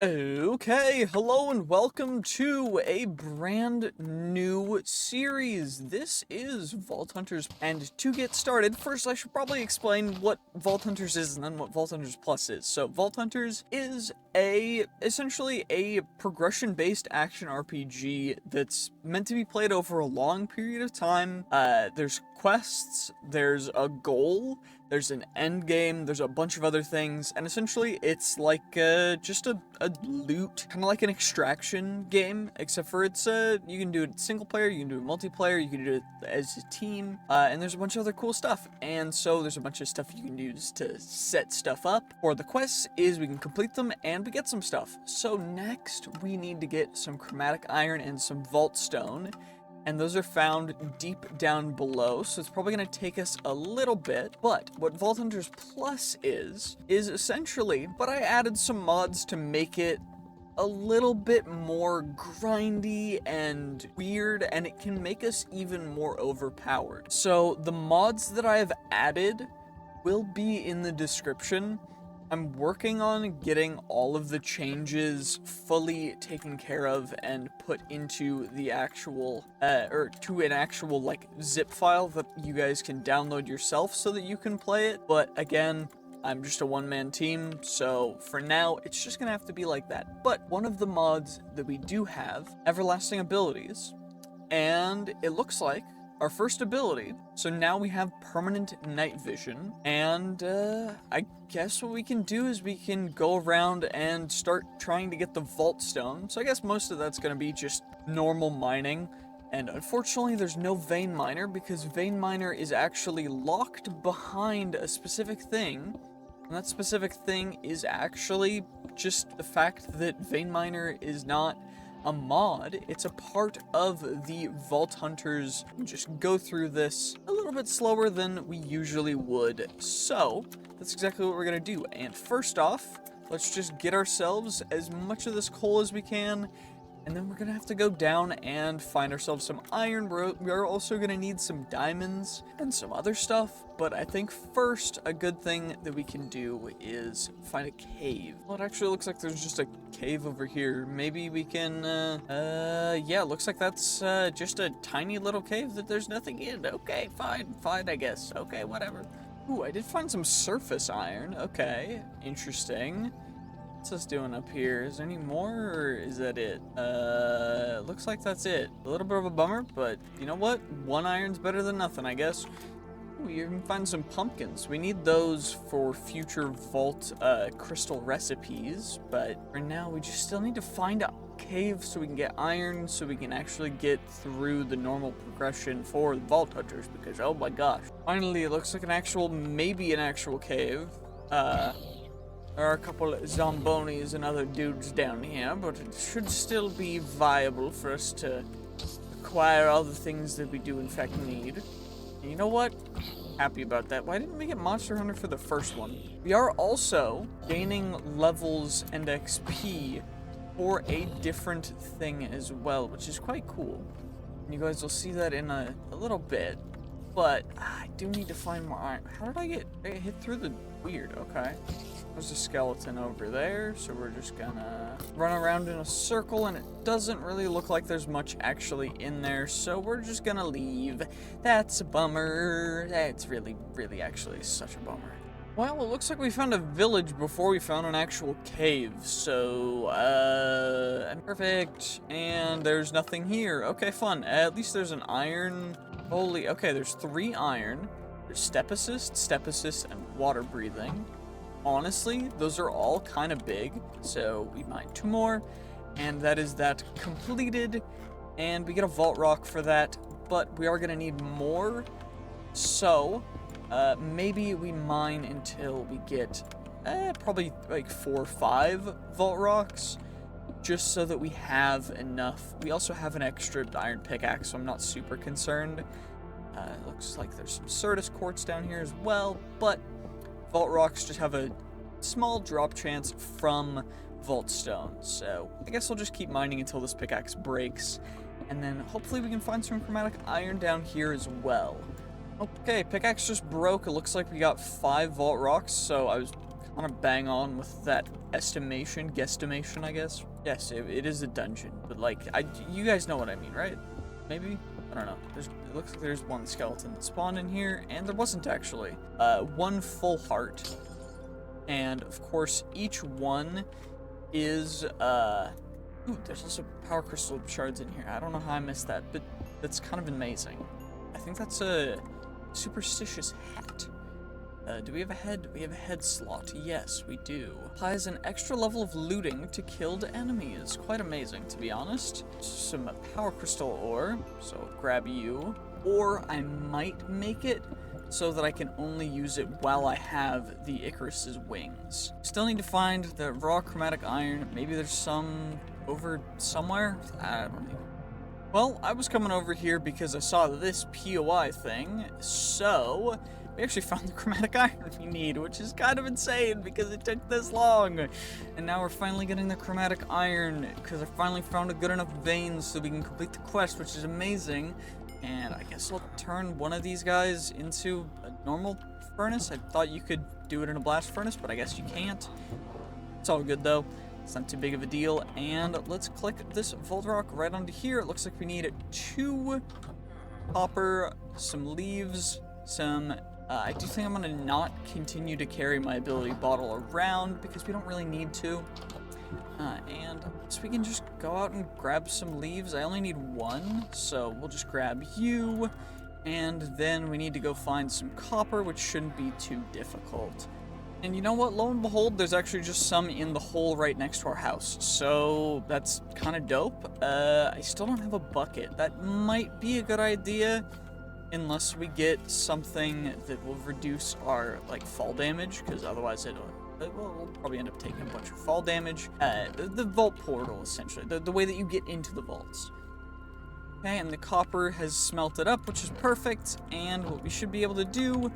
Okay, hello and welcome to a brand new series. This is Vault Hunters, and to get started, first I should probably explain what Vault Hunters is and then what Vault Hunters Plus is. So, Vault Hunters is essentially a progression-based action RPG that's meant to be played over a long period of time. There's quests, there's a goal, there's an end game, there's a bunch of other things, and essentially it's like just a loot, kind of like an extraction game, except for it's you can do it single player, you can do it multiplayer, you can do it as a team, and there's a bunch of other cool stuff. And so there's a bunch of stuff you can use to set stuff up. For the quests is we can complete them and we get some stuff. So next we need to get some chromatic iron and some vault stone. And those are found deep down below, so it's probably going to take us a little bit. But what Vault Hunters Plus is essentially, but I added some mods to make it a little bit more grindy and weird, and it can make us even more overpowered. So the mods that I have added will be in the description. I'm working on getting all of the changes fully taken care of and put into the actual, or to an actual, like, zip file that you guys can download yourself so that you can play it. But again, I'm just a one-man team, so for now, it's just gonna have to be like that. But one of the mods that we do have, everlasting abilities, and it looks like our first ability, so now we have permanent night vision, and I guess what we can do is we can go around and start trying to get the vault stone. So I guess most of that's going to be just normal mining, and unfortunately there's no vein miner because vein miner is actually locked behind a specific thing, and that specific thing is actually just the fact that vein miner is not a mod. It's a part of the Vault Hunters. Just go through this a little bit slower than we usually would. So that's exactly what we're gonna do. And first off, let's just get ourselves as much of this coal as we can, and then we're gonna have to go down and find ourselves some iron. We are also gonna need some diamonds and some other stuff, but I think first a good thing that we can do is find a cave. Well, it actually looks like there's just a cave over here. Maybe we can, yeah, looks like that's just a tiny little cave that there's nothing in. Okay, fine, I guess. Okay, whatever. Ooh, I did find some surface iron. Okay, interesting. What's this doing up here? Is there any more, or is that it? Looks like that's it. A little bit of a bummer, but you know what? One iron's better than nothing, I guess. Ooh, you can find some pumpkins. We need those for future vault crystal recipes, but for now we just still need to find a cave so we can get iron, so we can actually get through the normal progression for the Vault Hunters, because oh my gosh. Finally, it looks like maybe an actual cave. There are a couple of zombonis and other dudes down here, but it should still be viable for us to acquire all the things that we do in fact need. And you know what? Happy about that. Why didn't we get Monster Hunter for the first one? We are also gaining levels and XP for a different thing as well, which is quite cool. And you guys will see that in a little bit. But I do need to find more iron. How did I get hit through the weird? Okay. There's a skeleton over there, so we're just gonna run around in a circle, and it doesn't really look like there's much actually in there, so we're just gonna leave. That's a bummer. That's really actually such a bummer. Well, it looks like we found a village before we found an actual cave, so, perfect. And there's nothing here. Okay, fun. At least there's an iron. Holy, okay, there's 3 iron. There's step assist, and water breathing. Honestly, those are all kind of big, so we mine 2 more, and that is that completed, and we get a vault rock for that, but we are going to need more, so maybe we mine until we get probably like 4 or 5 vault rocks, just so that we have enough. We also have an extra iron pickaxe, so I'm not super concerned. Looks like there's some Certus quartz down here as well, but vault rocks just have a small drop chance from vault stone, so I guess I'll just keep mining until this pickaxe breaks, and then hopefully we can find some chromatic iron down here as well. Okay, pickaxe just broke. It looks like we got 5 vault rocks, so I was want to bang on with that guesstimation, I guess. Yes, it is a dungeon, but like, you guys know what I mean, right? Maybe? I don't know. It looks like there's one skeleton that spawned in here, and there wasn't actually. One full heart. And, of course, each one is, ooh, there's also power crystal shards in here. I don't know how I missed that, but that's kind of amazing. I think that's a superstitious hat. Do we have a head? We have a head slot. Yes, we do. Applies an extra level of looting to killed enemies. Quite amazing, to be honest. Some power crystal ore, so grab you. Or I might make it so that I can only use it while I have the Icarus's wings. Still need to find the raw chromatic iron. Maybe there's some over somewhere? I don't know. Well, I was coming over here because I saw this POI thing, so we actually found the chromatic iron we need, which is kind of insane because it took this long. And now we're finally getting the chromatic iron because I finally found a good enough vein so we can complete the quest, which is amazing. And I guess I'll turn one of these guys into a normal furnace. I thought you could do it in a blast furnace, but I guess you can't. It's all good though. It's not too big of a deal. And let's click this vault rock right onto here. It looks like we need 2 copper, some leaves, some... I do think I'm going to not continue to carry my ability bottle around because we don't really need to. And so we can just go out and grab some leaves. I only need 1, so we'll just grab you. And then we need to go find some copper, which shouldn't be too difficult. And you know what? Lo and behold, there's actually just some in the hole right next to our house. So that's kind of dope. I still don't have a bucket. That might be a good idea. Unless we get something that will reduce our, like, fall damage, because otherwise we'll probably end up taking a bunch of fall damage. The vault portal, essentially. The way that you get into the vaults. Okay, and the copper has smelted up, which is perfect. And what we should be able to do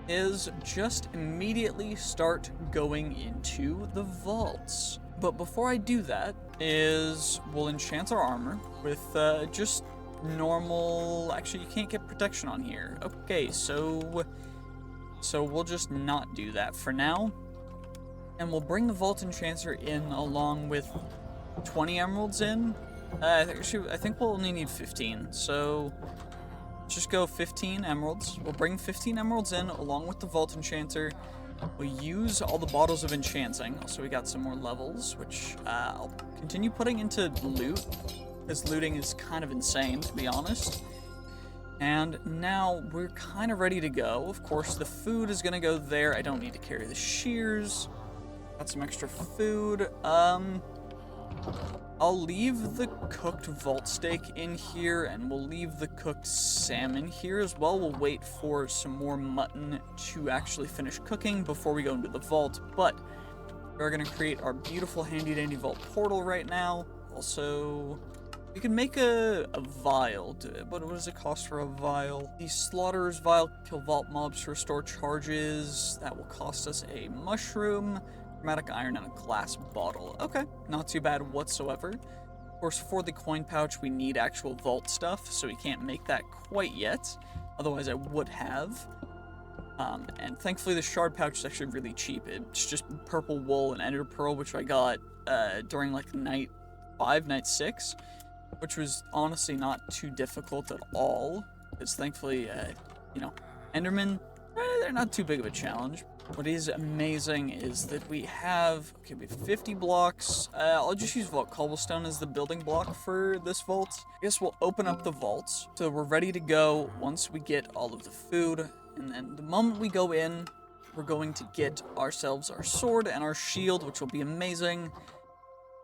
is just immediately start going into the vaults. But before I do that, we'll enchant our armor with just normal... Actually, you can't get protection on here. Okay, so we'll just not do that for now. And we'll bring the Vault Enchanter in along with 20 emeralds in. I think we'll only need 15, so let's just go 15 emeralds. We'll bring 15 emeralds in along with the Vault Enchanter. We'll use all the bottles of enchanting. So we got some more levels, which I'll continue putting into loot. Because looting is kind of insane, to be honest. And now we're kind of ready to go. Of course, the food is going to go there. I don't need to carry the shears. Got some extra food. I'll leave the cooked vault steak in here, and we'll leave the cooked salmon here as well. We'll wait for some more mutton to actually finish cooking before we go into the vault. But we're going to create our beautiful handy-dandy vault portal right now. Also... we can make a vial. What does it cost for a vial? The Slaughterer's Vial, kill vault mobs to restore charges. That will cost us a mushroom, chromatic iron, and a glass bottle. Okay, not too bad whatsoever. Of course, for the coin pouch, we need actual vault stuff, so we can't make that quite yet. Otherwise, I would have. And thankfully, the shard pouch is actually really cheap. It's just purple wool and ender pearl, which I got during like night 5, night 6. Which was honestly not too difficult at all, because thankfully, you know, Endermen, they're not too big of a challenge. What is amazing is that we have 50 blocks. I'll just use vault cobblestone as the building block for this vault. I guess we'll open up the vaults, so we're ready to go once we get all of the food, and then the moment we go in, we're going to get ourselves our sword and our shield, which will be amazing.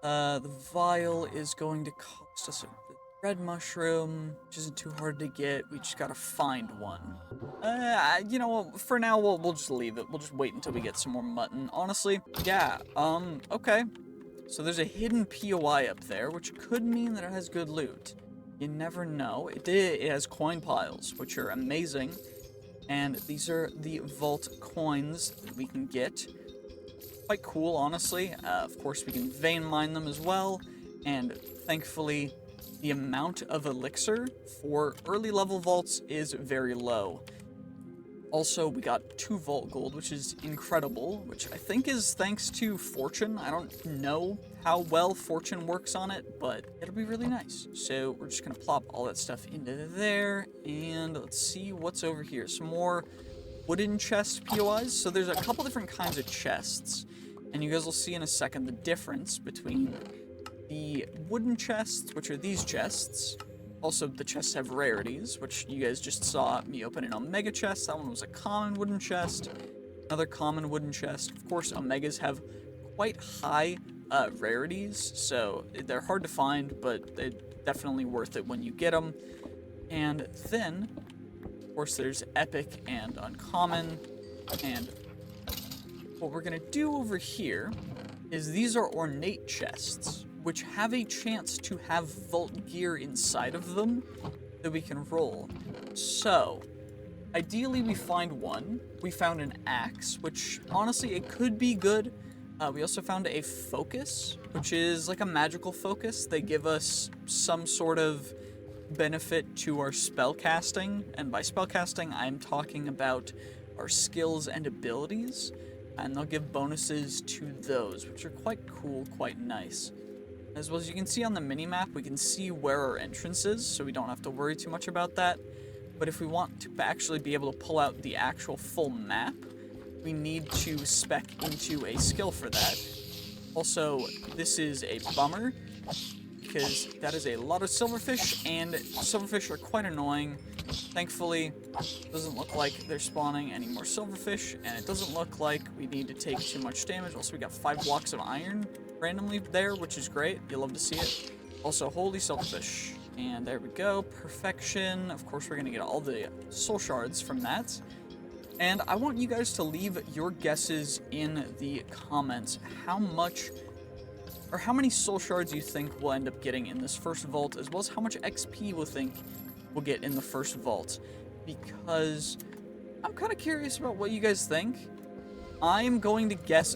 The vial is going to cost us a red mushroom, which isn't too hard to get. We just gotta find one. You know what? For now, we'll just leave it. We'll just wait until we get some more mutton. Honestly, yeah. Okay. So there's a hidden POI up there, which could mean that it has good loot. You never know. It has coin piles, which are amazing, and these are the vault coins that we can get. Quite cool, honestly. Of course, we can vein mine them as well, and thankfully, the amount of elixir for early level vaults is very low. Also, we got 2 vault gold, which is incredible, which I think is thanks to fortune. I don't know how well fortune works on it, but it'll be really nice. So we're just gonna plop all that stuff into there, and let's see what's over here. Some more wooden chest POIs. So there's a couple different kinds of chests, and you guys will see in a second the difference between the wooden chests, which are these chests. Also, the chests have rarities, which you guys just saw me open an Omega chest. That one was a common wooden chest. Another common wooden chest. Of course, Omegas have quite high rarities, so they're hard to find, but they're definitely worth it when you get them. And then, of course, there's epic and uncommon. And what we're going to do over here is these are ornate chests, which have a chance to have vault gear inside of them that we can roll. So, ideally we find one. We found an axe, which honestly it could be good. We also found a focus, which is like a magical focus. They give us some sort of benefit to our spell casting, and by spell casting I'm talking about our skills and abilities, and they'll give bonuses to those, which are quite cool, quite nice. As well as you can see on the mini-map, we can see where our entrance is, so we don't have to worry too much about that. But if we want to actually be able to pull out the actual full map, we need to spec into a skill for that. Also, this is a bummer, because that is a lot of silverfish, and silverfish are quite annoying. Thankfully, it doesn't look like they're spawning any more silverfish, and it doesn't look like we need to take too much damage. Also, we got 5 blocks of iron randomly there, which is great. You'll love to see it. Also, holy silverfish. And there we go. Perfection. Of course, we're going to get all the soul shards from that. And I want you guys to leave your guesses in the comments. How much, or how many soul shards you think we'll end up getting in this first vault, as well as how much XP we'll think we'll get in the first vault. Because I'm kind of curious about what you guys think. I'm going to guess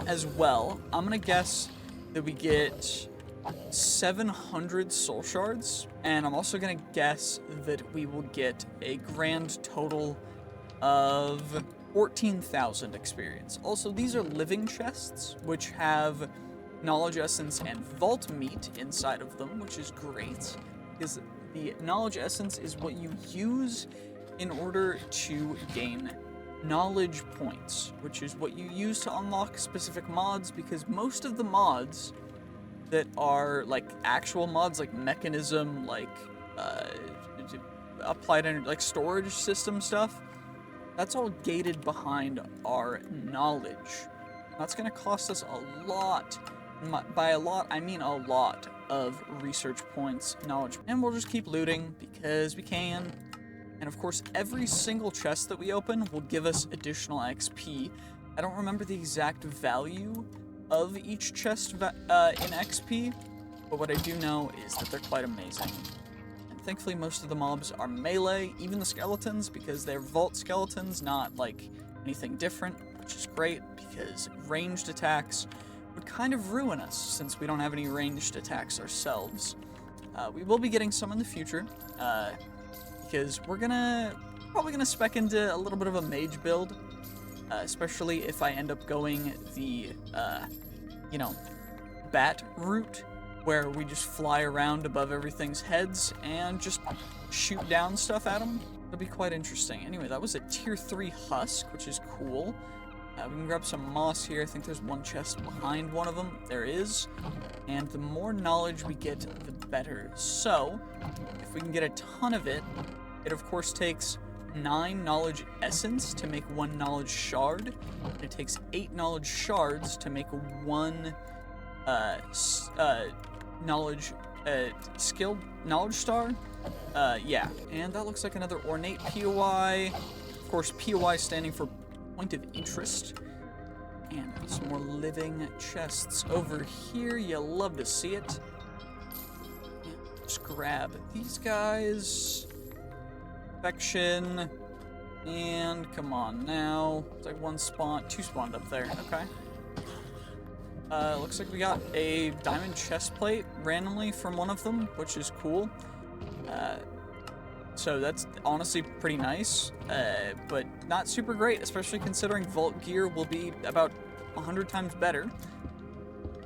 as well. I'm going to guess that we get 700 soul shards, and I'm also going to guess that we will get a grand total of 14,000 experience. Also, these are living chests, which have knowledge essence and vault meat inside of them, which is great, because the knowledge essence is what you use in order to gain knowledge points, which is what you use to unlock specific mods, because most of the mods that are like actual mods, like mechanism, like applied energy, like storage system stuff, that's all gated behind our knowledge. That's going to cost us a lot. By a lot, I mean a lot of research points, knowledge, and we'll just keep looting because we can. And of course, every single chest that we open will give us additional XP. I don't remember the exact value of each chest in XP, but what I do know is that they're quite amazing. And thankfully, most of the mobs are melee, even the skeletons, because they're vault skeletons, not like anything different, which is great because ranged attacks would kind of ruin us since we don't have any ranged attacks ourselves. We will be getting some in the future, because we're probably gonna spec into a little bit of a mage build, especially if I end up going the, bat route, where we just fly around above everything's heads and just shoot down stuff at them. It'll be quite interesting. Anyway, that was a tier 3 husk, which is cool. We can grab some moss here. I think there's one chest behind one of them. There is. And the more knowledge we get, the better. So, if we can get a ton of it, it of course takes 9 knowledge essence to make 1 knowledge shard. And it takes 8 knowledge shards to make 1 knowledge knowledge star. Yeah. And that looks like another ornate POI. Of course, POI standing for point of interest. And some more living chests over here. You love to see it. And just grab these guys. Perfection. And come on now. It's like 1 spawn, 2 spawned up there. Okay. Looks like we got a diamond chest plate randomly from one of them, which is cool. So that's honestly pretty nice, but not super great, especially considering Vault Gear will be about 100 times better.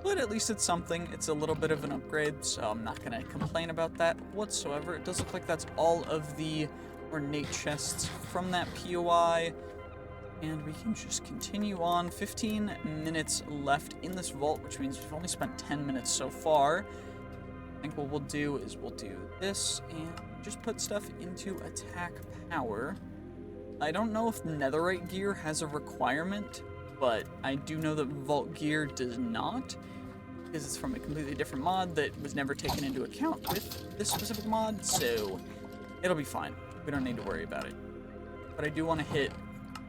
But at least it's something. It's a little bit of an upgrade, so I'm not going to complain about that whatsoever. It does look like that's all of the ornate chests from that POI. And we can just continue on. 15 minutes left in this vault, which means we've only spent 10 minutes so far. I think what we'll do is we'll do this and just put stuff into attack power. I don't know if netherite gear has a requirement, but I do know that vault gear does not, because it's from a completely different mod that was never taken into account with this specific mod, so it'll be fine. We don't need to worry about it. But I do want to hit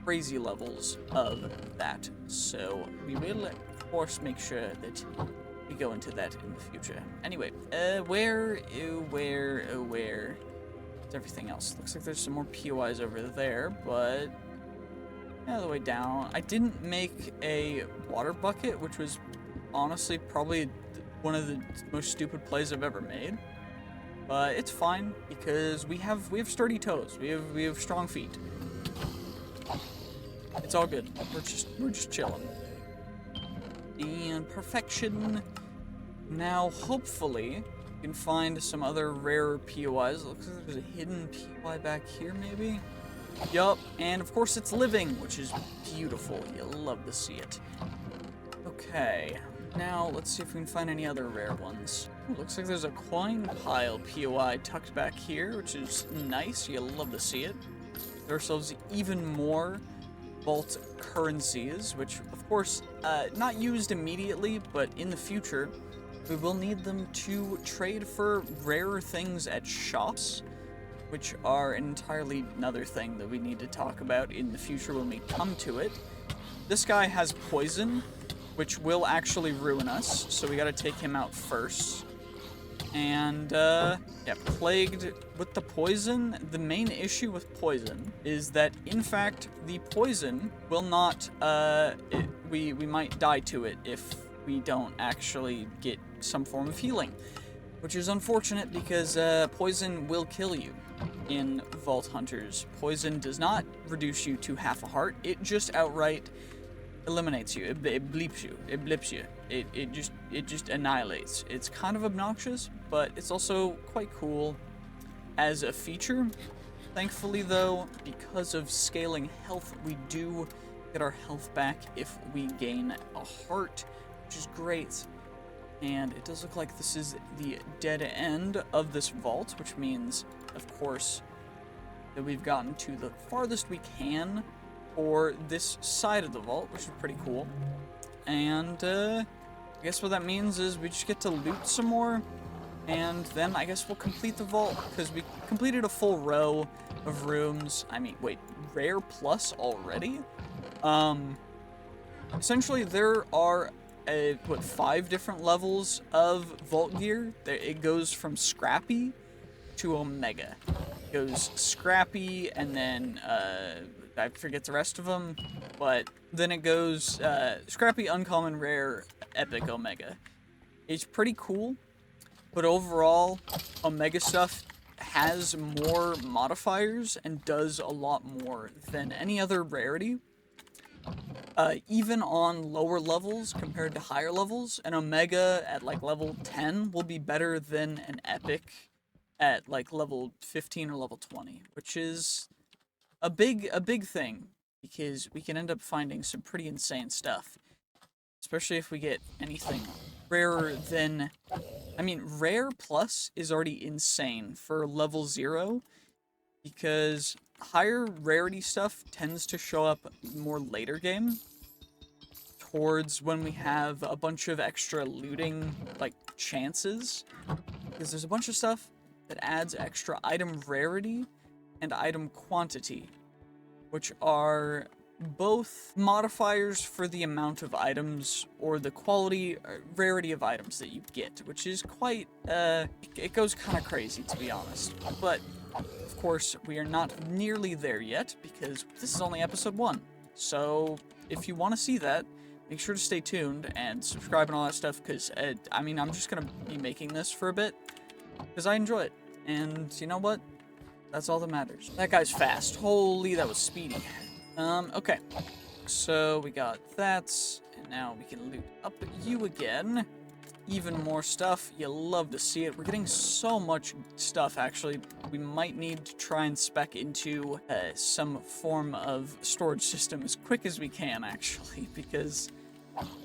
crazy levels of that, so we will, of course, make sure that we go into that in the future. Anyway, where is everything else? Looks like there's some more POIs over there, but all the way down. I didn't make a water bucket, which was honestly probably one of the most stupid plays I've ever made. But it's fine because we have sturdy toes. We have strong feet. It's all good. We're just chilling. And perfection. Now, hopefully, we can find some other rarer POIs. Looks like there's a hidden POI back here, maybe? Yup, and of course it's living, which is beautiful. You'll love to see it. Okay, now let's see if we can find any other rare ones. Ooh, looks like there's a coin pile POI tucked back here, which is nice. You'll love to see it. Get ourselves even more vault currencies, which, of course, not used immediately, but in the future, we will need them to trade for rarer things at shops, which are entirely another thing that we need to talk about in the future when we come to it. This guy has poison, which will actually ruin us, so we gotta take him out first. And, yeah, plagued with the poison. The main issue with poison is that, in fact, the poison will not, we might die to it if we don't actually get some form of healing, which is unfortunate because poison will kill you in Vault Hunters. Poison does not reduce you to half a heart, it just outright eliminates you. It bleeps you. It blips you. It just annihilates. It's kind of obnoxious, but it's also quite cool as a feature. Thankfully though, because of scaling health, we do get our health back if we gain a heart, which is great. And it does look like this is the dead end of this vault, which means, of course, that we've gotten to the farthest we can for this side of the vault, which is pretty cool. And I guess what that means is we just get to loot some more, and then I guess we'll complete the vault, because we completed a full row of rooms. I mean, wait, rare plus already? Essentially, there are 5 different levels of vault gear. It goes from scrappy to omega. It goes scrappy, and then I forget the rest of them, but then it goes scrappy, uncommon, rare, epic, omega. It's pretty cool, but overall, omega stuff has more modifiers and does a lot more than any other rarity. Even on lower levels compared to higher levels, an omega at like level 10 will be better than an epic at like level 15 or level 20, which is a big thing, because we can end up finding some pretty insane stuff, especially if we get anything rarer than, I mean, rare plus is already insane for level 0, because higher rarity stuff tends to show up more later game, towards when we have a bunch of extra looting, like, chances, because there's a bunch of stuff that adds extra item rarity and item quantity, which are both modifiers for the amount of items or the quality or rarity of items that you get, which is quite, it goes kind of crazy, to be honest. But of course, we are not nearly there yet, because this is only episode 1. So if you want to see that, make sure to stay tuned and subscribe and all that stuff, because, I mean, I'm just going to be making this for a bit, because I enjoy it. And you know what? That's all that matters. That guy's fast. Holy, that was speedy. Okay. So we got that, and now we can loot up you again. Even more stuff. You love to see it. We're getting so much stuff, actually. We might need to try and spec into some form of storage system as quick as we can, actually, because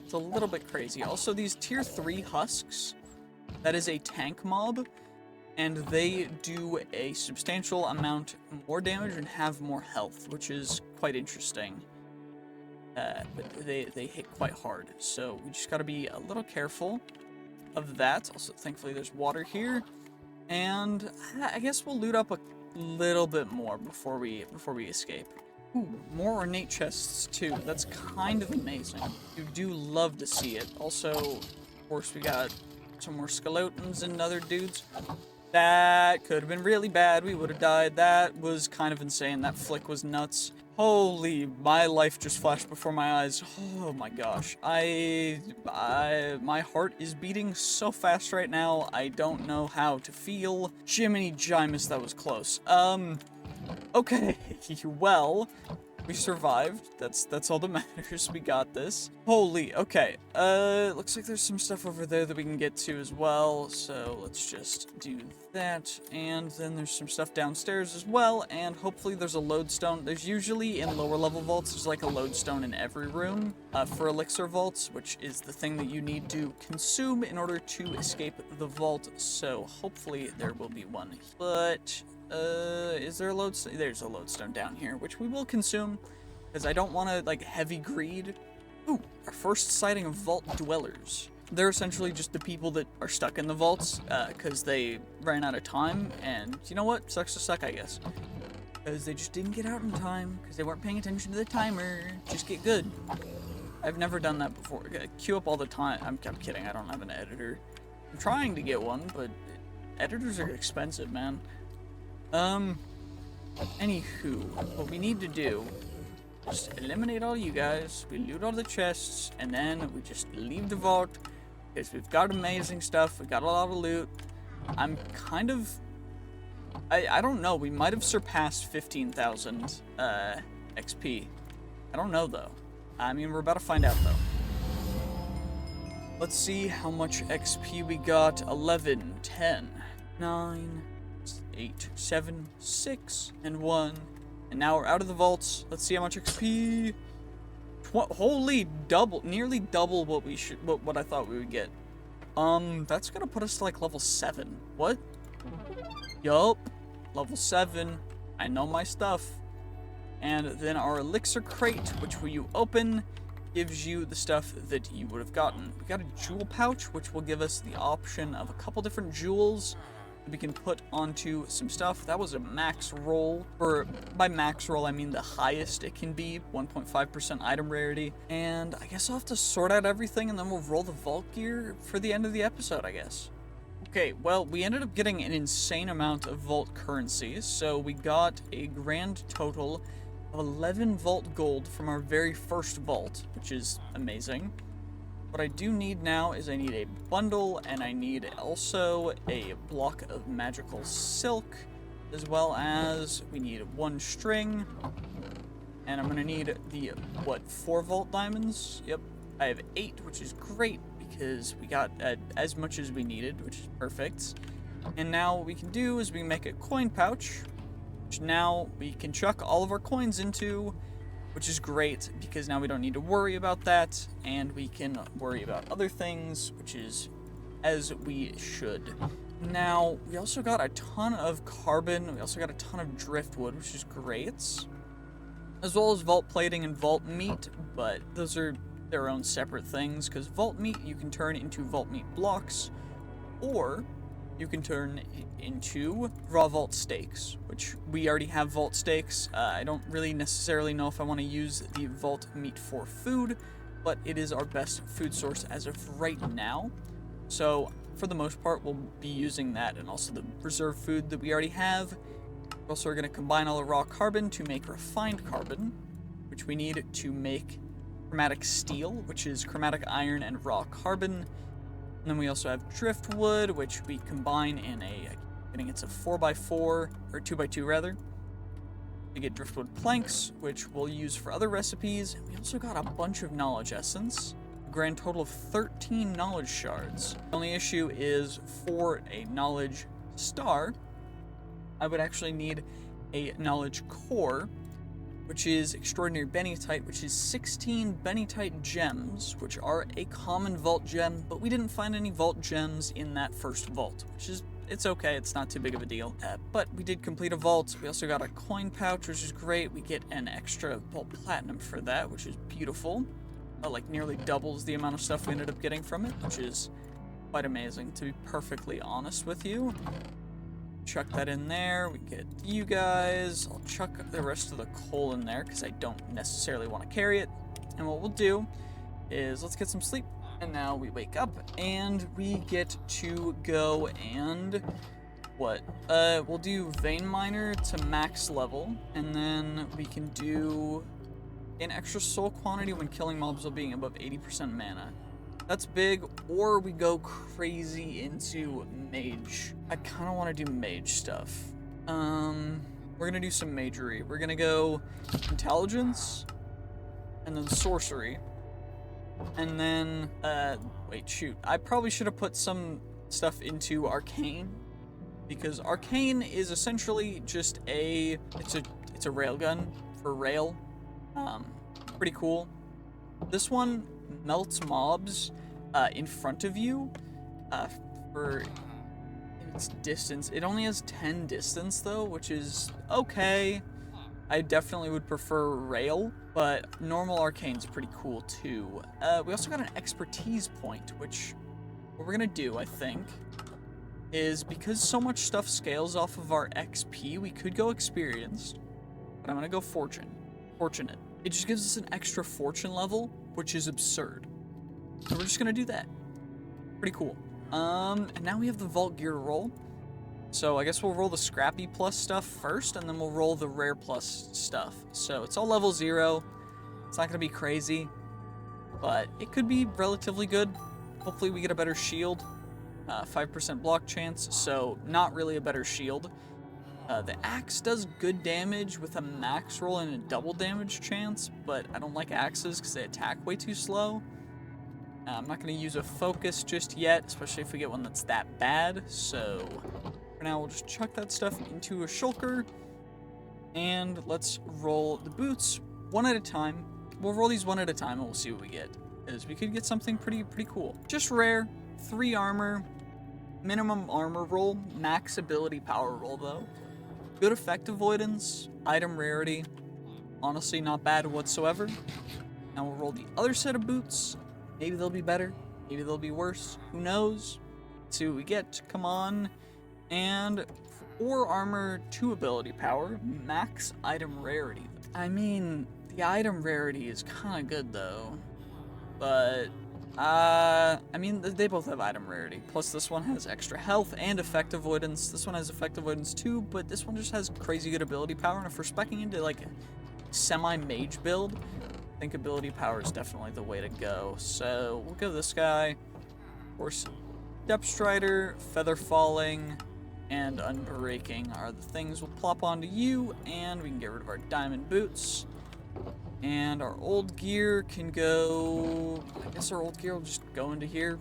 it's a little bit crazy. Also, these tier 3 husks, that is a tank mob, and they do a substantial amount more damage and have more health, which is quite interesting. But they hit quite hard, so we just gotta be a little careful of that. Also, thankfully, there's water here, and I guess we'll loot up a little bit more before we escape. Ooh, more ornate chests too. That's kind of amazing. You do love to see it. Also, of course, we got some more skeletons and other dudes. That could have been really bad. We would have died. That was kind of insane. That flick was nuts. Holy, my life just flashed before my eyes. Oh my gosh. My heart is beating so fast right now. I don't know how to feel. Jiminy Jimus, that was close. Okay, well, we survived. That's all that matters. We got this. Holy, okay. Looks like there's some stuff over there that we can get to as well. So let's just do that. And then there's some stuff downstairs as well. And hopefully there's a lodestone. There's usually in lower level vaults, there's like a lodestone in every room for elixir vaults, which is the thing that you need to consume in order to escape the vault. So hopefully there will be one. But is there a lodestone? There's a lodestone down here, which we will consume, because I don't want to, like, heavy greed. Ooh, our first sighting of vault dwellers. They're essentially just the people that are stuck in the vaults, because they ran out of time, and you know what? Sucks to suck, I guess. Because they just didn't get out in time, because they weren't paying attention to the timer. Just get good. I've never done that before. Queue up all the time. I'm kidding, I don't have an editor. I'm trying to get one, but editors are expensive, man. Anywho, what we need to do, just eliminate all you guys, we loot all the chests, and then we just leave the vault, because we've got amazing stuff, we got a lot of loot. I'm kind of, I don't know, we might have surpassed 15,000, XP. I don't know, though. I mean, we're about to find out, though. Let's see how much XP we got. 11, 10, 9... 8, 7, 6, and 1. And now we're out of the vaults. Let's see how much XP. Holy double, nearly double what we should, what I thought we would get. That's gonna put us to like level 7. What? Yup, level 7. I know my stuff. And then our elixir crate, which when you open, gives you the stuff that you would have gotten. We got a jewel pouch, which will give us the option of a couple different jewels we can put onto some stuff. That was a max roll. By max roll, I mean the highest it can be, 1.5% item rarity. And I guess I'll have to sort out everything, and then we'll roll the vault gear for the end of the episode, I guess. Okay, well, we ended up getting an insane amount of vault currency, so we got a grand total of 11 vault gold from our very first vault, which is amazing. What I do need now is I need a bundle, and I need also a block of magical silk, as well as we need 1 string, and I'm gonna need the, 4 vault diamonds? Yep, I have 8, which is great, because we got as much as we needed, which is perfect. And now what we can do is we can make a coin pouch, which now we can chuck all of our coins into, which is great, because now we don't need to worry about that, and we can worry about other things, which is as we should. Now, we also got a ton of carbon, we also got a ton of driftwood, which is great, as well as vault plating and vault meat, but those are their own separate things, because vault meat you can turn into vault meat blocks, or you can turn into raw vault steaks, which we already have vault steaks. I don't really necessarily know if I want to use the vault meat for food, but it is our best food source as of right now. So for the most part, we'll be using that, and also the reserve food that we already have. We also are going to combine all the raw carbon to make refined carbon, which we need to make chromatic steel, which is chromatic iron and raw carbon. And then we also have driftwood, which we combine in a Getting it's a 4x4, or 2x2 rather. We get driftwood planks, which we'll use for other recipes. And we also got a bunch of knowledge essence. A grand total of 13 knowledge shards. The only issue is for a knowledge star, I would actually need a knowledge core, which is extraordinary benitite, which is 16 benitite gems, which are a common vault gem, but we didn't find any vault gems in that first vault, which is, it's okay, it's not too big of a deal. But we did complete a vault. We also got a coin pouch, which is great. We get an extra vault platinum for that, which is beautiful. Like nearly doubles the amount of stuff we ended up getting from it, which is quite amazing, to be perfectly honest with you. Chuck that in there. We get you guys. I'll chuck the rest of the coal in there because I don't necessarily want to carry it. And what we'll do is let's get some sleep. And now we wake up and we get to go and what? We'll do vein miner to max level, and then we can do an extra soul quantity when killing mobs while being above 80% mana. That's big, or we go crazy into mage. I kind of want to do mage stuff. We're gonna do some magery. We're gonna go intelligence, and then sorcery, and then, wait, shoot. I probably should have put some stuff into arcane, because arcane is essentially just it's a railgun for rail. Pretty cool. This one melts mobs in front of you for its distance. It only has 10 distance though, which is okay. I definitely would prefer rail, but normal arcane's pretty cool too. We also got an expertise point, which what we're gonna do, I think, is because so much stuff scales off of our XP, we could go experienced, but I'm gonna go fortunate. It just gives us an extra fortune level, which is absurd. So we're just gonna do that. Pretty cool. And now we have the vault gear to roll. So I guess we'll roll the scrappy plus stuff first, and then we'll roll the rare plus stuff. So it's all level 0. It's not gonna be crazy, but it could be relatively good. Hopefully we get a better shield. 5% block chance, so not really a better shield. The axe does good damage with a max roll and a double damage chance, but I don't like axes because they attack way too slow. I'm not going to use a focus just yet, especially if we get one that's that bad. So for now, we'll just chuck that stuff into a shulker, and let's roll the boots one at a time. We'll roll these one at a time, and we'll see what we get, because we could get something pretty cool. Just rare, 3 armor, minimum armor roll, max ability power roll though. Good effect avoidance, item rarity, honestly not bad whatsoever. Now we'll roll the other set of boots. Maybe they'll be better, maybe they'll be worse, who knows? Let's see what we get, come on. And 4 armor, 2 ability power, max item rarity. I mean, the item rarity is kind of good though, but I mean, they both have item rarity. Plus, this one has extra health and effect avoidance. This one has effect avoidance too, but this one just has crazy good ability power. And if we're speccing into like a semi-mage build, I think ability power is definitely the way to go. So we'll go this guy. Of course, Depth Strider, Feather Falling, and Unbreaking are the things we'll plop onto you, and we can get rid of our diamond boots. And our old gear can go, I guess our old gear will just go into here.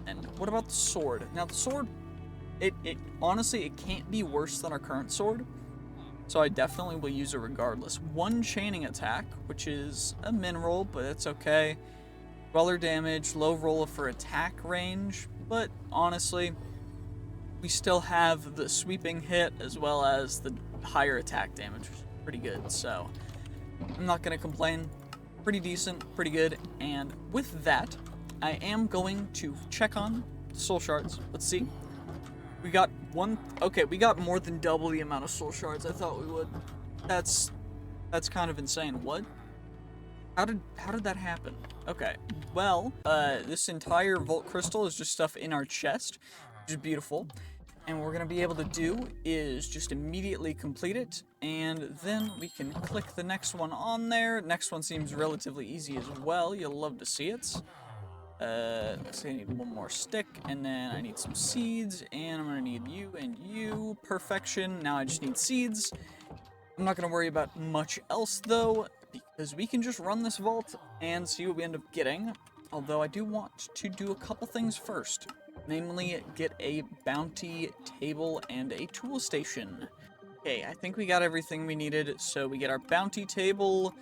And what about the sword? Now the sword, it honestly, it can't be worse than our current sword. So I definitely will use it regardless. 1 chaining attack, which is a min roll, but it's okay. Dweller damage, low roll for attack range, but honestly, we still have the sweeping hit as well as the higher attack damage, which is pretty good, so I'm not gonna complain. Pretty decent, pretty good. And with that, I am going to check on soul shards. Let's see. We got we got more than double the amount of soul shards I thought we would. That's kind of insane. What? How did that happen? Okay. Well, this entire vault crystal is just stuff in our chest, which is beautiful. And what we're going to be able to do is just immediately complete it, and then we can click the next one on there. Next one seems relatively easy as well. You'll love to see it. Looks like I need one more stick, and then I need some seeds, and I'm gonna need you and you. Perfection. Now I just need seeds. I'm not gonna worry about much else though, because we can just run this vault and see what we end up getting. Although I do want to do a couple things first. Namely, get a bounty table and a tool station. Okay, I think we got everything we needed, so we get our bounty table,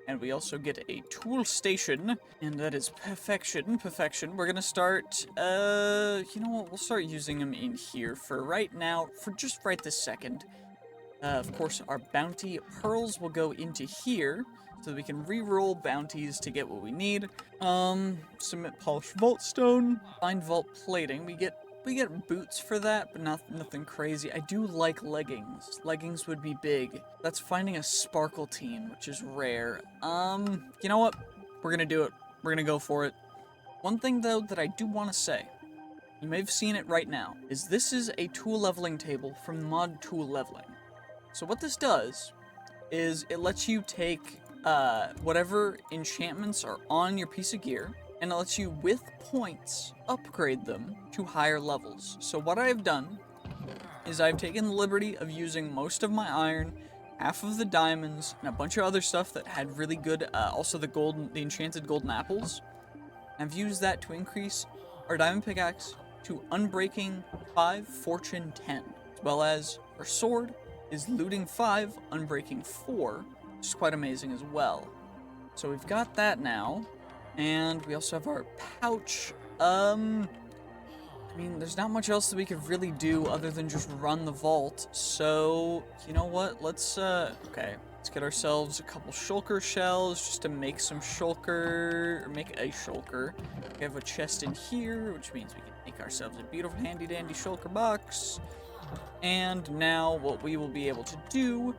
and we also get a tool station, and that is perfection. We're gonna start, you know what, we'll start using them in here for right now, for just right this second. Of course, our bounty pearls will go into here, so that we can re-roll bounties to get what we need. Submit polished vault stone, find vault plating. We get boots for that, but nothing crazy. I do like leggings. Leggings would be big. That's finding a sparkletine, which is rare. You know what? We're gonna do it. We're gonna go for it. One thing though that I do want to say, you may have seen it right now, is this is a tool leveling table from Mod Tool Leveling. So what this does is it lets you take whatever enchantments are on your piece of gear, and it lets you, with points, upgrade them to higher levels. So what I've done is I've taken the liberty of using most of my iron, half of the diamonds, and a bunch of other stuff that had really good, also the enchanted golden apples. And I've used that to increase our diamond pickaxe to unbreaking 5, fortune 10, as well as our sword is looting 5, unbreaking 4, which is quite amazing as well. So we've got that now, and we also have our pouch. I mean, there's not much else that we could really do other than just run the vault, so, you know what, let's get ourselves a couple shulker shells, just to make some shulker, or make a shulker. We have a chest in here, which means we can make ourselves a beautiful handy-dandy shulker box. And now what we will be able to do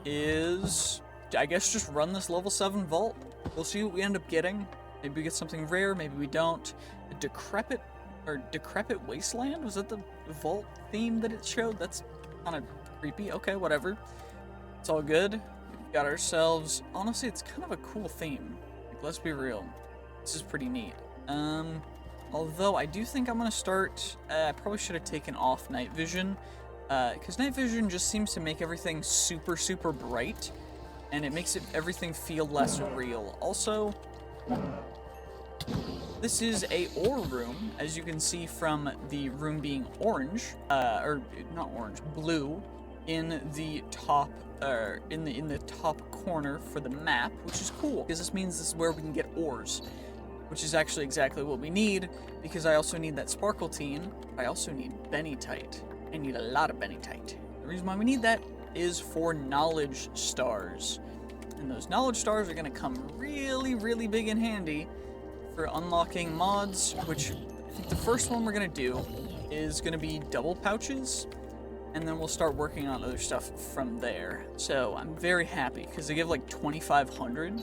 is, I guess, just run this level 7 vault. We'll see what we end up getting. Maybe we get something rare, maybe we don't. A decrepit wasteland? Was that the vault theme that it showed? That's kind of creepy. Okay, whatever. It's all good. We've got ourselves, honestly, it's kind of a cool theme. Like, let's be real. This is pretty neat. Although I do think I'm gonna start, I probably should have taken off night vision, because night vision just seems to make everything super, super bright, and it makes everything feel less real. Also, this is a ore room, as you can see from the room being orange, or not orange, blue, in the top, in the top corner for the map, which is cool, because this means this is where we can get ores, which is actually exactly what we need, because I also need that sparkletine. I also need bennytite. I need a lot of bennytite. The reason why we need that is for knowledge stars. And those knowledge stars are going to come really, really big and handy for unlocking mods, which I think the first one we're going to do is going to be double pouches, and then we'll start working on other stuff from there. So I'm very happy, because they give like 2,500,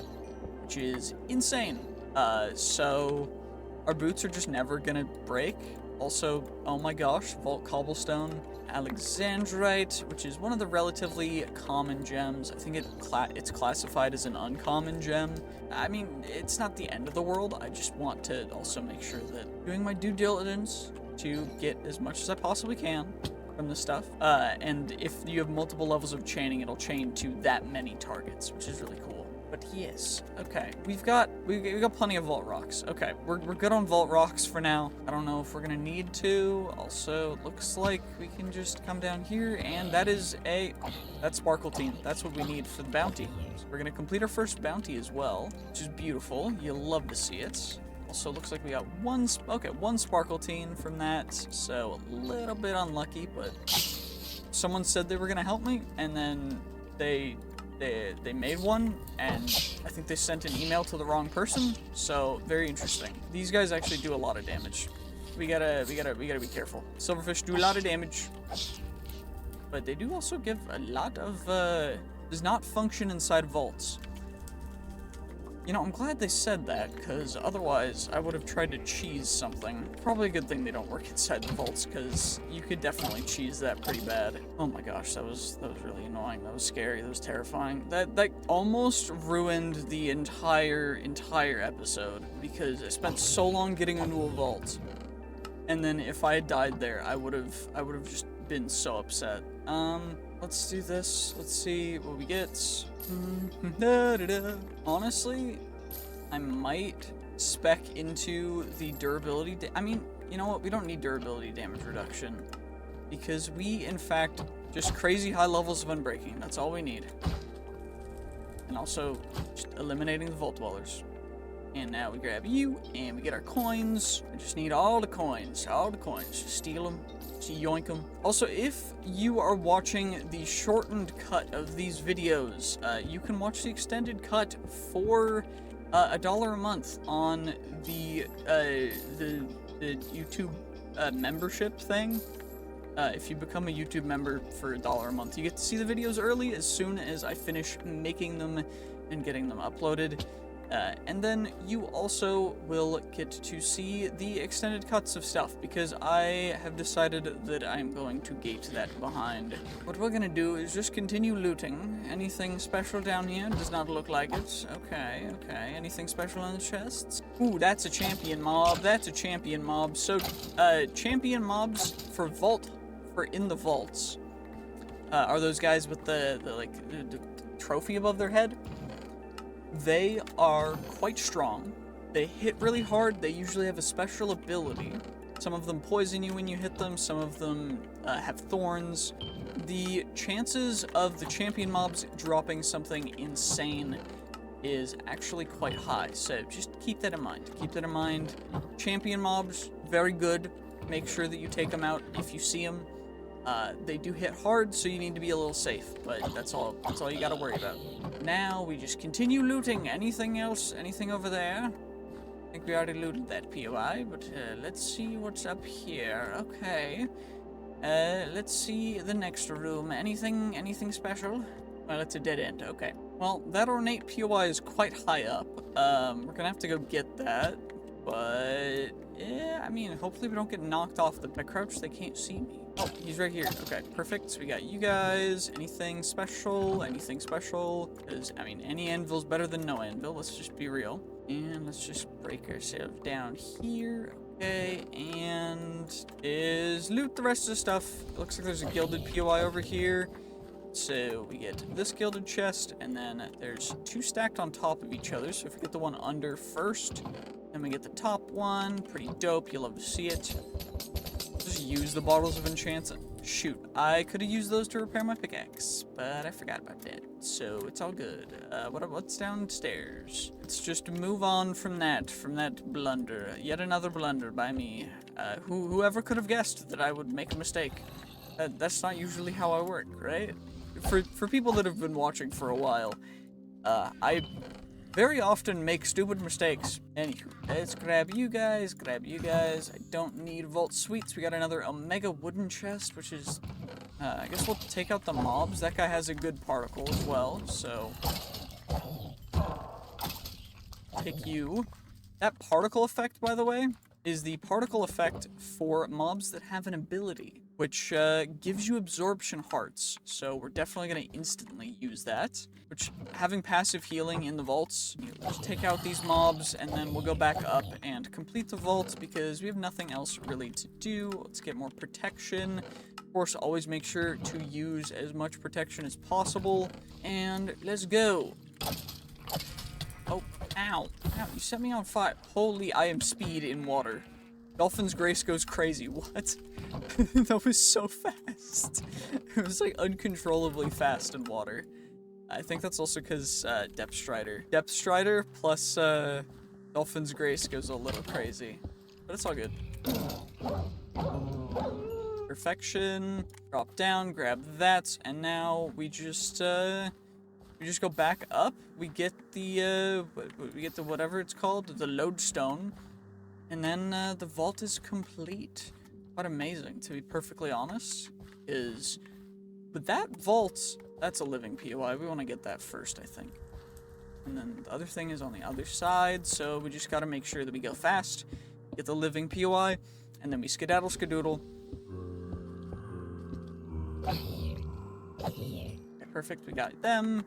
which is insane. So our boots are just never gonna break. Also, oh my gosh, Vault Cobblestone, Alexandrite, which is one of the relatively common gems. I think it's classified as an uncommon gem. I mean, it's not the end of the world. I just want to also make sure that doing my due diligence to get as much as I possibly can from this stuff. And if you have multiple levels of chaining, it'll chain to that many targets, which is really cool. But yes, okay, we've got plenty of vault rocks. Okay, we're good on vault rocks for now. I don't know if we're gonna need to. Also, looks like we can just come down here, and that's sparkletine. That's what we need for the bounty. So we're gonna complete our first bounty as well, which is beautiful. You'll love to see it. Also, looks like we got one sparkletine from that. So a little bit unlucky, but someone said they were gonna help me, and then they made one, and I think they sent an email to the wrong person, so very interesting. These guys actually do a lot of damage. We gotta be careful. Silverfish do a lot of damage, but they do also give a lot of, does not function inside vaults. You know, I'm glad they said that, because otherwise I would have tried to cheese something. Probably a good thing they don't work inside the vaults, because you could definitely cheese that pretty bad. Oh my gosh, that was really annoying. That was scary. That was terrifying. That almost ruined the entire episode, because I spent so long getting into a vault. And then if I had died there, I would have just been so upset. Let's do this. Let's see what we get. Honestly, I might spec into the durability. I mean, you know what? We don't need durability damage reduction, because we, in fact, just crazy high levels of unbreaking. That's all we need. And also, just eliminating the vault dwellers. And now we grab you, and we get our coins. I just need all the coins. Just steal them. Just yoink them. Also, if you are watching the shortened cut of these videos, you can watch the extended cut for $1 a month on the YouTube membership thing. If you become a YouTube member for $1 a month, you get to see the videos early as soon as I finish making them and getting them uploaded. And then you also will get to see the extended cuts of stuff, because I have decided that I'm going to gate that behind. What we're gonna do is just continue looting. Anything special down here? Does not look like it. Okay. Anything special in the chests? Ooh, that's a champion mob. So, champion mobs for in the vaults, are those guys with the trophy above their head? They are quite strong. They hit really hard. They usually have a special ability. Some of them poison you when you hit them. Some of them have thorns. The chances of the champion mobs dropping something insane is actually quite high. So just keep that in mind. Champion mobs, very good. Make sure that you take them out if you see them. They do hit hard, so you need to be a little safe, but that's all you gotta worry about. Now, we just continue looting. Anything else? Anything over there? I think we already looted that POI, but let's see what's up here. Okay. Let's see the next room. Anything special? Well, it's a dead end. Okay. Well, that ornate POI is quite high up. We're gonna have to go get that, but yeah, I mean, hopefully we don't get knocked off. If I crouch, they can't see me. Oh, he's right here. Okay, perfect. So we got you guys. Anything special? Because, I mean, any anvil's better than no anvil. Let's just be real. And let's just break ourselves down here. Okay, and loot the rest of the stuff. It looks like there's a gilded POI over here. So we get this gilded chest, and then there's 2 stacked on top of each other. So if we get the one under first, then we get the top one. Pretty dope. You'll love to see it. Just use the bottles of enchants. Shoot, I could have used those to repair my pickaxe, but I forgot about that. So it's all good. What's downstairs? Let's just move on from that blunder. Yet another blunder by me. Whoever could have guessed that I would make a mistake? That's not usually how I work, right? For people that have been watching for a while, I very often make stupid mistakes. Anywho, let's grab you guys. I don't need vault sweets. We got another omega wooden chest, which is, I guess we'll take out the mobs. That guy has a good particle as well, so take you. That particle effect, by the way, is the particle effect for mobs that have an ability, which gives you absorption hearts. So we're definitely going to instantly use that. Which, having passive healing in the vaults, we'll just take out these mobs, and then we'll go back up and complete the vault, because we have nothing else really to do. Let's get more protection. Of course, always make sure to use as much protection as possible. And let's go. Oh, ow. Ow, you set me on fire. Holy, I am speed in water. Dolphin's Grace goes crazy. What? That was so fast. It was like uncontrollably fast in water. I think that's also because Depth Strider. Depth Strider plus Dolphin's Grace goes a little crazy. But it's all good. Perfection. Drop down, grab that, and now we just go back up. We get the whatever it's called, the lodestone, and then the vault is complete. Quite amazing, to be perfectly honest, but that vault, that's a living POI. We want to get that first, I think. And then the other thing is on the other side, so we just gotta make sure that we go fast, get the living POI, and then we skedaddle skadoodle. Okay, perfect, we got them.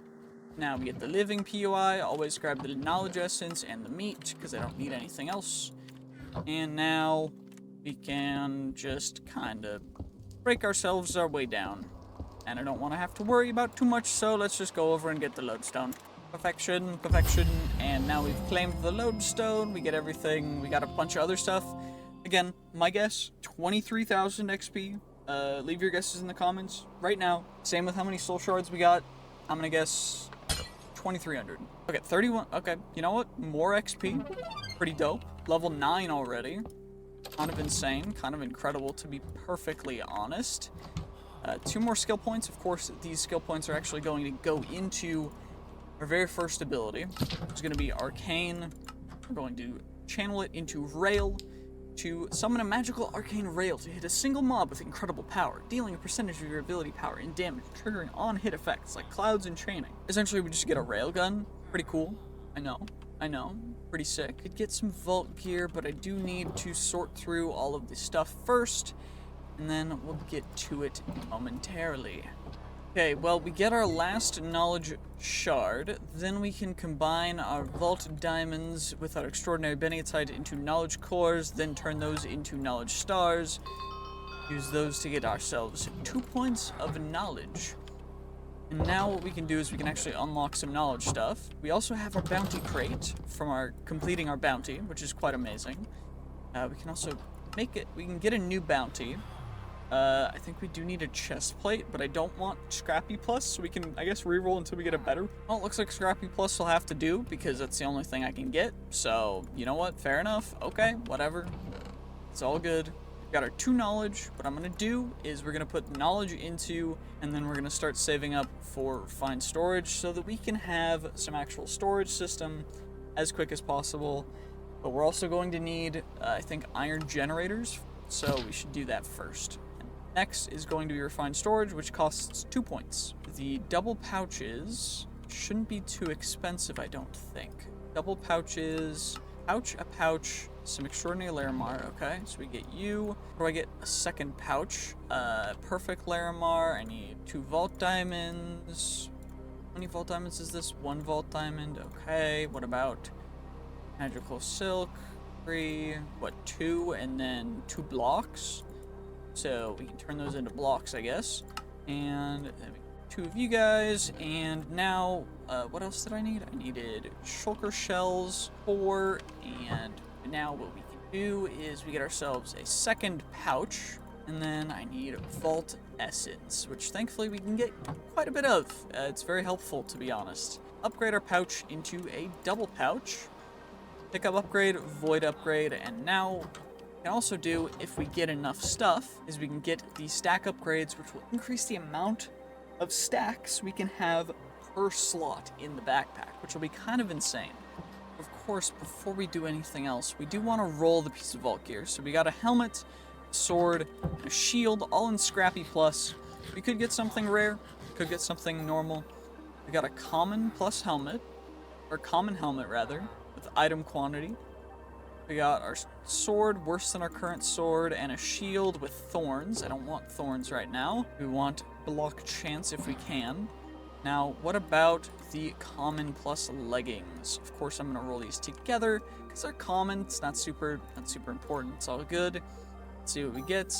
Now we get the living POI, always grab the knowledge essence and the meat, because I don't need anything else. And now we can just kind of break ourselves our way down. And I don't want to have to worry about too much, so let's just go over and get the lodestone. Perfection, perfection, and now we've claimed the lodestone, we get everything, we got a bunch of other stuff. Again, my guess, 23,000 XP. Leave your guesses in the comments right now. Same with how many soul shards we got. I'm gonna guess 2,300. Okay, 31. Okay, you know what? More XP. Pretty dope. Level 9 already. Kind of insane. Kind of incredible, to be perfectly honest. 2 more skill points. Of course, these skill points are actually going to go into our very first ability. It's going to be Arcane. We're going to channel it into Rail to summon a magical arcane rail to hit a single mob with incredible power, dealing a percentage of your ability power in damage, triggering on-hit effects like clouds and chaining. Essentially, we just get a rail gun. Pretty cool. I know. Pretty sick. Could get some vault gear, but I do need to sort through all of this stuff first, and then we'll get to it momentarily. Okay, well, we get our last knowledge shard, then we can combine our vault diamonds with our extraordinary bennettite into knowledge cores, then turn those into knowledge stars, use those to get ourselves 2 points of knowledge. And now what we can do is we can actually unlock some knowledge stuff. We also have our bounty crate from our completing our bounty, which is quite amazing. We can also we can get a new bounty. I think we do need a chest plate, but I don't want Scrappy Plus, so we can, I guess, reroll until we get a better. Well, it looks like Scrappy Plus will have to do, because that's the only thing I can get. So, you know what? Fair enough. Okay, whatever. It's all good. We've got our 2 knowledge. What I'm going to do is we're going to put knowledge into, and then we're going to start saving up for refined storage so that we can have some actual storage system as quick as possible. But we're also going to need, I think, iron generators, so we should do that first. Next is going to be refined storage, which costs 2 points. The double pouches shouldn't be too expensive, I don't think. Double pouches, a pouch, some extraordinary Larimar, okay, so we get you. How do I get a second pouch? Perfect Larimar, I need 2 vault diamonds. How many vault diamonds is this? 1 vault diamond, okay. What about magical silk? 3, 2, and then 2 blocks. So we can turn those into blocks, I guess. And then 2 of you guys. And now, what else did I need? I needed shulker shells, 4. And now what we can do is we get ourselves a second pouch. And then I need vault essence, which thankfully we can get quite a bit of. It's very helpful, to be honest. Upgrade our pouch into a double pouch. Pick up upgrade, void upgrade, and now can also do, if we get enough stuff, is we can get the stack upgrades, which will increase the amount of stacks we can have per slot in the backpack, which will be kind of insane. Of course, before we do anything else, we do want to roll the piece of vault gear. So we got a helmet, a sword, and a shield, all in Scrappy Plus. We could get something rare, could get something normal. We got a common plus helmet, or common helmet rather, with item quantity. We got our sword, worse than our current sword, and a shield with thorns. I don't want thorns right now. We want block chance if we can. Now, what about the common plus leggings? Of course, I'm going to roll these together because they're common. It's not super important. It's all good. Let's see what we get.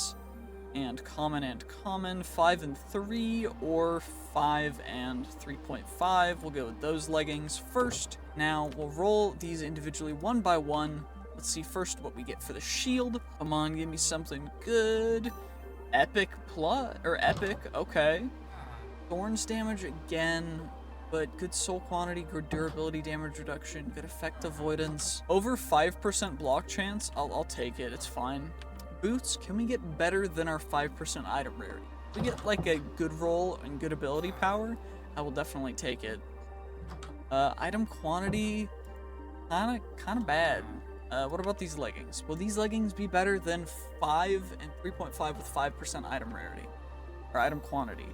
And common, 5 and 3, or 5 and 3.5. We'll go with those leggings first. Now, we'll roll these individually one by one. Let's see first what we get for the shield. Come on, give me something good. Epic plus, or epic, okay. Thorns damage again, but good soul quantity, good durability damage reduction, good effect avoidance. Over 5% block chance, I'll take it, it's fine. Boots, can we get better than our 5% item rarity? If we get like a good roll and good ability power, I will definitely take it. Item quantity, kinda bad. What about these leggings? Will these leggings be better than 5 and 3.5 with 5% item rarity? Or item quantity?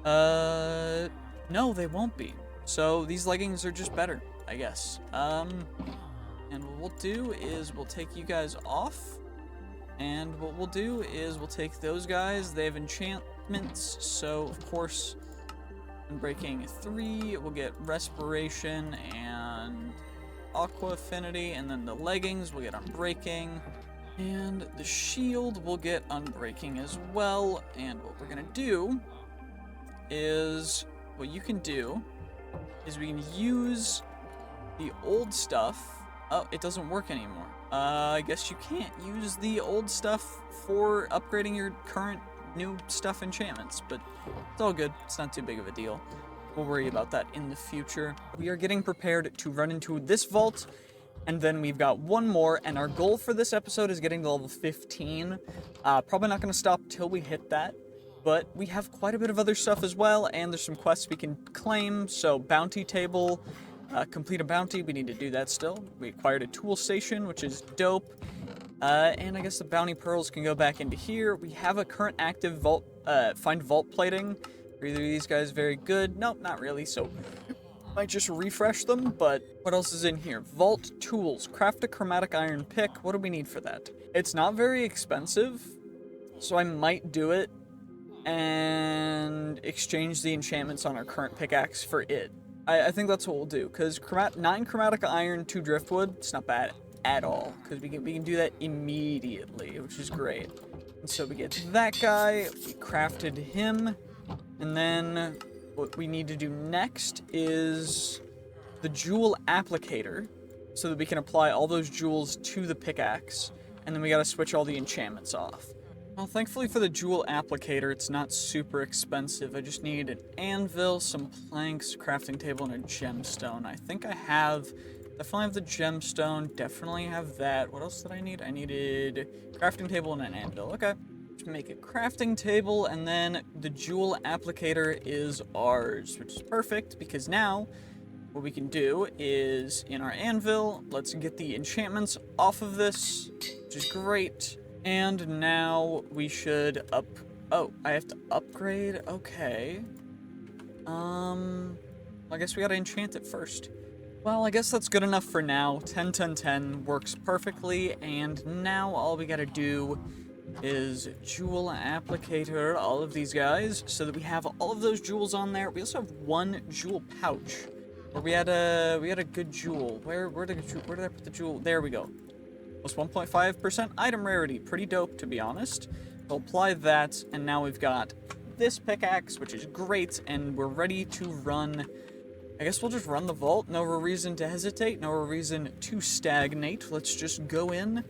No, they won't be. So these leggings are just better, I guess. And what we'll do is we'll take you guys off. And what we'll do is we'll take those guys. They have enchantments. So, of course, Unbreaking 3, we'll get Respiration and Aqua Affinity. And then the leggings, we'll get Unbreaking. And the shield will get Unbreaking as well. And what we're going to do is, what you can do is we can use the old stuff. Oh, it doesn't work anymore. I guess you can't use the old stuff for upgrading your current new stuff enchantments, but it's all good. It's not too big of a deal. We'll worry about that in the future. We are getting prepared to run into this vault, and then we've got one more, and our goal for this episode is getting to level 15. Probably not going to stop till we hit that, but we have quite a bit of other stuff as well, and there's some quests we can claim, so bounty table. Complete a bounty, we need to do that still. We acquired a tool station, which is dope. And I guess the bounty pearls can go back into here. We have a current active vault, find vault plating. Are either of these guys very good? Nope, not really, so might just refresh them, but what else is in here? Vault tools, craft a chromatic iron pick. What do we need for that? It's not very expensive, so I might do it and exchange the enchantments on our current pickaxe for it. I think that's what we'll do, because 9 chromatic iron, 2 driftwood, it's not bad at all, because we can do that immediately, which is great. And so we get that guy, we crafted him, and then what we need to do next is the jewel applicator, so that we can apply all those jewels to the pickaxe, and then we gotta switch all the enchantments off. Well, thankfully for the jewel applicator, it's not super expensive. I just need an anvil, some planks, crafting table, and a gemstone. I think I definitely have the gemstone, definitely have that. What else did I need? I needed crafting table and an anvil. Okay, just make a crafting table, and then the jewel applicator is ours, which is perfect, because now what we can do is, in our anvil, let's get the enchantments off of this, which is great. And now we should oh, I have to upgrade? Okay. I guess we gotta enchant it first. Well, I guess that's good enough for now. 10, 10, 10 works perfectly, and now all we gotta do is jewel applicator all of these guys, so that we have all of those jewels on there. We also have 1 jewel pouch, where we had a good jewel. Where did I put the jewel? There we go. Plus 1.5% item rarity. Pretty dope, to be honest. We'll apply that, and now we've got this pickaxe, which is great, and we're ready to run. I guess we'll just run the vault. No reason to hesitate, no reason to stagnate. Let's just go in.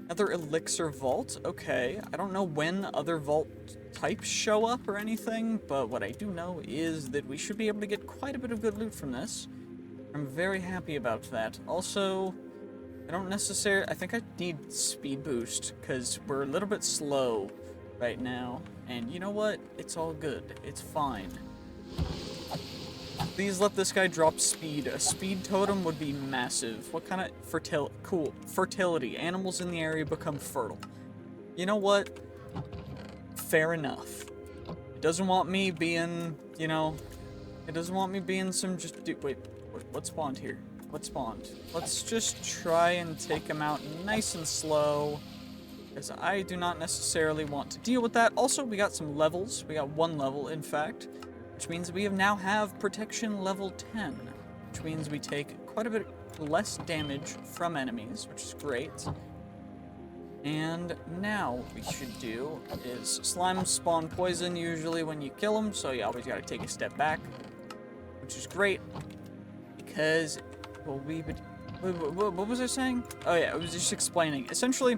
Another elixir vault. Okay, I don't know when other vault types show up or anything, but what I do know is that we should be able to get quite a bit of good loot from this. I'm very happy about that. Also, I think I need speed boost, because we're a little bit slow right now. And you know what? It's all good. It's fine. Please let this guy drop speed. A speed totem would be massive. What kind of cool. Fertility. Animals in the area become fertile. You know what? Fair enough. It doesn't want me being, it doesn't want me being some wait, what spawned here? What spawned? Let's just try and take him out nice and slow, because I do not necessarily want to deal with that. Also, we got some levels. We got 1 level, in fact, which means we now have protection level 10, which means we take quite a bit less damage from enemies, which is great. And now what we should do is slimes spawn poison usually when you kill them, so you always gotta take a step back, which is great, because what was I saying? Oh yeah, I was just explaining. Essentially,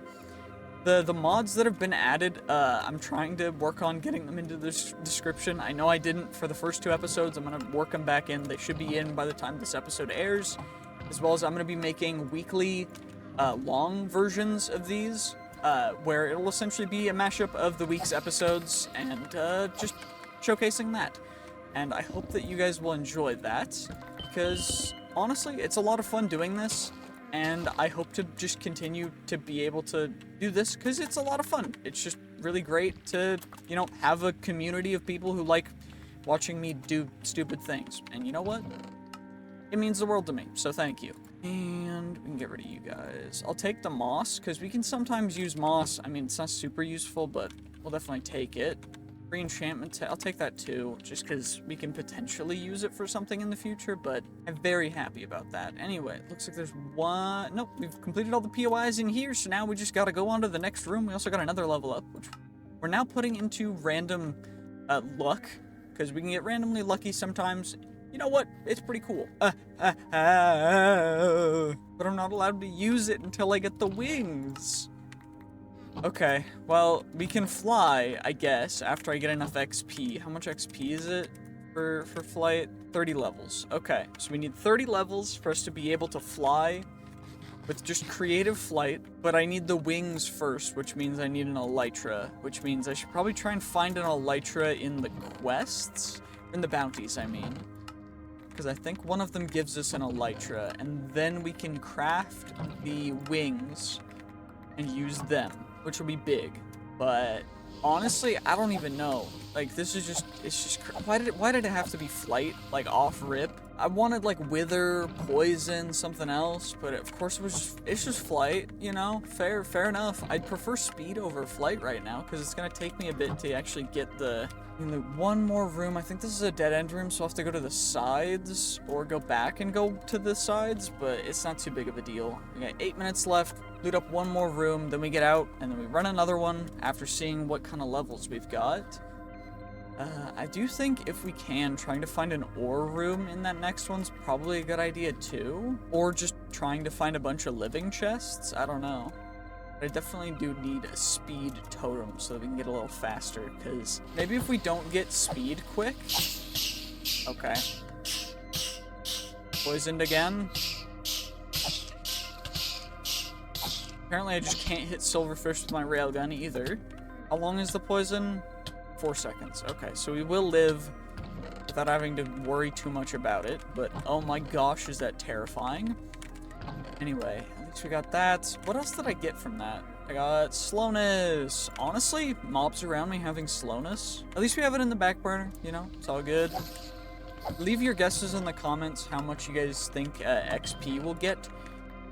the mods that have been added, I'm trying to work on getting them into the description. I know I didn't for the first 2 episodes. I'm gonna work them back in. They should be in by the time this episode airs, as well as I'm gonna be making weekly long versions of these, where it'll essentially be a mashup of the week's episodes and just showcasing that. And I hope that you guys will enjoy that, because honestly, it's a lot of fun doing this, and I hope to just continue to be able to do this, because it's a lot of fun. It's just really great to, have a community of people who like watching me do stupid things. And you know what? It means the world to me, so thank you. And we can get rid of you guys. I'll take the moss, because we can sometimes use moss. I mean, it's not super useful, but we'll definitely take it. Free enchantment, I'll take that too, just because we can potentially use it for something in the future, but I'm very happy about that. Anyway, looks like there's one... Nope, we've completed all the POIs in here, so now we just gotta go on to the next room. We also got another level up, which we're now putting into random luck, because we can get randomly lucky sometimes. You know what? It's pretty cool. But I'm not allowed to use it until I get the wings. Okay, well, we can fly, I guess, after I get enough XP. How much XP is it for flight? 30 levels. Okay, so we need 30 levels for us to be able to fly with just creative flight, but I need the wings first, which means I need an elytra, which means I should probably try and find an elytra in the quests, in the bounties, I mean. Because I think one of them gives us an elytra, and then we can craft the wings and use them, which will be big. But honestly, I don't even know. Like, this is just, it's just, why did it have to be flight, like off rip? I wanted like wither, poison, something else, but of course it's just flight, you know? Fair enough. I'd prefer speed over flight right now, because it's gonna take me a bit to actually get the one more room. I think this is a dead end room, so I'll have to go to the sides or go back and go to the sides, but it's not too big of a deal. We got 8 minutes left, loot up one more room, then we get out, and then we run another one after seeing what kind of levels we've got. I do think if we can, trying to find an ore room in that next one's probably a good idea too. Or just trying to find a bunch of living chests, I don't know. But I definitely do need a speed totem so that we can get a little faster, because maybe if we don't get speed quick... Okay. Poisoned again. Apparently I just can't hit silverfish with my railgun either. How long is the poison? 4 seconds. Okay, so we will live without having to worry too much about it, but oh my gosh, is that terrifying. Anyway, at least we got that. What else did I get from that? I got slowness. Honestly, mobs around me having slowness. At least we have it in the back burner, you know? It's all good. Leave your guesses in the comments how much you guys think XP will get.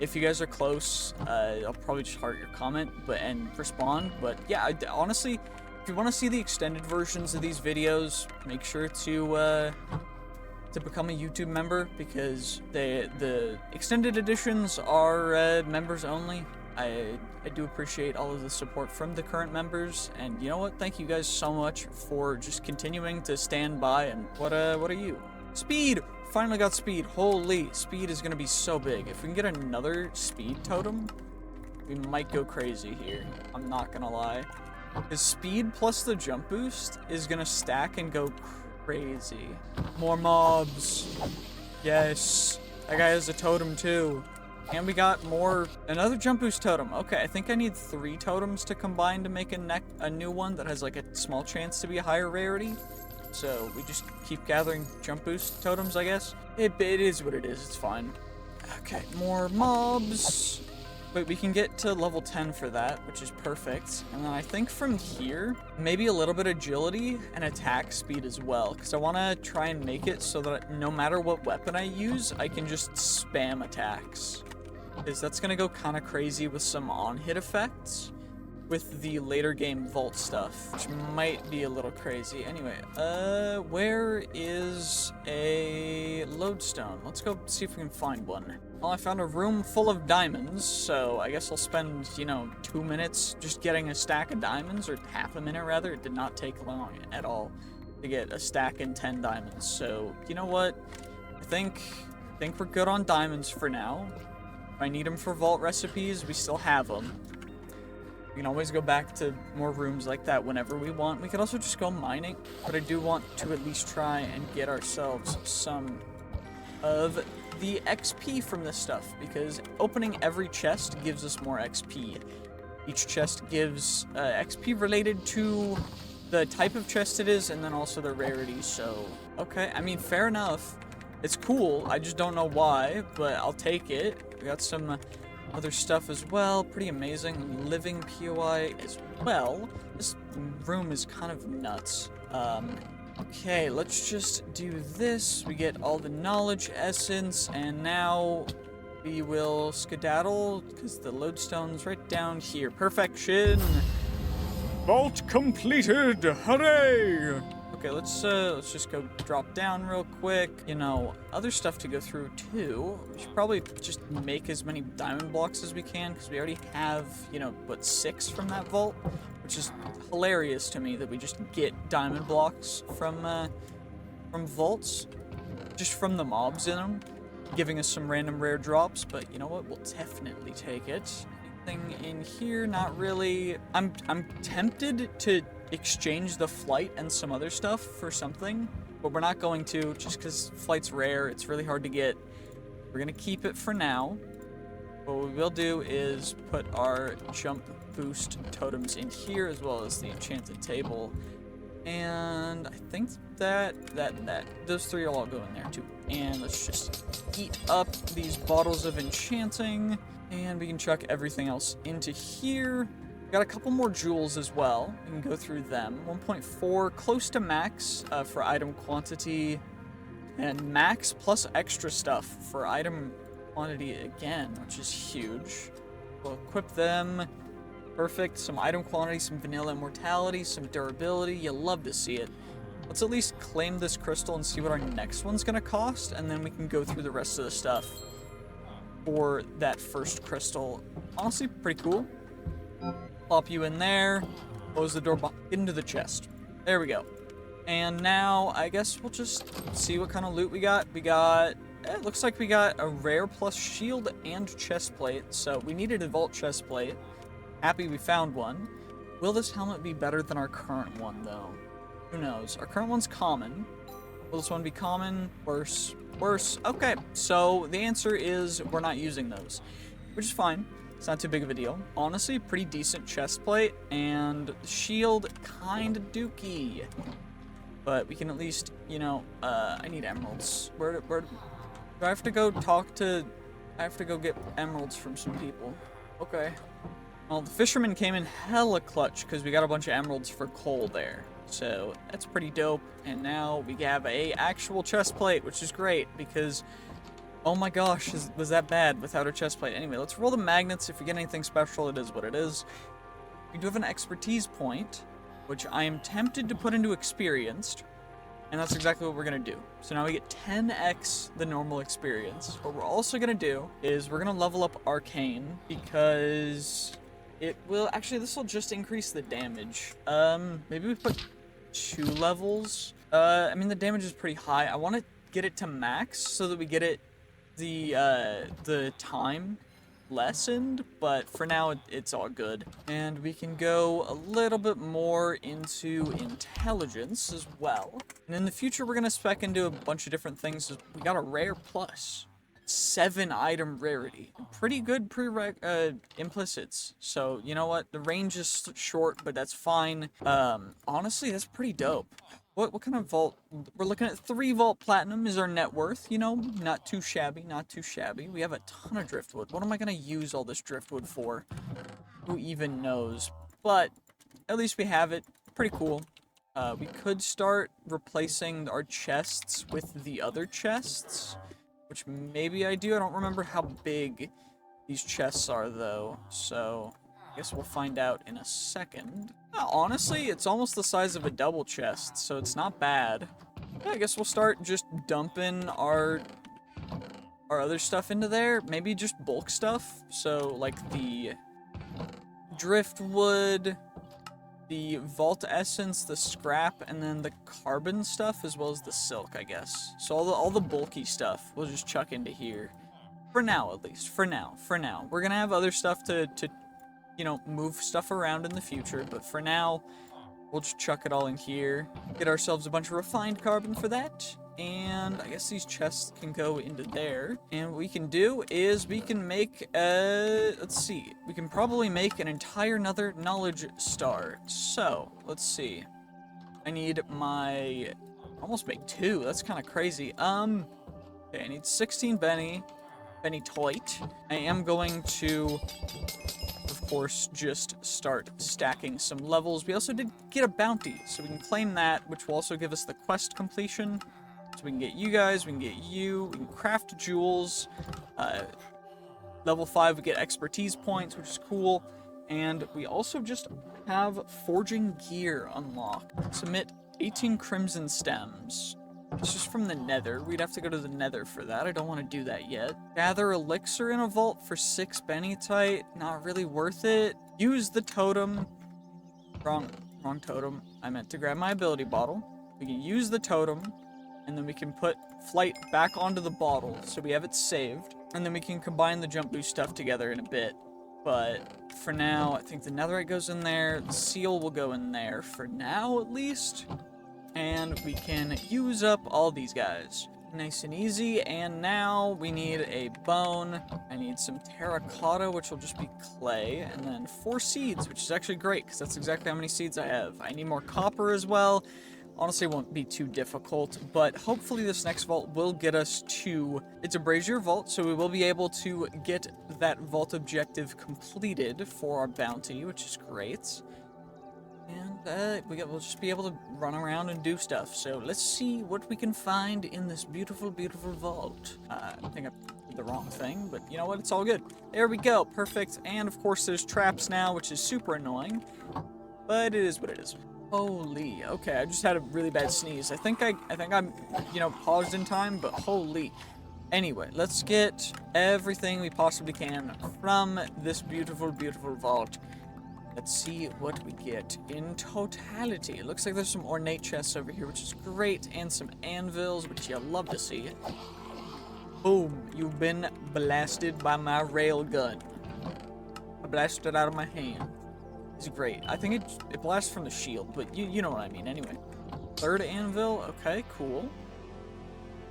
If you guys are close, I'll probably just heart your comment and respond. But yeah, honestly, if you want to see the extended versions of these videos, make sure to become a YouTube member, because the extended editions are members only. I do appreciate all of the support from the current members, and you know what? Thank you guys so much for just continuing to stand by. And what are you? Speed! Finally got speed. Holy, speed is gonna be so big. If we can get another speed totem, we might go crazy here. I'm not gonna lie. His speed plus the jump boost is gonna stack and go crazy. More mobs. Yes. That guy has a totem too. And we got another jump boost totem. Okay, I think I need 3 totems to combine to make a new one that has like a small chance to be a higher rarity. So we just keep gathering jump boost totems, I guess. It is what it is, it's fine. Okay, more mobs. But we can get to level 10 for that, which is perfect. And then I think from here, maybe a little bit of agility and attack speed as well. Because I want to try and make it so that no matter what weapon I use, I can just spam attacks. Because that's going to go kind of crazy with some on-hit effects with the later game vault stuff, which might be a little crazy. Anyway, where is a lodestone? Let's go see if we can find one. Well, I found a room full of diamonds, so I guess I'll spend, 2 minutes just getting a stack of diamonds, or half a minute rather. It did not take long at all to get a stack and 10 diamonds. So, you know what? I think we're good on diamonds for now. If I need them for vault recipes, we still have them. We can always go back to more rooms like that whenever we want. We could also just go mining, but I do want to at least try and get ourselves some of the XP from this stuff, because opening every chest gives us more XP. Each chest gives XP related to the type of chest it is, and then also the rarity, so okay, I mean, fair enough. It's cool, I just don't know why, but I'll take it. We got some other stuff as well, pretty amazing. Living POI as well. This room is kind of nuts. Okay, let's just do this. We get all the knowledge essence, and now we will skedaddle because the lodestone's right down here. Perfection. Vault completed. Hooray! Okay, let's just go drop down real quick. You know, other stuff to go through too. We should probably just make as many diamond blocks as we can because we already have, you know, what, 6 from that vault, which is hilarious to me that we just get diamond blocks from vaults, just from the mobs in them, giving us some random rare drops. But you know what? We'll definitely take it. Anything in here? Not really. I'm tempted to exchange the flight and some other stuff for something, but we're not going to, just because flight's rare. It's really hard to get. We're gonna keep it for now. What we will do is put our jump boost totems in here, as well as the enchanted table, and I think that those 3 will all go in there too. And let's just eat up these bottles of enchanting, and we can chuck everything else into here. Got a couple more jewels as well. We can go through them. 1.4, close to max for item quantity, and max plus extra stuff for item quantity again, which is huge. We'll equip them. Perfect. Some item quantity, some vanilla immortality, some durability. You love to see it. Let's at least claim this crystal and see what our next one's gonna cost, and then we can go through the rest of the stuff for that first crystal. Honestly, pretty cool. Plop you in there, close the door, into the chest. There we go. And now, I guess we'll just see what kind of loot we got. It looks like we got a rare plus shield and chest plate, so we needed a vault chest plate. Happy we found one. Will this helmet be better than our current one, though? Who knows? Our current one's common. Will this one be common? Worse. Worse. Okay, so the answer is we're not using those, which is fine. It's not too big of a deal. Honestly, pretty decent chest plate, and shield kind of dookie. But we can at least, you know, I need emeralds. Where do I have to go talk to... I have to go get emeralds from some people. Okay. Well, the fisherman came in hella clutch because we got a bunch of emeralds for coal there. So that's pretty dope. And now we have a actual chest plate, which is great because... oh my gosh, was that bad without a chest plate? Anyway, let's roll the magnets. If we get anything special, it is what it is. We do have an expertise point, which I am tempted to put into experienced, and that's exactly what we're going to do. So now we get 10x the normal experience. What we're also going to do is we're going to level up arcane, because it will... actually, this will just increase the damage. Maybe we put 2 levels. I mean, the damage is pretty high. I want to get it to max so that we get it the time lessened, but for now it's all good. And we can go a little bit more into intelligence as well. And in the future we're gonna spec into a bunch of different things. We got a rare plus 7 item rarity. Pretty good implicits. So you know what? The range is short, but that's fine. Honestly, that's pretty dope. What kind of vault? We're looking at 3 vault platinum is our net worth, you know, not too shabby, not too shabby. We have a ton of driftwood. What am I gonna use all this driftwood for? Who even knows? But at least we have it. Pretty cool. We could start replacing our chests with the other chests, which maybe I do. I don't remember how big these chests are though, so I guess we'll find out in a second. Honestly, it's almost the size of a double chest, so it's not bad. Yeah, I guess we'll start just dumping our other stuff into there. Maybe just bulk stuff. So, like the driftwood, the vault essence, the scrap, and then the carbon stuff, as well as the silk, I guess. So all the bulky stuff we'll just chuck into here. For now, at least. For now. We're gonna have other stuff to you know, move stuff around in the future, but for now, we'll just chuck it all in here, get ourselves a bunch of refined carbon for that, and I guess these chests can go into there. And what we can do is we can make, let's see, we can probably make an entire another knowledge star. So, let's see. I need almost make 2, that's kind of crazy. Okay, I need 16 Benny Toit. I am going to, of course, just start stacking some levels. We also did get a bounty, so we can claim that, which will also give us the quest completion. So we can get you guys, we can get you, we can craft jewels. Level 5, we get expertise points, which is cool. And we also just have forging gear unlocked. Submit 18 crimson stems. It's just from the nether. We'd have to go to the nether for that. I don't want to do that yet. Gather elixir in a vault for 6 bennytite. Not really worth it. Use the totem. Wrong totem. I meant to grab my ability bottle. We can use the totem, and then we can put flight back onto the bottle so we have it saved. And then we can combine the jump boost stuff together in a bit. But for now, I think the netherite goes in there. The seal will go in there for now, at least. And we can use up all these guys. Nice and easy. And now we need a bone. I need some terracotta, which will just be clay. And then 4 seeds, which is actually great, because that's exactly how many seeds I have. I need more copper as well. Honestly, it won't be too difficult, but hopefully this next vault will get us to... It's a brazier vault, so we will be able to get that vault objective completed for our bounty, which is great. And we'll just be able to run around and do stuff. So let's see what we can find in this beautiful, beautiful vault. I think I did the wrong thing, but you know what? It's all good. There we go. Perfect. And of course, there's traps now, which is super annoying, but it is what it is. Holy, okay, I just had a really bad sneeze. I think I'm, paused in time, but holy. Anyway, let's get everything we possibly can from this beautiful, beautiful vault. Let's see what we get in totality. It looks like there's some ornate chests over here, which is great, and some anvils, which you'll love to see. Boom, you've been blasted by my rail gun. I blasted it out of my hand. It's great. I think it blasts from the shield, but you know what I mean. Anyway, 3rd anvil. Okay, cool.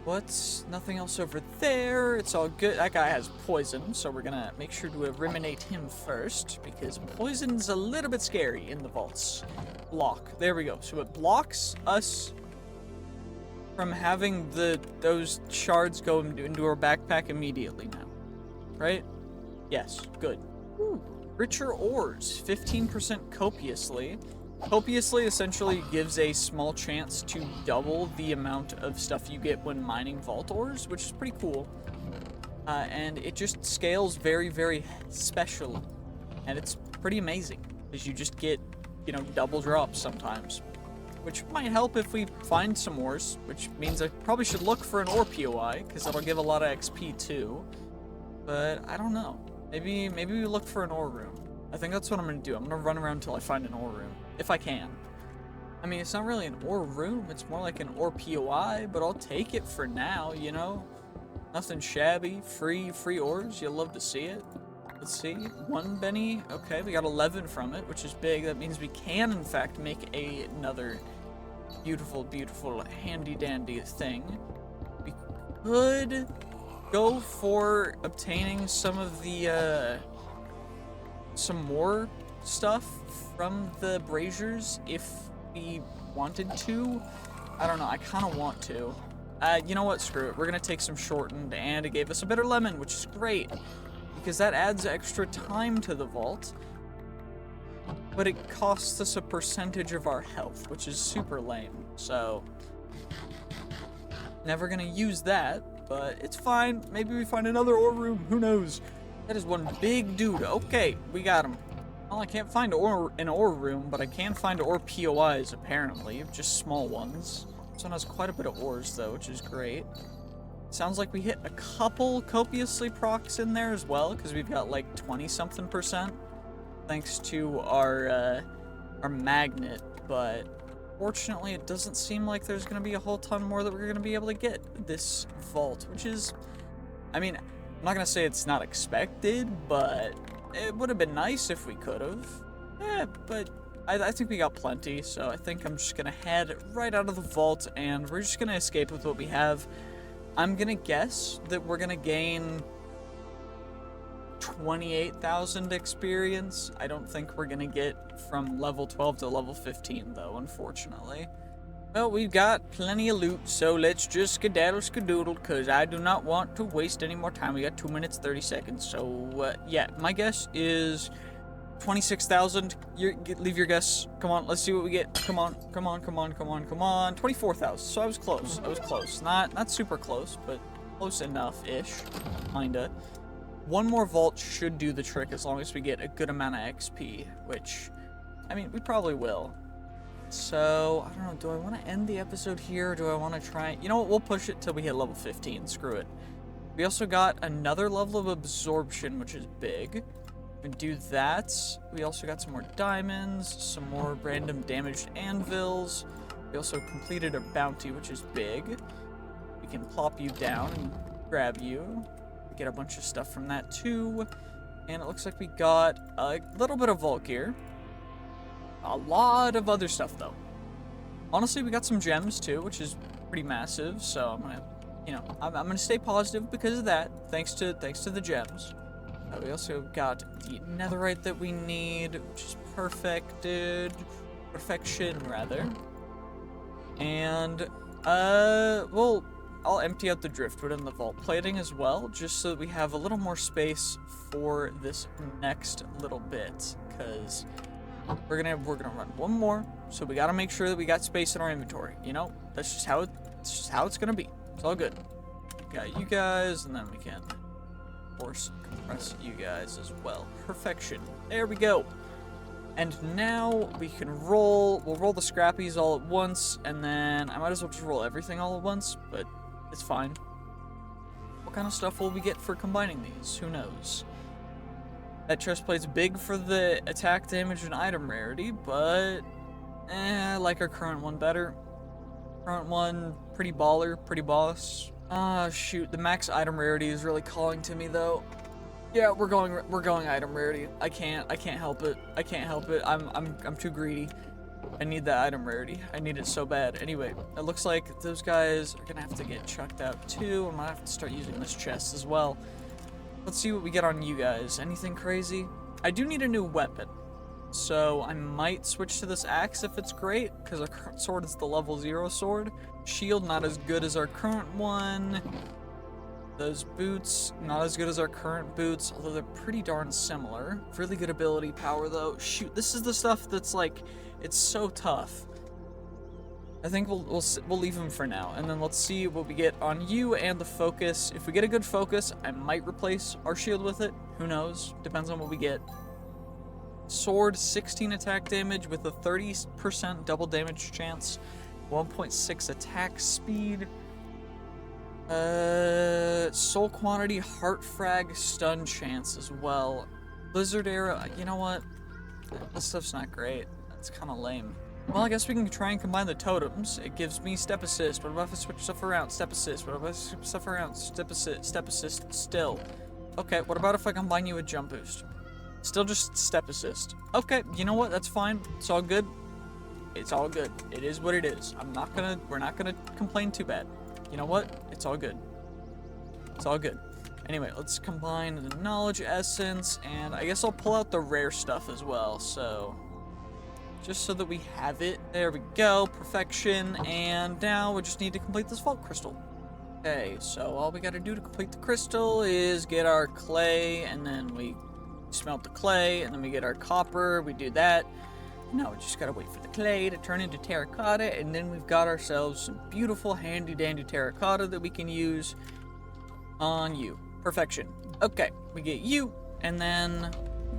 What's nothing else over there? It's all good. That guy has poison, so we're gonna make sure to eliminate him first, because poison's a little bit scary in the vaults. Block. There we go. So it blocks us from having those shards go into our backpack immediately now. Right? Yes. Good. Woo. Richer ores, 15% copiously. Copiously essentially gives a small chance to double the amount of stuff you get when mining vault ores, which is pretty cool. And it just scales very, very special. And it's pretty amazing, because you just get, double drops sometimes. Which might help if we find some ores, which means I probably should look for an ore POI, because that'll give a lot of XP too. But I don't know. Maybe we look for an ore room. I think that's what I'm going to do. I'm going to run around until I find an ore room. If I can. I mean, it's not really an ore room. It's more like an ore POI, but I'll take it for now, Nothing shabby. Free ores. You'll love to see it. Let's see. 1 Benny. Okay, we got 11 from it, which is big. That means we can, in fact, make another beautiful, beautiful, handy-dandy thing. We could go for obtaining some of the, some more stuff from the braziers if we wanted to. I don't know, I kind of want to. You know what, screw it. We're going to take some shortened, and it gave us a bitter lemon, which is great, because that adds extra time to the vault, but it costs us a percentage of our health, which is super lame, so never going to use that, but it's fine. Maybe we find another ore room, who knows. That is one big dude. Okay, we got him. Well, I can't find an ore room, but I can find ore POIs, apparently, just small ones. This one has quite a bit of ores, though, which is great. Sounds like we hit a couple copiously procs in there as well, because we've got like 20-something%, thanks to our magnet, but fortunately it doesn't seem like there's going to be a whole ton more that we're going to be able to get this vault, which is, I mean, I'm not going to say it's not expected, but it would have been nice if we could have. Yeah, but I think we got plenty, so I think I'm just going to head right out of the vault, and we're just going to escape with what we have. I'm going to guess that we're going to gain 28,000 experience. I don't think we're going to get from level 12 to level 15, though, unfortunately. Well, we've got plenty of loot, so let's just skedaddle-skedoodle, because I do not want to waste any more time. We got 2 minutes, 30 seconds, so, yeah, my guess is 26,000. Leave your guess. Come on, let's see what we get. Come on, come on, come on, come on, come on. 24,000. So I was close. I was close. Not super close, but close enough-ish. Kinda. One more vault should do the trick as long as we get a good amount of XP, which, I mean, we probably will. So, I don't know, do I want to end the episode here, or do I want to try... You know what, we'll push it till we hit level 15, screw it. We also got another level of absorption, which is big. We can do that. We also got some more diamonds, some more random damaged anvils. We also completed a bounty, which is big. We can plop you down and grab you. Get a bunch of stuff from that too. And it looks like we got a little bit of vault gear. A lot of other stuff though. Honestly, we got some gems too, which is pretty massive. So I'm gonna, you know, I'm gonna stay positive because of that. Thanks to the gems. We also got the netherite that we need, which is perfection rather. And well, I'll empty out the driftwood and the vault plating as well, just so that we have a little more space for this next little bit, because we're gonna run one more, so we gotta make sure that we got space in our inventory. You know, that's just how it's gonna be. It's all good. Got you guys, and then we can, of course, compress you guys as well. Perfection. There we go. And now we can roll. We'll roll the scrappies all at once, and then I might as well just roll everything all at once, but it's fine. What kind of stuff will we get for combining these? Who knows? That chest plate's big for the attack damage and item rarity, but I like our current one better. Current one, pretty baller, pretty boss. Shoot, the max item rarity is really calling to me though. Yeah, we're going item rarity. I can't help it. I can't help it. I'm too greedy. I need that item rarity. I need it so bad. Anyway, it looks like those guys are gonna have to get chucked out too. I'm gonna have to start using this chest as well. Let's see what we get on you guys. Anything crazy? I do need a new weapon. So I might switch to this axe if it's great, because our current sword is the level 0 sword. Shield, not as good as our current one. Those boots, not as good as our current boots, although they're pretty darn similar. Really good ability power though. Shoot, this is the stuff that's like, it's so tough. I think we'll leave them for now, and then let's see what we get on you and the focus. If we get a good focus, I might replace our shield with it. Who knows? Depends on what we get. Sword, 16 attack damage with a 30% double damage chance, 1.6 attack speed. Soul quantity, heart frag, stun chance as well. Blizzard arrow, you know what? This stuff's not great. That's kind of lame. Well, I guess we can try and combine the totems. It gives me step assist. What if I switch stuff around? Step assist. What if I switch stuff around? Step assist still. Okay, what about if I combine you with jump boost? Still just step assist. Okay, you know what? That's fine. It's all good. It's all good. It is what it is. We're not gonna complain too bad. You know what? It's all good. It's all good. Anyway, let's combine the knowledge essence, and I guess I'll pull out the rare stuff as well, so just so that we have it. There we go, perfection, and now we just need to complete this vault crystal. Okay, so all we gotta do to complete the crystal is get our clay, and then we smelt the clay, and then we get our copper, we do that. Now we just gotta wait for the clay to turn into terracotta, and then we've got ourselves some beautiful handy dandy terracotta that we can use on you. Perfection. Okay, we get you, and then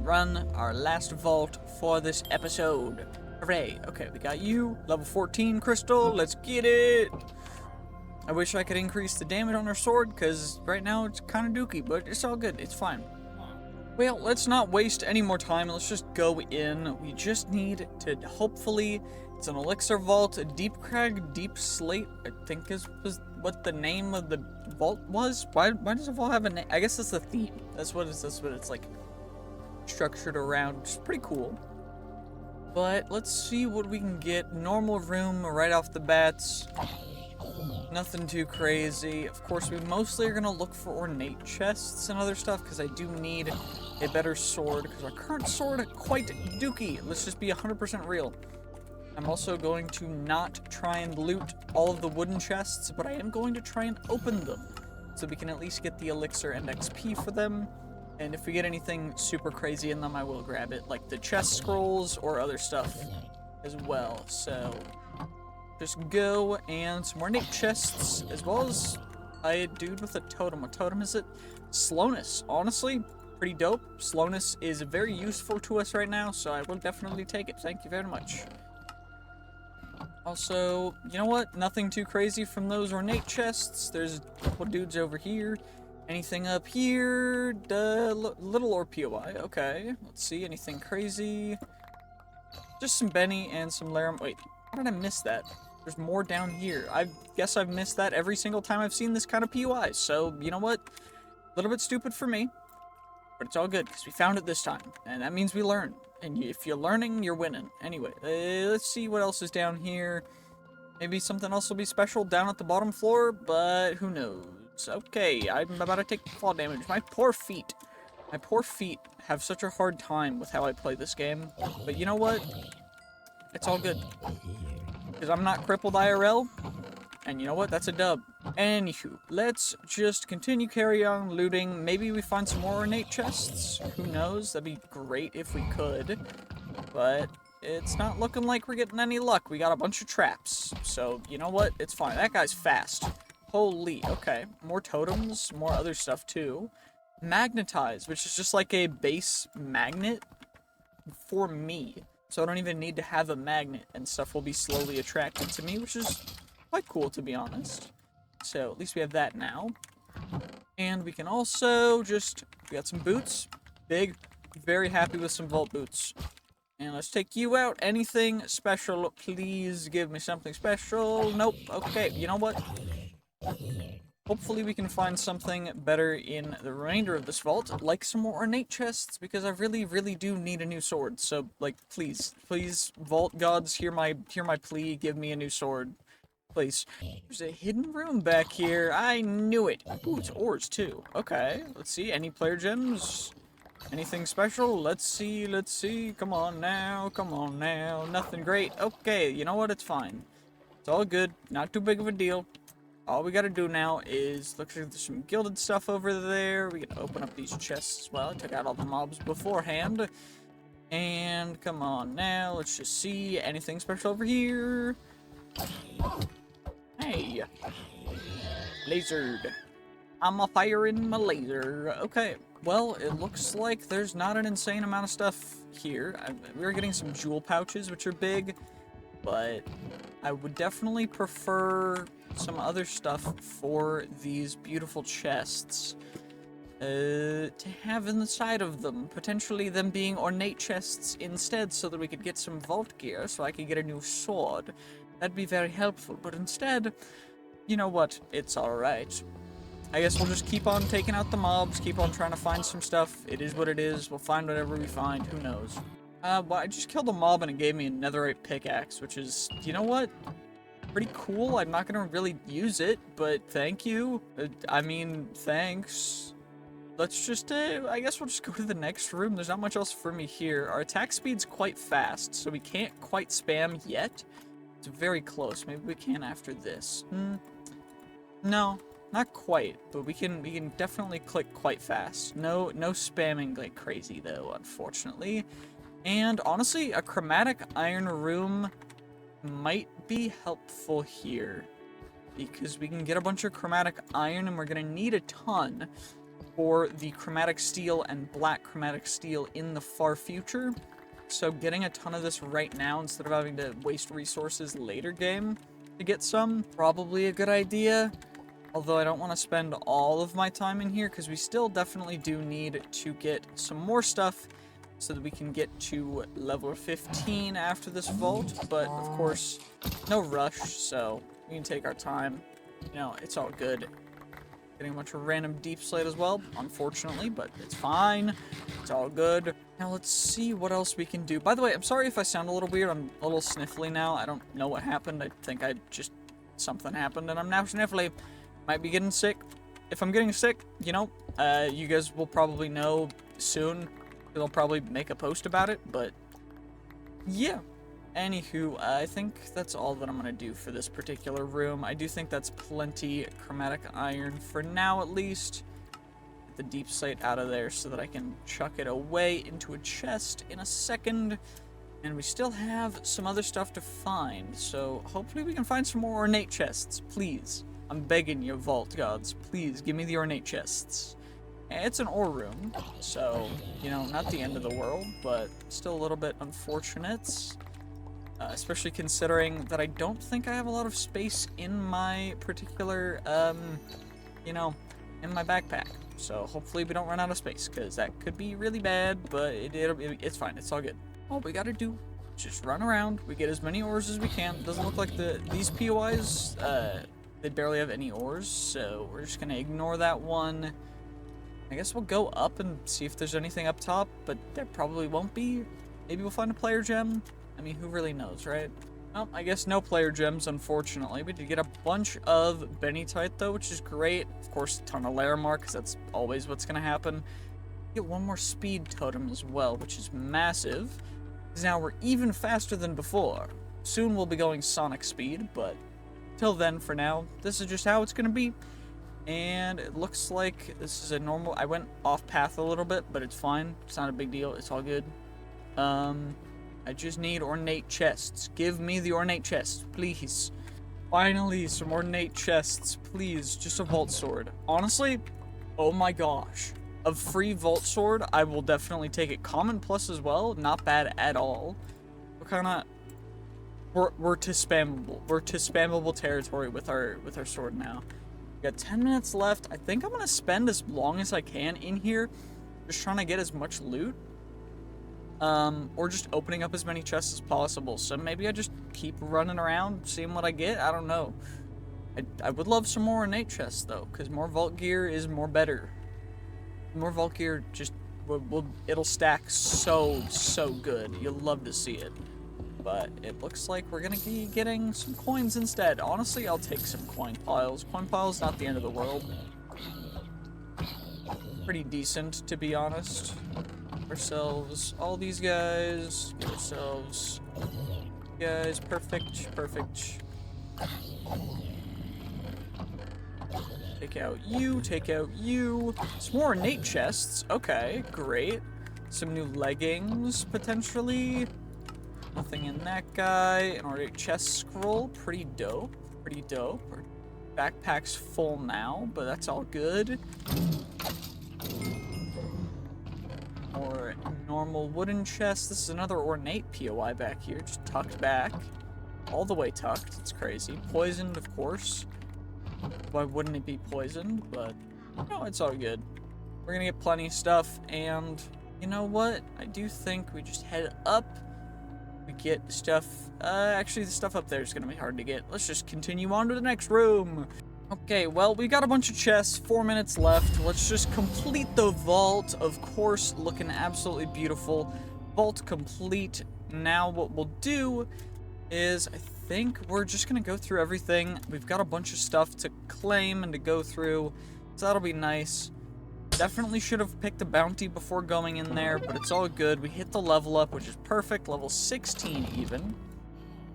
run our last vault for this episode. Hooray. Okay, we got you. Level 14 crystal. Let's get it. I wish I could increase the damage on our sword, because right now it's kind of dookie, but it's all good. It's fine. Well, let's not waste any more time. Let's just go in. We just need to, hopefully, it's an elixir vault, a deep crag, deep slate, I think was what the name of the vault was. Why does the vault have a name? I guess that's the theme. That's what it's like structured around, which is pretty cool. But let's see what we can get. Normal room right off the bats. Nothing too crazy. Of course, we mostly are going to look for ornate chests and other stuff, because I do need a better sword, because our current sword quite dookie. Let's just be 100% real. I'm also going to not try and loot all of the wooden chests, but I am going to try and open them, so we can at least get the elixir and XP for them. And if we get anything super crazy in them, I will grab it, like the chest scrolls or other stuff as well. So just go, and some more innate chests, as well as a dude with a totem. What totem is it? Slowness. Honestly, pretty dope. Slowness is very useful to us right now, so I will definitely take it. Thank you very much. Also, you know what? Nothing too crazy from those ornate chests. There's a couple dudes over here. Anything up here? Little or POI. Okay. Let's see. Anything crazy? Just some Benny and some Laram. Wait, how did I miss that? There's more down here. I guess I've missed that every single time I've seen this kind of POI. So, you know what? A little bit stupid for me. But it's all good, because we found it this time. And that means we learn. And if you're learning, you're winning. Anyway, let's see what else is down here. Maybe something else will be special down at the bottom floor, but who knows? Okay, I'm about to take fall damage. My poor feet. My poor feet have such a hard time with how I play this game. But you know what? It's all good. Because I'm not crippled IRL. And you know what? That's a dub. Anywho, let's just continue carry on looting. Maybe we find some more ornate chests. Who knows? That'd be great if we could. But it's not looking like we're getting any luck. We got a bunch of traps. So, you know what? It's fine. That guy's fast. Holy, okay. More totems, more other stuff too. Magnetize, which is just like a base magnet for me. So I don't even need to have a magnet, and stuff will be slowly attracted to me, which is quite cool, to be honest. So at least we have that now. And we can also we got some boots. Big, very happy with some vault boots. And let's take you out. Anything special, please give me something special. Nope. Okay, you know what? Hopefully we can find something better in the remainder of this vault, like some more ornate chests, because I really, really do need a new sword. So, like, please, vault gods, hear my plea, give me a new sword. Please. There's a hidden room back here. I knew it. Ooh, it's ores too. Okay, let's see. Any player gems? Anything special? Let's see. Come on now. Nothing great. Okay, you know what? It's fine. It's all good. Not too big of a deal. All we gotta do now is look like there's some gilded stuff over there. We can open up these chests as well. I took out all the mobs beforehand. And come on now. Let's just see. Anything special over here? Hey. Lasered. I'm a firing my laser. Okay. Well, it looks like there's not an insane amount of stuff here. We're getting some jewel pouches, which are big. But I would definitely prefer some other stuff for these beautiful chests to have inside of them. Potentially them being ornate chests instead, so that we could get some vault gear, so I could get a new sword. That'd be very helpful, but instead, you know what? It's alright. I guess we'll just keep on taking out the mobs, keep on trying to find some stuff. It is what it is. We'll find whatever we find. Who knows? Well, I just killed a mob and it gave me a netherite pickaxe, which is, you know what? Pretty cool. I'm not gonna really use it, but thank you. I mean, thanks. Let's just, I guess we'll just go to the next room. There's not much else for me here. Our attack speed's quite fast, so we can't quite spam yet. It's very close. Maybe we can after this. No, not quite, but we can definitely click quite fast. No spamming like crazy though, unfortunately. And honestly, a chromatic iron room might be helpful here, because we can get a bunch of chromatic iron, and we're gonna need a ton for the chromatic steel and black chromatic steel in the far future. So getting a ton of this right now instead of having to waste resources later game to get some, probably a good idea. Although I don't want to spend all of my time in here, because we still definitely do need to get some more stuff so that we can get to level 15 after this vault. But of course, no rush, so we can take our time. You know, it's all good. Getting a bunch of random deep slate as well, unfortunately, but it's fine. It's all good. Now let's see what else we can do. By the way, I'm sorry if I sound a little weird. I'm a little sniffly now. I don't know what happened. I think something happened and I'm now sniffly. Might be getting sick. If I'm getting sick, you know, you guys will probably know soon. They'll probably make a post about it, but yeah. Anywho, I think that's all that I'm going to do for this particular room. I do think that's plenty chromatic iron for now, at least. Get the deep sight out of there so that I can chuck it away into a chest in a second. And we still have some other stuff to find, so hopefully we can find some more ornate chests, please. I'm begging you, vault gods, please give me the ornate chests. It's an ore room, so, you know, not the end of the world, but still a little bit unfortunate. Especially considering that I don't think I have a lot of space in my particular, you know, in my backpack. So hopefully we don't run out of space, because that could be really bad, but it's fine, it's all good. All we gotta do is just run around. We get as many ores as we can. Doesn't look like these POIs, they barely have any ores, so we're just gonna ignore that one. I guess we'll go up and see if there's anything up top, but there probably won't be. Maybe we'll find a player gem. I mean, who really knows, right? Well, I guess no player gems, unfortunately. We did get a bunch of Bennytite, though, which is great. Of course, a ton of Larimar, because that's always what's gonna happen. Get one more speed totem as well, which is massive. Because now we're even faster than before. Soon we'll be going Sonic speed, but till then, for now, this is just how it's gonna be. And it looks like this is a normal... I went off path a little bit, but it's fine. It's not a big deal. It's all good. I just need ornate chests. Give me the ornate chests, please. Finally, some ornate chests, please. Just a vault sword. Honestly, oh my gosh. A free vault sword, I will definitely take it. Common plus as well, not bad at all. We're kind of... We're to spammable. We're to spammable territory with our sword now. We got 10 minutes left. I think I'm gonna spend as long as I can in here, just trying to get as much loot, or just opening up as many chests as possible. So maybe I just keep running around, seeing what I get. I don't know. I would love some more ornate chests though, because more vault gear is more better. More vault gear just it'll stack so good. You'll love to see it. But it looks like we're gonna be getting some coins instead. Honestly, I'll take some coin piles. Coin piles not the end of the world. Pretty decent, to be honest. Ourselves all these guys. Get ourselves guys. Perfect. Take out you. Take out you. Some more ornate chests. Okay, great. Some new leggings potentially. Nothing in that guy. An ornate chest scroll. Pretty dope. Our backpack's full now, but that's all good. More normal wooden chest. This is another ornate POI back here, just tucked back. All the way tucked. It's crazy. Poisoned, of course. Why wouldn't it be poisoned? But, no, it's all good. We're gonna get plenty of stuff, and you know what? I do think we just head up. We get stuff. Actually, the stuff up there is gonna be hard to get. Let's just continue on to the next room. Okay, well, we got a bunch of chests, 4 minutes left. Let's just complete the vault, of course, looking absolutely beautiful. Vault complete. Now what we'll do is, I think we're just gonna go through everything. We've got a bunch of stuff to claim and to go through, so that'll be nice. Definitely should have picked a bounty before going in there, but it's all good. We hit the level up, which is perfect, level 16 even.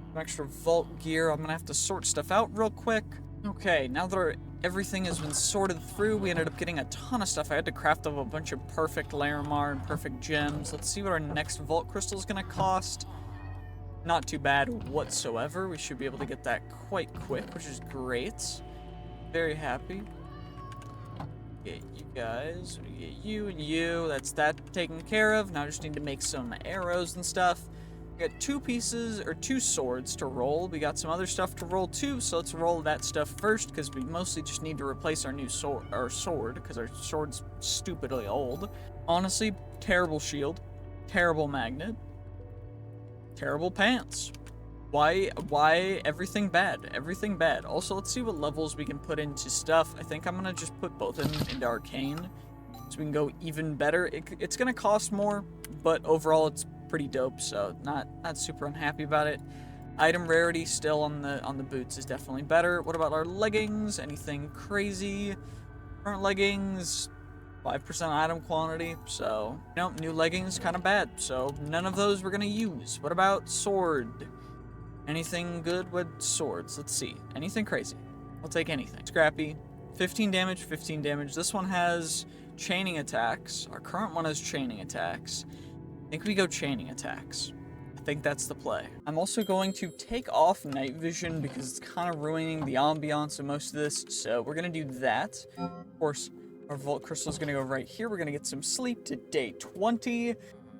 Some extra vault gear. I'm gonna have to sort stuff out real quick. Okay, now that everything has been sorted through, we ended up getting a ton of stuff. I had to craft up a bunch of perfect Larimar and perfect gems. Let's see what our next vault crystal is gonna cost. Not too bad whatsoever. We should be able to get that quite quick, which is great. Very happy. Get you guys, we get you and you. That's that taken care of. Now I just need to make some arrows and stuff. We got 2 swords to roll. We got some other stuff to roll too, so let's roll that stuff first, because we mostly just need to replace our sword, because our sword's stupidly old. Honestly, terrible shield, terrible magnet, terrible pants. Why everything bad? Everything bad. Also, let's see what levels we can put into stuff. I think I'm gonna just put both of them into arcane, so we can go even better. It's gonna cost more, but overall it's pretty dope, so not super unhappy about it. Item rarity still on the boots is definitely better. What about our leggings? Anything crazy? Current leggings, 5% item quantity, so nope, new leggings kind of bad, so none of those we're gonna use. What about sword? Anything good with swords? Let's see. Anything crazy? I'll take anything. Scrappy. 15 damage, 15 damage. This one has chaining attacks. Our current one is chaining attacks. I think we go chaining attacks. I think that's the play. I'm also going to take off night vision because it's kind of ruining the ambiance of most of this, so we're going to do that. Of course, our Vault Crystal is going to go right here. We're going to get some sleep to day 20.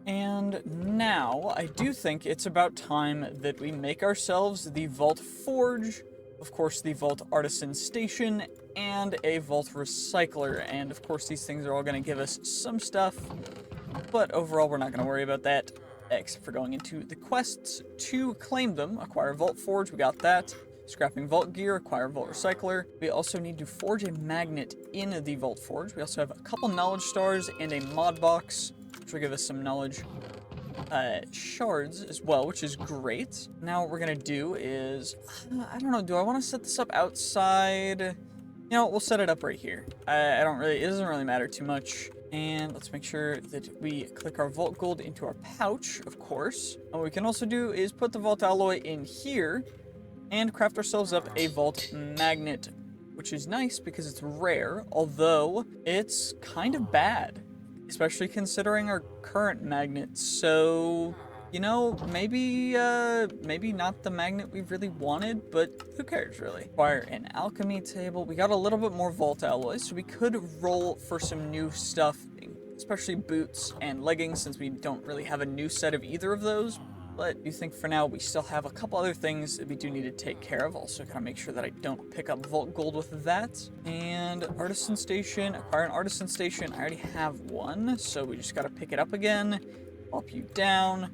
And now, I do think it's about time that we make ourselves the Vault Forge, of course the Vault Artisan Station, and a Vault Recycler. And of course these things are all going to give us some stuff, but overall we're not going to worry about that, except for going into the quests to claim them. Acquire Vault Forge, we got that. Scrapping Vault Gear, acquire Vault Recycler. We also need to forge a magnet in the Vault Forge. We also have a couple knowledge stars and a mod box, which will give us some knowledge shards as well, which is great. Now what we're gonna do is, I don't know, do I want to set this up outside? You know, we'll set it up right here. I don't really, it doesn't really matter too much. And let's make sure that we click our Vault Gold into our pouch, of course. And what we can also do is put the Vault Alloy in here and craft ourselves up a Vault Magnet, which is nice because it's rare, although it's kind of bad, especially considering our current magnet. So, you know, maybe not the magnet we really wanted, but who cares, really? Acquire an alchemy table. We got a little bit more Vault Alloys, so we could roll for some new stuff, especially boots and leggings, since we don't really have a new set of either of those. But you think for now we still have a couple other things that we do need to take care of. Also, kind of make sure that I don't pick up Vault Gold with that. And Artisan Station, acquire an Artisan Station. I already have one, so we just got to pick it up again, pop you down,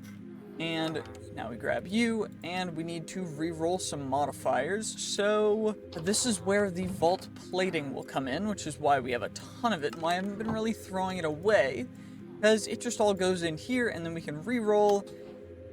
and now we grab you, and we need to re-roll some modifiers. So this is where the Vault Plating will come in, which is why we have a ton of it, and why I haven't been really throwing it away, because it just all goes in here, and then we can re-roll.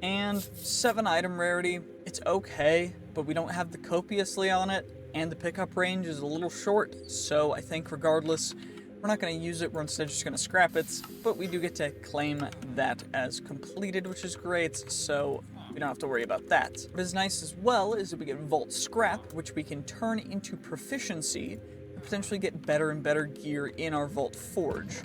And 7 item rarity, it's okay, but we don't have the copiously on it, and the pickup range is a little short, so I think regardless, we're not going to use it, we're instead just going to scrap it, but we do get to claim that as completed, which is great, so we don't have to worry about that. What is nice as well is that we get Vault Scrap, which we can turn into proficiency, and potentially get better and better gear in our Vault Forge.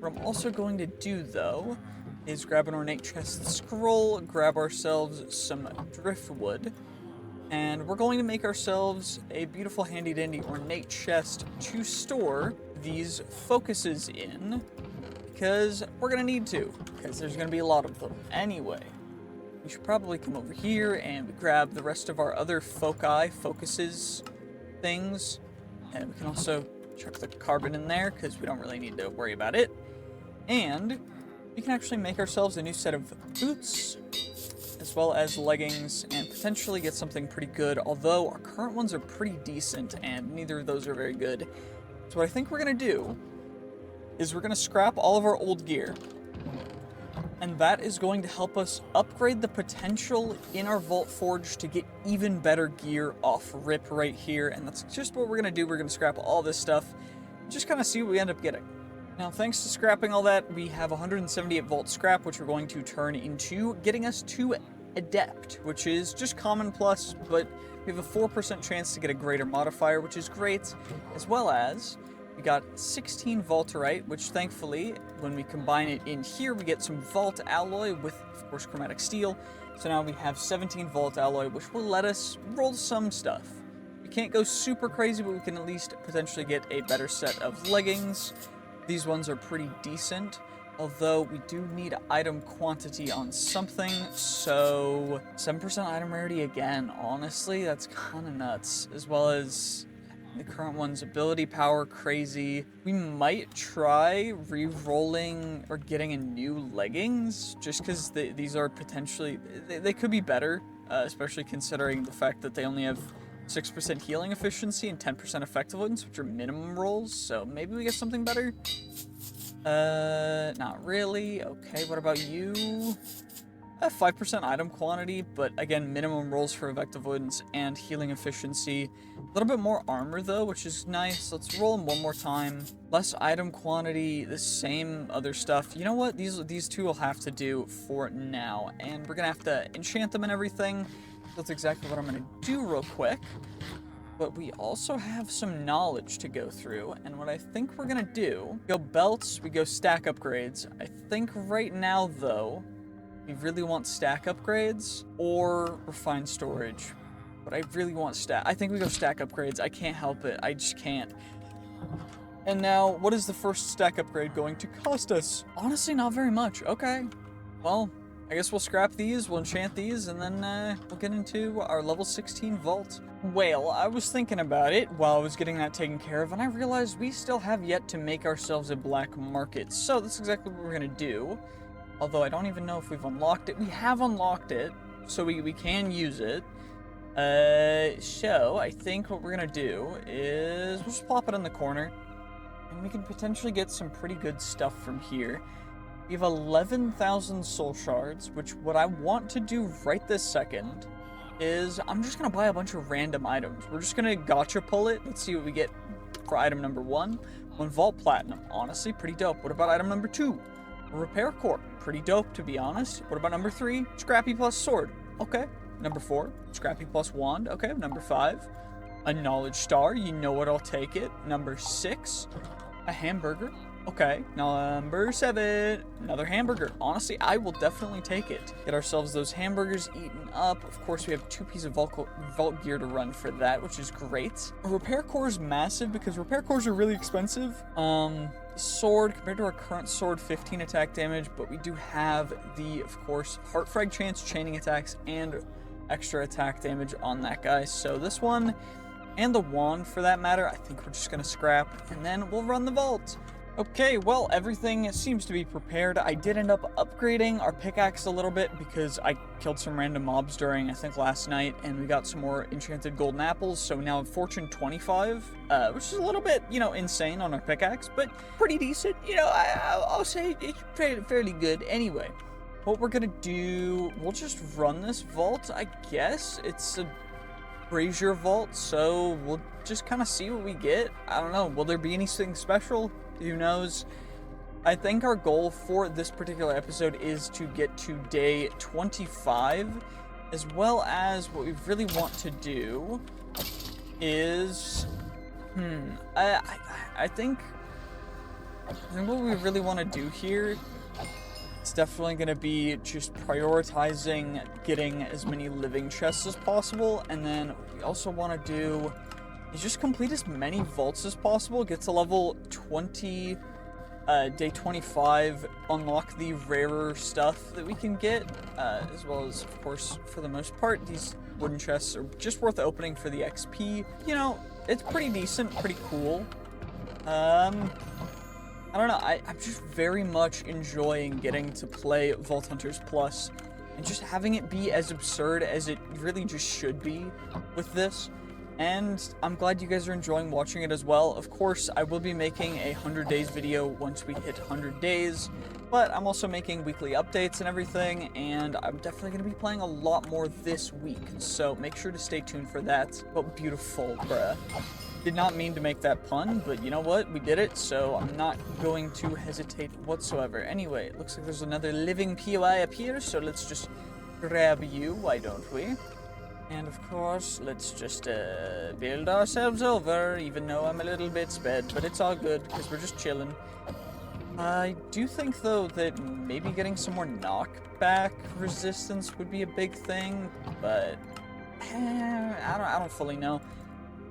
What I'm also going to do, though, is grab an ornate chest scroll, grab ourselves some driftwood, and we're going to make ourselves a beautiful handy dandy ornate chest to store these focuses in, because we're gonna need to, because there's gonna be a lot of them. Anyway, we should probably come over here and grab the rest of our other focuses things, and we can also chuck the carbon in there because we don't really need to worry about it. And we can actually make ourselves a new set of boots, as well as leggings, and potentially get something pretty good, although our current ones are pretty decent, and neither of those are very good. So what I think we're going to do is we're going to scrap all of our old gear, and that is going to help us upgrade the potential in our Vault Forge to get even better gear off rip right here, and that's just what we're going to do. We're going to scrap all this stuff, just kind of see what we end up getting. Now, thanks to scrapping all that, we have 178 Vault Scrap, which we're going to turn into getting us to Adept, which is just Common Plus, but we have a 4% chance to get a greater modifier, which is great, as well as we got 16 Vaulterite, which thankfully, when we combine it in here, we get some Vault Alloy with, of course, Chromatic Steel. So now we have 17 Vault Alloy, which will let us roll some stuff. We can't go super crazy, but we can at least potentially get a better set of leggings. These ones are pretty decent, although we do need item quantity on something, so 7% item rarity again. Honestly, that's kind of nuts, as well as the current one's ability power crazy. We might try re-rolling or getting a new leggings, just because these are potentially, they could be better, especially considering the fact that they only have 6% healing efficiency and 10% effective ones, which are minimum rolls, so maybe we get something better? Not really. Okay, what about you? 5% item quantity, but again, minimum rolls for effective ones and healing efficiency. A little bit more armor though, which is nice. Let's roll them one more time. Less item quantity, the same other stuff. You know what? These two will have to do for now, and we're gonna have to enchant them and everything. That's exactly what I'm gonna do real quick. But we also have some knowledge to go through, and what I think we're gonna do, go belts, we go stack upgrades. I think right now, though, we really want stack upgrades or refined storage. But I really want stack. I think we go stack upgrades. I can't help it. I just can't. And now, what is the first stack upgrade going to cost us? Honestly, not very much. Okay. Well, I guess we'll scrap these, we'll enchant these, and then we'll get into our level 16 vault. Well, I was thinking about it while I was getting that taken care of, and I realized we still have yet to make ourselves a black market. So that's exactly what we're gonna do. Although I don't even know if we've unlocked it. We have unlocked it, so we can use it. So I think what we're gonna do is we'll just plop it in the corner, and we can potentially get some pretty good stuff from here. We have 11,000 soul shards, which what I want to do right this second is I'm just gonna buy a bunch of random items. We're just gonna gotcha pull it. Let's see what we get for item number 1. 1 vault platinum. Honestly, pretty dope. What about item number 2? A repair core. Pretty dope, to be honest. What about number 3? Scrappy plus sword. Okay. Number 4, scrappy plus wand. Okay. Number 5, a knowledge star. You know what? I'll take it. Number 6, a hamburger. Okay. Number 7, another hamburger. Honestly, I will definitely take it. Get ourselves those hamburgers eaten up. Of course, we have 2 pieces of vault gear to run for that, which is great. A repair core is massive because repair cores are really expensive. Sword, compared to our current sword, 15 attack damage, but we do have the, of course, heart frag chance, chaining attacks, and extra attack damage on that guy. So this one, and the wand for that matter, I think we're just gonna scrap, and then we'll run the vault. Okay, well, everything seems to be prepared. I did end up upgrading our pickaxe a little bit because I killed some random mobs during, I think, last night, and we got some more enchanted golden apples, so now fortune 25, which is a little bit, you know, insane on our pickaxe, but pretty decent. You know, I'll say it's fairly good. Anyway, what we're gonna do, we'll just run this vault, I guess. It's a brazier vault, so we'll just kind of see what we get. I don't know, will there be anything special? Who knows? I think our goal for this particular episode is to get to day 25, as well as what we really want to do is, I think what we really want to do here, it's definitely going to be just prioritizing getting as many living chests as possible, and then what we also want to do is just complete as many vaults as possible, get to level 20, day 25, unlock the rarer stuff that we can get, as well as, of course, for the most part, these wooden chests are just worth opening for the XP. You know, it's pretty decent, pretty cool. I don't know, I'm just very much enjoying getting to play Vault Hunters Plus, and just having it be as absurd as it really just should be with this. And I'm glad you guys are enjoying watching it as well. Of course, I will be making a 100 days video once we hit 100 days, but I'm also making weekly updates and everything, and I'm definitely going to be playing a lot more this week, so make sure to stay tuned for that. But beautiful, bruh. Did not mean to make that pun, but you know what? We did it, so I'm not going to hesitate whatsoever. Anyway, it looks like there's another living POI up here, so let's just grab you, why don't we? And of course, let's just build ourselves over, even though I'm a little bit sped, but it's all good, because we're just chilling. I do think, though, that maybe getting some more knockback resistance would be a big thing, but I don't fully know.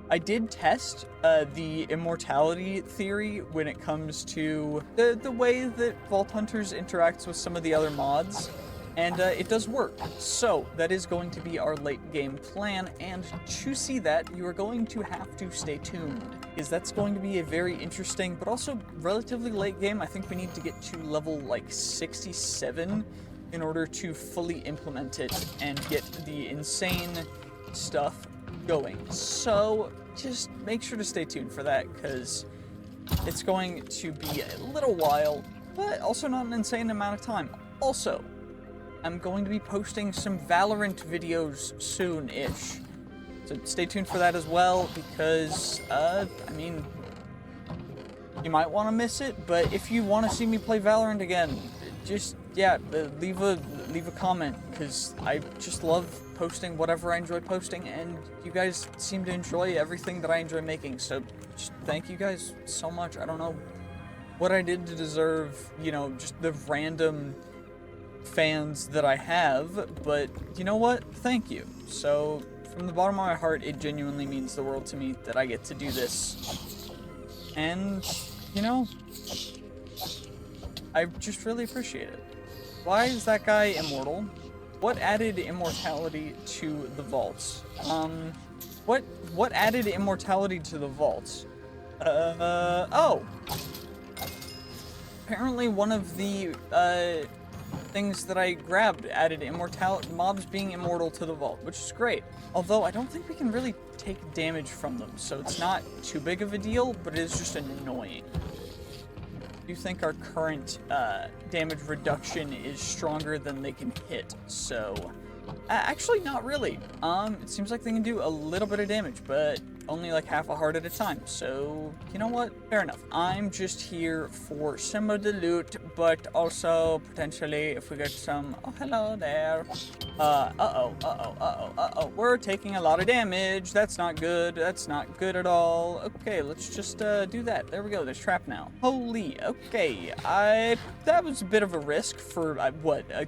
I did test the immortality theory when it comes to the way that Vault Hunters interacts with some of the other mods, and it does work. So that is going to be our late game plan, and to see that, you are going to have to stay tuned, because that's going to be a very interesting but also relatively late game. I think we need to get to level like 67 in order to fully implement it and get the insane stuff going. So just make sure to stay tuned for that, because it's going to be a little while, but also not an insane amount of time. Also, I'm going to be posting some Valorant videos soon-ish, so stay tuned for that as well, because, I mean, you might want to miss it, but if you want to see me play Valorant again, just, yeah, leave a leave a comment, because I just love posting whatever I enjoy posting, and you guys seem to enjoy everything that I enjoy making, so just thank you guys so much. I don't know what I did to deserve, you know, just the random fans that I have, but you know what? Thank you. So, from the bottom of my heart, it genuinely means the world to me that I get to do this. And, you know, I just really appreciate it. Why is that guy immortal? What added immortality to the vaults? What added immortality to the vaults? Oh! Apparently one of the, things that I grabbed added mobs being immortal to the vault, which is great. Although I don't think we can really take damage from them, so it's not too big of a deal, but it is just annoying. I do think our current damage reduction is stronger than they can hit, so actually not really. It seems like they can do a little bit of damage, but only like half a heart at a time, so you know what? Fair enough. I'm just here for some of the loot, but also potentially if we get some... Oh, hello there. We're taking a lot of damage. That's not good. That's not good at all. Okay, let's just do that. There we go. There's trap now. Holy, okay. That was a bit of a risk for, what, a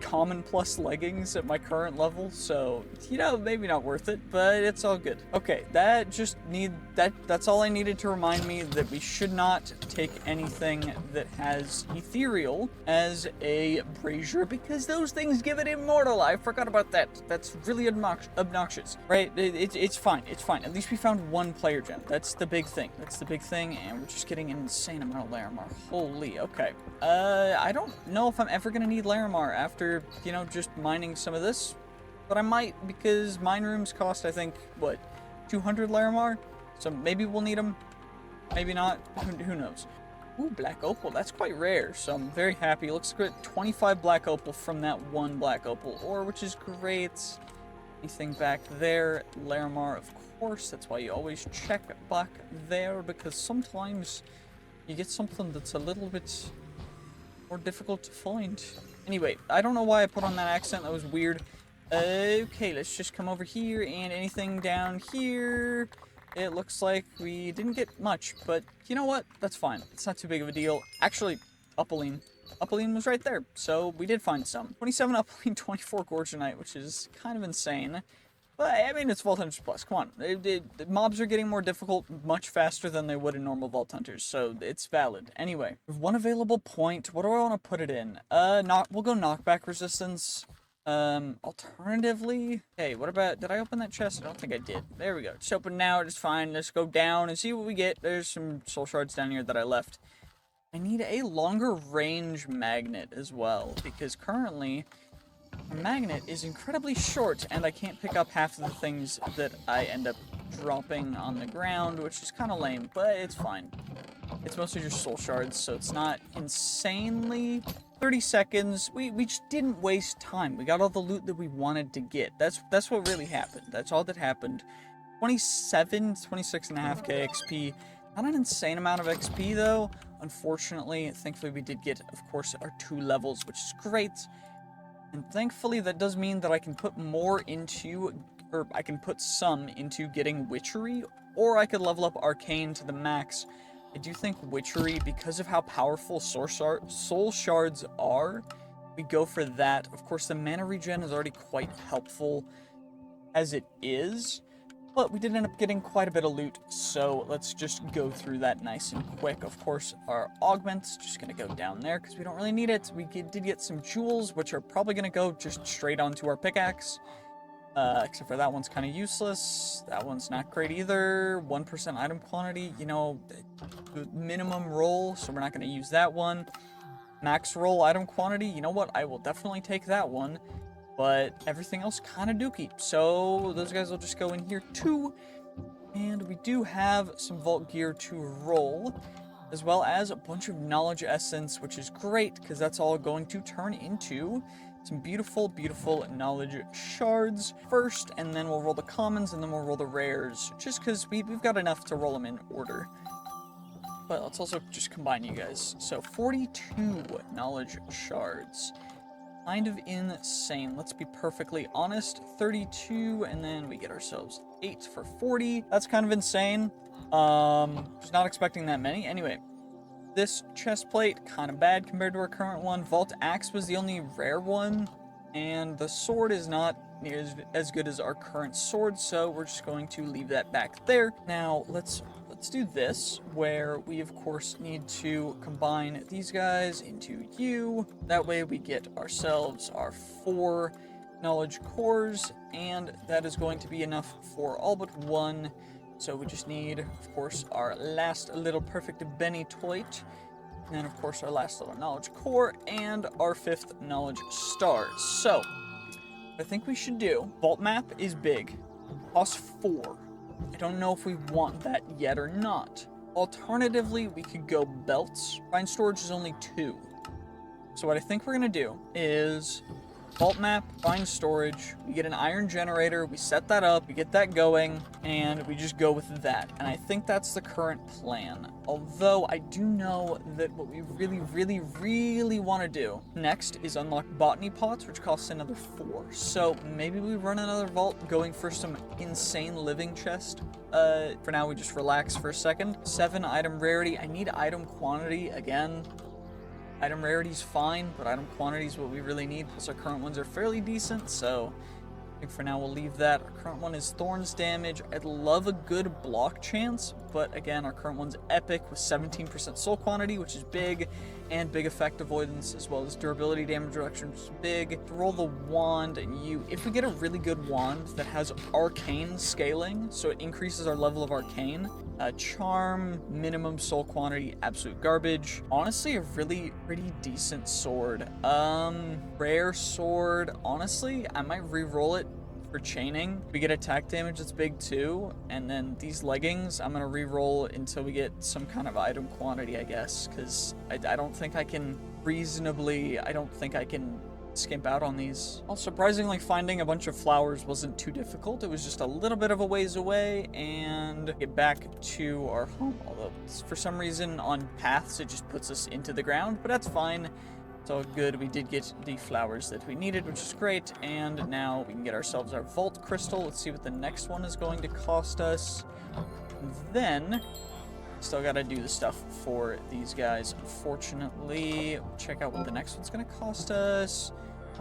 common plus leggings at my current level, so you know, maybe not worth it, but it's all good. Okay, that's all I needed to remind me that we should not take anything that has ethereal as a brazier, because those things give it immortal. I forgot about that. That's really obnoxious, right? It's fine, it's fine. At least we found one player gem. That's the big thing. And we're just getting an insane amount of Larimar. Holy, okay. I don't know if I'm ever gonna need Larimar after, you know, just mining some of this, but I might, because mine rooms cost, I think, what, 200 Larimar? So maybe we'll need them, maybe not, who knows. Ooh, black opal, that's quite rare, so I'm very happy. Looks good. 25 black opal from that one black opal ore, which is great. Anything back there? Larimar, of course, that's why you always check back there, because sometimes you get something that's a little bit more difficult to find. Anyway, I don't know why I put on that accent, that was weird. Okay, let's just come over here, and anything down here, it looks like we didn't get much, but you know what? That's fine. It's not too big of a deal. Actually, Upaline. Upaline was right there, so we did find some. 27 Upaline, 24 Gorgonite, which is kind of insane. But, I mean, it's Vault Hunters Plus. Come on. The mobs are getting more difficult much faster than they would in normal Vault Hunters, so it's valid. Anyway, we have one available point. What do I want to put it in? We'll go knockback resistance. Alternatively... Hey, what about... Did I open that chest? I don't think I did. There we go. It's open now. It's fine. Let's go down and see what we get. There's some soul shards down here that I left. I need a longer range magnet as well, because currently... magnet is incredibly short, and I can't pick up half of the things that I end up dropping on the ground, which is kind of lame, but it's fine. It's mostly just soul shards, so it's not insanely... 30 seconds. We just didn't waste time. We got all the loot that we wanted to get. That's what really happened. That's all that happened. 26.5k XP. Not an insane amount of XP, though. Unfortunately, thankfully, we did get, of course, our 2 levels, which is great. And thankfully, that does mean that I can put more into, or I can put some into getting Witchery, or I could level up Arcane to the max. I do think Witchery, because of how powerful soul shards are, we go for that. Of course, the mana regen is already quite helpful as it is, but we did end up getting quite a bit of loot, so let's just go through that nice and quick. Of course, our augment's just going to go down there because we don't really need it. We did get some jewels, which are probably going to go just straight onto our pickaxe, except for that one's kind of useless. That one's not great either. 1% item quantity, you know, minimum roll, so we're not going to use that one. Max roll item quantity, you know what, I will definitely take that one. But everything else kind of dookie. So those guys will just go in here too. And we do have some vault gear to roll, as well as a bunch of knowledge essence, which is great because that's all going to turn into some beautiful, beautiful knowledge shards first, and then we'll roll the commons, and then we'll roll the rares, just because we've got enough to roll them in order. But let's also just combine you guys. So 42 knowledge shards. kind of insane. Let's be perfectly honest. 32, and then we get ourselves 8 for 40. That's kind of insane. Just not expecting that many. Anyway, this chest plate, kind of bad compared to our current one. Vault Axe was the only rare one, and the sword is not near as good as our current sword, so we're just going to leave that back there. Now, let's do this, where we, of course, need to combine these guys into you. That way we get ourselves our 4 knowledge cores, and that is going to be enough for all but one. So we just need, of course, our last little perfect Benny Toit, and then, of course, our last little knowledge core, and our 5th knowledge star. So, what I think we should do, vault map is big, costs 4. I don't know if we want that yet or not. Alternatively, we could go belts. Find storage is only 2. So what I think we're gonna do is vault map, find storage, we get an iron generator, we set that up, we get that going, and we just go with that. And I think that's the current plan. Although I do know that what we really want to do next is unlock botany pots, which costs another 4. So maybe we run another vault going for some insane living chest. For now we just relax for a second. 7 item rarity. I need item quantity again. Item rarity's fine, but item quantity is what we really need, plus our current ones are fairly decent, so I think for now we'll leave that. Our current one is Thorns damage. I'd love a good block chance, but again, our current one's epic with 17% soul quantity, which is big, and big effect avoidance, as well as durability damage reduction, which is big. To roll the wand, and if we get a really good wand that has arcane scaling, so it increases our level of arcane, charm, minimum soul quantity, absolute garbage. Honestly, a really pretty decent sword. Rare sword. Honestly, I might re-roll it for chaining. We get attack damage that's big too, and then these leggings I'm gonna re-roll until we get some kind of item quantity, I guess, because I don't think I can skimp out on these. Well, surprisingly, finding a bunch of flowers wasn't too difficult. It was just a little bit of a ways away and get back to our home, although for some reason on paths it just puts us into the ground, but that's fine. It's all good. We did get the flowers that we needed, which is great, and now we can get ourselves our vault crystal. Let's see what the next one is going to cost us. And then still gotta do the stuff for these guys, unfortunately. Check out what the next one's gonna cost us.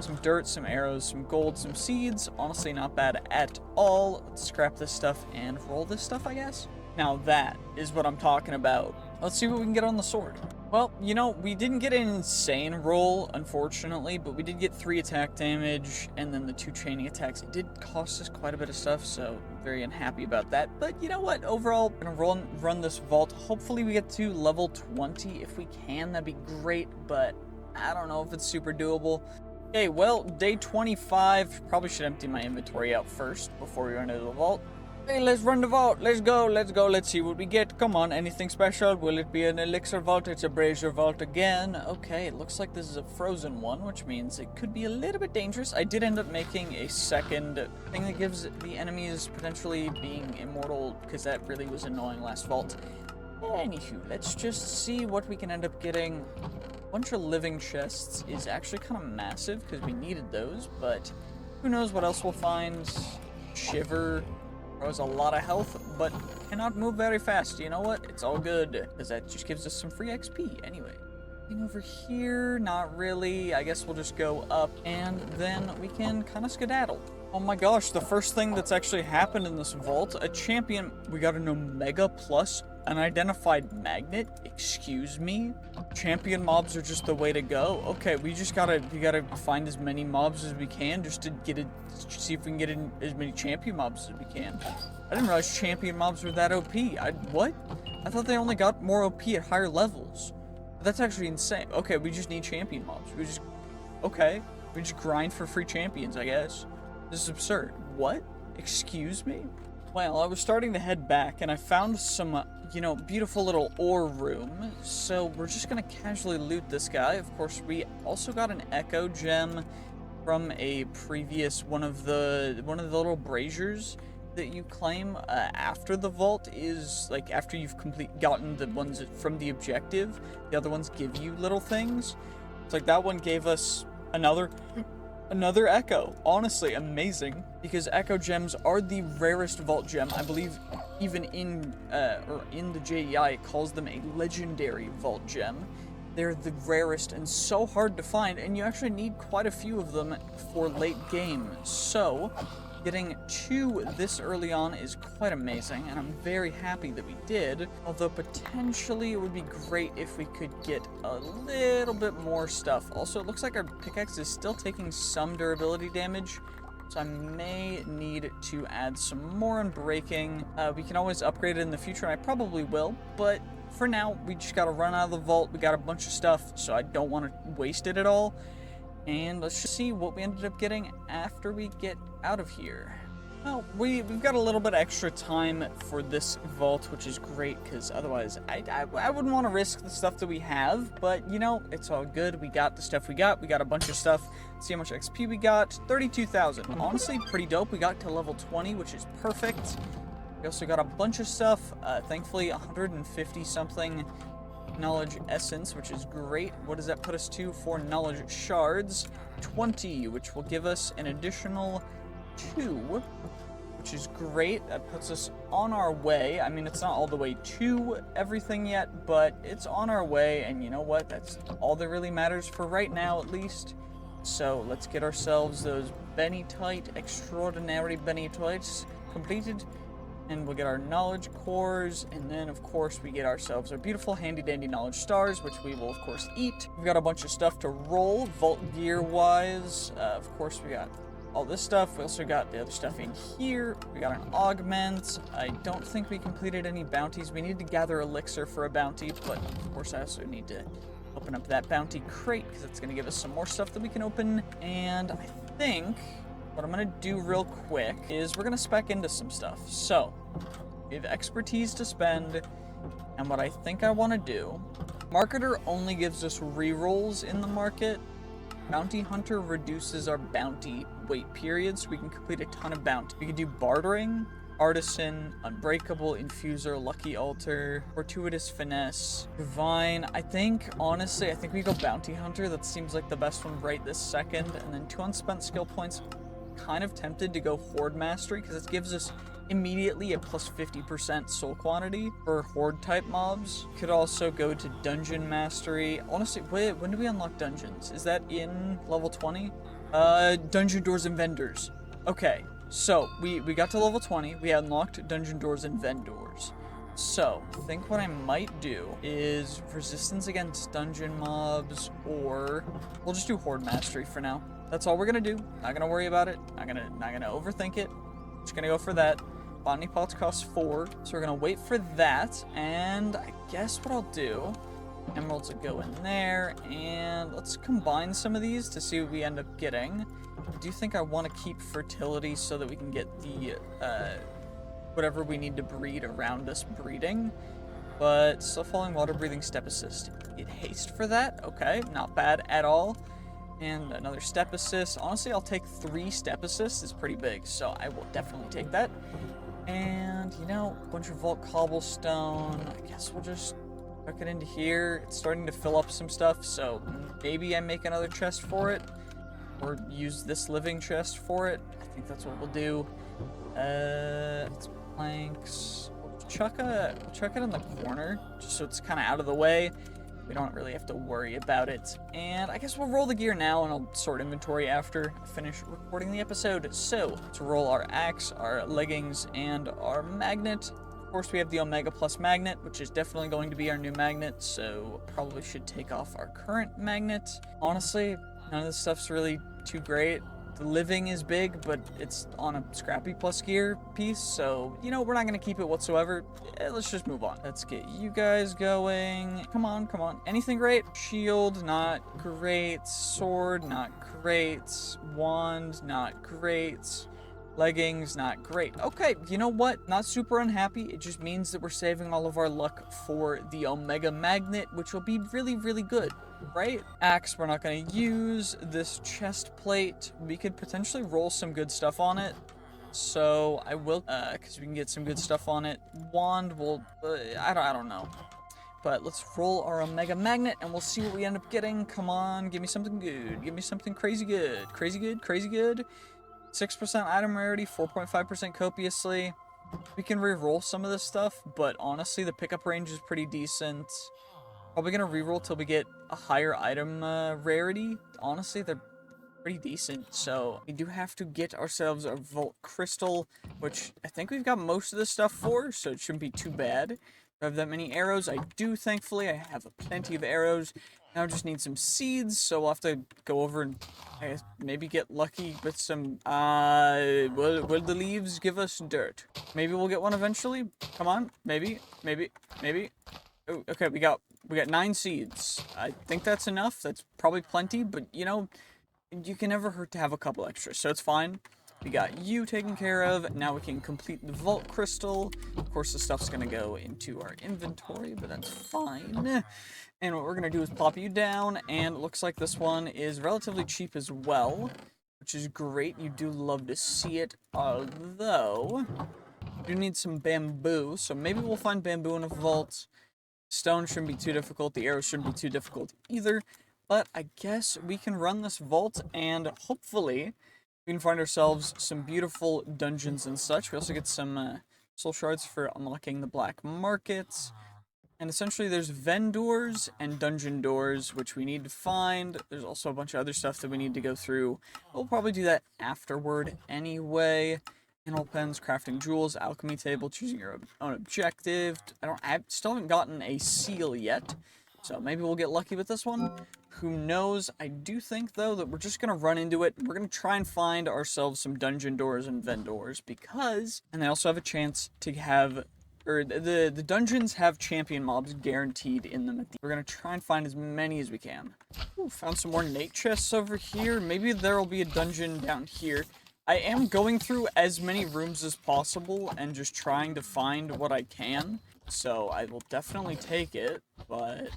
Some dirt, some arrows, some gold, some seeds. Honestly, not bad at all. Let's scrap this stuff and roll this stuff, I guess. Now that is what I'm talking about. Let's see what we can get on the sword. Well, you know, we didn't get an insane roll, unfortunately, but we did get 3 attack damage, and then the 2 chaining attacks. It did cost us quite a bit of stuff, so very unhappy about that. But you know what? Overall, I'm gonna run this vault. Hopefully we get to level 20. If we can, that'd be great, but I don't know if it's super doable. Okay, well, day 25. Probably should empty my inventory out first before we run into the vault. Hey, let's run the vault. Let's go. Let's see what we get. Come on, anything special? Will it be an elixir vault? It's a brazier vault again. Okay, it looks like this is a frozen one, which means it could be a little bit dangerous. I did end up making a second thing that gives the enemies potentially being immortal, because that really was annoying last vault. Anywho, let's just see what we can end up getting. A bunch of living chests is actually kind of massive, because we needed those, but who knows what else we'll find. Shiver. Throws a lot of health, but cannot move very fast. You know what? It's all good, because that just gives us some free XP anyway. And over here, not really. I guess we'll just go up, and then we can kind of skedaddle. Oh my gosh, the first thing that's actually happened in this vault, a champion. We got an Omega plus unidentified magnet. Excuse me? Champion mobs are just the way to go. Okay, we gotta find as many mobs as we can just to see if we can get in as many champion mobs as we can. I didn't realize champion mobs were that OP. What? I thought they only got more OP at higher levels. That's actually insane. Okay, we just need champion mobs. We just grind for free champions, I guess. This is absurd. What? Excuse me? Well, I was starting to head back, and I found some, beautiful little ore room. So we're just gonna casually loot this guy. Of course, we also got an echo gem from a previous one of the little braziers that you claim after the vault is like after you've gotten the ones from the objective. The other ones give you little things. It's like that one gave us Another Echo. Honestly, amazing. Because Echo gems are the rarest vault gem. I believe even in the JEI, it calls them a legendary vault gem. They're the rarest and so hard to find, and you actually need quite a few of them for late game. So, getting 2 this early on is quite amazing, and I'm very happy that we did. Although potentially it would be great if we could get a little bit more stuff. Also, it looks like our pickaxe is still taking some durability damage, so I may need to add some more unbreaking. We can always upgrade it in the future, and I probably will, but for now, we just gotta run out of the vault. We got a bunch of stuff, so I don't want to waste it at all. And let's just see what we ended up getting after we get out of here. Well, we've got a little bit extra time for this vault, which is great, because otherwise I wouldn't want to risk the stuff that we have, but, you know, it's all good. We got the stuff we got. We got a bunch of stuff. See how much XP we got. 32,000. Honestly, pretty dope. We got to level 20, which is perfect. We also got a bunch of stuff. Thankfully, 150-something knowledge essence, which is great. What does that put us to for knowledge shards? 20, which will give us an additional 2, which is great. That puts us on our way. I mean, it's not all the way to everything yet, but it's on our way, and you know what? That's all that really matters for right now, at least. So let's get ourselves those Bennytite, extraordinary Bennytites completed. And we'll get our knowledge cores, and then of course we get ourselves our beautiful handy dandy knowledge stars, which we will of course eat. We've got a bunch of stuff to roll, vault gear wise. Of course we got all this stuff. We also got the other stuff in here. We got an augment. I don't think we completed any bounties. We need to gather elixir for a bounty, but of course I also need to open up that bounty crate, because it's going to give us some more stuff that we can open. And I think what I'm going to do real quick is we're going to spec into some stuff. So, we have expertise to spend, and what I think I want to do, Marketer only gives us rerolls in the market. Bounty Hunter reduces our bounty wait period, so we can complete a ton of bounty. We can do Bartering, Artisan, Unbreakable, Infuser, Lucky Altar, Fortuitous Finesse, Divine. Honestly, I think we go Bounty Hunter. That seems like the best one right this second. And then 2 unspent skill points. Kind of tempted to go Horde Mastery, because it gives us immediately a plus 50% soul quantity for Horde type mobs. Could also go to Dungeon Mastery. Honestly, wait, when do we unlock dungeons? Is that in level 20? Dungeon Doors and Vendors. Okay, so we got to level 20. We unlocked Dungeon Doors and Vendors. So, I think what I might do is Resistance against Dungeon Mobs, or we'll just do Horde Mastery for now. That's all we're gonna do. Not gonna worry about it. Not gonna overthink it. Just gonna go for that. Botany pots cost 4, so we're gonna wait for that. And I guess what I'll do, emeralds will go in there, and let's combine some of these to see what we end up getting. I do think I want to keep fertility so that we can get the whatever we need to breed around this breeding. But still falling water breathing step assist. Get haste for that. Okay, not bad at all. And another step assist. Honestly, I'll take 3 step assists. It's pretty big, so I will definitely take that. And, you know, a bunch of vault cobblestone. I guess we'll just tuck it into here. It's starting to fill up some stuff, so maybe I make another chest for it. Or use this living chest for it. I think that's what we'll do. It's planks. We'll chuck it in the corner, just so it's kind of out of the way. We don't really have to worry about it. And I guess we'll roll the gear now, and I'll sort inventory after I finish recording the episode. So, to roll our axe, our leggings, and our magnet. Of course, we have the Omega Plus magnet, which is definitely going to be our new magnet, so probably should take off our current magnet. Honestly, none of this stuff's really too great. The living is big, but it's on a scrappy plus gear piece, so, you know, we're not going to keep it whatsoever. Let's just move on. Let's get you guys going. Come on, come on. Anything great? Shield, not great. Sword, not great. Wand, not great. Leggings, not great. Okay, you know what? Not super unhappy. It just means that we're saving all of our luck for the Omega Magnet, which will be really, really good, right? Axe, we're not going to use. This chest plate, we could potentially roll some good stuff on it. So I will, because we can get some good stuff on it. Wand will, I don't know. but let's roll our Omega Magnet and we'll see what we end up getting. Come on, give me something good. Give me something crazy good. Crazy good, crazy good. 6% item rarity, 4.5% copiously. We can re-roll some of this stuff, but honestly, the pickup range is pretty decent. Probably gonna re-roll till we get a higher item rarity. Honestly, they're pretty decent, so we do have to get ourselves a Vault Crystal, which I think we've got most of this stuff for, so it shouldn't be too bad. If I have that many arrows, I do, thankfully. I have plenty of arrows. Now I just need some seeds, so we'll have to go over and I guess maybe get lucky with some, will the leaves give us dirt? Maybe we'll get one eventually. Come on, maybe. Oh, okay, we got 9 seeds. I think that's enough. That's probably plenty, but you know, you can never hurt to have a couple extras, so it's fine. We got you taken care of. Now we can complete the Vault Crystal. Of course, the stuff's gonna go into our inventory, but that's fine. And what we're gonna do is pop you down, and it looks like this one is relatively cheap as well, which is great. You do love to see it, although you do need some bamboo, so maybe we'll find bamboo in a vault. Stone shouldn't be too difficult. The arrows shouldn't be too difficult either. But I guess we can run this vault, and hopefully we can find ourselves some beautiful dungeons and such. We also get some soul shards for unlocking the black markets. And essentially there's vendors and dungeon doors, which we need to find. There's also a bunch of other stuff that we need to go through. We'll probably do that afterward anyway. Emerald pens, crafting jewels, alchemy table, choosing your own objective. I still haven't gotten a seal yet, so maybe we'll get lucky with this one. Who knows? I do think, though, that we're just going to run into it. We're going to try and find ourselves some dungeon doors and vendors because, and they also have a chance to have, or the dungeons have champion mobs guaranteed in them. We're going to try and find as many as we can. Ooh, found some more nate chests over here. Maybe there will be a dungeon down here. I am going through as many rooms as possible and just trying to find what I can. So I will definitely take it, but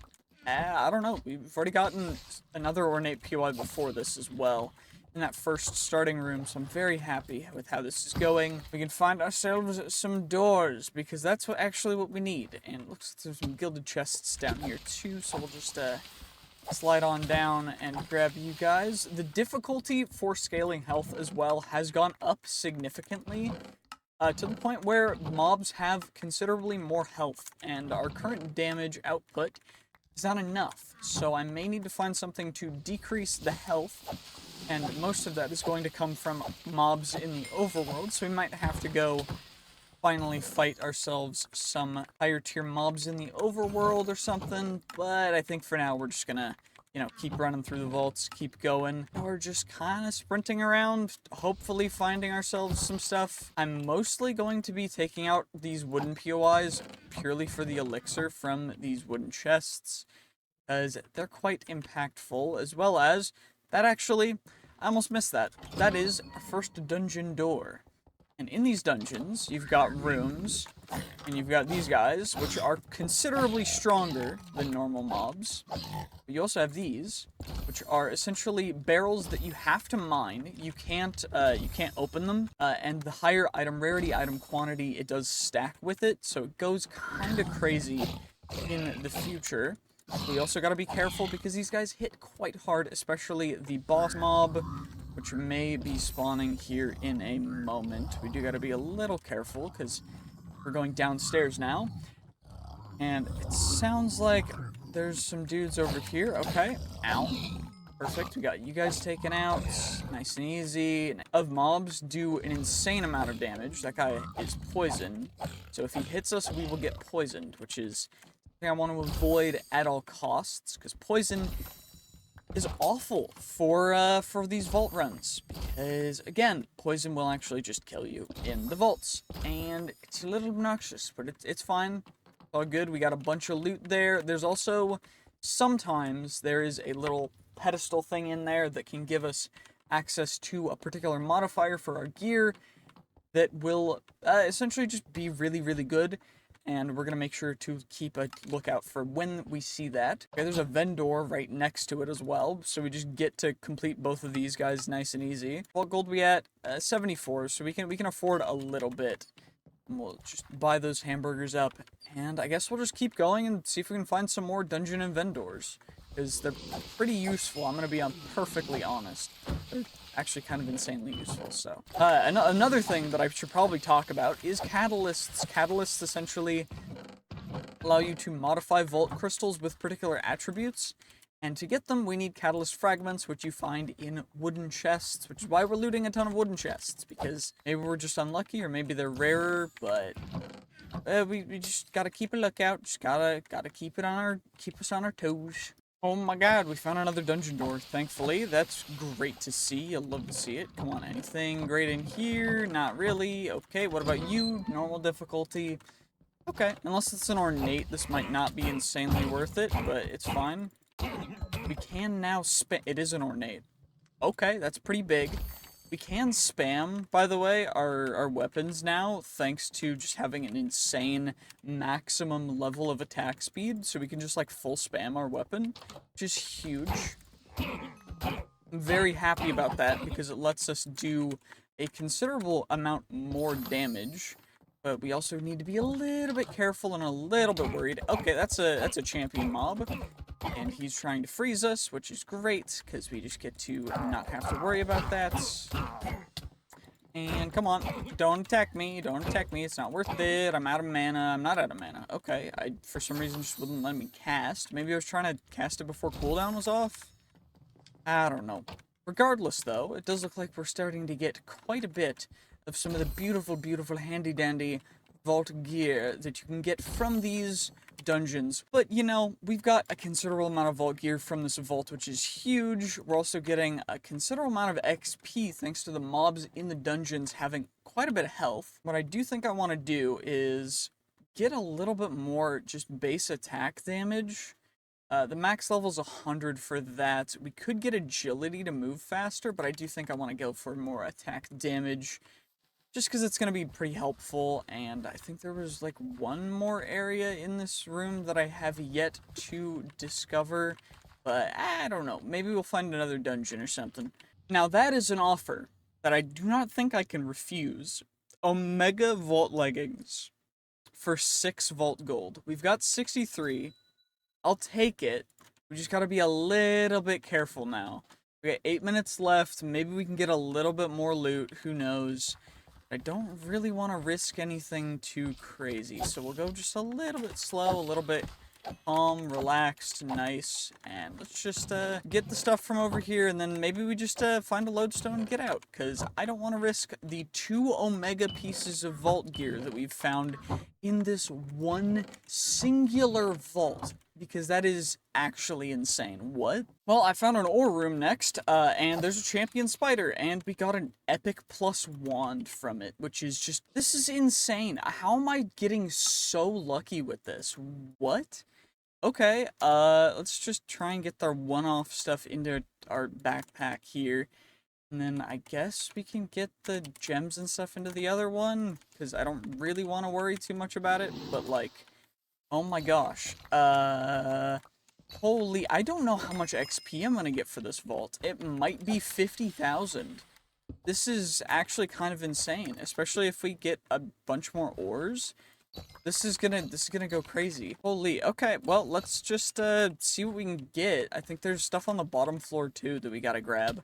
I don't know. We've already gotten another ornate POI before this as well in that first starting room, so I'm very happy with how this is going. We can find ourselves some doors because that's what we need. And it looks like there's some gilded chests down here too, so we'll just slide on down and grab you guys. The difficulty for scaling health as well has gone up significantly to the point where mobs have considerably more health, and our current damage output is not enough. So I may need to find something to decrease the health, and most of that is going to come from mobs in the overworld, so we might have to go finally fight ourselves some higher tier mobs in the overworld or something, but I think for now we're just gonna, you know, keep running through the vaults, keep going. We're just kind of sprinting around, hopefully finding ourselves some stuff. I'm mostly going to be taking out these wooden POIs purely for the elixir from these wooden chests, because they're quite impactful, as well as, that actually, I almost missed that. That is our first dungeon door. And in these dungeons, you've got rooms, and you've got these guys, which are considerably stronger than normal mobs. But you also have these, which are essentially barrels that you have to mine. You can't open them, and the higher item rarity, item quantity, it does stack with it, so it goes kind of crazy in the future. We also gotta be careful because these guys hit quite hard, especially the boss mob, which may be spawning here in a moment. We do gotta be a little careful because we're going downstairs now. And it sounds like there's some dudes over here. Okay, ow. Perfect, we got you guys taken out. Nice and easy. Of mobs do an insane amount of damage. That guy is poison. So if he hits us, we will get poisoned, which is something I want to avoid at all costs, because poison is awful for these vault runs, because again, poison will actually just kill you in the vaults, and it's a little obnoxious, but it's fine. It's all good. We got a bunch of loot there. There's also sometimes there is a little pedestal thing in there that can give us access to a particular modifier for our gear that will essentially just be really, really good. And we're going to make sure to keep a lookout for when we see that. Okay, there's a vendor right next to it as well, so we just get to complete both of these guys nice and easy. What gold we at? 74, so we can afford a little bit. And we'll just buy those hamburgers up. And I guess we'll just keep going and see if we can find some more dungeon and vendors. Because they're pretty useful, I'm going to be perfectly honest. They're actually kind of insanely useful, so. Another thing that I should probably talk about is catalysts. Catalysts essentially allow you to modify vault crystals with particular attributes. And to get them, we need catalyst fragments, which you find in wooden chests, which is why we're looting a ton of wooden chests, because maybe we're just unlucky, or maybe they're rarer, but we just gotta keep a lookout, just gotta keep us on our toes. Oh my god, we found another dungeon door, thankfully. That's great to see. I love to see it. Come on, anything great in here? Not really. Okay, what about you? Normal difficulty. Okay, unless it's an ornate, this might not be insanely worth it, but it's fine. We can now spam. It is an ornate. Okay, that's pretty big. We can spam, by the way, our weapons now, thanks to just having an insane maximum level of attack speed. So we can just, like, full spam our weapon, which is huge. I'm very happy about that, because it lets us do a considerable amount more damage. But we also need to be a little bit careful and a little bit worried. Okay, that's a champion mob. And he's trying to freeze us, which is great, because we just get to not have to worry about that. And come on, don't attack me, it's not worth it, I'm out of mana, I'm not out of mana. Okay, I, for some reason, just wouldn't let me cast. Maybe I was trying to cast it before cooldown was off? I don't know. Regardless, though, it does look like we're starting to get quite a bit of some of the beautiful, beautiful, handy-dandy vault gear that you can get from these dungeons. But, you know, we've got a considerable amount of vault gear from this vault, which is huge. We're also getting a considerable amount of XP thanks to the mobs in the dungeons having quite a bit of health. What I do think I want to do is get a little bit more just base attack damage. The max level's 100 for that. We could get agility to move faster, but I do think I want to go for more attack damage, just because it's going to be pretty helpful. And I think there was like one more area in this room that I have yet to discover, but I don't know. Maybe we'll find another dungeon or something. Now that is an offer that I do not think I can refuse. Omega Vault Leggings for 6 Vault Gold. We've got 63. I'll take it. We just gotta be a little bit careful now. We got 8 minutes left. Maybe we can get a little bit more loot. Who knows? I don't really want to risk anything too crazy. So we'll go just a little bit slow, a little bit calm, relaxed, nice. And let's just get the stuff from over here. And then maybe we just find a lodestone and get out. Because I don't want to risk the 2 Omega pieces of vault gear that we've found in this one singular vault, because that is actually insane. What? Well, I found an ore room next, and there's a champion spider, and we got an epic plus wand from it, which is just, this is insane. How am I getting so lucky with this? What? Okay, let's just try and get our one-off stuff into our backpack here. And then I guess we can get the gems and stuff into the other one, because I don't really want to worry too much about it, but like, oh my gosh, holy, I don't know how much XP I'm gonna get for this vault. It might be 50,000. This is actually kind of insane, especially if we get a bunch more ores. This is gonna go crazy. Holy, okay, well, let's just, see what we can get. I think there's stuff on the bottom floor, too, that we gotta grab.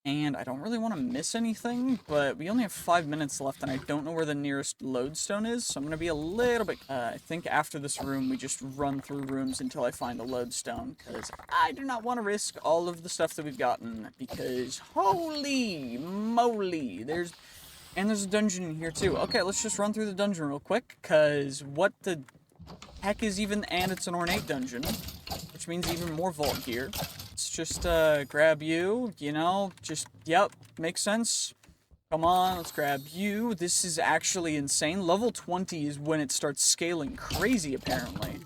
And I don't really want to miss anything, but we only have 5 minutes left, and I don't know where the nearest lodestone is, so I'm going to be a little bit... I think after this room, we just run through rooms until I find a lodestone, because I do not want to risk all of the stuff that we've gotten, because holy moly, there's a dungeon in here, too. Okay, let's just run through the dungeon real quick, because what the heck is even... And it's an ornate dungeon, which means even more vault gear. Let's just grab you, you know, just, yep, makes sense. Come on, let's grab you. This is actually insane. Level 20 is when it starts scaling crazy, apparently.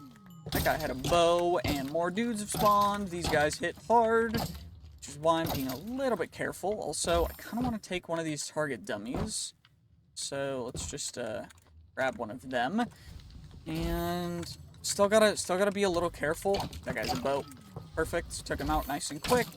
That guy had a bow, and more dudes have spawned. These guys hit hard, which is why I'm being a little bit careful. Also, I kind of want to take one of these target dummies. So let's just grab one of them. And still gotta be a little careful. That guy's a bow. Perfect. Took him out nice and quick.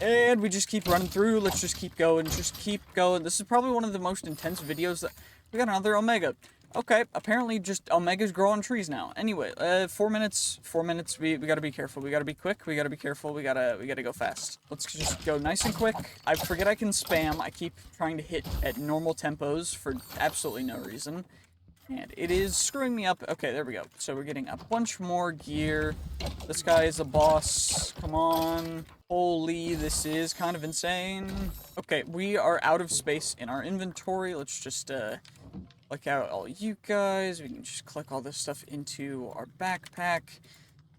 And we just keep running through. Let's just keep going. Just keep going. This is probably one of the most intense videos that We got another Omega. Okay, apparently just Omegas grow on trees now. Anyway, 4 minutes, 4 minutes, we gotta be careful, we gotta be quick, we gotta be careful, we gotta go fast. Let's just go nice and quick. I forget I can spam, I keep trying to hit at normal tempos for absolutely no reason. And it is screwing me up. Okay, there we go. So we're getting a bunch more gear. This guy is a boss. Come on. Holy, this is kind of insane. Okay, we are out of space in our inventory. Let's just, click out all you guys. We can just click all this stuff into our backpack.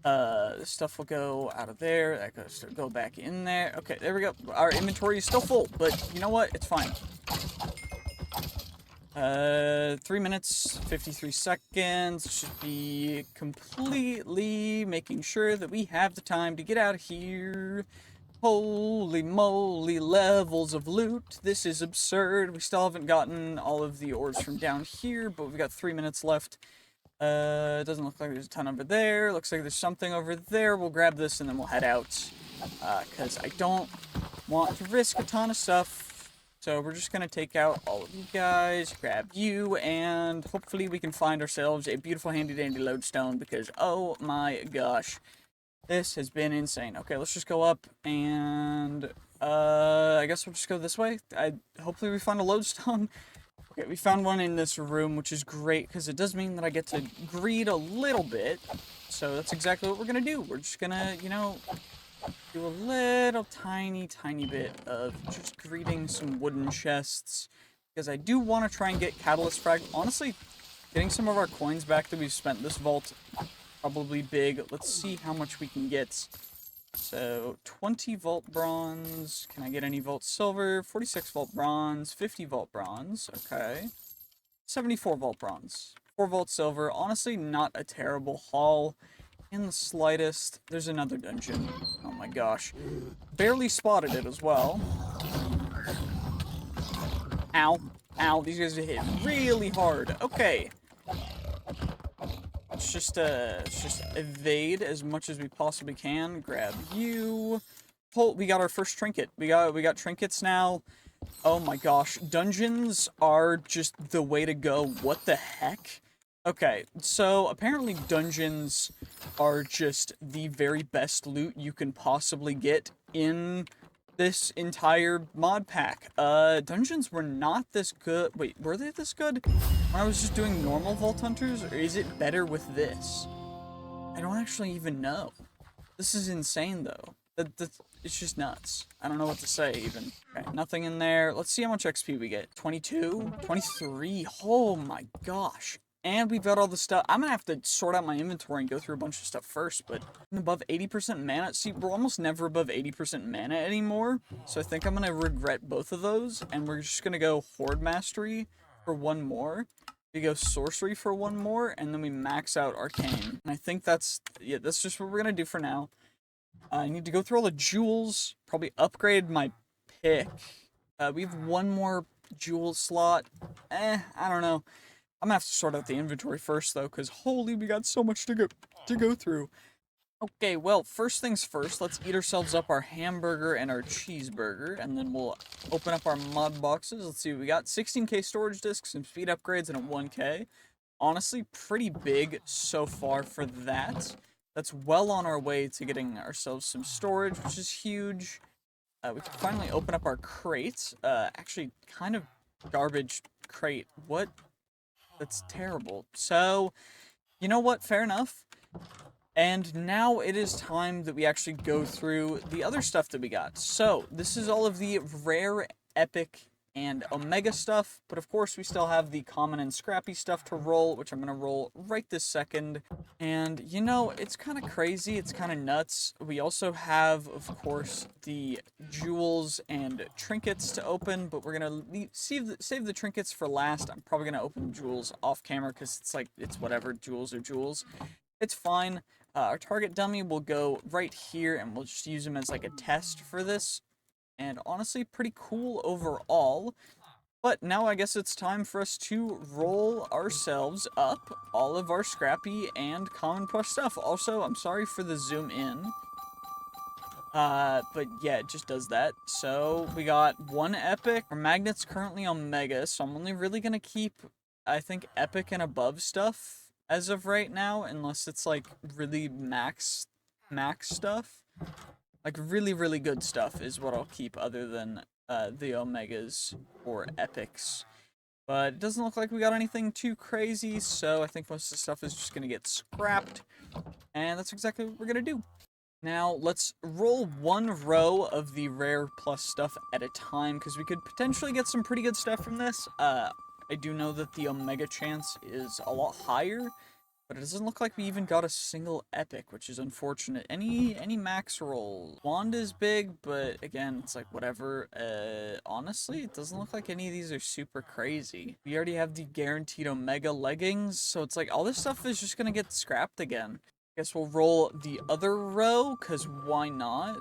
This stuff will go out of there. That goes to go back in there. Okay, there we go. Our inventory is still full, but you know what? It's fine. 3 minutes, 53 seconds. Should be completely making sure that we have the time to get out of here. Holy moly, levels of loot. This is absurd. We still haven't gotten all of the ores from down here, but we've got 3 minutes left. It doesn't look like there's a ton over there. Looks like there's something over there. We'll grab this and then we'll head out. Because I don't want to risk a ton of stuff. So we're just going to take out all of you guys, grab you, and hopefully we can find ourselves a beautiful handy-dandy lodestone because, oh my gosh, this has been insane. Okay, let's just go up, and I guess we'll just go this way. Hopefully we find a lodestone. Okay, we found one in this room, which is great because it does mean that I get to greed a little bit. So that's exactly what we're going to do. We're just going to, you know, do a little tiny bit of just greeting some wooden chests because I do want to try and get catalyst frag. Honestly, getting some of our coins back that we've spent this vault, probably big. Let's see how much we can get. So 20 vault bronze. Can I get any vault silver? 46 vault bronze, 50 vault bronze. Okay, 74 vault bronze, 4 vault silver. Honestly, not a terrible haul in the slightest. There's another dungeon. Oh my gosh. Barely spotted it as well. Ow. Ow. These guys are hitting really hard. Okay. Let's just evade as much as we possibly can. Grab you. We got our first trinket. We got trinkets now. Oh my gosh. Dungeons are just the way to go. What the heck? Okay, so apparently dungeons are just the very best loot you can possibly get in this entire mod pack. Dungeons were not this good. Wait, were they this good when I was just doing normal Vault Hunters, or is it better with this? I don't actually even know. This is insane, though. It's just nuts. I don't know what to say, even. Okay, nothing in there. Let's see how much XP we get. 22? 23? Oh my gosh. And we've got all the stuff. I'm gonna have to sort out my inventory and go through a bunch of stuff first, but I'm above 80% mana. See, we're almost never above 80% mana anymore, so I think I'm gonna regret both of those, and we're just gonna go Horde Mastery for one more. We go Sorcery for one more, and then we max out Arcane. And I think that's just what we're gonna do for now. I need to go through all the jewels, probably upgrade my pick. We have one more jewel slot. I don't know. I'm gonna have to sort out the inventory first, though, because holy, we got so much to go through. Okay, well, first things first, let's eat ourselves up our hamburger and our cheeseburger, and then we'll open up our mod boxes. Let's see what we got. 16k storage discs, some speed upgrades, and a 1k. Honestly, pretty big so far for that. That's well on our way to getting ourselves some storage, which is huge. We can finally open up our crate. Actually, kind of garbage crate. What? That's terrible. So, you know what? Fair enough. And now it is time that we actually go through the other stuff that we got. So, this is all of the rare, epic, and omega stuff. But of course, we still have the common and scrappy stuff to roll, which I'm going to roll right this second. And, you know, it's kind of crazy. It's kind of nuts. We also have, of course, the jewels and trinkets to open, but we're going to save the trinkets for last. I'm probably going to open jewels off camera because it's whatever. Jewels are jewels. It's fine. Our target dummy will go right here, and we'll just use him as like a test for this. And honestly, pretty cool overall. But now I guess it's time for us to roll ourselves up all of our scrappy and common plus stuff. Also, I'm sorry for the zoom in. But yeah, it just does that. So we got one epic. Our magnet's currently on mega, so I'm only really gonna keep I think epic and above stuff as of right now, unless it's like really max stuff. Like really, really good stuff is what I'll keep other than the Omegas or Epics. But it doesn't look like we got anything too crazy, so I think most of the stuff is just going to get scrapped. And that's exactly what we're going to do. Now, let's roll one row of the rare plus stuff at a time, because we could potentially get some pretty good stuff from this. I do know that the Omega chance is a lot higher, but it doesn't look like we even got a single epic, which is unfortunate. Any max roll? Wand is big, but again, it's like whatever. Honestly, it doesn't look like any of these are super crazy. We already have the guaranteed Omega leggings, so it's like all this stuff is just gonna get scrapped again. Guess we'll roll the other row, cause why not?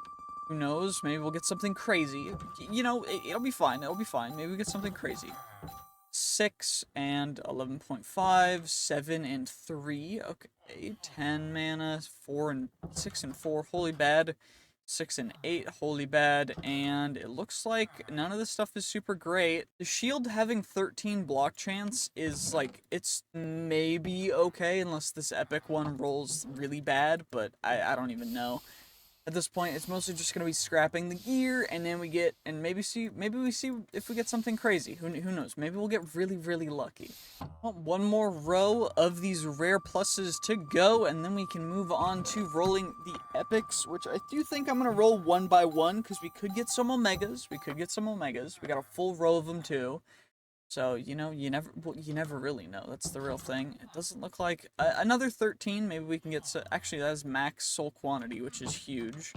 Who knows? Maybe we'll get something crazy. You know, it'll be fine. It'll be fine. Maybe we get something crazy. 6 and 11.5, 7 and 3, okay, 10 mana, 4 and 6 and 4, holy bad, 6 and 8, holy bad, and it looks like none of this stuff is super great. The shield having 13 block chance is like, it's maybe okay, unless this epic one rolls really bad, but I don't even know. At this point, it's mostly just gonna be scrapping the gear, and then we get, and maybe we see if we get something crazy. Who knows? Maybe we'll get really, really lucky. Well, one more row of these rare pluses to go, and then we can move on to rolling the epics, which I do think I'm gonna roll one by one, because we could get some omegas. We got a full row of them too. So, you know, you never really know. That's the real thing. It doesn't look like another 13. Maybe we can get actually that is max soul quantity, which is huge.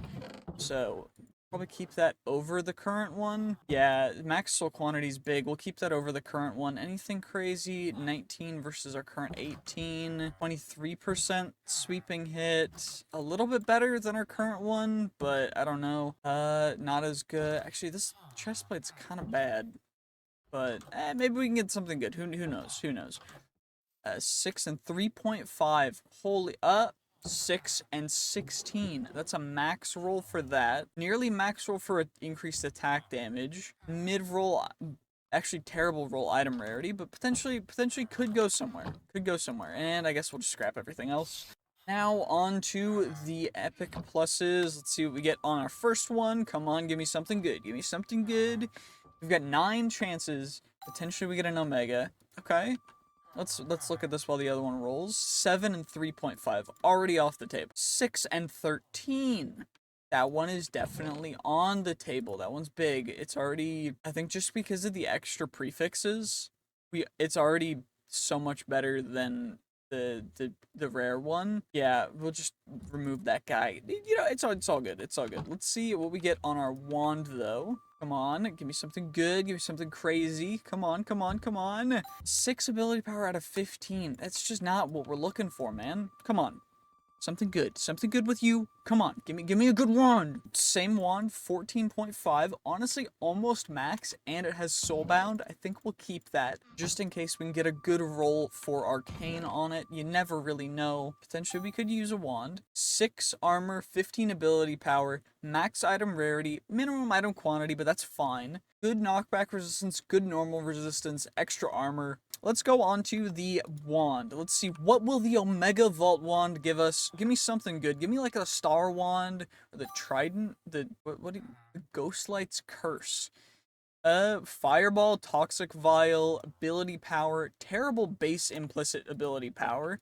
So, probably keep that over the current one. Yeah, max soul quantity is big. We'll keep that over the current one. Anything crazy? 19 versus our current 18. 23% sweeping hit. A little bit better than our current one, but I don't know. Not as good. Actually, this chest plate's kind of bad. But maybe we can get something good. Who knows? 6 and 3.5. Holy 6 and 16. That's a max roll for that. Nearly max roll for increased attack damage. Mid roll, actually terrible roll item rarity, but potentially could go somewhere. And I guess we'll just scrap everything else. Now on to the epic pluses. Let's see what we get on our first one. Come on, give me something good. We've got 9 chances. Potentially we get an Omega. Okay. Let's look at this while the other one rolls. 7 and 3.5. Already off the table. 6 and 13. That one is definitely on the table. That one's big. It's already, I think just because of the extra prefixes, it's already so much better than the rare one. Yeah, we'll just remove that guy. You know, it's all good. Let's see what we get on our wand though. Come on, give me something good, give me something crazy. Come on. 6 ability power out of 15. That's just not what we're looking for, man. Come on. Something good with you. Come on, give me a good wand. Same wand, 14.5. Honestly, almost max, and it has soulbound. I think we'll keep that just in case we can get a good roll for arcane on it. You never really know. Potentially, we could use a wand. 6 armor, 15 ability power, max item rarity, minimum item quantity, but that's fine. Good knockback resistance, good normal resistance, extra armor. Let's go on to the wand. Let's see, what will the Omega Vault wand give us? Give me something good. Give me like a Star Wand, or the Trident, the Ghostlight's Curse. Fireball, Toxic Vial, ability power, terrible base implicit ability power.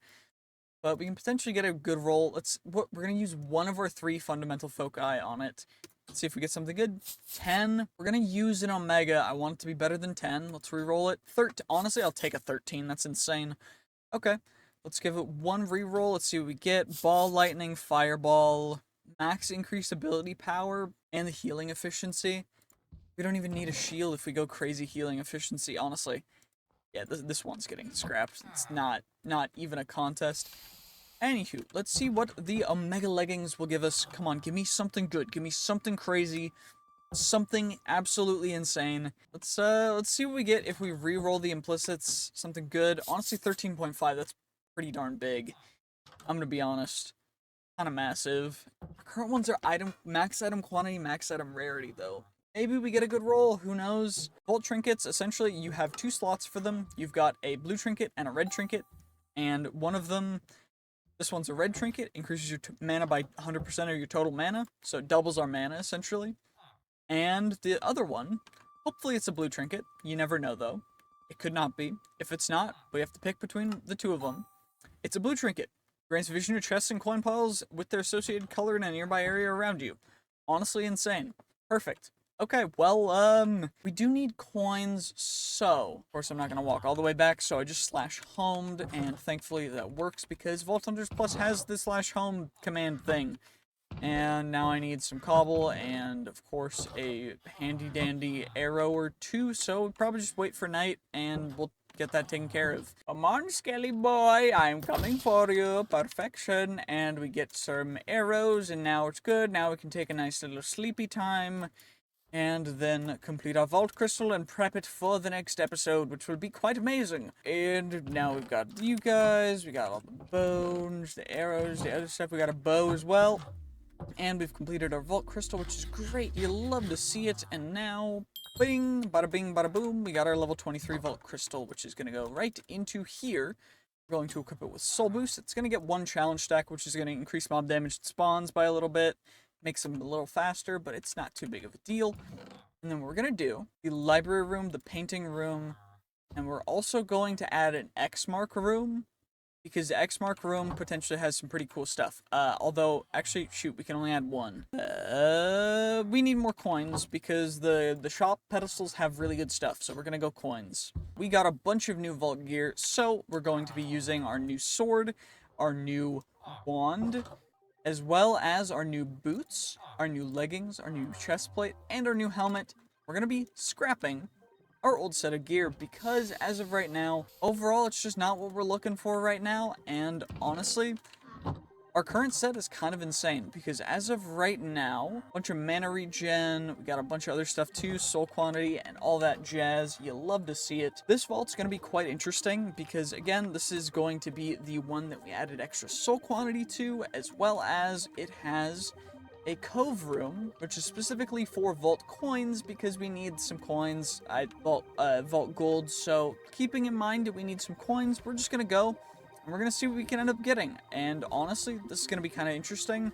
But we can potentially get a good roll. We're gonna use one of our 3 fundamental foci on it. Let's see if we get something good. 10. We're gonna use an Omega. I want it to be better than 10. Let's re-roll it. 13. Honestly, I'll take a 13. That's insane. Okay. Let's give it one re-roll. Let's see what we get. Ball, Lightning, Fireball, max increased ability power, and the healing efficiency. We don't even need a shield if we go crazy healing efficiency, honestly. Yeah, this one's getting scrapped. It's not even a contest. Anywho, let's see what the Omega leggings will give us. Come on, give me something good. Give me something crazy. Something absolutely insane. Let's see what we get if we re-roll the implicits. Something good. Honestly, 13.5. That's pretty darn big. I'm gonna be honest. Kind of massive. Our current ones are max item quantity, max item rarity, though. maybe we get a good roll, who knows? Vault trinkets, essentially, you have 2 slots for them. You've got a blue trinket and a red trinket, and one of them, this one's a red trinket, increases your mana by 100% of your total mana, so it doubles our mana, essentially. And the other one, hopefully it's a blue trinket, you never know though. It could not be. If it's not, we have to pick between the 2 of them. It's a blue trinket. Grants vision to chests and coin piles with their associated color in a nearby area around you. Honestly insane. Perfect. Okay, well, we do need coins, so, of course I'm not going to walk all the way back, so I just /homed, and thankfully that works because Vault Hunters Plus has the /home command thing. And now I need some cobble and, of course, a handy-dandy arrow or 2, so we'll probably just wait for night and we'll get that taken care of. Come on, Skelly boy, I'm coming for you. Perfection. And we get some arrows, and now it's good. Now we can take a nice little sleepy time and then complete our vault crystal and prep it for the next episode, which will be quite amazing. And now we've got you guys, we got all the bones, the arrows, the other stuff. We got a bow as well. And we've completed our vault crystal, which is great. You love to see it. And now, bing, bada bing, bada boom, we got our level 23 vault crystal, which is going to go right into here. We're going to equip it with soul boost. It's going to get 1 challenge stack, which is going to increase mob damage that spawns by a little bit. Makes them a little faster, but it's not too big of a deal. And then what we're going to do, the library room, the painting room, and we're also going to add an X mark room, because the X mark room potentially has some pretty cool stuff. Although, actually, shoot, we can only add 1. We need more coins, because the shop pedestals have really good stuff, so we're going to go coins. We got a bunch of new vault gear, so we're going to be using our new sword, our new wand, as well as our new boots, our new leggings, our new chest plate, and our new helmet. We're going to be scrapping our old set of gear because as of right now, overall, it's just not what we're looking for right now. And honestly, our current set is kind of insane because as of right now, a bunch of mana regen, we got a bunch of other stuff too, soul quantity and all that jazz. You love to see it. This vault's going to be quite interesting because again, this is going to be the one that we added extra soul quantity to, as well as it has a cove room, which is specifically for vault coins because we need some coins, vault gold. So keeping in mind that we need some coins, we're just going to go and we're going to see what we can end up getting. And honestly, this is going to be kind of interesting.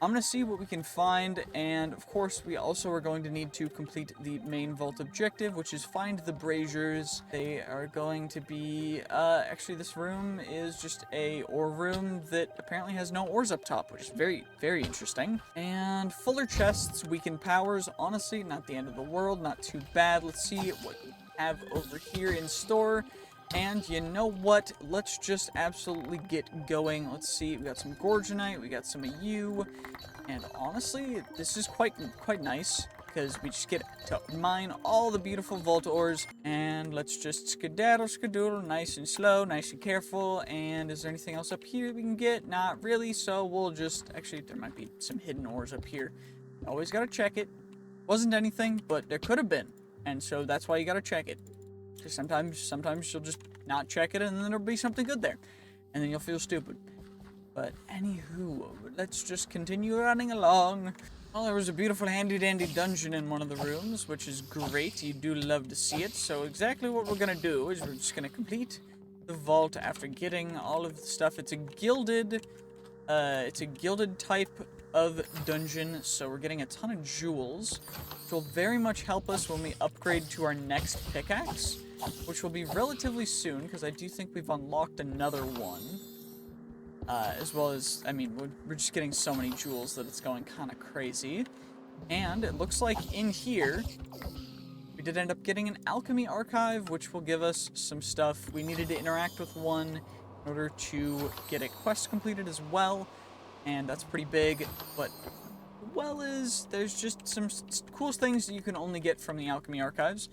I'm going to see what we can find, and of course, we also are going to need to complete the main vault objective, which is find the braziers. They are going to be, actually this room is just a ore room that apparently has no ores up top, which is very, very interesting. And fuller chests, weakened powers, honestly, not the end of the world, not too bad. Let's see what we have over here in store. And you know what? Let's just absolutely get going. Let's see. We got some Gorgonite. We got some of you. And honestly, this is quite nice because we just get to mine all the beautiful vault ores. And let's just skedaddle, nice and slow, nice and careful. And is there anything else up here we can get? Not really. So we'll just, actually, there might be some hidden ores up here. Always got to check it. Wasn't anything, but there could have been. And so that's why you got to check it. Because sometimes you'll just not check it and then there'll be something good there. And then you'll feel stupid. But anywho, let's just continue running along. Well, there was a beautiful handy-dandy dungeon in one of the rooms, which is great. You do love to see it. So exactly what we're going to do is we're just going to complete the vault after getting all of the stuff. It's a gilded type of dungeon, so we're getting a ton of jewels, which will very much help us when we upgrade to our next pickaxe, which will be relatively soon, because I do think we've unlocked another one. As well as, I mean, we're just getting so many jewels that it's going kind of crazy. And it looks like in here, we did end up getting an alchemy archive, which will give us some stuff. We needed to interact with one in order to get a quest completed as well. And that's pretty big, but well as there's just some cool things that you can only get from the alchemy archives.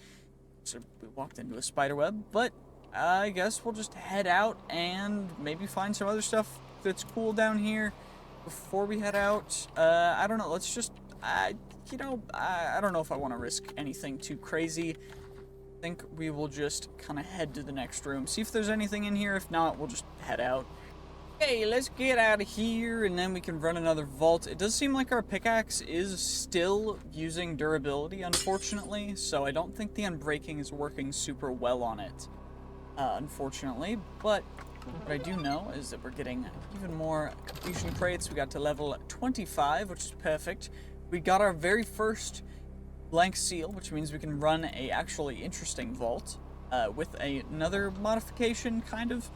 So we walked into a spiderweb, but I guess we'll just head out and maybe find some other stuff that's cool down here before we head out. I don't know, let's just, I don't know if I want to risk anything too crazy. I think we will just kind of head to the next room, see if there's anything in here. If not, we'll just head out. Okay, let's get out of here, and then we can run another vault. It does seem like our pickaxe is still using durability, unfortunately, so I don't think the unbreaking is working super well on it, unfortunately. But what I do know is that we're getting even more completion crates. We got to level 25, which is perfect. We got our very first blank seal, which means we can run a actually interesting vault with another modification, kind of.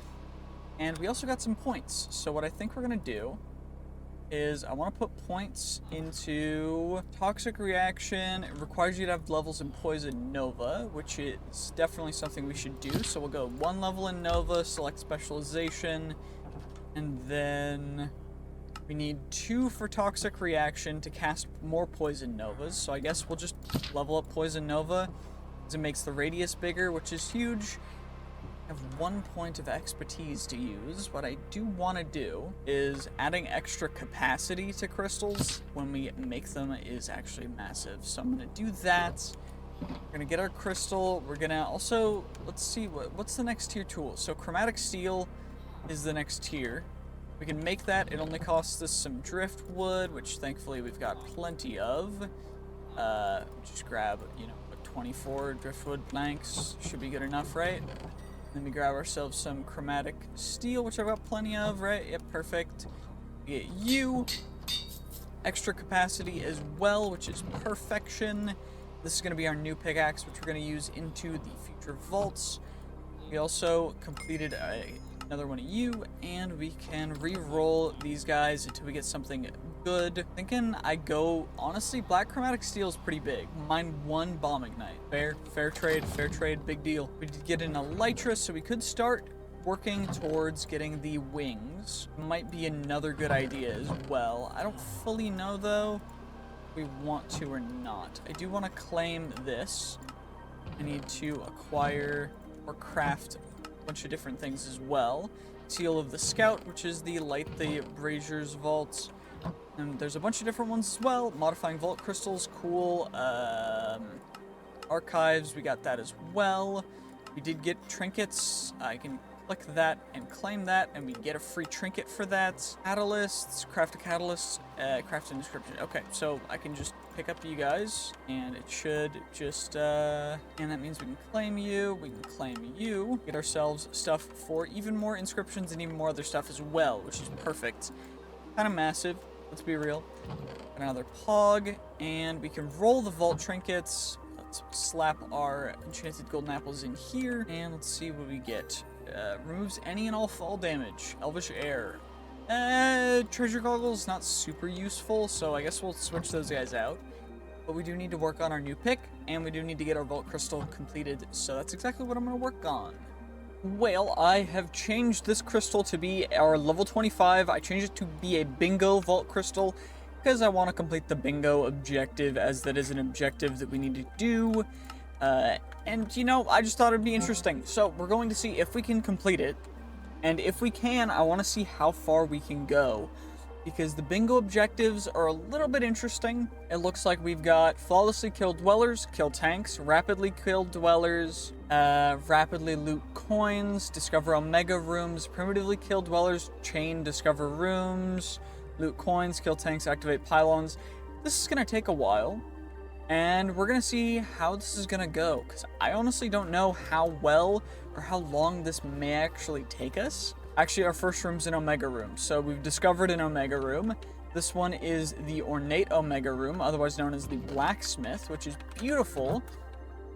And we also got some points. So what I think we're going to do is I want to put points into toxic reaction. It requires you to have levels in poison nova, which is definitely something we should do. So we'll go 1 level in nova, select specialization, and then we need 2 for toxic reaction to cast more poison novas. So I guess we'll just level up poison nova because it makes the radius bigger, which is huge. I have 1 point of expertise to use. What I do want to do is adding extra capacity to crystals when we make them is actually massive. So I'm going to do that. We're going to get our crystal. We're going to also, let's see, what's the next tier tool? So chromatic steel is the next tier. We can make that. It only costs us some driftwood, which thankfully we've got plenty of. Just grab, 24 driftwood blanks. Should be good enough, right? Then we grab ourselves some chromatic steel, which I've got plenty of, right? Yep, perfect. We get you. Extra capacity as well, which is perfection. This is going to be our new pickaxe, which we're going to use into the future vaults. We also completed another one of you, and we can re-roll these guys until we get something good. Thinking I go, honestly, black chromatic steel is pretty big. Mine 1 bomb ignite. Fair trade, big deal. We did get an elytra, so we could start working towards getting the wings. Might be another good idea as well. I don't fully know though if we want to or not. I do want to claim this. I need to acquire or craft a bunch of different things as well. Seal of the Scout, which is the light the Brazier's vault. And there's a bunch of different ones as well. Modifying vault crystals, cool. Archives, we got that as well. We did get trinkets. I can click that and claim that, and we get a free trinket for that. Catalysts, craft a catalyst, craft an inscription. Okay, so I can just pick up you guys, and it should just, and that means we can claim you, get ourselves stuff for even more inscriptions and even more other stuff as well, which is perfect. Kind of massive, let's be real. Got another pog, and we can roll the vault trinkets. Let's slap our enchanted golden apples in here, and let's see what we get. Removes any and all fall damage. Elvish air. Treasure goggles, not super useful, so I guess we'll switch those guys out. But we do need to work on our new pick, and we do need to get our vault crystal completed, so that's exactly what I'm going to work on. Well, I have changed this crystal to be our level 25. I changed it to be a bingo vault crystal because I want to complete the bingo objective, as that is an objective that we need to do. And, I just thought it'd be interesting. So we're going to see if we can complete it. And if we can, I want to see how far we can go. Because the bingo objectives are a little bit interesting. It looks like we've got flawlessly kill dwellers, kill tanks, rapidly kill dwellers, rapidly loot coins, discover omega rooms, primitively kill dwellers, chain, discover rooms, loot coins, kill tanks, activate pylons. This is going to take a while. And we're going to see how this is going to go, because I honestly don't know how well or how long this may actually take us. Actually, our first room's an Omega room, so we've discovered an Omega room. This one is the Ornate Omega room, otherwise known as the Blacksmith, which is beautiful,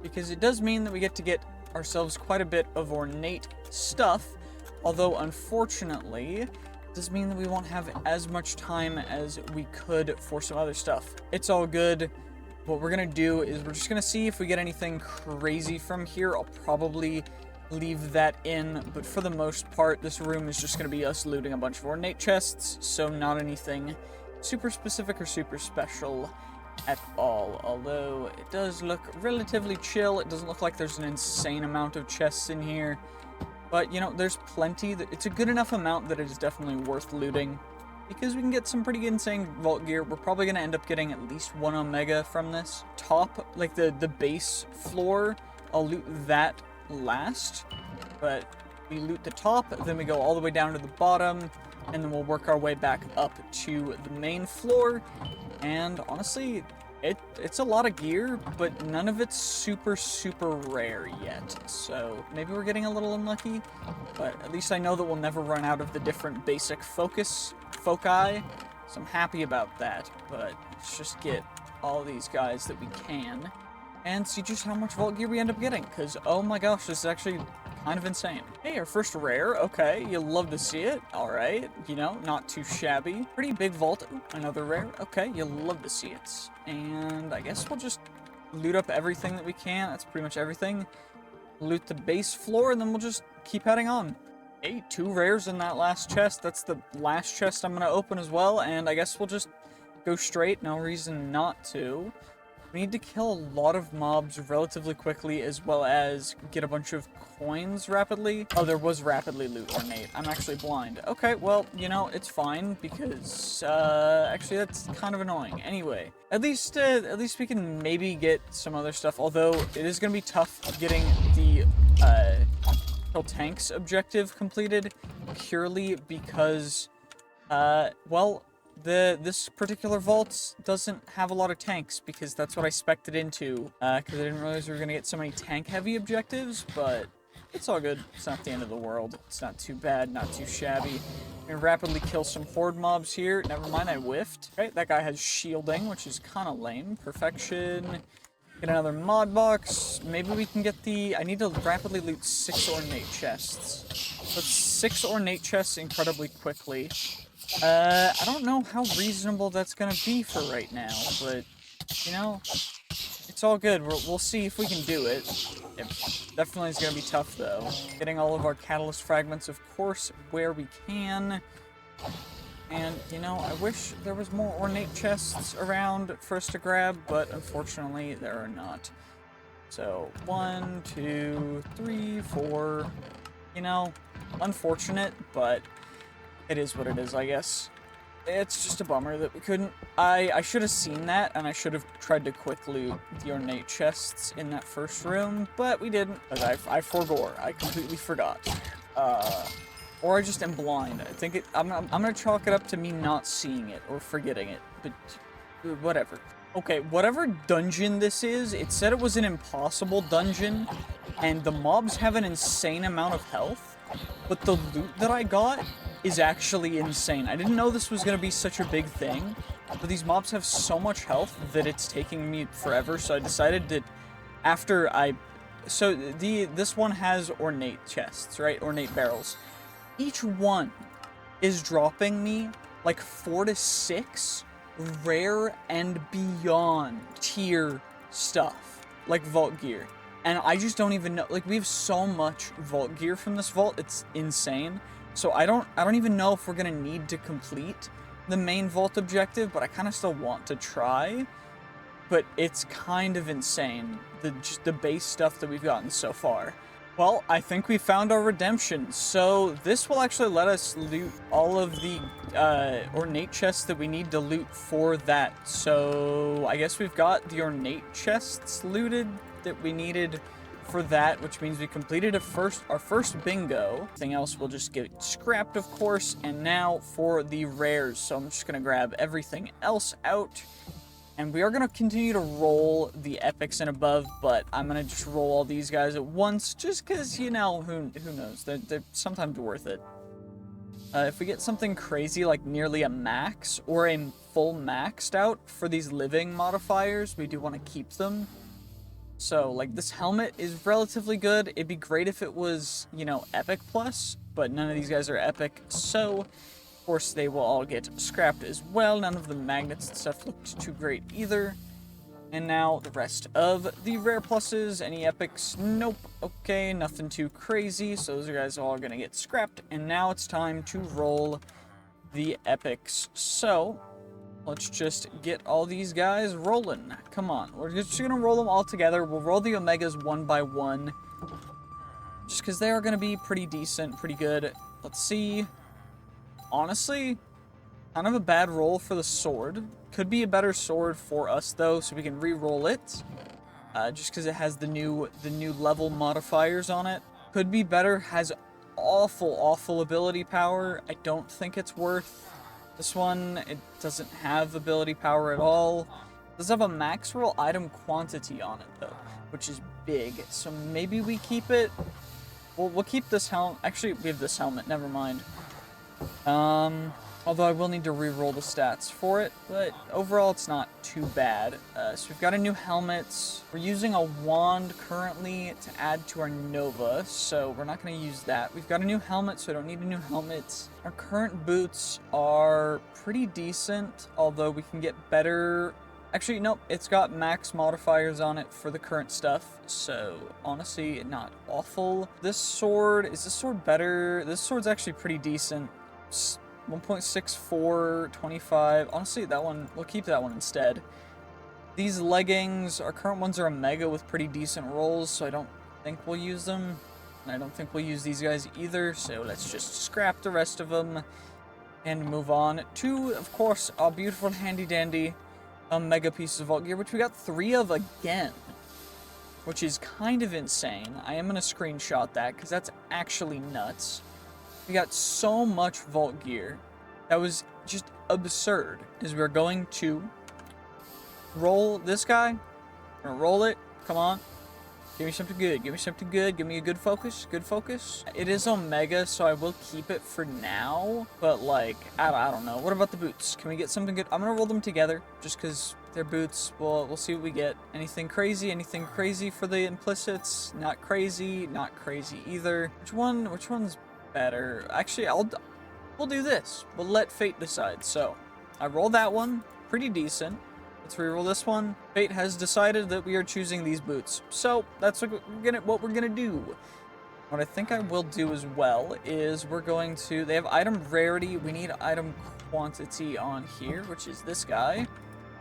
because it does mean that we get to get ourselves quite a bit of ornate stuff, although unfortunately, it does mean that we won't have as much time as we could for some other stuff. It's all good. What we're going to do is we're just going to see if we get anything crazy from here. I'll probably leave that in, but for the most part, this room is just going to be us looting a bunch of ornate chests, so not anything super specific or super special at all, although it does look relatively chill. It doesn't look like there's an insane amount of chests in here, but, there's plenty. It's a good enough amount that it is definitely worth looting. Because we can get some pretty insane vault gear. We're probably going to end up getting at least 1 Omega from this. Top, like the base floor, I'll loot that last. But we loot the top, then we go all the way down to the bottom. and then we'll work our way back up to the main floor. And honestly, it's a lot of gear, but none of it's super, super rare yet. So maybe we're getting a little unlucky, but at least I know that we'll never run out of the different basic foci, so I'm happy about that. But let's just get all these guys that we can and see just how much vault gear we end up getting, because oh my gosh, this is actually kind of insane. Hey, our first rare. Okay, you'll love to see it. All right, you know, not too shabby. Pretty big vault. Ooh, another rare. Okay, you'll love to see it. And I guess we'll just loot up everything that we can. That's pretty much everything. Loot the base floor, and then we'll just keep heading on. Hey, 2 rares in that last chest. That's the last chest I'm gonna open as well, and I guess we'll just go straight. No reason not to. We need to kill a lot of mobs relatively quickly, as well as get a bunch of coins rapidly. Oh, there was rapidly loot ornate. I'm actually blind. Okay, well, you know, it's fine, because, actually, that's kind of annoying. Anyway, at least we can maybe get some other stuff, although it is gonna be tough getting the, kill tanks objective completed, purely because, well, this particular vault doesn't have a lot of tanks, because that's what I spec'd it into, because I didn't realize we were gonna get so many tank-heavy objectives, but it's all good. It's not the end of the world. It's not too bad, not too shabby. I'm gonna rapidly kill some horde mobs here. Never mind, I whiffed. Okay, that guy has shielding, which is kind of lame. Perfection. Get another mod box. Maybe we can get the... I need to rapidly loot 6 ornate chests. That's 6 ornate chests incredibly quickly. I don't know how reasonable that's gonna be for right now, but, you know, it's all good. We'll see if we can do it. It definitely is gonna be tough, though. Getting all of our catalyst fragments, of course, where we can. And, you know, I wish there was more ornate chests around for us to grab, but unfortunately, there are not. So, 1, 2, 3, 4. You know, unfortunate, but it is what it is, I guess. It's just a bummer that we couldn't... I should have seen that, and I should have tried to quick loot the ornate chests in that first room, but we didn't, because I forgore. I completely forgot. Or I just am blind. I think I'm gonna chalk it up to me not seeing it, or forgetting it, but whatever. Okay, whatever dungeon this is, it said it was an impossible dungeon, and the mobs have an insane amount of health, but the loot that I got is actually insane. I didn't know this was going to be such a big thing, but these mobs have so much health that it's taking me forever, so I decided that after I... So, this one has ornate chests, right? Ornate barrels. Each one is dropping me like 4 to 6 rare and beyond tier stuff, like vault gear. And I just don't even know, like, we have so much vault gear from this vault, it's insane. So I don't even know if we're gonna need to complete the main vault objective, but I kind of still want to try. But it's kind of insane, just the base stuff that we've gotten so far. Well, I think we found our redemption. So this will actually let us loot all of the ornate chests that we need to loot for that. So I guess we've got the ornate chests looted that we needed for that, which means we completed our first bingo. Everything else will just get scrapped, of course. And now for the rares. So I'm just gonna grab everything else out. And we are going to continue to roll the epics and above, but I'm going to just roll all these guys at once, just because, you know, who knows, they're sometimes worth it. If we get something crazy like nearly a max, or a full maxed out for these living modifiers, we do want to keep them. So, like, this helmet is relatively good. It'd be great if it was, you know, epic plus, but none of these guys are epic, so... Of course, they will all get scrapped as well. None of the magnets and stuff looked too great either. And now the rest of the rare pluses. Any epics? Nope. Okay, nothing too crazy. So those guys are all going to get scrapped. And now it's time to roll the epics. So let's just get all these guys rolling. Come on. We're just going to roll them all together. We'll roll the omegas one by one. Just because they are going to be pretty decent, pretty good. Let's see. Honestly, kind of a bad roll for the sword. Could be a better sword for us, though, so we can re-roll it. Just because it has the new level modifiers on it. Could be better, has awful ability power. I don't think it's worth this one. It doesn't have ability power at all. It does have a max roll item quantity on it, though, which is big. So maybe we keep it. We'll keep this helmet. Actually, we have this helmet. Never mind. Although I will need to re-roll the stats for it, but overall it's not too bad. So we've got a new helmet. We're using a wand currently to add to our Nova, so we're not going to use that. We've got a new helmet, so I don't need a new helmet. Our current boots are pretty decent, although we can get better. Actually, nope, it's got max modifiers on it for the current stuff, so honestly, not awful. This sword, is this sword better? This sword's actually pretty decent. 1.64, 25. Honestly, that one, we'll keep that one instead. These leggings, our current ones are Omega with pretty decent rolls, so I don't think we'll use them. And I don't think we'll use these guys either, so let's just scrap the rest of them and move on to, of course, our beautiful handy-dandy Omega pieces of vault gear, which we got 3 of again, which is kind of insane. I am going to screenshot that, because that's actually nuts. We got so much vault gear. That was just absurd. As we're going to roll this guy. We're gonna roll it. Come on. Give me something good. Give me something good. Give me a good focus. Good focus. It is Omega, so I will keep it for now. But, like, I don't know. What about the boots? Can we get something good? I'm gonna roll them together, just because they're boots. We'll see what we get. Anything crazy? Anything crazy for the implicits? Not crazy. Not crazy either. Which one's better? Actually, we'll do this. We'll let fate decide. So, I roll that one. Pretty decent. Let's reroll this one. Fate has decided that we are choosing these boots. So, that's what we're gonna do. What I think I will do as well is we're going to... They have item rarity. We need item quantity on here, which is this guy.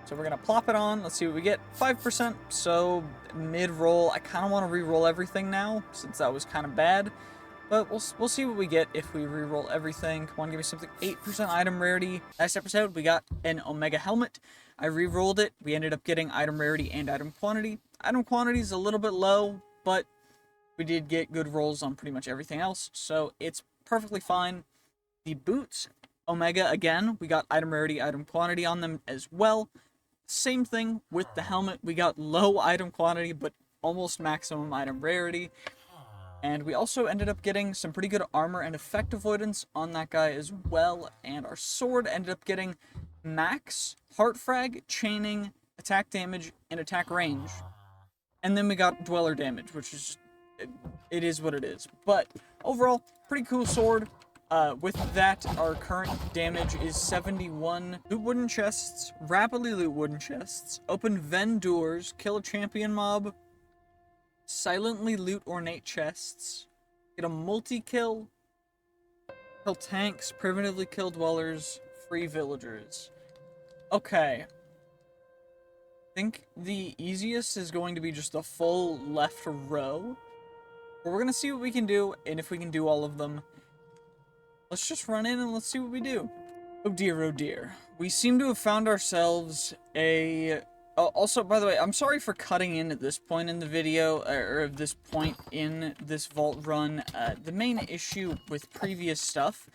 So we're gonna plop it on. Let's see what we get. 5%. So, mid-roll. I kind of want to re-roll everything now, since that was kind of bad. But we'll see what we get if we re-roll everything. Come on, give me something. 8% item rarity. Last episode, we got an Omega helmet. I re-rolled it. We ended up getting item rarity and item quantity. Item quantity is a little bit low, but we did get good rolls on pretty much everything else, so it's perfectly fine. The boots, Omega, again, we got item rarity, item quantity on them as well. Same thing with the helmet. We got low item quantity, but almost maximum item rarity. And we also ended up getting some pretty good armor and effect avoidance on that guy as well. And our sword ended up getting max heart frag, chaining, attack damage, and attack range. And then we got dweller damage, which is just, it is what it is. But overall, pretty cool sword. With that, our current damage is 71. Loot wooden chests, rapidly loot wooden chests, open vendors, kill a champion mob, silently loot ornate chests, get a multi-kill, kill tanks, primitively kill dwellers, free villagers. Okay. I think the easiest is going to be just a full left row. But we're going to see what we can do, and if we can do all of them. Let's just run in and let's see what we do. Oh dear, oh dear. We seem to have found ourselves a... also, by the way, I'm sorry for cutting in at this point in the video, or at this point in this vault run. The main issue with previous stuff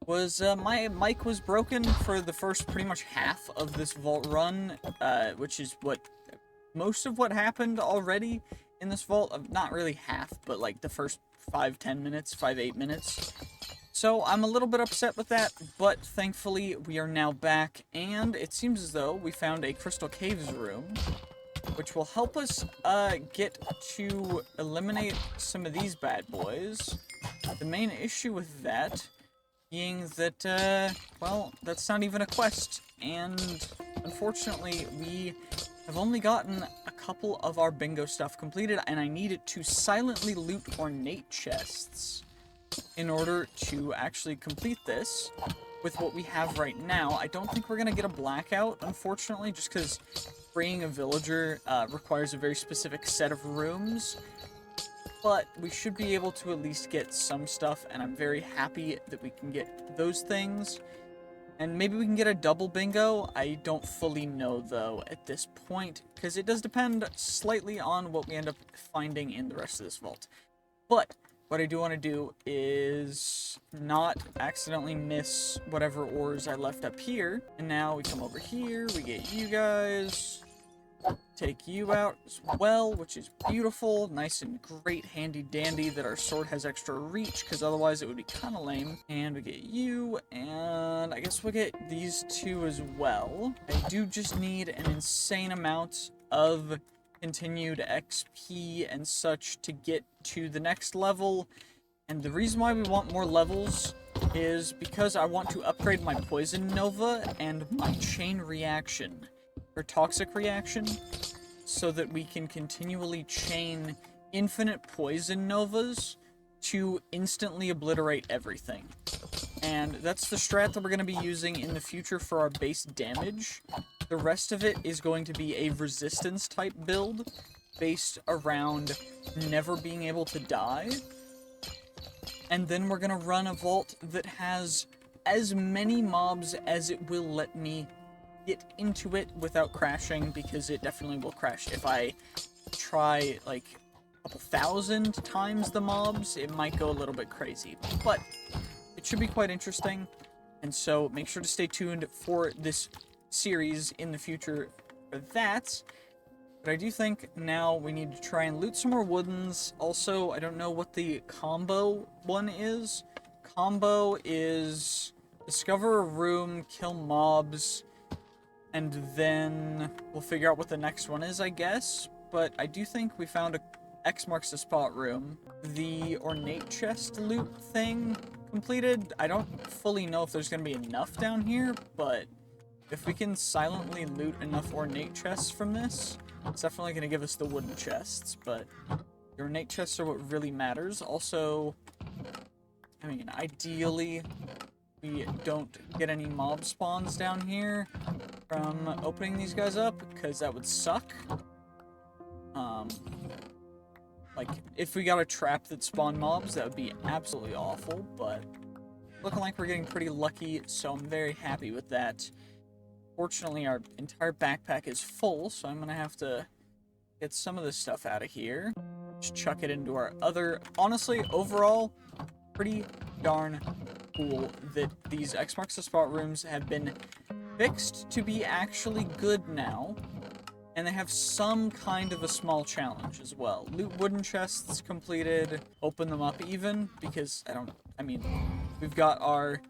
was my mic was broken for the first pretty much half of this vault run, which is most of what happened already in this vault. Not really half, but like the first 5-10 minutes, 5-8 minutes. So I'm a little bit upset with that, but thankfully we are now back, and it seems as though we found a Crystal Caves room, which will help us get to eliminate some of these bad boys. The main issue with that being that, well, that's not even a quest, and unfortunately we have only gotten a couple of our bingo stuff completed, and I needed to silently loot ornate chests in order to actually complete this with what we have right now. I don't think we're going to get a blackout, unfortunately, just because freeing a villager requires a very specific set of rooms. But we should be able to at least get some stuff, and I'm very happy that we can get those things. And maybe we can get a double bingo. I don't fully know, though, at this point, because it does depend slightly on what we end up finding in the rest of this vault. But what I do want to do is not accidentally miss whatever ores I left up here. And now we come over here, we get you guys, take you out as well, which is beautiful, nice and great, handy dandy that our sword has extra reach, because otherwise it would be kind of lame. And we get you, and I guess we'll get these two as well. I do just need an insane amount of continued XP and such to get to the next level. And the reason why we want more levels is because I want to upgrade my Poison Nova and my Chain Reaction, or Toxic Reaction, so that we can continually chain infinite Poison Novas to instantly obliterate everything. And that's the strat that we're going to be using in the future for our base damage. The rest of it is going to be a resistance type build based around never being able to die. And then we're going to run a vault that has as many mobs as it will let me get into it without crashing, because it definitely will crash. If I try like a couple thousand times the mobs, it might go a little bit crazy. But it should be quite interesting, and so make sure to stay tuned for this series in the future for that. But I do think now we need to try and loot some more woodens. Also, I don't know what the combo one is. Combo is discover a room, kill mobs, and then we'll figure out what the next one is, I guess. But I do think we found a X marks the spot room. The ornate chest loot thing completed. I don't fully know if there's going to be enough down here, but if we can silently loot enough ornate chests from this, it's definitely going to give us the wooden chests. But the ornate chests are what really matters. Also, I mean, ideally, we don't get any mob spawns down here from opening these guys up, because that would suck. Like, if we got a trap that spawned mobs, that would be absolutely awful, but looking like we're getting pretty lucky, so I'm very happy with that. Fortunately, our entire backpack is full, so I'm gonna have to get some of this stuff out of here. Just chuck it into our other... Honestly, overall, pretty darn cool that these X marks the spot rooms have been fixed to be actually good now. And they have some kind of a small challenge as well. Loot wooden chests completed. Open them up even, because I mean, we've got our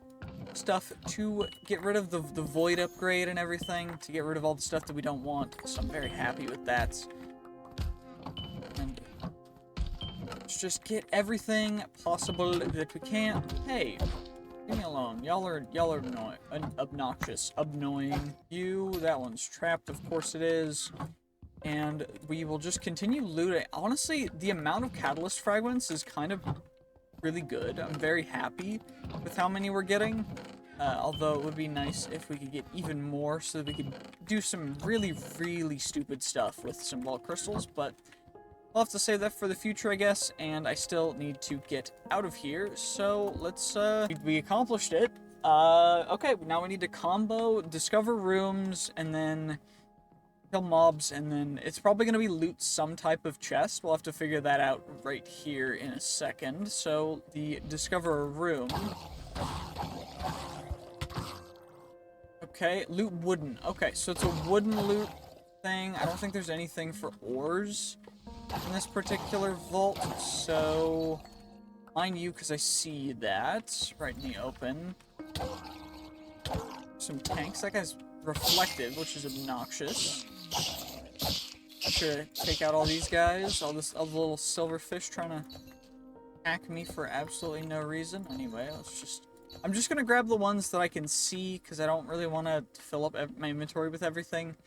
stuff to get rid of the void upgrade and everything, to get rid of all the stuff that we don't want, so I'm very happy with that. And let's just get everything possible that we can. Hey, leave me alone. Y'all are obnoxious. Annoying. You, that one's trapped, of course it is. And we will just continue looting. Honestly, the amount of catalyst fragments is kind of really good. I'm very happy with how many we're getting. Although it would be nice if we could get even more so that we could do some really, really stupid stuff with some vault crystals, but I'll have to save that for the future, I guess, and I still need to get out of here, so let's, we accomplished it. Okay, now we need to combo, discover rooms, and then kill mobs, and then it's probably going to be loot some type of chest. We'll have to figure that out right here in a second. So, the discover a room. Okay, loot wooden. Okay, so it's a wooden loot thing. I don't think there's anything for ores in this particular vault, so mind you, because I see that right in the open. Some tanks. That guy's reflective, which is obnoxious. Should take out all these guys. All the little silverfish trying to attack me for absolutely no reason. Anyway, I'm just gonna grab the ones that I can see, because I don't really want to fill up my inventory with everything.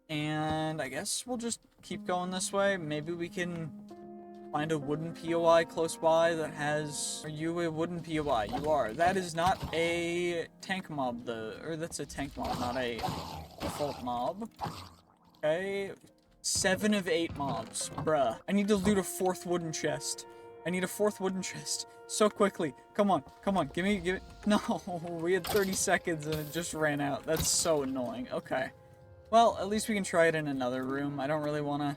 And I guess we'll just keep going this way. Maybe we can find a wooden POI close by that has... Are you a wooden POI? You are. That is not a tank mob, though. Or that's a tank mob, not a default mob. Okay. 7 of 8 mobs. Bruh. I need to loot a 4th wooden chest. I need a 4th wooden chest. So quickly. Come on. Come on. Give it. No. We had 30 seconds and it just ran out. That's so annoying. Okay. Well, at least we can try it in another room. I don't really want to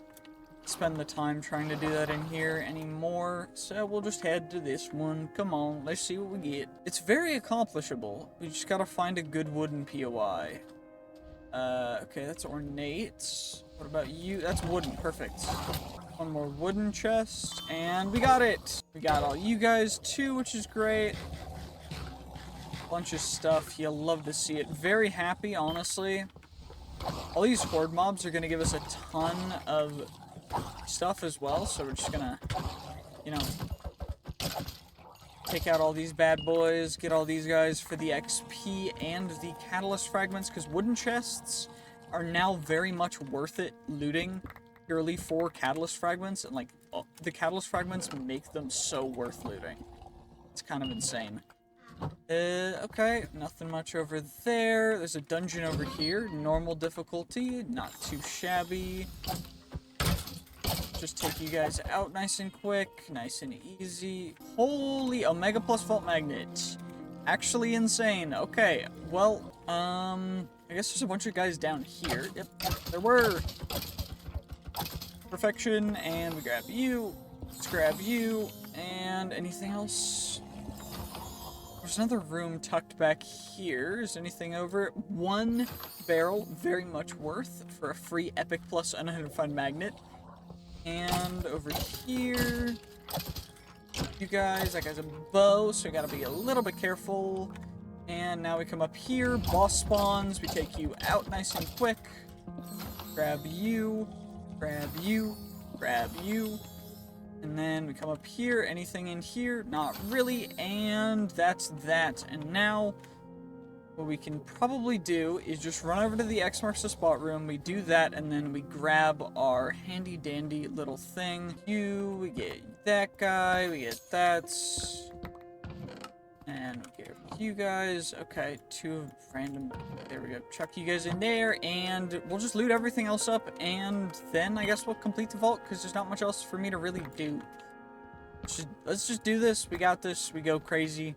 spend the time trying to do that in here anymore, so we'll just head to this one. Come on, let's see what we get. It's very accomplishable. We just gotta find a good wooden POI. Okay, that's ornate. What about you? That's wooden, perfect. One more wooden chest, and we got it! We got all you guys too, which is great. Bunch of stuff, you'll love to see it. Very happy, honestly. All these horde mobs are gonna give us a ton of stuff as well, so we're just gonna, you know, take out all these bad boys, get all these guys for the XP and the catalyst fragments, because wooden chests are now very much worth it looting purely for catalyst fragments, and like, the catalyst fragments make them so worth looting. It's kind of insane. Okay, nothing much over there. There's a dungeon over here, normal difficulty, not too shabby. Just take you guys out nice and quick, nice and easy. Holy, Omega plus Vault Magnet. Actually insane. Okay, well, I guess there's a bunch of guys down here. Yep, there were. Perfection, and we grab you. Let's grab you, and anything else? There's another room tucked back here. Is anything over it? One barrel, very much worth for a free Epic plus unidentified magnet. And over here, you guys, that guy's a bow, so we gotta be a little bit careful. And now we come up here, boss spawns, we take you out nice and quick. Grab you, grab you, grab you. And then we come up here, anything in here? Not really, and that's that. And now, what we can probably do is just run over to the X marks the spot room, we do that, and then we grab our handy dandy little thing. We get that guy, we get that. And we get you guys. Okay, two random, there we go. Chuck you guys in there, and we'll just loot everything else up, and then I guess we'll complete the vault, because there's not much else for me to really do. Let's just do this. We got this. We go crazy.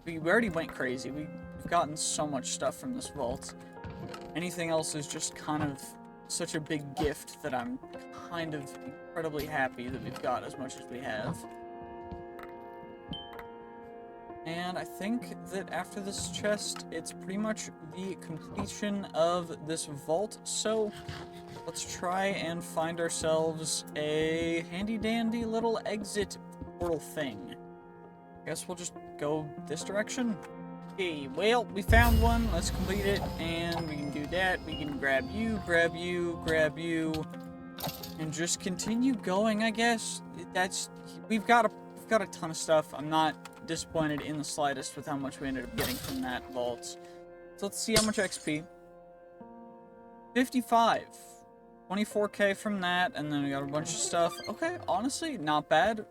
We already went crazy. We've gotten so much stuff from this vault. Anything else is just kind of such a big gift that I'm kind of incredibly happy that we've got as much as we have. And I think that after this chest, it's pretty much the completion of this vault. So let's try and find ourselves a handy-dandy little exit portal thing. I guess we'll just go this direction. Okay, well, we found one. Let's complete it, and we can do that. We can grab you, grab you, grab you, and just continue going, I guess. We've got a ton of stuff. I'm not disappointed in the slightest with how much we ended up getting from that vault. So let's see how much XP. 55. 24k from that, and then we got a bunch of stuff. Okay, honestly, not bad.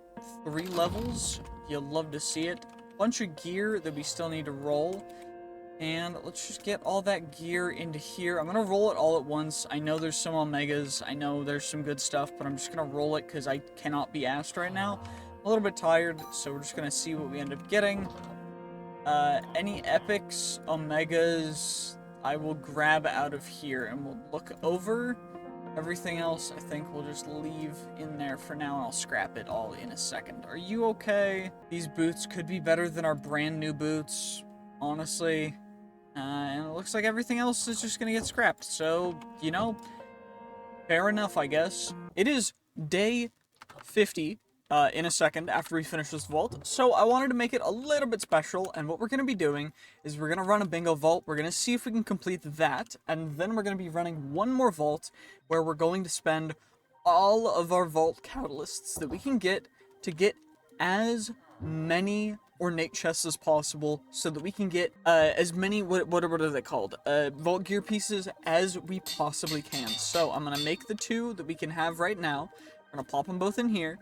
3 levels. You'll love to see it. Bunch of gear that we still need to roll. And let's just get all that gear into here. I'm gonna roll it all at once. I know there's some Omegas. I know there's some good stuff, but I'm just gonna roll it because I cannot be asked right now. I'm a little bit tired, so we're just gonna see what we end up getting. Any epics, Omegas, I will grab out of here, and we'll look over. Everything else, I think we'll just leave in there for now, and I'll scrap it all in a second. Are you okay? These boots could be better than our brand new boots, honestly. And it looks like everything else is just gonna get scrapped. So, you know, fair enough, I guess. It is day 50. In a second after we finish this vault. So I wanted to make it a little bit special, and what we're going to be doing is we're going to run a bingo vault. We're going to see if we can complete that, and then we're going to be running one more vault where we're going to spend all of our vault catalysts that we can get to get as many ornate chests as possible, so that we can get as many, what are they called? Vault gear pieces as we possibly can. So I'm going to make the 2 that we can have right now. We're going to plop them both in here.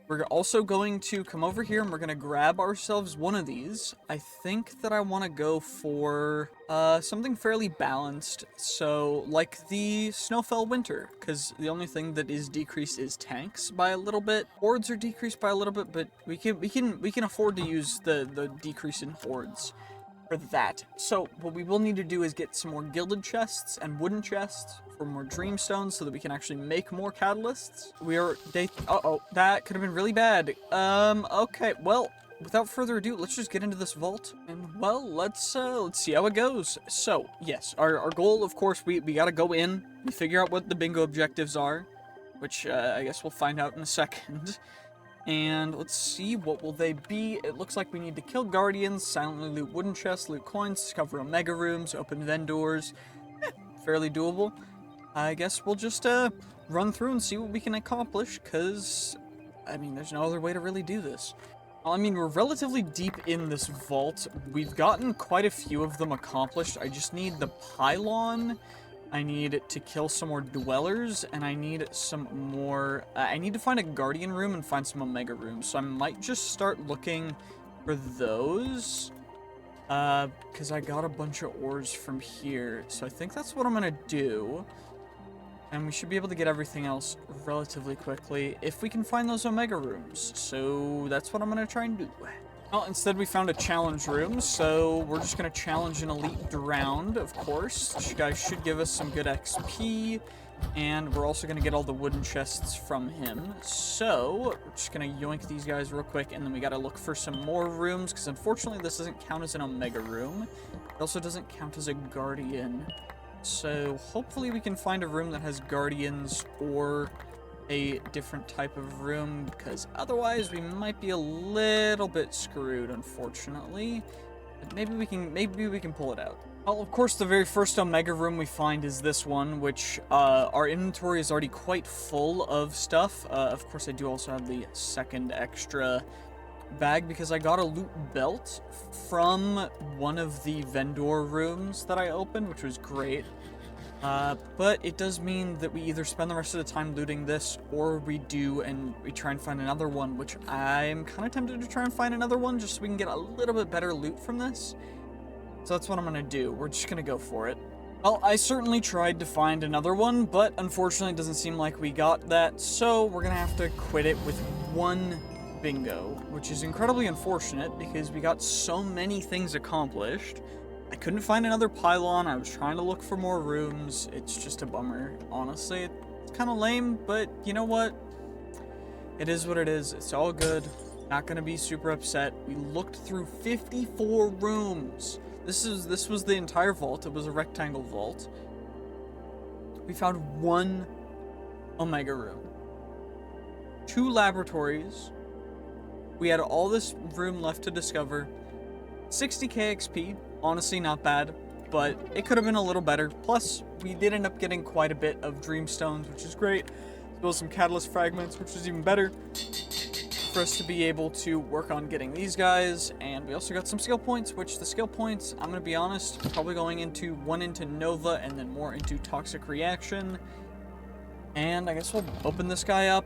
We're also going to come over here and we're going to grab ourselves one of these. I think that I want to go for something fairly balanced. So, like the Snowfell Winter, because the only thing that is decreased is tanks by a little bit. Hordes are decreased by a little bit, but we can afford to use the decrease in hordes for that. So, what we will need to do is get some more gilded chests and wooden chests for for more dreamstones so that we can actually make more catalysts. We are uh-oh, that could have been really bad. Okay, well, without further ado, let's just get into this vault, and well, let's see how it goes. So, yes, our goal, of course, we gotta go in, we figure out what the bingo objectives are, which, I guess we'll find out in a second. And let's see, what will they be? It looks like we need to kill guardians, silently loot wooden chests, loot coins, discover omega rooms, open vendors. Fairly doable. I guess we'll just run through and see what we can accomplish, because, I mean, there's no other way to really do this. I mean, we're relatively deep in this vault. We've gotten quite a few of them accomplished. I just need the pylon. I need to kill some more dwellers, and I need some more... I need to find a guardian room and find some omega rooms, so I might just start looking for those, because I got a bunch of ores from here, so I think that's what I'm gonna do, and we should be able to get everything else relatively quickly if we can find those omega rooms, so that's what I'm gonna try and do. Well, instead we found a challenge room, so we're just going to challenge an elite drowned, of course. You guys should give us some good XP, and we're also going to get all the wooden chests from him. So, we're just going to yoink these guys real quick, and then we got to look for some more rooms, because unfortunately this doesn't count as an omega room. It also doesn't count as a guardian. So, hopefully we can find a room that has guardians, or a different type of room, because otherwise we might be a little bit screwed, unfortunately. But maybe we can pull it out. Well, of course, the very first omega room we find is this one, which our inventory is already quite full of stuff. Of course, I do also have the second extra bag because I got a loot belt from one of the vendor rooms that I opened, which was great. But it does mean that we either spend the rest of the time looting this, or we do and we try and find another one, which I'm kind of tempted to try and find another one just so we can get a little bit better loot from this. So that's what I'm going to do. We're just going to go for it. Well, I certainly tried to find another one, but unfortunately it doesn't seem like we got that, so we're going to have to quit it with one bingo, which is incredibly unfortunate because we got so many things accomplished. I couldn't find another pylon, I was trying to look for more rooms. It's just a bummer, honestly. It's kind of lame, but you know what? It is what it is. It's all good. Not gonna be super upset. We looked through 54 rooms. This was the entire vault. It was a rectangle vault. We found one omega room, 2 laboratories. We had all this room left to discover. 60k XP. Honestly, not bad, but it could have been a little better. Plus, we did end up getting quite a bit of dreamstones, which is great, as well as some catalyst fragments, which is even better for us to be able to work on getting these guys. And we also got some skill points, which the skill points, I'm going to be honest, probably going into one into Nova and then more into Toxic Reaction. And I guess we'll open this guy up.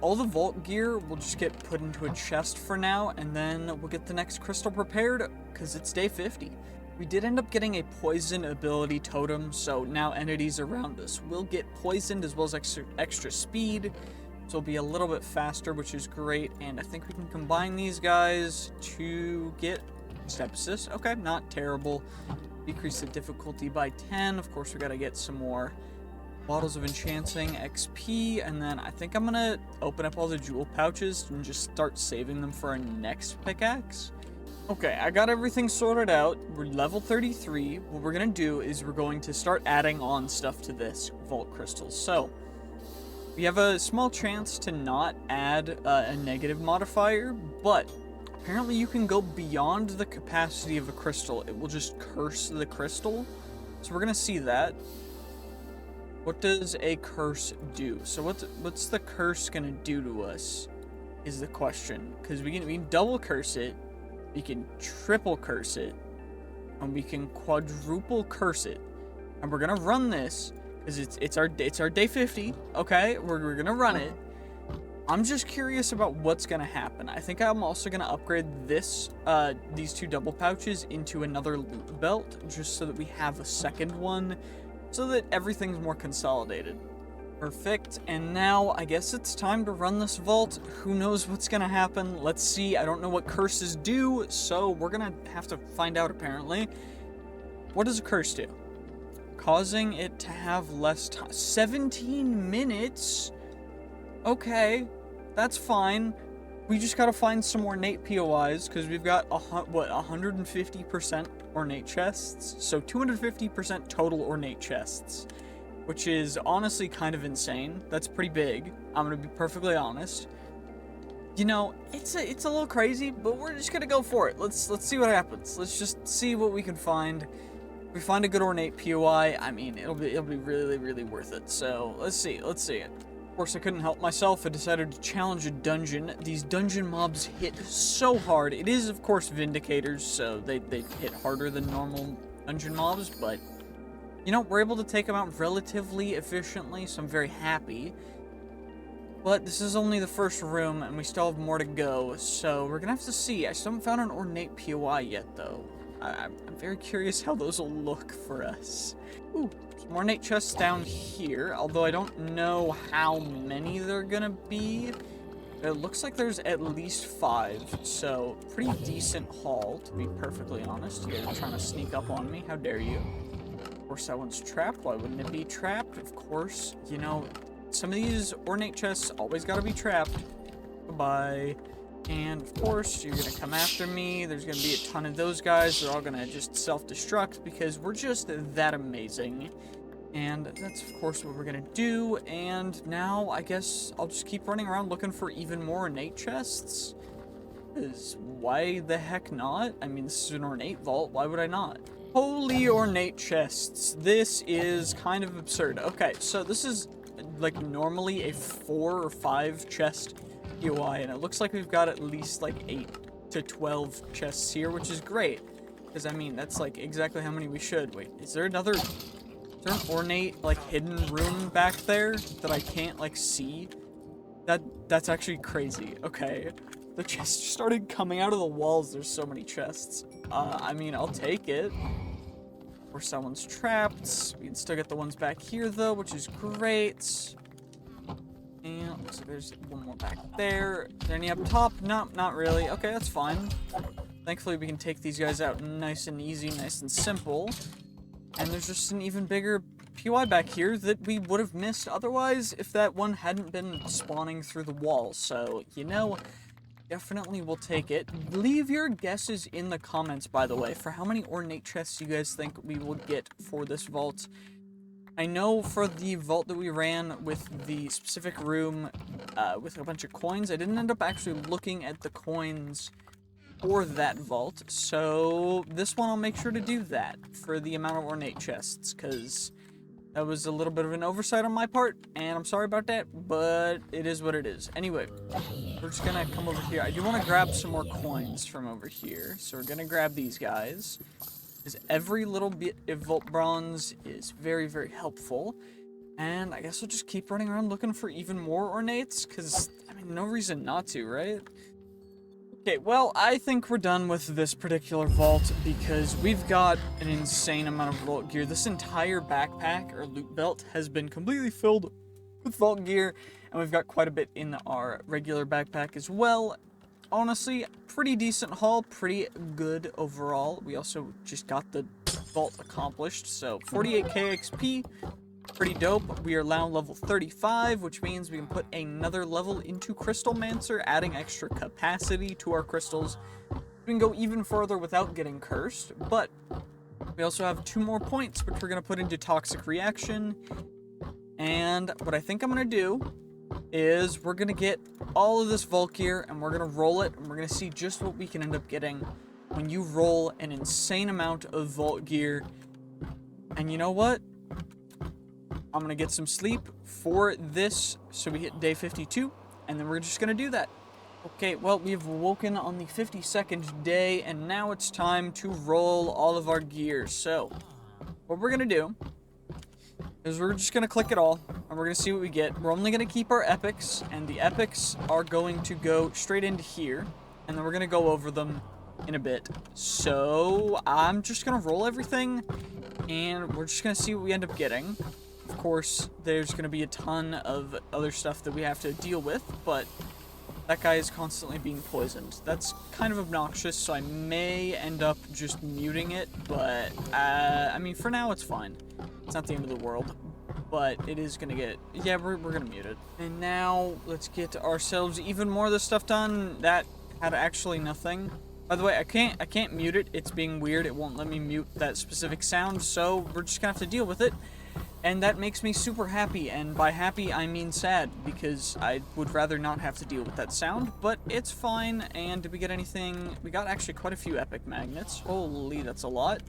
All the vault gear will just get put into a chest for now, and then we'll get the next crystal prepared, because it's day 50. We did end up getting a poison ability totem, so now entities around us will get poisoned, as well as extra speed, so it'll be a little bit faster, which is great, and I think we can combine these guys to get Stepsis. Okay, not terrible. Decrease the difficulty by 10. Of course, we gotta get some more bottles of enchanting XP, and then I think I'm gonna open up all the jewel pouches and just start saving them for our next pickaxe. Okay, I got everything sorted out. We're level 33. What we're gonna do is we're going to start adding on stuff to this vault crystals. So we have a small chance to not add a negative modifier, but apparently you can go beyond the capacity of a crystal. It will just curse the crystal. So we're gonna see that. What does a curse do? So what's the curse gonna do to us is the question. Because we can double curse it, we can triple curse it, and we can quadruple curse it. And we're gonna run this because it's our day 50. Okay, we're gonna run it. I'm just curious about what's gonna happen. I think I'm also gonna upgrade these 2 double pouches into another loot belt, just so that we have a second one, so that everything's more consolidated. Perfect, and now I guess it's time to run this vault. Who knows what's gonna happen? Let's see. I don't know what curses do, so we're gonna have to find out apparently. What does a curse do? causing it to have less time. 17 minutes? Okay, that's fine. We just gotta find some ornate POIs, because we've got, 150% ornate chests? So 250% total ornate chests, which is honestly kind of insane. That's pretty big, I'm gonna be perfectly honest. You know, it's a little crazy, but we're just gonna go for it. Let's see what happens. Let's just see what we can find. If we find a good ornate POI, I mean, it'll be really, really worth it. So let's see it. Of course, I couldn't help myself. I decided to challenge a dungeon. These dungeon mobs hit so hard. It is, of course, Vindicators, so they hit harder than normal dungeon mobs, but you know, we're able to take them out relatively efficiently, so I'm very happy. But this is only the first room, and we still have more to go, so we're gonna have to see. I still haven't found an ornate POI yet, though. I'm very curious how those will look for us. Ooh, some ornate chests down here, although I don't know how many they're gonna be. It looks like there's at least 5, so pretty decent haul, to be perfectly honest. You guys are trying to sneak up on me, how dare you? Of course, that one's trapped. Why wouldn't it be trapped? Of course, you know, some of these ornate chests always gotta be trapped. Goodbye. And of course, you're gonna come after me. There's gonna be a ton of those guys. They're all gonna just self-destruct because we're just that amazing. And that's of course what we're gonna do. And now I guess I'll just keep running around looking for even more ornate chests. Because why the heck not? I mean, this is an ornate vault. Why would I not? Holy ornate chests. This is kind of absurd. Okay, so this is like normally a 4 or 5 chest POI, and it looks like we've got at least like 8 to 12 chests here, which is great. Because I mean, that's like exactly how many we should. Wait, is there an ornate like hidden room back there that I can't like see? That's actually crazy. Okay. The chests started coming out of the walls. There's so many chests. I mean, I'll take it. Or someone's trapped. We can still get the ones back here, though, which is great. And looks like there's one more back there. Is there any up top? No, not really. Okay, that's fine. Thankfully, we can take these guys out nice and easy, nice and simple. And there's just an even bigger POI back here that we would have missed otherwise if that one hadn't been spawning through the wall. So, you know, definitely will take it. Leave your guesses in the comments, by the way, for how many ornate chests you guys think we will get for this vault. I know for the vault that we ran with the specific room with a bunch of coins, I didn't end up actually looking at the coins for that vault, so this one I'll make sure to do that for the amount of ornate chests, because that was a little bit of an oversight on my part, and I'm sorry about that, but it is what it is. Anyway, we're just gonna come over here. I do want to grab some more coins from over here, so we're gonna grab these guys, because every little bit of vault bronze is very, very helpful. And I guess we'll just keep running around looking for even more ornates, because, I mean, no reason not to, right? Okay, well, I think we're done with this particular vault because we've got an insane amount of vault gear. This entire backpack, or loot belt, has been completely filled with vault gear, and we've got quite a bit in our regular backpack as well. Honestly, pretty decent haul, pretty good overall. We also just got the vault accomplished, so 48k XP. Pretty dope. We are now level 35, which means we can put another level into Crystalmancer, adding extra capacity to our crystals. We can go even further without getting cursed, but we also have 2 more points, which we're going to put into Toxic Reaction. And what I think I'm going to do is we're going to get all of this vault gear, and we're going to roll it, and we're going to see just what we can end up getting when you roll an insane amount of vault gear. And you know what? I'm gonna get some sleep for this, so we hit day 52, and then we're just gonna do that. Okay, well, we've woken on the 52nd day, and now it's time to roll all of our gear. So, what we're gonna do is we're just gonna click it all, and we're gonna see what we get. We're only gonna keep our epics, and the epics are going to go straight into here, and then we're gonna go over them in a bit. So, I'm just gonna roll everything, and we're just gonna see what we end up getting. Of course, there's going to be a ton of other stuff that we have to deal with, but that guy is constantly being poisoned. That's kind of obnoxious, so I may end up just muting it, but, I mean, for now, it's fine. It's not the end of the world, but it is gonna get... Yeah, we're gonna mute it. And now, let's get ourselves even more of this stuff done. That had actually nothing. By the way, I can't mute it. It's being weird. It won't let me mute that specific sound, so we're just gonna have to deal with it. And that makes me super happy, and by happy, I mean sad, because I would rather not have to deal with that sound, but it's fine. And did we get anything? We got actually quite a few epic magnets. Holy, that's a lot.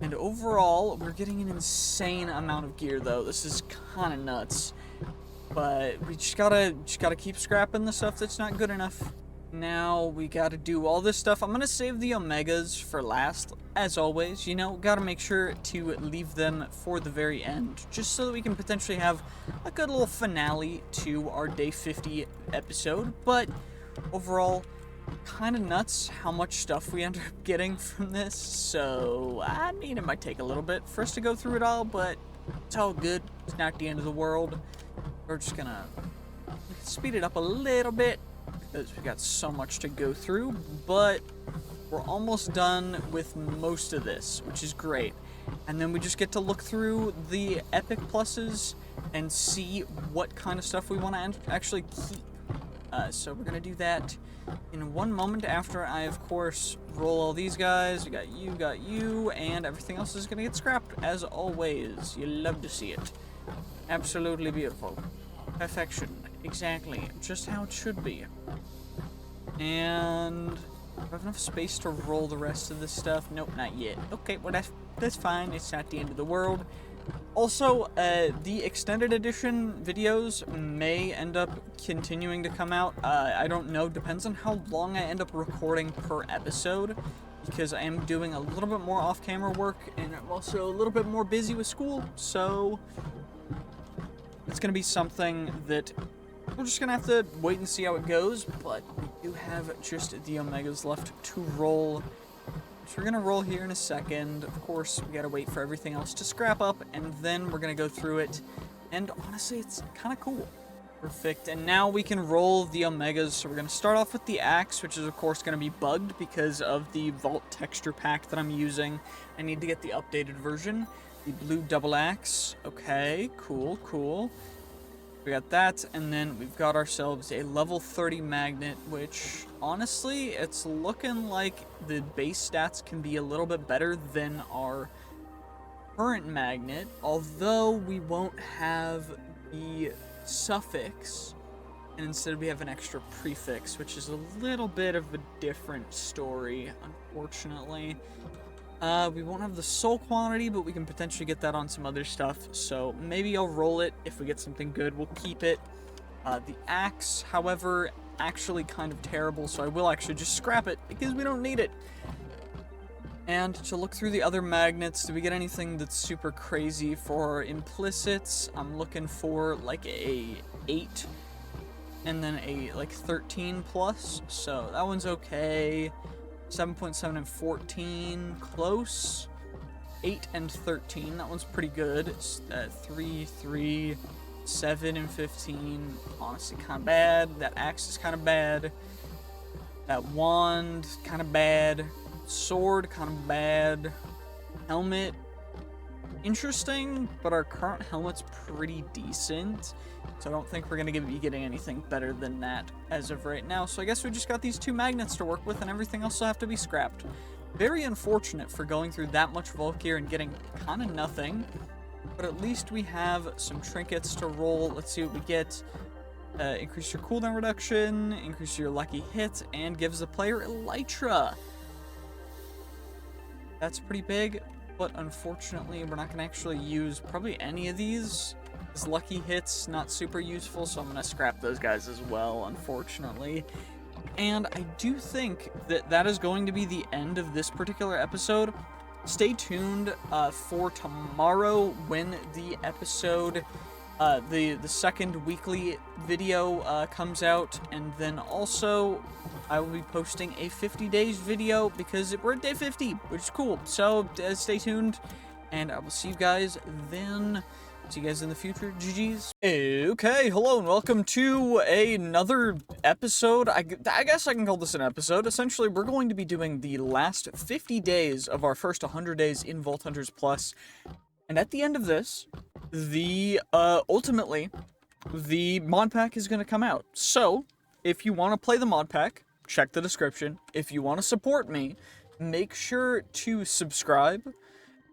And overall, we're getting an insane amount of gear, though. This is kind of nuts. But we just gotta keep scrapping the stuff that's not good enough. Now we gotta do all this stuff. I'm gonna save the Omegas for last, as always. You know, gotta make sure to leave them for the very end, just so that we can potentially have a good little finale to our day 50 episode. But overall, kind of nuts how much stuff we end up getting from this. So, I mean, it might take a little bit for us to go through it all, but it's all good. It's not the end of the world. We're just gonna speed it up a little bit, because we got so much to go through, but we're almost done with most of this, which is great. And then we just get to look through the epic pluses and see what kind of stuff we want to actually keep. So we're gonna do that in one moment after I, of course, roll all these guys. We got you, and everything else is gonna get scrapped, as always. You love to see it. Absolutely beautiful. Perfection. Exactly. Just how it should be. And do I have enough space to roll the rest of this stuff? Nope, not yet. Okay, well that's fine. It's not the end of the world. Also, the extended edition videos may end up continuing to come out. I don't know. Depends on how long I end up recording per episode, because I am doing a little bit more off-camera work, and I'm also a little bit more busy with school, so it's going to be something that we're just going to have to wait and see how it goes, but we do have just the Omegas left to roll. So we're going to roll here in a second. Of course, we got to wait for everything else to scrap up, and then we're going to go through it. And honestly, it's kind of cool. Perfect. And now we can roll the Omegas. So we're going to start off with the axe, which is, of course, going to be bugged because of the Vault texture pack that I'm using. I need to get the updated version. The blue double axe. Okay, cool, cool. We got that, and then we've got ourselves a level 30 magnet, which, honestly, it's looking like the base stats can be a little bit better than our current magnet, although we won't have the suffix, and instead we have an extra prefix, which is a little bit of a different story, unfortunately. We won't have the soul quantity, but we can potentially get that on some other stuff, so maybe I'll roll it. If we get something good, we'll keep it. The axe, however, actually kind of terrible, so I will actually just scrap it, because we don't need it. And to look through the other magnets, do we get anything that's super crazy for implicits? I'm looking for, like, a 8, and then a, like, 13 plus, so that one's okay. 7.7 and 14, close. 8 and 13, that one's pretty good. 3, 3, 7 and 15, honestly kind of bad. That axe is kind of bad. That wand, kind of bad. Sword, kind of bad. Helmet, interesting, but our current helmet's pretty decent. So I don't think we're going to be getting anything better than that as of right now. So I guess we just got these 2 magnets to work with, and everything else will have to be scrapped. Very unfortunate for going through that much Vault gear and getting kind of nothing. But at least we have some trinkets to roll. Let's see what we get. Increase your cooldown reduction, increase your lucky hit, and gives the player Elytra. That's pretty big, but unfortunately we're not going to actually use probably any of these. His lucky hits, not super useful, so I'm going to scrap those guys as well, unfortunately. And I do think that that is going to be the end of this particular episode. Stay tuned for tomorrow when the episode, the second weekly video comes out, and then also I will be posting a 50 days video because we're at day 50, which is cool. So stay tuned, and I will see you guys then. See you guys in the future. GG's. Okay, hello and welcome to another episode. I guess I can call this an episode. Essentially, we're going to be doing the last 50 days of our first 100 days in Vault Hunters Plus. And at the end of this, ultimately, the mod pack is going to come out. So, if you want to play the mod pack, check the description. If you want to support me, make sure to subscribe.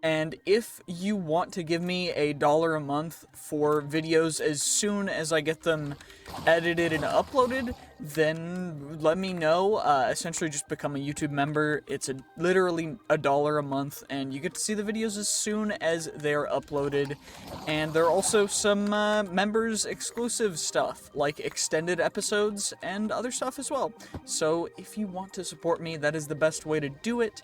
And if you want to give me $1 a month for videos as soon as I get them edited and uploaded, then let me know. Essentially just become a YouTube member. It's literally $1 a month, and you get to see the videos as soon as they're uploaded. And there are also some members exclusive stuff, like extended episodes and other stuff as well. So if you want to support me, that is the best way to do it.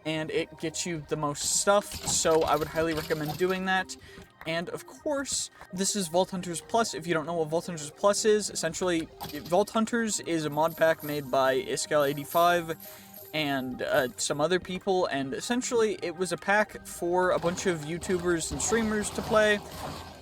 And it gets you the most stuff, so I would highly recommend doing that. And of course, this is Vault Hunters Plus. If you don't know what Vault Hunters Plus is, essentially, Vault Hunters is a mod pack made by Iscal85 and some other people, and essentially it was a pack for a bunch of YouTubers and streamers to play.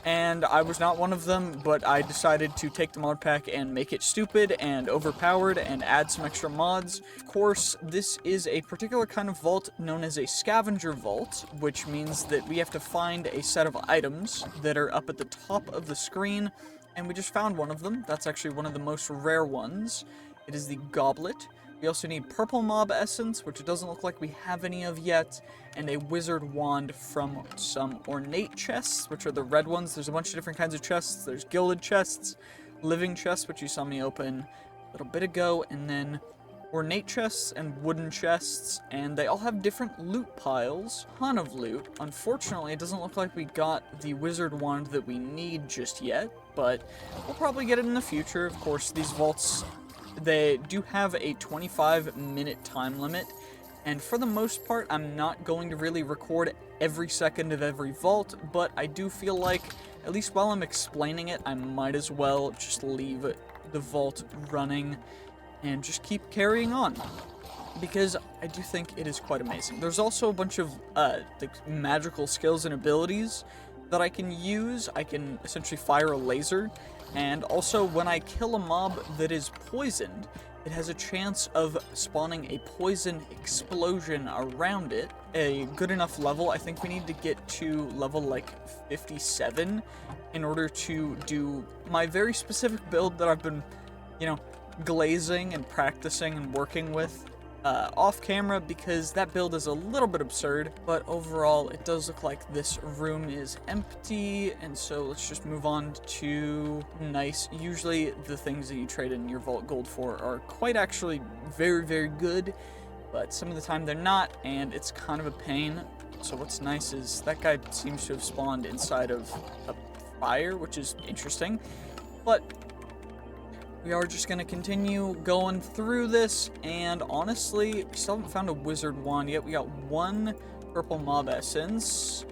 And I was not one of them, but I decided to take the mod pack and make it stupid and overpowered and add some extra mods. Of course, this is a particular kind of vault known as a scavenger vault, which means that we have to find a set of items that are up at the top of the screen, and we just found one of them. That's actually one of the most rare ones. It is the goblet. We also need purple mob essence, which it doesn't look like we have any of yet, and a wizard wand from some ornate chests, which are the red ones. There's a bunch of different kinds of chests. There's gilded chests, living chests, which you saw me open a little bit ago, and then ornate chests and wooden chests, and they all have different loot piles. Ton of loot. Unfortunately, it doesn't look like we got the wizard wand that we need just yet, but we'll probably get it in the future. Of course, these vaults, they do have a 25-minute time limit, and for the most part, I'm not going to really record every second of every vault, but I do feel like, at least while I'm explaining it, I might as well just leave the vault running and just keep carrying on, because I do think it is quite amazing. There's also a bunch of magical skills and abilities that I can use. I can essentially fire a laser, and also when I kill a mob that is poisoned, it has a chance of spawning a poison explosion around it. A good enough level. I think we need to get to level like 57 in order to do my very specific build that I've been, glazing and practicing and working with off camera, because that build is a little bit absurd, but overall it does look like this room is empty, and so let's just move on to nice. Usually the things that you trade in your vault gold for are quite actually very, very good, but some of the time they're not, and it's kind of a pain. So what's nice is that guy seems to have spawned inside of a fire, which is interesting, but we are just going to continue going through this, and honestly, we still haven't found a wizard wand yet. We got one purple mob essence,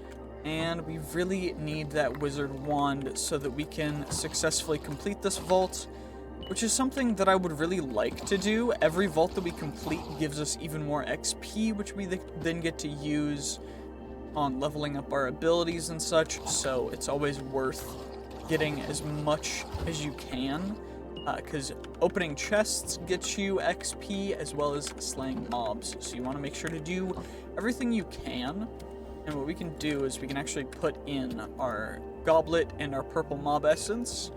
and we really need that wizard wand so that we can successfully complete this vault, which is something that I would really like to do. Every vault that we complete gives us even more XP, which we then get to use on leveling up our abilities and such, so it's always worth getting as much as you can. Because opening chests gets you XP as well as slaying mobs, so you want to make sure to do everything you can. And what we can do is we can actually put in our goblet and our purple mob essence,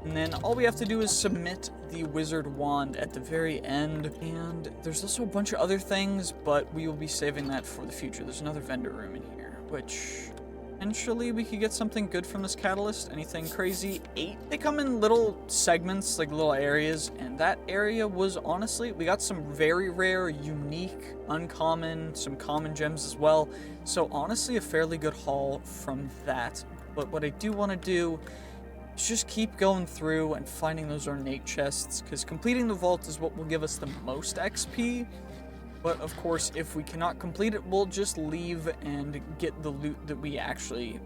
and then all we have to do is submit the wizard wand at the very end. And there's also a bunch of other things, but we will be saving that for the future. There's another vendor room in here, which potentially we could get something good from this catalyst. Anything crazy? 8. They come in little segments, like little areas, and that area was honestly, we got some very rare, unique, uncommon, some common gems as well. So honestly, a fairly good haul from that. But what I do want to do is just keep going through and finding those ornate chests, because completing the vault is what will give us the most XP. But of course, if we cannot complete it, we'll just leave and get the loot that we actually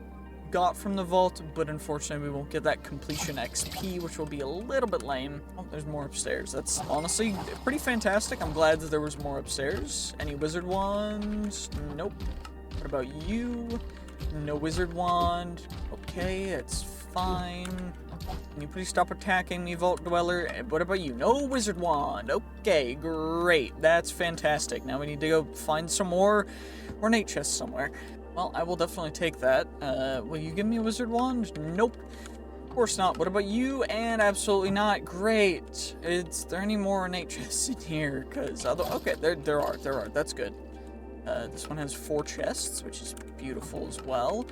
got from the vault, but unfortunately we won't get that completion XP, which will be a little bit lame. Oh, there's more upstairs. That's honestly pretty fantastic. I'm glad that there was more upstairs. Any wizard wands? Nope. What about you? No wizard wand. Okay, it's fine. Can you please stop attacking me, Vault Dweller? And what about you? No wizard wand. Okay, great. That's fantastic. Now we need to go find some more ornate chests somewhere. Well, I will definitely take that. Will you give me a wizard wand? Nope. Of course not. What about you? And absolutely not. Great. Is there any more ornate chests in here? Because okay, there are. That's good. This one has 4 chests, which is beautiful as well.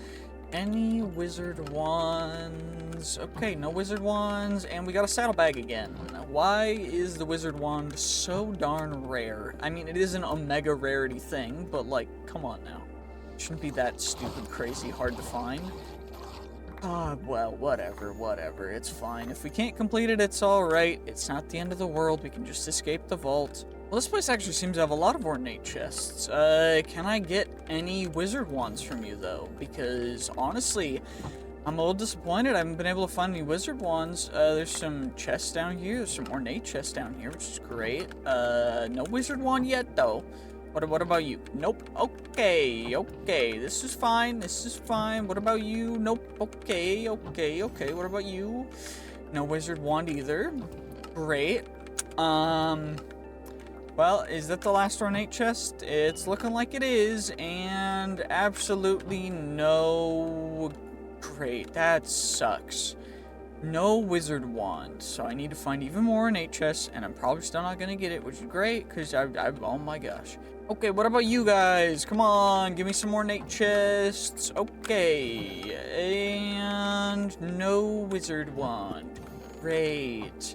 Any wizard wands? Okay, no wizard wands, and we got a saddlebag again. Why is the wizard wand so darn rare? I mean, it is an omega rarity thing, but like, come on now. It shouldn't be that stupid, crazy hard to find. Well, whatever, it's fine. If we can't complete it, it's alright. It's not the end of the world, we can just escape the vault. Well, this place actually seems to have a lot of ornate chests. Can I get any wizard wands from you, though? Because, honestly, I'm a little disappointed. I haven't been able to find any wizard wands. There's some chests down here. There's some ornate chests down here, which is great. No wizard wand yet, though. What about you? Nope. Okay. This is fine. What about you? Nope. Okay. What about you? No wizard wand either. Great. Well, is that the last ornate chest? It's looking like it is, and absolutely no... Great, that sucks. No wizard wand, so I need to find even more ornate chests, and I'm probably still not gonna get it, which is great, because oh my gosh. Okay, what about you guys? Come on, give me some more ornate chests. Okay, and no wizard wand. Great.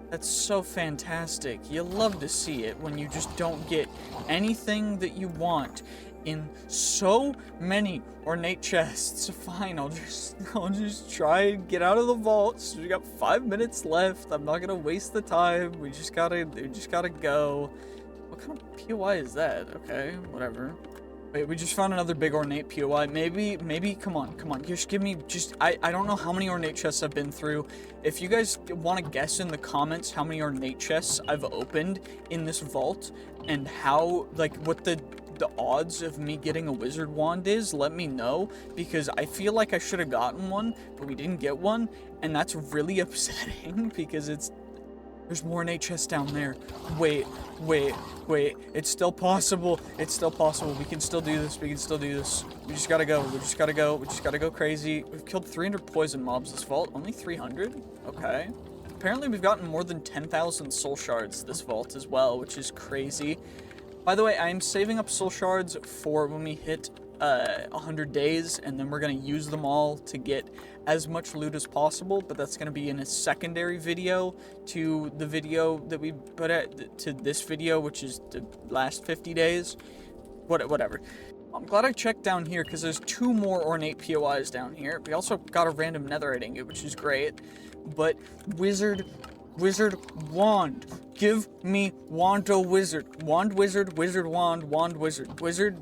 That's so fantastic. You love to see it when you just don't get anything that you want in so many ornate chests. Fine, I'll just try and get out of the vault. So we got 5 minutes left. I'm not gonna waste the time. We just gotta go. What kind of POI is that? Okay, whatever. Wait, we just found another big ornate POI. Maybe, come on. Just give me, I don't know how many ornate chests I've been through. If you guys want to guess in the comments how many ornate chests I've opened in this vault, and how, like, what the odds of me getting a wizard wand is, let me know, because I feel like I should have gotten one, but we didn't get one, and that's really upsetting, because there's more ornate chests down there. Wait. It's still possible. We can still do this. We just gotta go crazy. We've killed 300 poison mobs this vault. Only 300? Okay. Apparently we've gotten more than 10,000 soul shards this vault as well, which is crazy. By the way, I'm saving up soul shards for when we hit 100 days, and then we're gonna use them all to get as much loot as possible, but that's gonna be in a secondary video to the video that we put to this video, which is the last 50 days. Whatever. I'm glad I checked down here, because there's 2 more ornate POIs down here. We also got a random netherite ingot, which is great, but wizard wand. Give me wando wizard. Wand wizard, wand, wand wizard.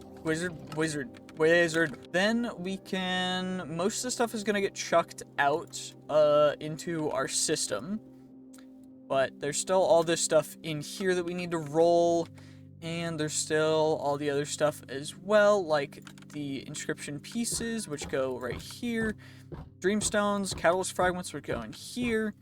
Then we can, most of the stuff is gonna get chucked out into our system, but there's still all this stuff in here that we need to roll, and there's still all the other stuff as well, like the inscription pieces, which go right here, dreamstones, catalyst fragments, which go in here,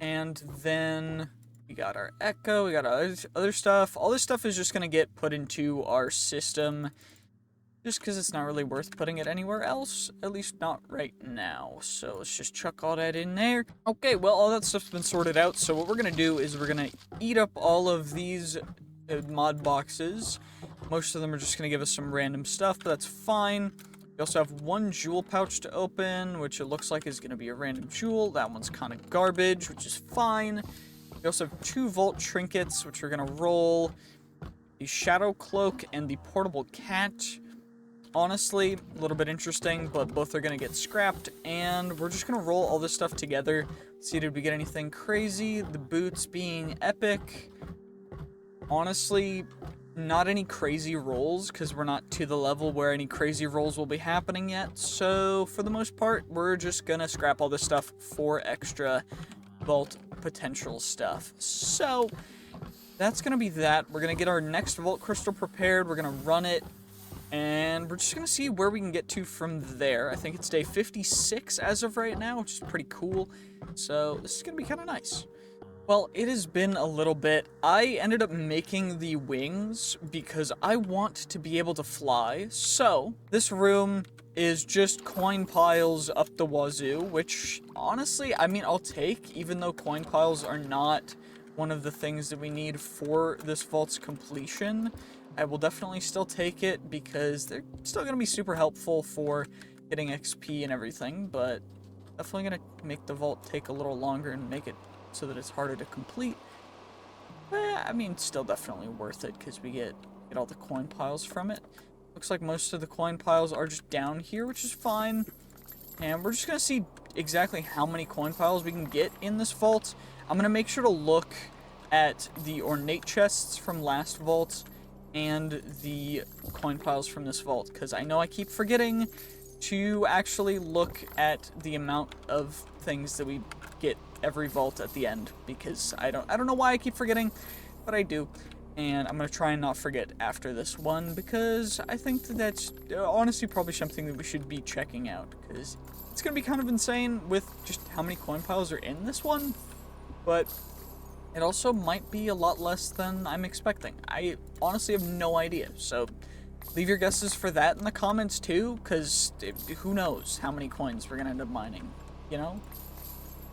and then we got our echo, we got our other stuff. All this stuff is just gonna get put into our system, just because it's not really worth putting it anywhere else, at least not right now. So let's just chuck all that in there. Okay, well, all that stuff's been sorted out, so what we're gonna do is we're gonna eat up all of these mod boxes. Most of them are just gonna give us some random stuff, but that's fine. We also have 1 jewel pouch to open, which it looks like is gonna be a random jewel. That one's kind of garbage, which is fine. We also have 2 vault trinkets, which we're gonna roll. The shadow cloak and the portable cat. Honestly, a little bit interesting, but both are gonna get scrapped, and we're just gonna roll all this stuff together. See, did we get anything crazy? The boots being epic. Honestly, not any crazy rolls, because we're not to the level where any crazy rolls will be happening yet. So, for the most part, we're just gonna scrap all this stuff for extra vault potential stuff. So, that's gonna be that. We're gonna get our next vault crystal prepared. We're gonna run it. And we're just gonna see where we can get to from there. I think it's day 56 as of right now, which is pretty cool. So this is gonna be kind of nice. Well, it has been a little bit. I ended up making the wings because I want to be able to fly. So this room is just coin piles up the wazoo, which honestly, I mean, I'll take, even though coin piles are not one of the things that we need for this vault's completion. I will definitely still take it because they're still going to be super helpful for getting XP and everything, but definitely going to make the vault take a little longer and make it so that it's harder to complete. I mean, still definitely worth it because we get all the coin piles from it. Looks like most of the coin piles are just down here, which is fine. And we're just going to see exactly how many coin piles we can get in this vault. I'm going to make sure to look at the ornate chests from last vault and the coin piles from this vault, because I know I keep forgetting to actually look at the amount of things that we get every vault at the end, because I don't know why I keep forgetting, but I do. And I'm going to try and not forget after this one, because I think that that's honestly probably something that we should be checking out, because it's going to be kind of insane with just how many coin piles are in this one, but it also might be a lot less than I'm expecting. I honestly have no idea, so leave your guesses for that in the comments too, because who knows how many coins we're going to end up mining, you know?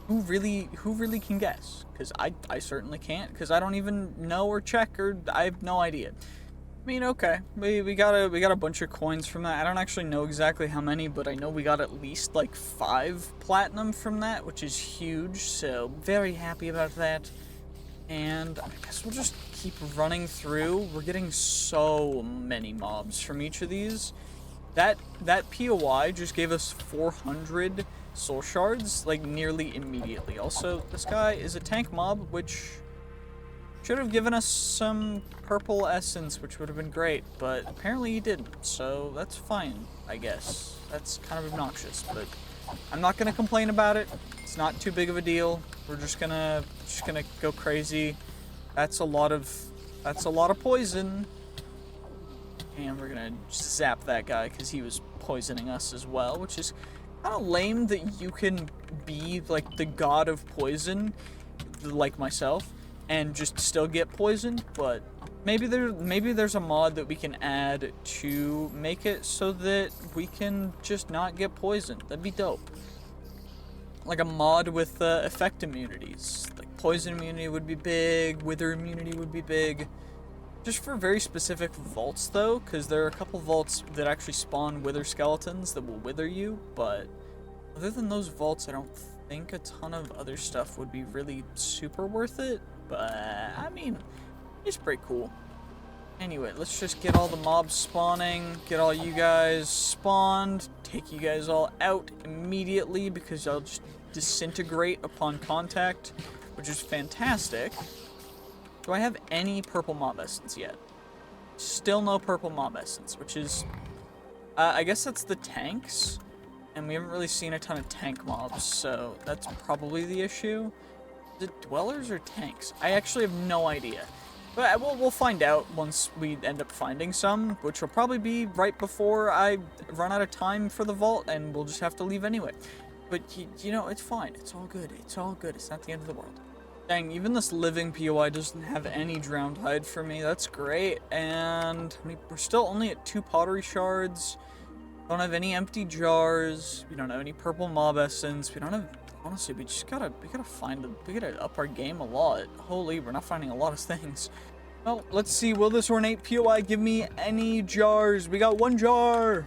Who really can guess? Because I certainly can't, because I don't even know or check, or I have no idea. I mean, okay, we got a bunch of coins from that. I don't actually know exactly how many, but I know we got at least like 5 platinum from that, which is huge, so very happy about that. And I guess we'll just keep running through. We're getting so many mobs from each of these. That POI just gave us 400 soul shards, like, nearly immediately. Also, this guy is a tank mob, which should have given us some purple essence, which would have been great, but apparently he didn't, so that's fine, I guess. That's kind of obnoxious, but I'm not gonna complain about it. It's not too big of a deal. We're just gonna go crazy. That's a lot of poison. And we're gonna zap that guy because he was poisoning us as well, which is kind of lame that you can be like the god of poison, like myself, and just still get poisoned. But maybe there's a mod that we can add to make it so that we can just not get poisoned. That'd be dope. Like a mod with effect immunities. Like poison immunity would be big, wither immunity would be big. Just for very specific vaults though, because there are a couple vaults that actually spawn wither skeletons that will wither you, but other than those vaults, I don't think a ton of other stuff would be really super worth it, but I mean, it's pretty cool. Anyway, let's just get all the mobs spawning, get all you guys spawned, take you guys all out immediately because I'll just disintegrate upon contact, which is fantastic. Do I have any purple mob essence yet? Still no purple mob essence, which is, I guess that's the tanks, and we haven't really seen a ton of tank mobs, so that's probably the issue. Is it dwellers or tanks? I actually have no idea. But we'll find out once we end up finding some, which will probably be right before I run out of time for the vault, and we'll just have to leave anyway. But, you know, it's fine. It's all good. It's all good. It's not the end of the world. Dang, even this living POI doesn't have any drowned hide for me. That's great. And I mean, we're still only at 2 pottery shards. Don't have any empty jars. We don't have any purple mob essence. We don't have... Honestly, we gotta up our game a lot. Holy, we're not finding a lot of things. Well, let's see. Will this ornate POI give me any jars? We got 1 jar.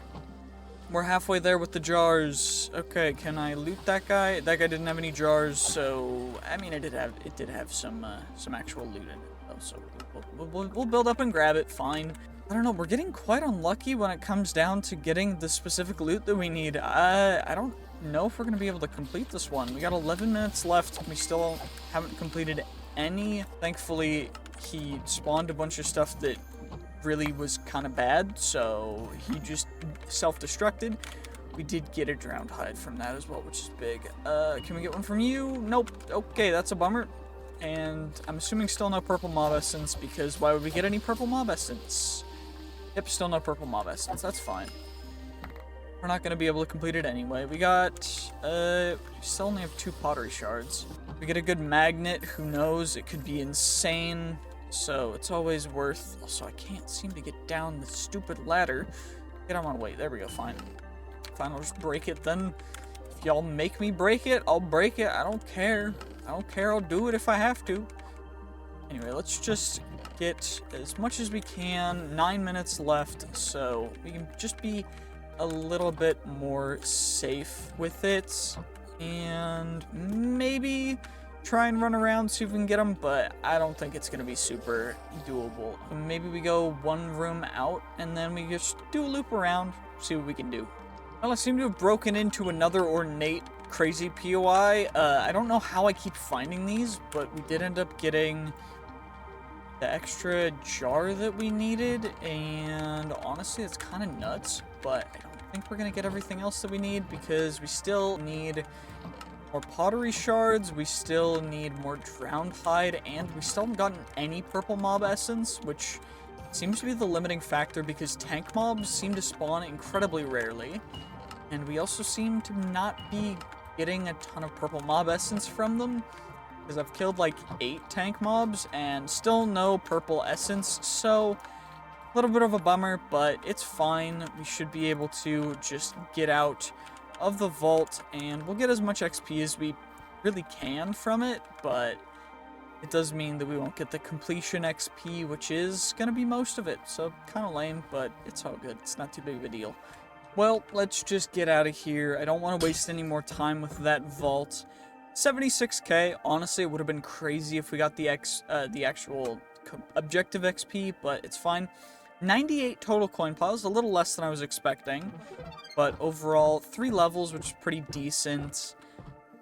We're halfway there with the jars. Okay, can I loot that guy? That guy didn't have any jars, so I mean, it did have some actual loot in it. Though, so we'll build up and grab it. Fine. I don't know. We're getting quite unlucky when it comes down to getting the specific loot that we need. I don't know if we're gonna be able to complete this one. We got 11 minutes left. We still haven't completed any. Thankfully, he spawned a bunch of stuff that really was kind of bad, so he just self-destructed. We did get a drowned hide from that as well, which is big. Can we get one from you? Nope. Okay, that's a bummer. And I'm assuming still no purple mob essence, because why would we get any purple mob essence? Yep, still no purple mob essence. That's fine. We're not going to be able to complete it anyway. We got, we still only have 2 pottery shards. We get a good magnet, who knows, it could be insane. So it's always worth, also I can't seem to get down the stupid ladder. Get on my way, there we go, fine. Fine, I'll just break it then. If y'all make me break it, I'll break it, I don't care. I don't care, I'll do it if I have to. Anyway, let's just get as much as we can. 9 minutes left, so we can just be a little bit more safe with it, and maybe try and run around, see if we can get them, but I don't think it's gonna be super doable. Maybe we go 1 room out, and then we just do a loop around, see what we can do. Well, I seem to have broken into another ornate, crazy POI. I don't know how I keep finding these, but we did end up getting the extra jar that we needed, and honestly, it's kind of nuts, but I don't think we're gonna get everything else that we need, because we still need more pottery shards, we still need more drowned hide, and we still haven't gotten any purple mob essence, which seems to be the limiting factor because tank mobs seem to spawn incredibly rarely, and we also seem to not be getting a ton of purple mob essence from them, because I've killed like 8 tank mobs and still no purple essence, so a little bit of a bummer, but it's fine. We should be able to just get out of the vault, and we'll get as much XP as we really can from it, but it does mean that we won't get the completion XP, which is going to be most of it, so kind of lame, but it's all good. It's not too big of a deal. Well, let's just get out of here. I don't want to waste any more time with that vault. 76k, honestly, it would have been crazy if we got the actual objective XP, but it's fine. 98 total coin piles, a little less than I was expecting, but overall 3 levels, which is pretty decent,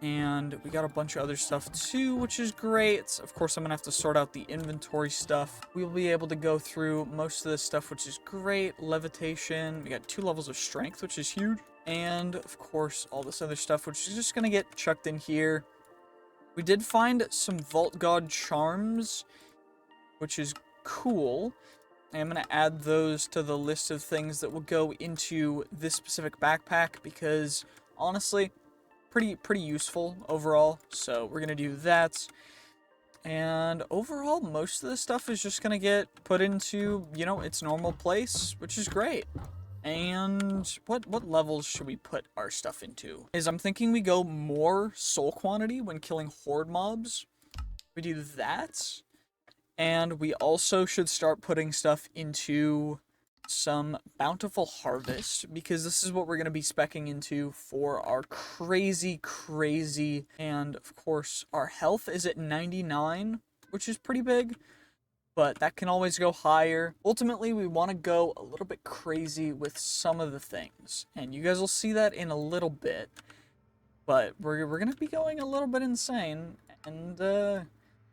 and we got a bunch of other stuff too, which is great. Of course, I'm gonna have to sort out the inventory stuff. We'll be able to go through most of this stuff, which is great. Levitation, we got 2 levels of strength, which is huge, and of course all this other stuff, which is just gonna get chucked in here. We did find some Vault God charms, which is cool. I'm going to add those to the list of things that will go into this specific backpack, because honestly, pretty useful overall. So we're going to do that. And overall, most of the stuff is just going to get put into, you know, its normal place, which is great. And what levels should we put our stuff into? I'm thinking we go more soul quantity when killing horde mobs. We do that. And we also should start putting stuff into some bountiful harvest, because this is what we're going to be speccing into for our crazy, and of course our health is at 99, which is pretty big, but that can always go higher. Ultimately, we want to go a little bit crazy with some of the things, and you guys will see that in a little bit, but we're going to be going a little bit insane, and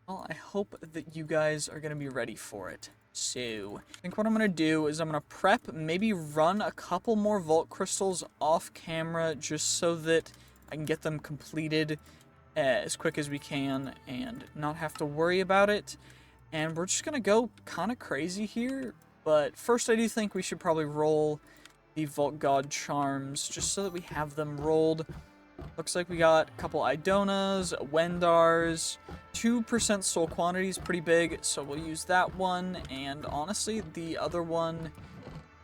well, I hope that you guys are going to be ready for it. So, I think what I'm going to do is I'm going to prep, maybe run a couple more vault crystals off camera, just so that I can get them completed as quick as we can and not have to worry about it. And we're just going to go kind of crazy here. But first, I do think we should probably roll the Vault God charms, just so that we have them rolled. Looks like we got a couple Idonas, Wendars, 2% soul quantity is pretty big, so we'll use that one, and honestly, the other one,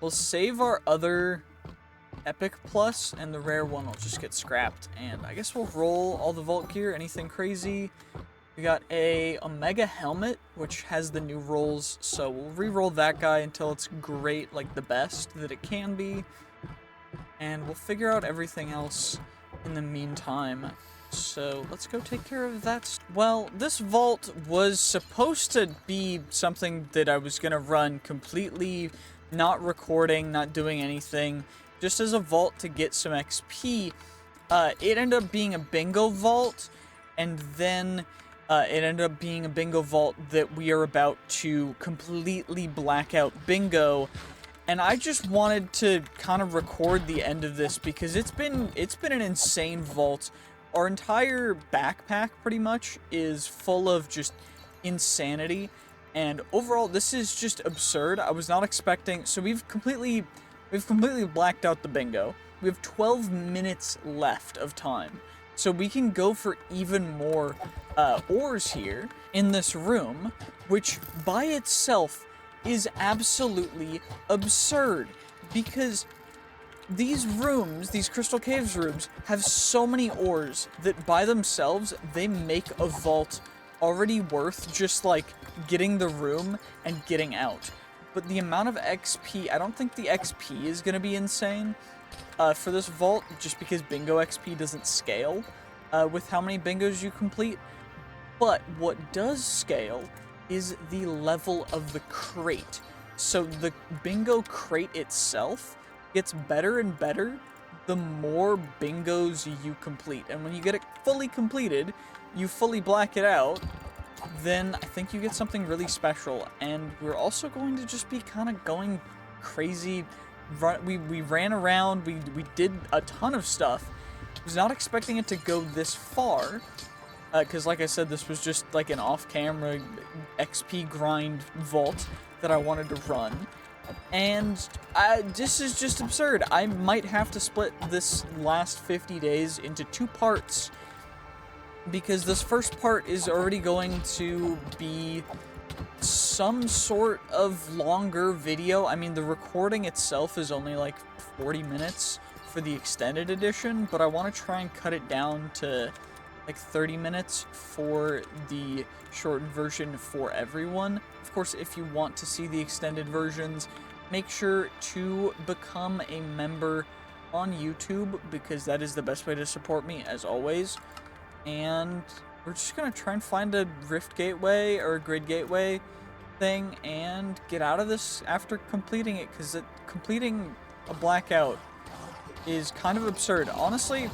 we'll save our other Epic Plus, and the rare one will just get scrapped, and I guess we'll roll all the Vault gear, anything crazy. We got a Omega Helmet, which has the new rolls, so we'll re-roll that guy until it's great, like the best that it can be, and we'll figure out everything else in the meantime. So let's go take care of that. Well, this vault was supposed to be something that I was gonna run completely not recording, not doing anything, just as a vault to get some XP. It ended up being a bingo vault, and then it ended up being a bingo vault that we are about to completely black out bingo. And I just wanted to kind of record the end of this, because it's been an insane vault. Our entire backpack pretty much is full of just insanity, And overall, this is just absurd. I was not expecting, so we've completely blacked out the bingo. We have 12 minutes left of time. So we can go for even more ores here in this room, which by itself is absolutely absurd, because these rooms, these Crystal Caves rooms, have so many ores that by themselves, they make a vault already worth just like getting the room and getting out. But the amount of XP, I don't think the XP is going to be insane for this vault, just because bingo XP doesn't scale with how many bingos you complete. But what does scale is the level of the crate. So the bingo crate itself gets better and better the more bingos you complete. And when you get it fully completed, you fully black it out, then I think you get something really special. And we're also going to just be kind of going crazy. We ran around, we did a ton of stuff. I was not expecting it to go this far, because like I said, this was just like an off-camera XP grind vault that I wanted to run. And this is just absurd. I might have to split this last 50 days into 2 parts, because this first part is already going to be some sort of longer video. I mean, the recording itself is only like 40 minutes for the extended edition, but I want to try and cut it down to like 30 minutes for the shortened version for everyone. Of course, if you want to see the extended versions, make sure to become a member on YouTube, because that is the best way to support me, as always. And we're just going to try and find a Rift Gateway or a Grid Gateway thing and get out of this after completing it, because completing a blackout is kind of absurd. Honestly,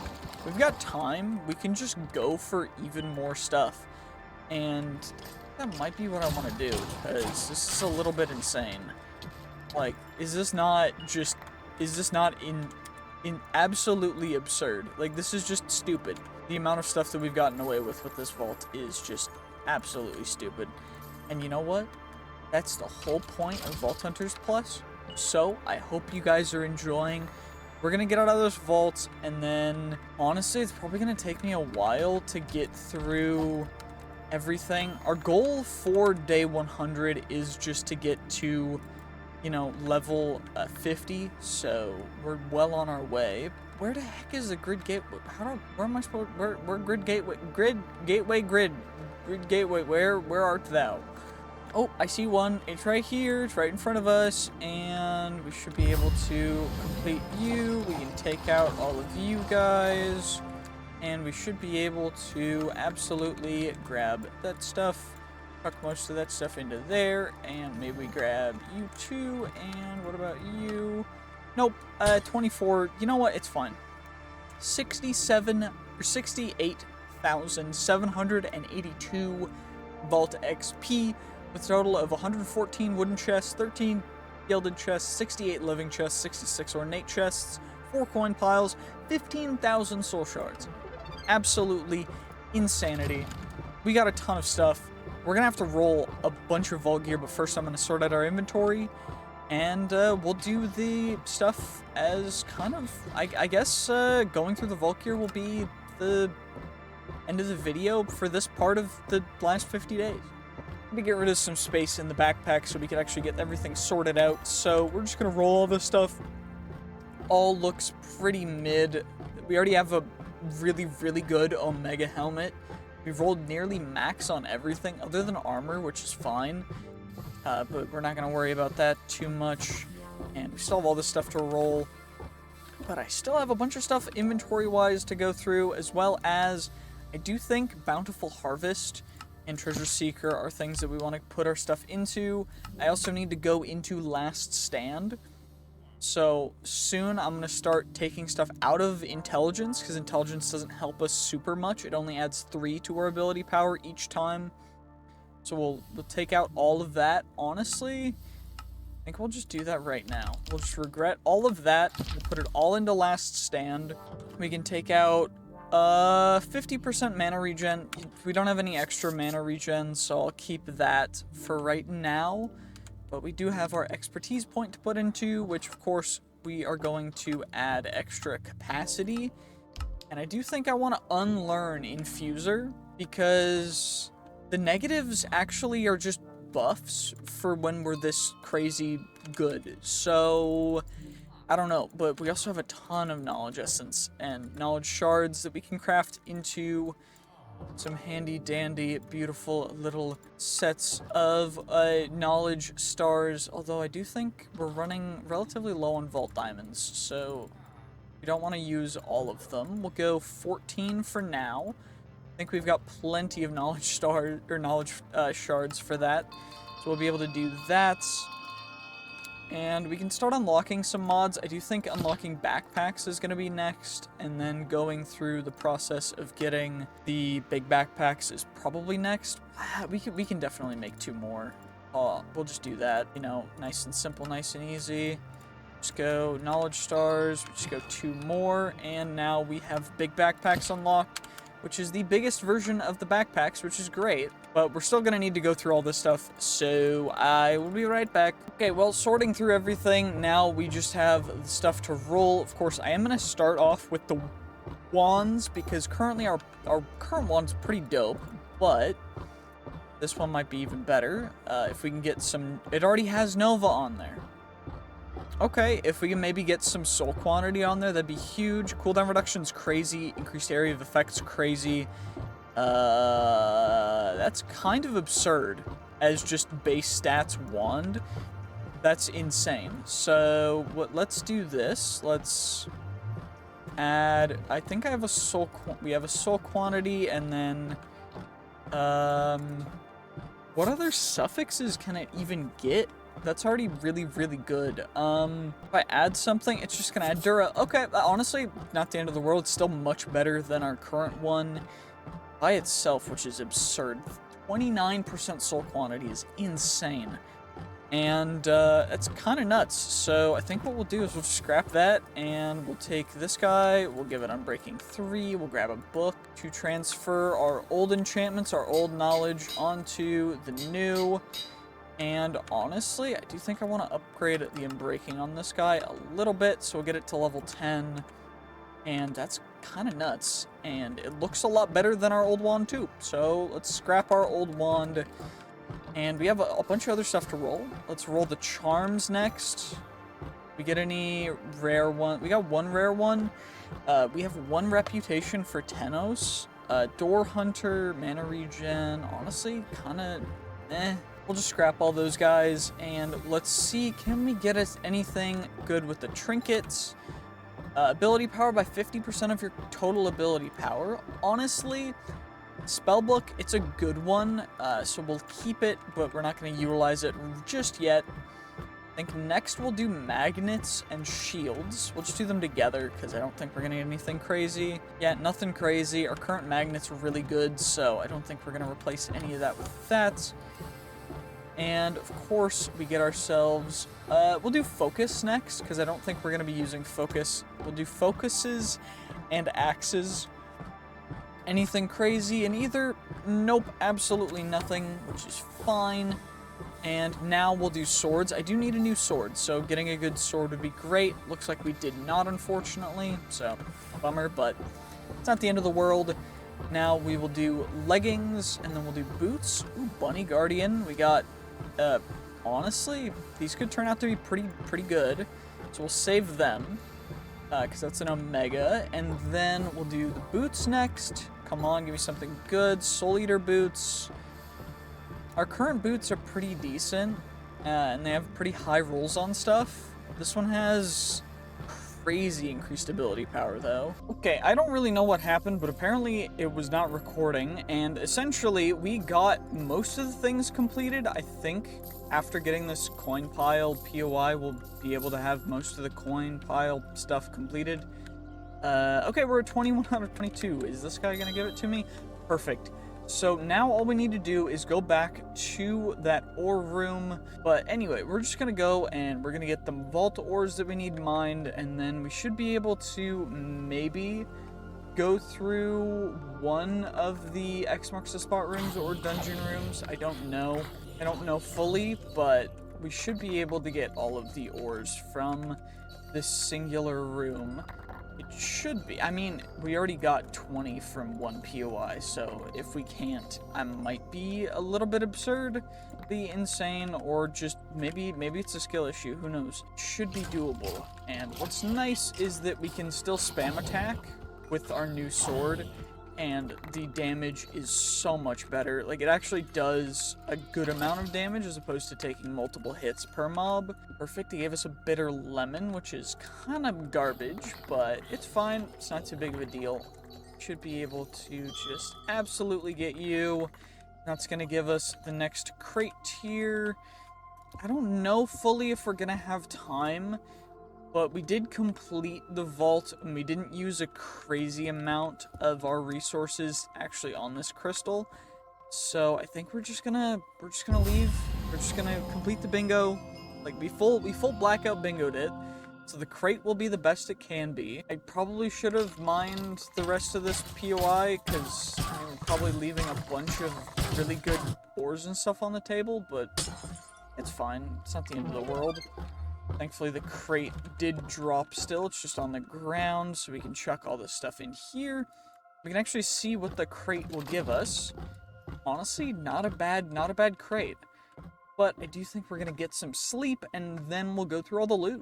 we've got time. We can just go for even more stuff. And that might be what I want to do, because this is a little bit insane. Like, is this not in absolutely absurd? Like, this is just stupid. The amount of stuff that we've gotten away with this vault is just absolutely stupid. And you know what? That's the whole point of Vault Hunters Plus. So, I hope you guys are enjoying. We're gonna get out of those vaults, and then, honestly, it's probably gonna take me a while to get through everything. Our goal for day 100 is just to get to, you know, level 50, so we're well on our way. Where the heck is the grid gateway? Where am I supposed, where grid gateway, grid gateway, where art thou? Oh, I see one. It's right here. It's right in front of us, and we should be able to complete you. We can take out all of you guys, and we should be able to absolutely grab that stuff. Tuck most of that stuff into there, and maybe we grab you too. And what about you? Nope. 24. You know what? It's fine. 68,782 Vault XP, with a total of 114 wooden chests, 13 gilded chests, 68 living chests, 66 ornate chests, 4 coin piles, 15,000 soul shards. Absolutely insanity. We got a ton of stuff. We're gonna have to roll a bunch of vault gear, but first I'm gonna sort out our inventory, and we'll do the stuff as kind of, I guess, going through the vault gear will be the end of the video for this part of the last 50 days. Let me get rid of some space in the backpack so we can actually get everything sorted out. So we're just gonna roll all this stuff. All looks pretty mid. We already have a really, really good Omega helmet. We've rolled nearly max on everything other than armor, which is fine. But we're not gonna worry about that too much. And we still have all this stuff to roll. But I still have a bunch of stuff inventory-wise to go through, as well as I do think Bountiful Harvest and Treasure Seeker are things that we want to put our stuff into. I also need to go into Last Stand. So soon I'm going to start taking stuff out of Intelligence, because Intelligence doesn't help us super much. It only adds 3 to our ability power each time. So we'll take out all of that. Honestly, I think we'll just do that right now. We'll just regret all of that. We'll put it all into Last Stand. We can take out 50% mana regen. We don't have any extra mana regen, so I'll keep that for right now. But we do have our expertise point to put into, which of course we are going to add extra capacity. And I do think I want to unlearn Infuser, because the negatives actually are just buffs for when we're this crazy good. So I don't know, but we also have a ton of knowledge essence and knowledge shards that we can craft into some handy dandy beautiful little sets of knowledge stars, although I do think we're running relatively low on vault diamonds, so we don't want to use all of them. We'll go 14 for now. I think we've got plenty of knowledge stars or knowledge shards for that, so we'll be able to do that. And we can start unlocking some mods. I do think unlocking backpacks is going to be next, and then going through the process of getting the big backpacks is probably next. We can definitely make 2 more. We'll just do that, you know, nice and simple, nice and easy. Just go knowledge stars, we just go 2 more, and now we have big backpacks unlocked, which is the biggest version of the backpacks, which is great. But we're still gonna need to go through all this stuff, so I will be right back. Okay, well, sorting through everything, now we just have the stuff to roll. Of course, I am gonna start off with the wands, because currently our current wand's pretty dope, but this one might be even better. If we can get some, it already has Nova on there. Okay, if we can maybe get some soul quantity on there, that'd be huge. Cooldown reduction's crazy, increased area of effect's crazy. That's kind of absurd as just base stats wand. That's insane. So let's do this. Let's add, I think I have a soul, we have a soul quantity, and then, what other suffixes can it even get? That's already really, really good. If I add something, it's just gonna add Dura. Okay, honestly, not the end of the world. It's still much better than our current one by itself, which is absurd. 29% soul quantity is insane. And it's kind of nuts. So I think what we'll do is we'll scrap that, and we'll take this guy, we'll give it Unbreaking 3, we'll grab a book to transfer our old enchantments, our old knowledge, onto the new. And honestly, I do think I want to upgrade the Unbreaking on this guy a little bit, so we'll get it to level 10. And that's kind of nuts. And it looks a lot better than our old wand too. So let's scrap our old wand. And we have a bunch of other stuff to roll. Let's roll the charms next. We get any rare one? We got 1 rare one. We have 1 reputation for Tenos. Door Hunter, mana regen. Honestly, kind of eh. We'll just scrap all those guys, and let's see, can we get us anything good with the trinkets? Ability power by 50% of your total ability power. Honestly, Spellbook, it's a good one, so we'll keep it, but we're not going to utilize it just yet. I think next we'll do magnets and shields. We'll just do them together, because I don't think we're going to get anything crazy. Yeah, nothing crazy. Our current magnets are really good, so I don't think we're going to replace any of that with that. And, of course, we get ourselves, we'll do focus next, because I don't think we're going to be using focus. We'll do focuses and axes. Anything crazy in either? Nope, absolutely nothing, which is fine. And now we'll do swords. I do need a new sword, so getting a good sword would be great. Looks like we did not, unfortunately, so bummer, but it's not the end of the world. Now we will do leggings, and then we'll do boots. Ooh, Bunny Guardian. We got... honestly, these could turn out to be pretty good. So we'll save them, because that's an Omega. And then we'll do the boots next. Come on, give me something good. Soul Eater boots. Our current boots are pretty decent, and they have pretty high rolls on stuff. This one has crazy increased ability power, though. Okay, I don't really know what happened, but apparently it was not recording, and essentially we got most of the things completed. I think after getting this coin pile POI, we'll be able to have most of the coin pile stuff completed. Okay, we're at 21 out of 22. Is this guy gonna give it to me? Perfect. So now all we need to do is go back to that ore room. But anyway, we're just going to go and we're going to get the vault ores that we need mined. And then we should be able to maybe go through one of the X marks the spot rooms or dungeon rooms. I don't know. I don't know fully, but we should be able to get all of the ores from this singular room. It should be. I mean, we already got 20 from one POI, so if we can't, I might be a little bit absurd, be insane, or just maybe it's a skill issue, who knows. Should be doable. And what's nice is that we can still spam attack with our new sword, and the damage is so much better. Like, it actually does a good amount of damage as opposed to taking multiple hits per mob. Perfect. He gave us a bitter lemon, which is kind of garbage, but it's fine. It's not too big of a deal. Should be able to just absolutely get you. That's going to give us the next crate tier. I don't know fully if we're going to have time, but we did complete the vault, and we didn't use a crazy amount of our resources actually on this crystal. So I think we're just gonna leave. We're just gonna complete the bingo. Like, we full blackout bingoed it. So the crate will be the best it can be. I probably should have mined the rest of this POI, because I'm probably leaving a bunch of really good ores and stuff on the table, but it's fine. It's not the end of the world. Thankfully, the crate did drop still. It's just on the ground, so we can chuck all this stuff in here. We can actually see what the crate will give us. Honestly, not a bad crate. But I do think we're going to get some sleep, and then we'll go through all the loot.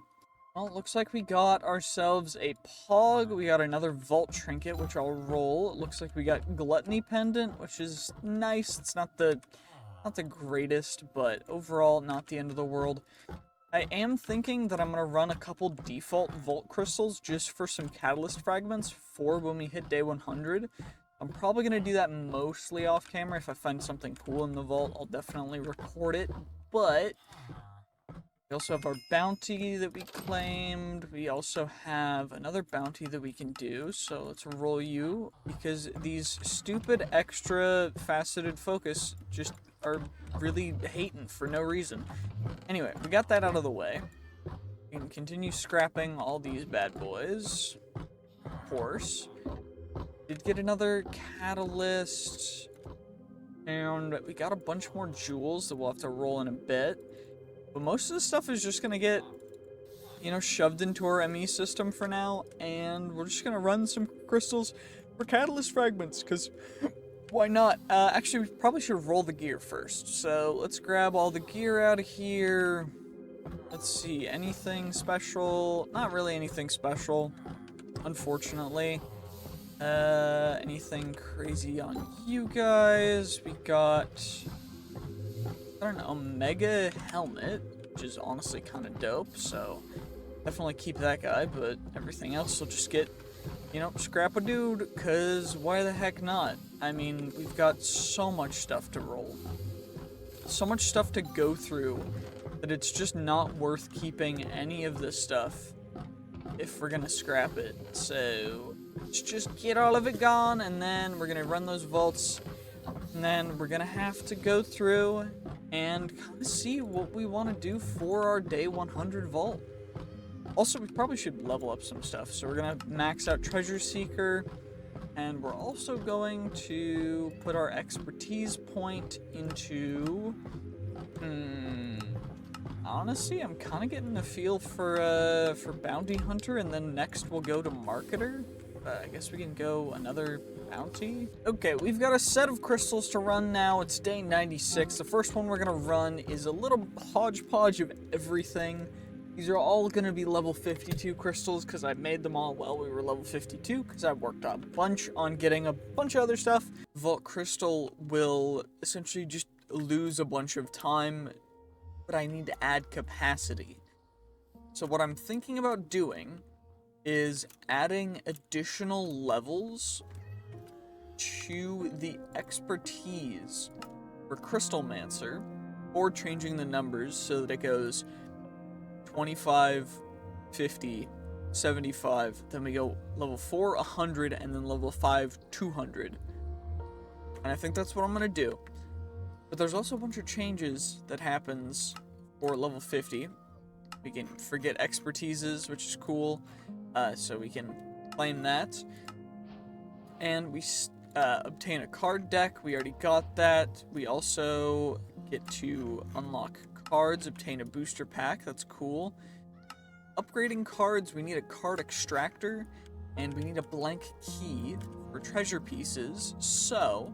Well, it looks like we got ourselves a Pog. We got another Vault Trinket, which I'll roll. It looks like we got Gluttony Pendant, which is nice. It's not the greatest, but overall, not the end of the world. I am thinking that I'm going to run a couple default Vault Crystals just for some Catalyst Fragments for when we hit day 100. I'm probably going to do that mostly off camera. If I find something cool in the vault, I'll definitely record it. But we also have our bounty that we claimed. We also have another bounty that we can do. So let's roll you, because these stupid extra faceted focus just are really hating for no reason. Anyway, we got that out of the way. We can continue scrapping all these bad boys. Of course. Did get another catalyst. And we got a bunch more jewels that we'll have to roll in a bit. But most of the stuff is just gonna get, you know, shoved into our ME system for now. And we're just gonna run some crystals for catalyst fragments, because why not? Actually, we probably should roll the gear first. So let's grab all the gear out of here. Let's see, anything special? Not really anything special, unfortunately. Anything crazy on you guys? We got an Omega helmet, which is honestly kind of dope, so definitely keep that guy, but everything else will just get, you know, scrap a dude, because why the heck not? I mean, we've got so much stuff to roll. So much stuff to go through that it's just not worth keeping any of this stuff if we're gonna scrap it. So let's just get all of it gone, and then we're gonna run those vaults, and then we're gonna have to go through and kind of see what we want to do for our day 100 vault. Also, we probably should level up some stuff. So we're gonna max out Treasure Seeker, and we're also going to put our expertise point into, honestly, I'm kind of getting a feel for Bounty Hunter, and then next we'll go to Marketer. I guess we can go another bounty. Okay, we've got a set of crystals to run now. It's day 96. The first one we're gonna run is a little hodgepodge of everything. These are all gonna be level 52 crystals, because I made them all while we were level 52, because I worked a bunch on getting a bunch of other stuff. Vault Crystal will essentially just lose a bunch of time, but I need to add capacity. So what I'm thinking about doing is adding additional levels to the expertise for Crystalmancer, or changing the numbers so that it goes 25, 50, 75, then we go level 4, 100, and then level 5, 200. And I think that's what I'm going to do. But there's also a bunch of changes that happens for level 50. We can forget expertises, which is cool. So we can claim that. And we obtain a card deck. We already got that. We also get to unlock cards, obtain a booster pack. That's cool. Upgrading cards, we need a card extractor, and we need a blank key for treasure pieces. So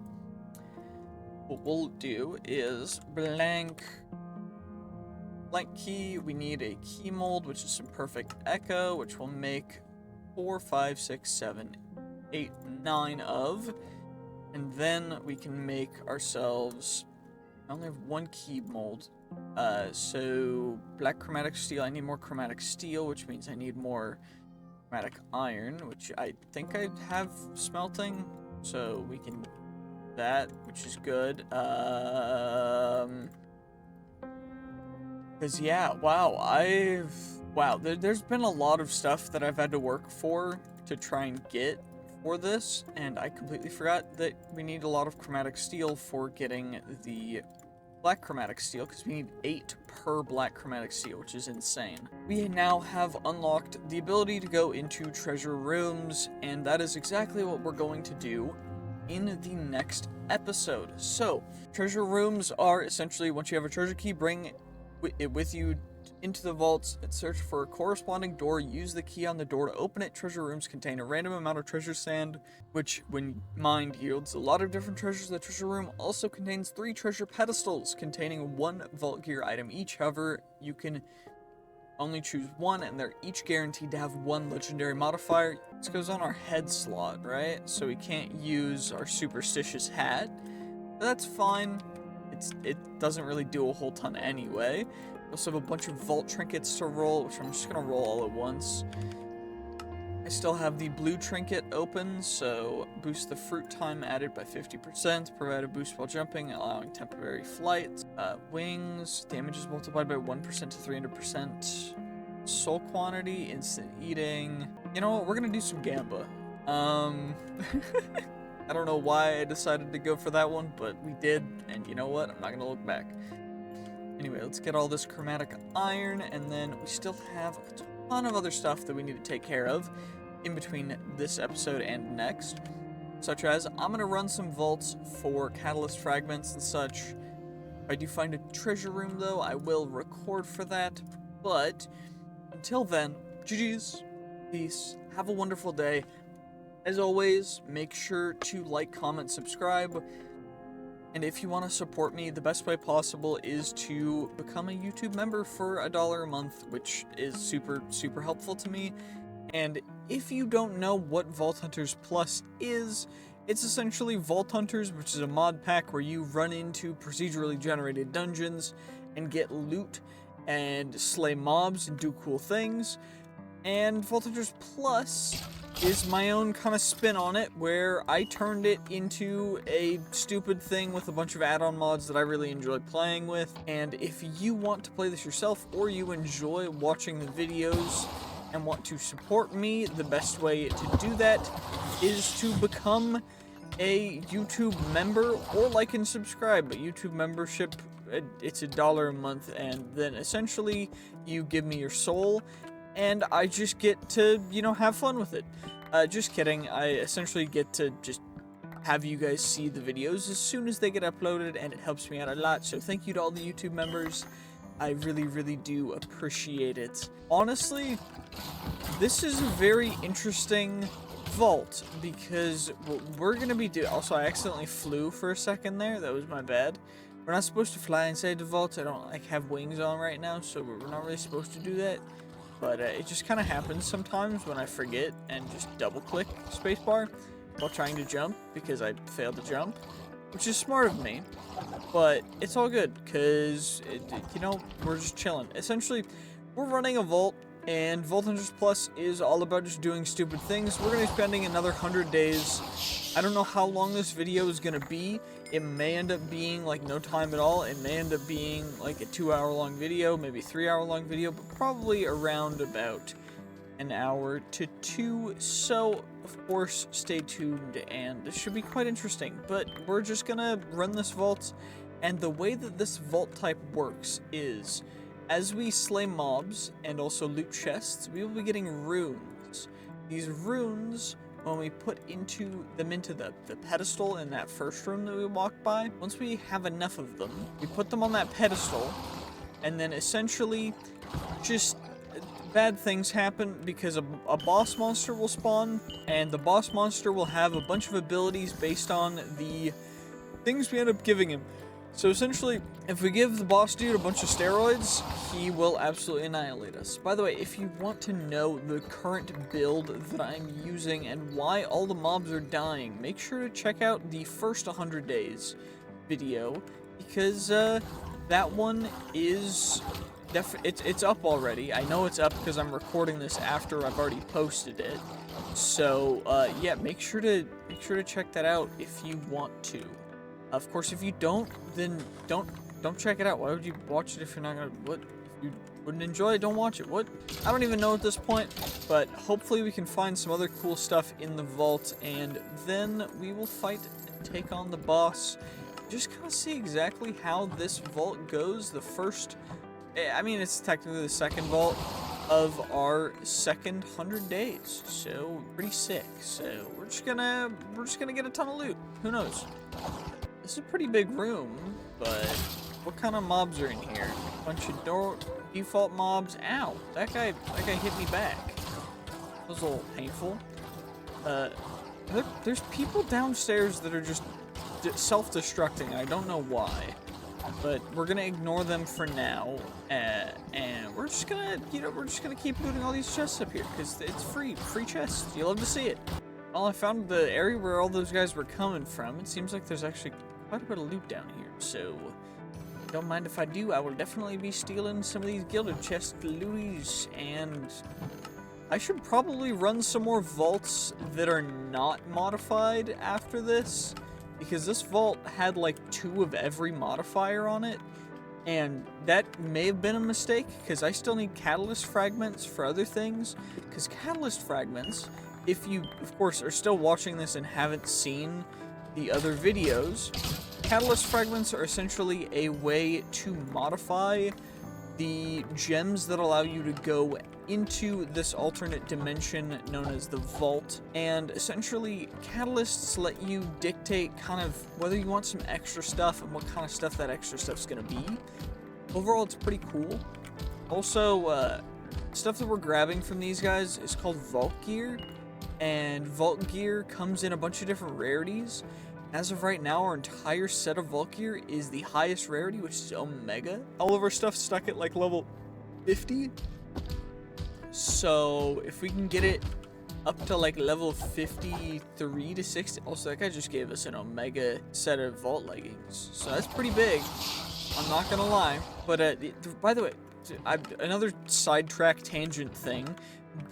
what we'll do is blank key. We need a key mold, which is some perfect echo, which will make 4, 5, 6, 7, 8, 9 of. And then we can make ourselves, I only have one key mold. So black chromatic steel, I need more chromatic steel, which means I need more chromatic iron, which I think I have smelting. So we can that, which is good. Cause yeah, wow, there's been a lot of stuff that I've had to work for to try and get for this, and I completely forgot that we need a lot of chromatic steel for getting the black chromatic steel, because we need 8 per black chromatic steel, which is insane. We now have unlocked the ability to go into treasure rooms, and that is exactly what we're going to do in the next episode. So, treasure rooms are essentially, once you have a treasure key, bring it with you into the vaults and search for a corresponding door. Use the key on the door to open it. Treasure rooms contain a random amount of treasure sand, which when mined yields a lot of different treasures. The treasure room also contains 3 treasure pedestals containing 1 vault gear item each. However, you can only choose 1, and they're each guaranteed to have 1 legendary modifier. This goes on our head slot, right? So we can't use our superstitious hat. But that's fine. It doesn't really do a whole ton anyway. We also have a bunch of vault trinkets to roll, which I'm just gonna roll all at once. I still have the blue trinket open, so boost the fruit time added by 50%, provide a boost while jumping, allowing temporary flight. Wings, damage is multiplied by 1% to 300%. Soul quantity, instant eating. You know what, we're gonna do some Gamba. I don't know why I decided to go for that one, but we did, and you know what, I'm not gonna look back. Anyway, let's get all this chromatic iron, and then we still have a ton of other stuff that we need to take care of in between this episode and next, such as I'm gonna run some vaults for catalyst fragments and such. If I do find a treasure room though, I will record for that, but until then, GG's, peace, have a wonderful day. As always, make sure to like, comment, subscribe. And if you want to support me, the best way possible is to become a YouTube member for $1 a month, which is super, super helpful to me. And if you don't know what Vault Hunters Plus is, it's essentially Vault Hunters, which is a mod pack where you run into procedurally generated dungeons and get loot and slay mobs and do cool things. And Vault Hunters Plus is my own kind of spin on it, where I turned it into a stupid thing with a bunch of add-on mods that I really enjoy playing with. And if you want to play this yourself, or you enjoy watching the videos and want to support me, the best way to do that is to become a YouTube member, or like and subscribe. But YouTube membership, it's $1 a month, and then essentially you give me your soul, and I just get to, you know, have fun with it. Just kidding. I essentially get to just have you guys see the videos as soon as they get uploaded, and it helps me out a lot. So thank you to all the YouTube members. I really, really do appreciate it. Honestly, this is a very interesting vault, because what we're gonna be doing... Also, I accidentally flew for a second there. That was my bad. We're not supposed to fly inside the vault. I don't have wings on right now, so we're not really supposed to do that. But it just kind of happens sometimes when I forget and just double-click spacebar while trying to jump, because I failed to jump, which is smart of me. But it's all good, because, you know, we're just chilling. Essentially, we're running a vault, and Vault Hunters Plus is all about just doing stupid things. We're going to be spending another 100 days. I don't know how long this video is going to be. It may end up being like no time at all. It may end up being like a 2-hour-long video, maybe 3-hour-long video, but probably around about an hour to 2. So, of course, stay tuned, and it should be quite interesting. But we're just going to run this vault, and the way that this vault type works is, as we slay mobs and also loot chests, we will be getting runes. These runes when we put them into the pedestal in that first room that we walked by. Once we have enough of them, we put them on that pedestal, and then essentially just bad things happen because a boss monster will spawn, and the boss monster will have a bunch of abilities based on the things we end up giving him. So essentially, if we give the boss dude a bunch of steroids, he will absolutely annihilate us. By the way, if you want to know the current build that I'm using and why all the mobs are dying, make sure to check out the first 100 days video, because that one is it's up already. I know it's up because I'm recording this after I've already posted it. So yeah, make sure to check that out if you want to. Of course, if you don't, then don't check it out. Why would you watch it if you're not gonna? What if you wouldn't enjoy it? Don't watch it. What? I don't even know at this point. But hopefully we can find some other cool stuff in the vault, and then we will fight and take on the boss. Just kind of see exactly how this vault goes. The first. I mean, it's technically the second vault of our second 100 days, so pretty sick. So we're just gonna get a ton of loot. Who knows? This is a pretty big room, but what kind of mobs are in here? Bunch of default mobs. Ow! That guy hit me back. That was a little painful. There's people downstairs that are just self-destructing. I don't know why. But we're gonna ignore them for now, and we're just gonna keep looting all these chests up here because it's free chests. You love to see it. Well, I found the area where all those guys were coming from. It seems like there's actually quite a bit of loot down here, so don't mind if I do. I will definitely be stealing some of these gilded chest looties, and I should probably run some more vaults that are not modified after this. Because this vault had like 2 of every modifier on it, and that may have been a mistake because I still need catalyst fragments for other things. Because catalyst fragments, if you of course are still watching this and haven't seen the other videos, catalyst fragments are essentially a way to modify the gems that allow you to go into this alternate dimension known as the vault, and essentially catalysts let you dictate kind of whether you want some extra stuff and what kind of stuff that extra stuff's gonna be. Overall, it's pretty cool. Also, stuff that we're grabbing from these guys is called vault gear, and vault gear comes in a bunch of different rarities. As of right now, our entire set of vault gear is the highest rarity, which is Omega. All of our stuff's stuck at like level 50. So if we can get it up to like level 53 to 60. Also, that guy just gave us an Omega set of vault leggings. So that's pretty big. I'm not gonna lie. But by the way, another sidetrack tangent thing.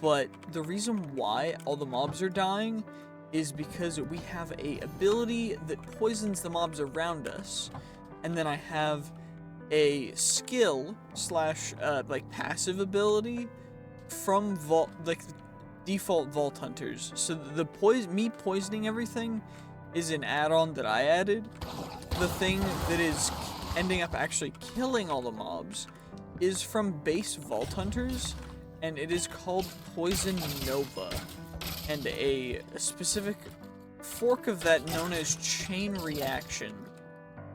But the reason why all the mobs are dying is because we have a ability that poisons the mobs around us, and then I have a skill slash like passive ability from default vault hunters. So the me poisoning everything is an add-on that I added. The thing that is ending up actually killing all the mobs is from base vault hunters, and it is called Poison Nova. And a specific fork of that known as Chain Reaction.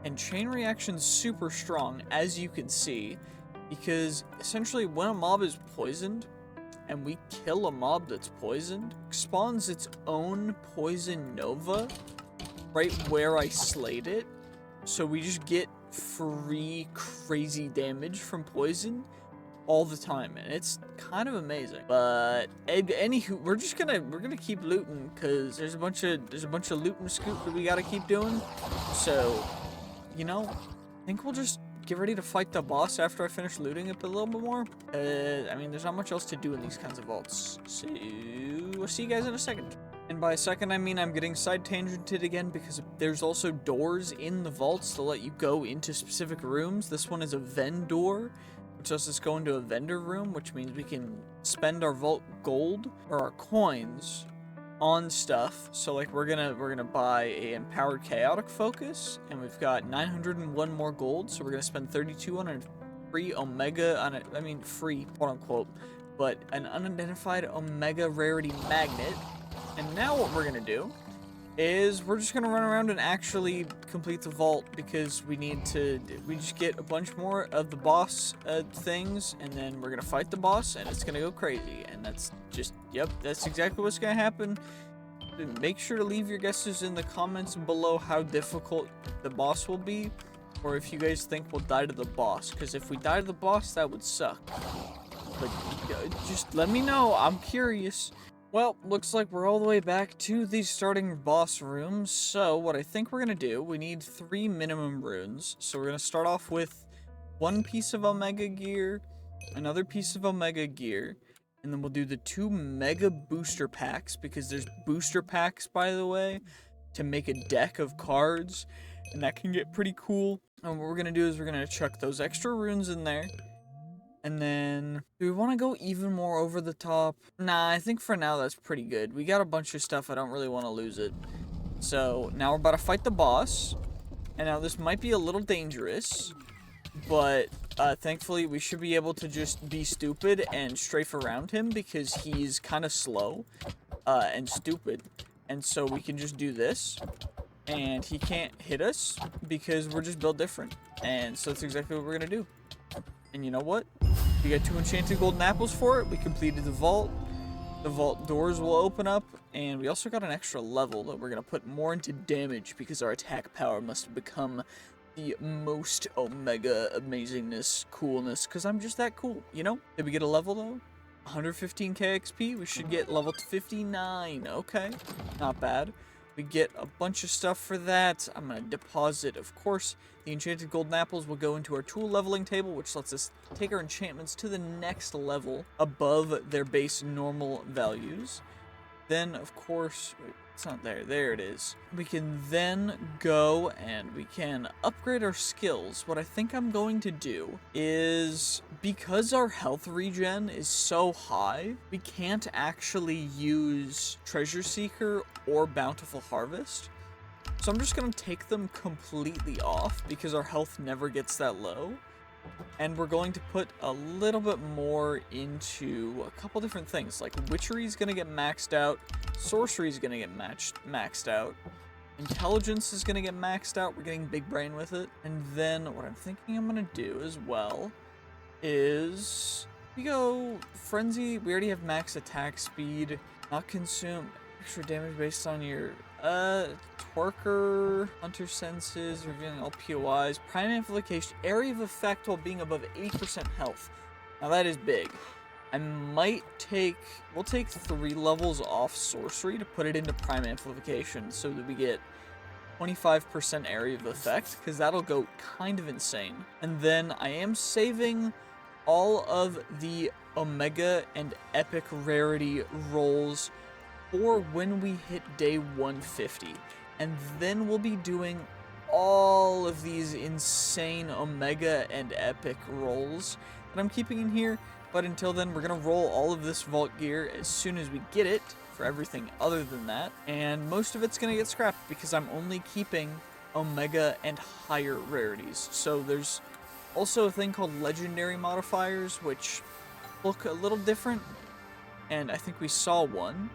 And Chain Reaction's super strong, as you can see, because essentially when a mob is poisoned, and we kill a mob that's poisoned, spawns its own Poison Nova right where I slayed it. So we just get free crazy damage from poison all the time, and it's kind of amazing. But anywho, we're gonna keep looting because there's a bunch of loot and scoop that we gotta keep doing. So, you know, I think we'll just get ready to fight the boss after I finish looting it a little bit more. I mean, there's not much else to do in these kinds of vaults. So I'll see you guys in a second. And by a second, I mean I'm getting side tangented again because there's also doors in the vaults to let you go into specific rooms. This one is a vendor, which lets us go into a vendor room, which means we can spend our vault gold or our coins on stuff. So like we're gonna buy a empowered chaotic focus, and we've got 901 more gold, so we're gonna spend 32 on a free Omega on it. I mean free, quote unquote, but an unidentified Omega rarity magnet. And now what we're gonna do is we're just gonna run around and actually complete the vault, because we just get a bunch more of the boss things, and then we're gonna fight the boss, and it's gonna go crazy. And that's just, yep, that's exactly what's gonna happen. Make sure to leave your guesses in the comments below how difficult the boss will be, or if you guys think we'll die to the boss, because if we die to the boss, that would suck. But just let me know, I'm curious. Well, looks like we're all the way back to the starting boss rooms. So what I think we're gonna do, we need 3 minimum runes. So we're gonna start off with 1 piece of Omega gear, another piece of Omega gear, and then we'll do the 2 mega booster packs, because there's booster packs, by the way, to make a deck of cards, and that can get pretty cool. And what we're gonna do is we're gonna chuck those extra runes in there. And then, do we want to go even more over the top? Nah, I think for now that's pretty good. We got a bunch of stuff, I don't really want to lose it. So, now we're about to fight the boss. And now this might be a little dangerous, but thankfully we should be able to just be stupid and strafe around him, because he's kind of slow and stupid. And so we can just do this, and he can't hit us because we're just built different. And so that's exactly what we're going to do. And you know what? We got 2 enchanted golden apples for it. We completed the vault. The vault doors will open up. And we also got an extra level that we're going to put more into damage, because our attack power must become the most Omega amazingness, coolness. Because I'm just that cool, you know? Did we get a level though? 115k XP. We should get level 59. Okay. Not bad. We get a bunch of stuff for that. I'm going to deposit, of course. The enchanted golden apples will go into our tool leveling table, which lets us take our enchantments to the next level above their base normal values. Then, of course, wait, it's not there. There it is. We can then go and we can upgrade our skills. What I think I'm going to do is, because our health regen is so high, we can't actually use Treasure Seeker or Bountiful Harvest. So I'm just going to take them completely off, because our health never gets that low. And we're going to put a little bit more into a couple different things. Like Witchery is going to get maxed out. Sorcery is going to get maxed out. Intelligence is going to get maxed out. We're getting big brain with it. And then what I'm thinking I'm going to do as well is we go Frenzy. We already have max attack speed. Not consume extra damage based on your Twerker, Hunter Senses, revealing all POIs, Prime Amplification, Area of Effect while being above 80% health. Now that is big. We'll take 3 levels off Sorcery to put it into Prime Amplification, so that we get 25% Area of Effect, because that'll go kind of insane. And then I am saving all of the Omega and Epic Rarity rolls for when we hit day 150. And then we'll be doing all of these insane Omega and Epic rolls that I'm keeping in here. But until then, we're going to roll all of this vault gear as soon as we get it for everything other than that. And most of it's going to get scrapped, because I'm only keeping Omega and higher rarities. So there's also a thing called legendary modifiers, which look a little different. And I think we saw one,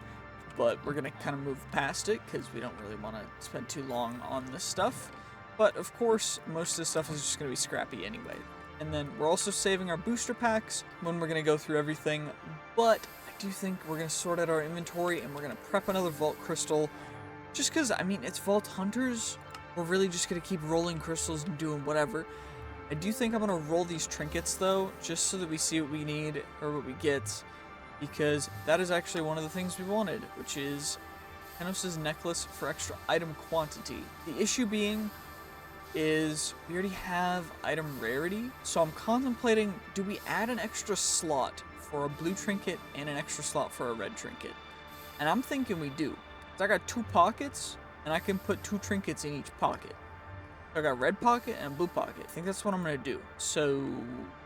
but we're going to kind of move past it, because we don't really want to spend too long on this stuff. But of course, most of this stuff is just going to be scrappy anyway. And then we're also saving our booster packs when we're going to go through everything. But I do think we're going to sort out our inventory, and we're going to prep another Vault Crystal. Just because, I mean, it's Vault Hunters. We're really just going to keep rolling crystals and doing whatever. I do think I'm going to roll these trinkets, though, just so that we see what we need, or what we get. Because that is actually one of the things we wanted, which is Kenos' necklace for extra item quantity. The issue being is we already have item rarity, so I'm contemplating, do we add an extra slot for a blue trinket and an extra slot for a red trinket? And I'm thinking we do. So I got 2 pockets, and I can put 2 trinkets in each pocket. So I got a red pocket and a blue pocket. I think that's what I'm going to do. So,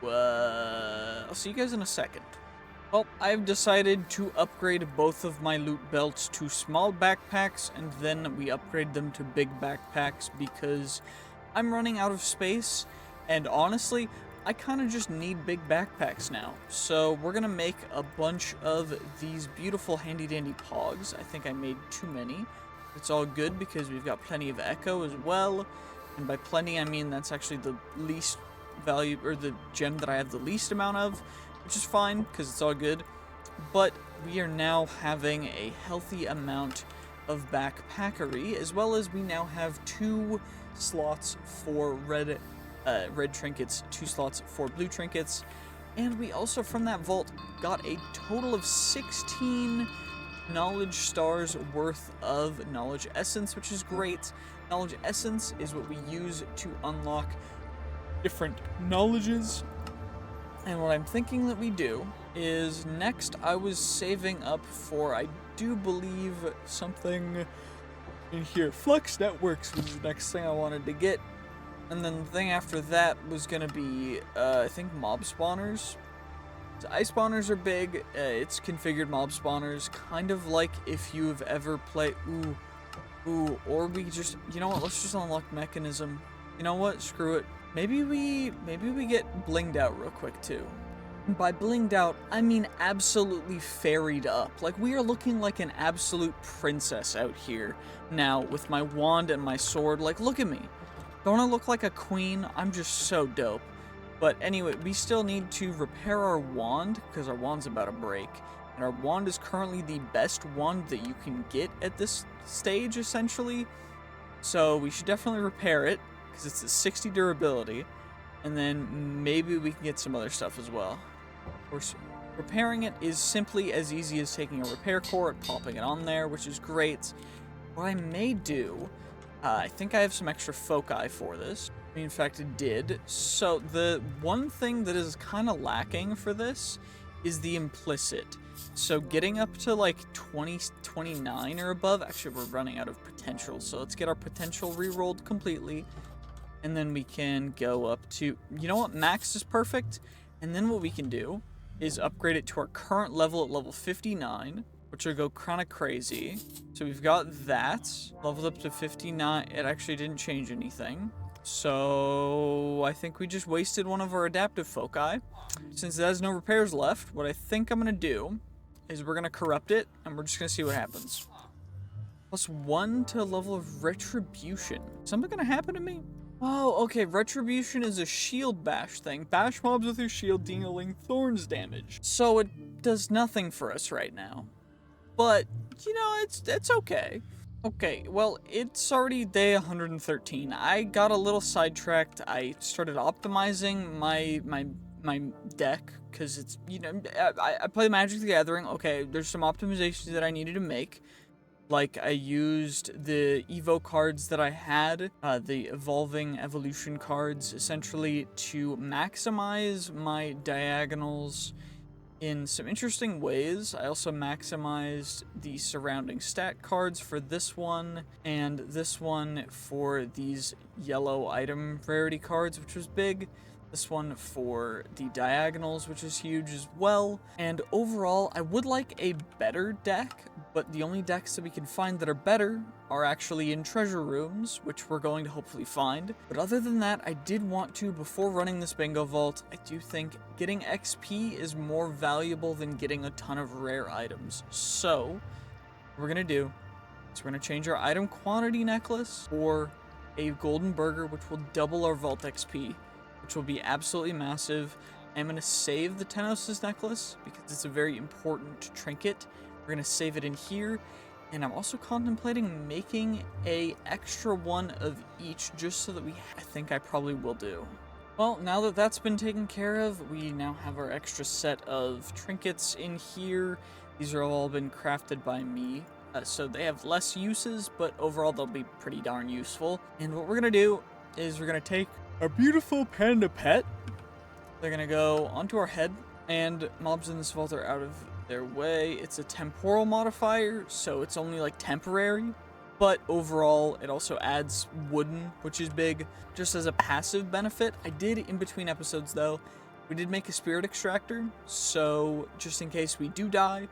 I'll see you guys in a second. Well, I've decided to upgrade both of my loot belts to small backpacks, and then we upgrade them to big backpacks, because I'm running out of space, and honestly, I kind of just need big backpacks now. So we're gonna make a bunch of these beautiful handy dandy pogs. I think I made too many. It's all good because we've got plenty of echo as well. And by plenty, I mean that's actually the least value, or the gem that I have the least amount of, which is fine because it's all good. But we are now having a healthy amount of backpackery, as well as we now have 2 slots for red trinkets, 2 slots for blue trinkets, and we also from that vault got a total of 16 knowledge stars worth of knowledge essence, which is great. Knowledge essence is what we use to unlock different knowledges, and what I'm thinking that we do is next I was saving up for, I do believe, something in here. Flex Networks was the next thing I wanted to get. And then the thing after that was going to be, I think, mob spawners. So ice spawners are big. It's configured mob spawners. Kind of like if you've ever played... Ooh, or we just... You know what? Let's just unlock mechanism. You know what? Screw it. Maybe we get blinged out real quick, too. And by blinged out, I mean absolutely fairied up. Like, we are looking like an absolute princess out here now with my wand and my sword. Like, look at me. Don't I look like a queen? I'm just so dope. But anyway, we still need to repair our wand, because our wand's about to break. And our wand is currently the best wand that you can get at this stage, essentially. So we should definitely repair it, because it's a 60 durability. And then maybe we can get some other stuff as well. Of course, repairing it is simply as easy as taking a repair core and popping it on there, which is great. What I may do... I think I have some extra foci for this. In fact, it did. So the one thing that is kind of lacking for this is the implicit. So getting up to like 29 or above, actually we're running out of potential. So let's get our potential re-rolled completely. And then we can go up to, you know what, max is perfect. And then what we can do is upgrade it to our current level at level 59. Which will go kind of crazy. So we've got that. Leveled up to 59. It actually didn't change anything. So I think we just wasted one of our adaptive foci. Since it has no repairs left, what I think I'm going to do is we're going to corrupt it, and we're just going to see what happens. +1 to level of retribution. Something going to happen to me? Oh, okay. Retribution is a shield bash thing. Bash mobs with your shield dealing thorns damage. So it does nothing for us right now. But, you know, it's okay. Okay, well, it's already day 113. I got a little sidetracked. I started optimizing my deck, because it's, you know, I play Magic the Gathering. Okay, there's some optimizations that I needed to make. Like, I used the Evo cards that I had, the Evolving Evolution cards, essentially to maximize my diagonals in some interesting ways. I also maximized the surrounding stat cards for this one, and this one for these yellow item rarity cards, which was big. This one for the diagonals, which is huge as well. And overall, I would like a better deck, but the only decks that we can find that are better are actually in treasure rooms, which we're going to hopefully find. But other than that, I did want to, before running this bingo vault, I do think getting XP is more valuable than getting a ton of rare items. So, what we're going to do is we're going to change our item quantity necklace for a golden burger, which will double our vault XP, which will be absolutely massive. I'm going to save the Tenos' necklace because it's a very important trinket. We're going to save it in here. And I'm also contemplating making a extra one of each just so that I think I probably will do. Well, now that that's been taken care of, we now have our extra set of trinkets in here. These are all been crafted by me. So they have less uses, but overall they'll be pretty darn useful. And what we're going to do is we're going to take our beautiful panda pet. They're going to go onto our head, and mobs in this vault are out of their way. It's a temporal modifier, so it's only like temporary, but overall it also adds wooden, which is big, just as a passive benefit. I did, in between episodes though, we did make a spirit extractor, so just in case we do die,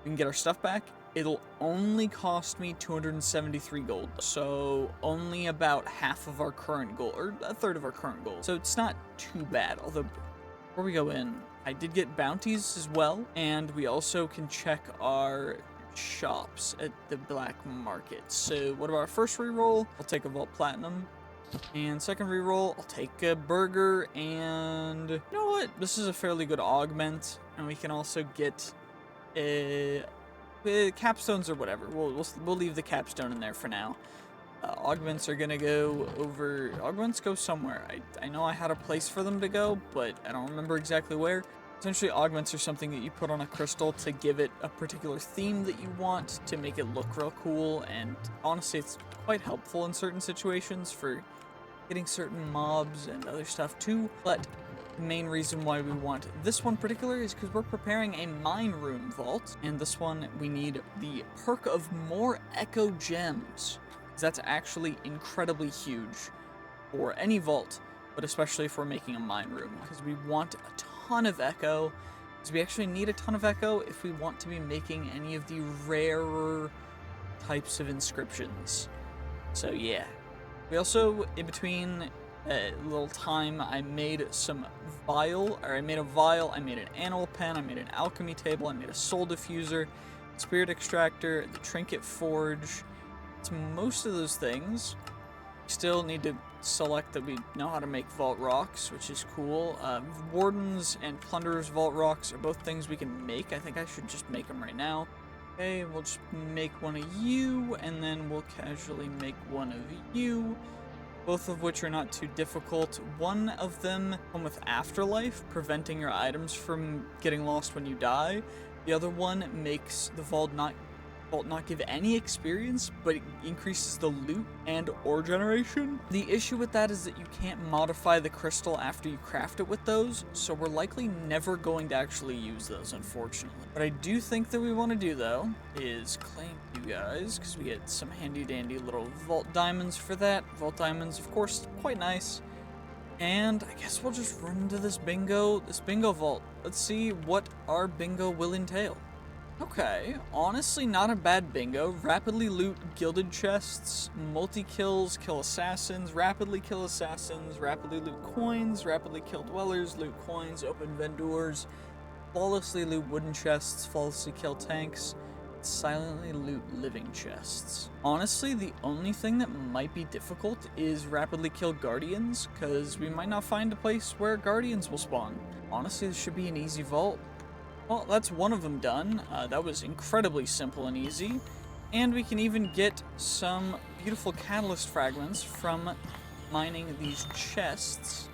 we can get our stuff back. it'll only cost me 273 gold. So only about half of our current goal, or a third of our current goal. So it's not too bad. Although before we go in, I did get bounties as well. And we also can check our shops at the black market. So what about our first reroll? I'll take a Vault Platinum. And second reroll, I'll take a burger, and you know what? This is a fairly good augment, and we can also get capstones or whatever. We'll leave the capstone in there for now. Augments are gonna go over. Augments go somewhere. I know I had a place for them to go, but I don't remember exactly where. Essentially, augments are something that you put on a crystal to give it a particular theme that you want to make it look real cool, and honestly, it's quite helpful in certain situations for getting certain mobs and other stuff too. But the main reason why we want this one particular is because we're preparing a mine room vault, and this one we need the perk of more echo gems. That's actually incredibly huge for any vault, but especially if we're making a mine room, because we want a ton of echo, because we actually need a ton of echo if we want to be making any of the rarer types of inscriptions. So yeah. We also, in between a little time, I made a vial, I made an animal pen, I made an alchemy table, I made a soul diffuser, spirit extractor, the trinket forge. It's most of those things. We still need to select that we know how to make vault rocks, which is cool. Wardens and plunderers vault rocks are both things we can make. I think I should just make them right now. Okay, we'll just make one of you, and then we'll casually make one of you, both of which are not too difficult. One of them come with afterlife, preventing your items from getting lost when you die. The other one makes the vault not give any experience, but it increases the loot and ore generation. The issue with that is that you can't modify the crystal after you craft it with those, so we're likely never going to actually use those, unfortunately. What I do think that we want to do, though, is claim you guys, because we get some handy-dandy little vault diamonds for that. Vault diamonds, of course, quite nice. And I guess we'll just run into this bingo vault. Let's see what our bingo will entail. Okay, honestly not a bad bingo. Rapidly loot gilded chests, multi-kills, kill assassins, rapidly kill assassins, rapidly loot coins, rapidly kill dwellers, loot coins, open vendors, flawlessly loot wooden chests, flawlessly kill tanks, silently loot living chests. Honestly, the only thing that might be difficult is rapidly kill guardians, because we might not find a place where guardians will spawn. Honestly, this should be an easy vault. Well, that's one of them done. That was incredibly simple and easy. And we can even get some beautiful catalyst fragments from mining these chests.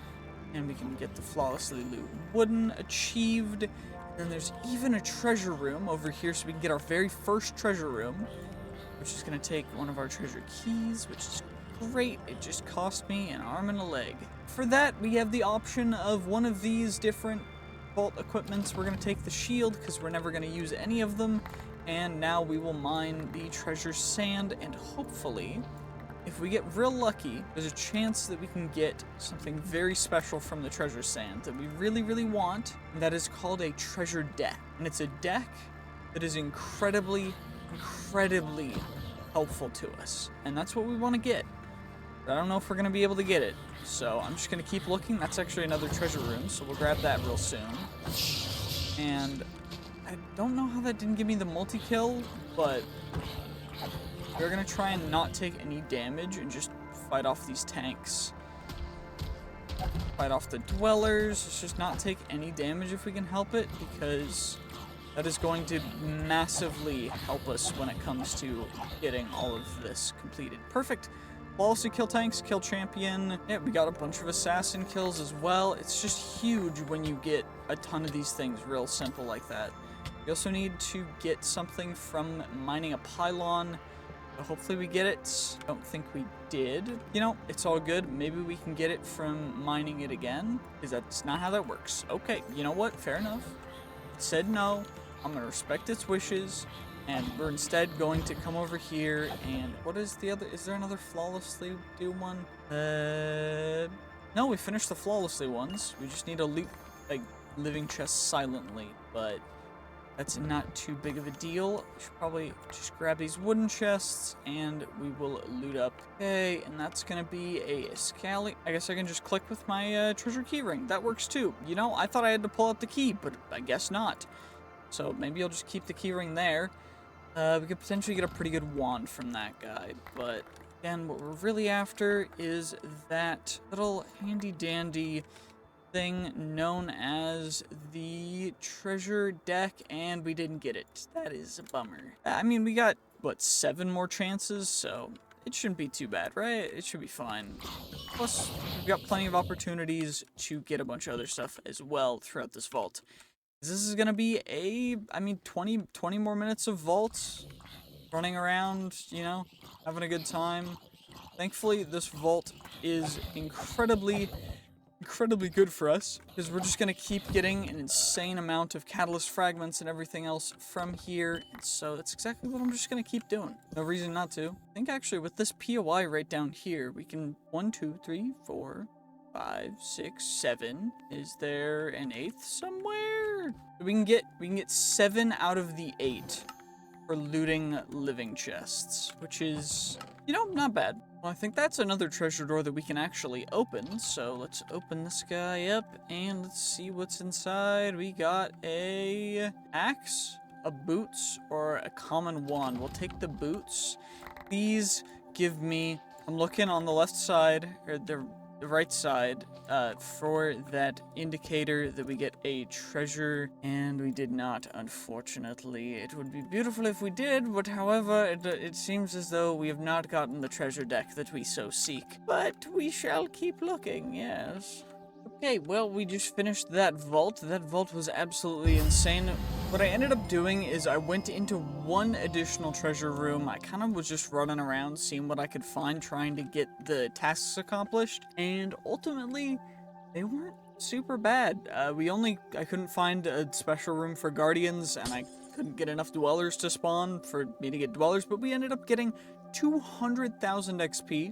And we can get the flawlessly loot wooden achieved. And then there's even a treasure room over here, so we can get our very first treasure room, which is going to take one of our treasure keys, which is great. It just cost me an arm and a leg. For that, we have the option of one of these different vault equipments. We're going to take the shield because we're never going to use any of them, and now we will mine the treasure sand, and hopefully, if we get real lucky, there's a chance that we can get something very special from the treasure sand that we really want, and that is called a treasure deck. And it's a deck that is incredibly helpful to us, and that's what we want to get. But I don't know if we're going to be able to get it, so I'm just going to keep looking. That's actually another treasure room, so we'll grab that real soon. And I don't know how that didn't give me the multi-kill, but we're going to try and not take any damage and just fight off these tanks. Fight off the dwellers. Let's just not take any damage if we can help it, because that is going to massively help us when it comes to getting all of this completed. Perfect. Flawlessly kill tanks, kill champion. Yeah, we got a bunch of assassin kills as well. It's just huge when you get a ton of these things real simple like that. We also need to get something from mining a pylon. Hopefully we get it. I don't think we did. You know, it's all good. Maybe we can get it from mining it again, because that's not how that works. Okay, you know what? Fair enough. It said no. I'm going to respect its wishes. And we're instead going to come over here, and what is the other? Is there another flawlessly do one? No, we finished the flawlessly ones. We just need to loot like living chests silently, but That's not too big of a deal. Should probably just grab these wooden chests and we will loot up. Okay, and that's gonna be a scally. I guess I can just click with my treasure key ring. That works too. You know, I thought I had to pull out the key, but I guess not. So maybe I'll just keep the key ring there. We could potentially get a pretty good wand from that guy, but again, what we're really after is that little handy dandy thing known as the treasure deck, and we didn't get it. That is a bummer. I mean, we got, what, 7 more chances, so it shouldn't be too bad, right? It should be fine. Plus, we've got plenty of opportunities to get a bunch of other stuff as well throughout this vault. This is gonna be a, I mean, 20 more minutes of vault, running around, you know, having a good time. Thankfully, this vault is incredibly good for us, because we're just going to keep getting an insane amount of catalyst fragments and everything else from here, and so that's exactly what I'm just going to keep doing. No reason not to. I think actually with this POI right down here, we can 1, 2, 3, 4, 5, 6, 7. Is there an 8th somewhere? We can get 7 out of the 8 for looting living chests, which is, you know, not bad. Well, I think that's another treasure door that we can actually open, so let's open this guy up and let's see what's inside. We got a axe, a boots, or a common wand. We'll take the boots. Please give me, I'm looking on the left side, or the right side, for that indicator that we get a treasure, and we did not, unfortunately. It would be beautiful if we did, but however, it seems as though we have not gotten the treasure deck that we so seek. But we shall keep looking, yes. Okay, well, we just finished that vault. That vault was absolutely insane. What I ended up doing is I went into one additional treasure room. I kind of was just running around, seeing what I could find, trying to get the tasks accomplished. And ultimately, they weren't super bad. I couldn't find a special room for guardians, and I couldn't get enough dwellers to spawn for me to get dwellers, but we ended up getting 200,000 XP.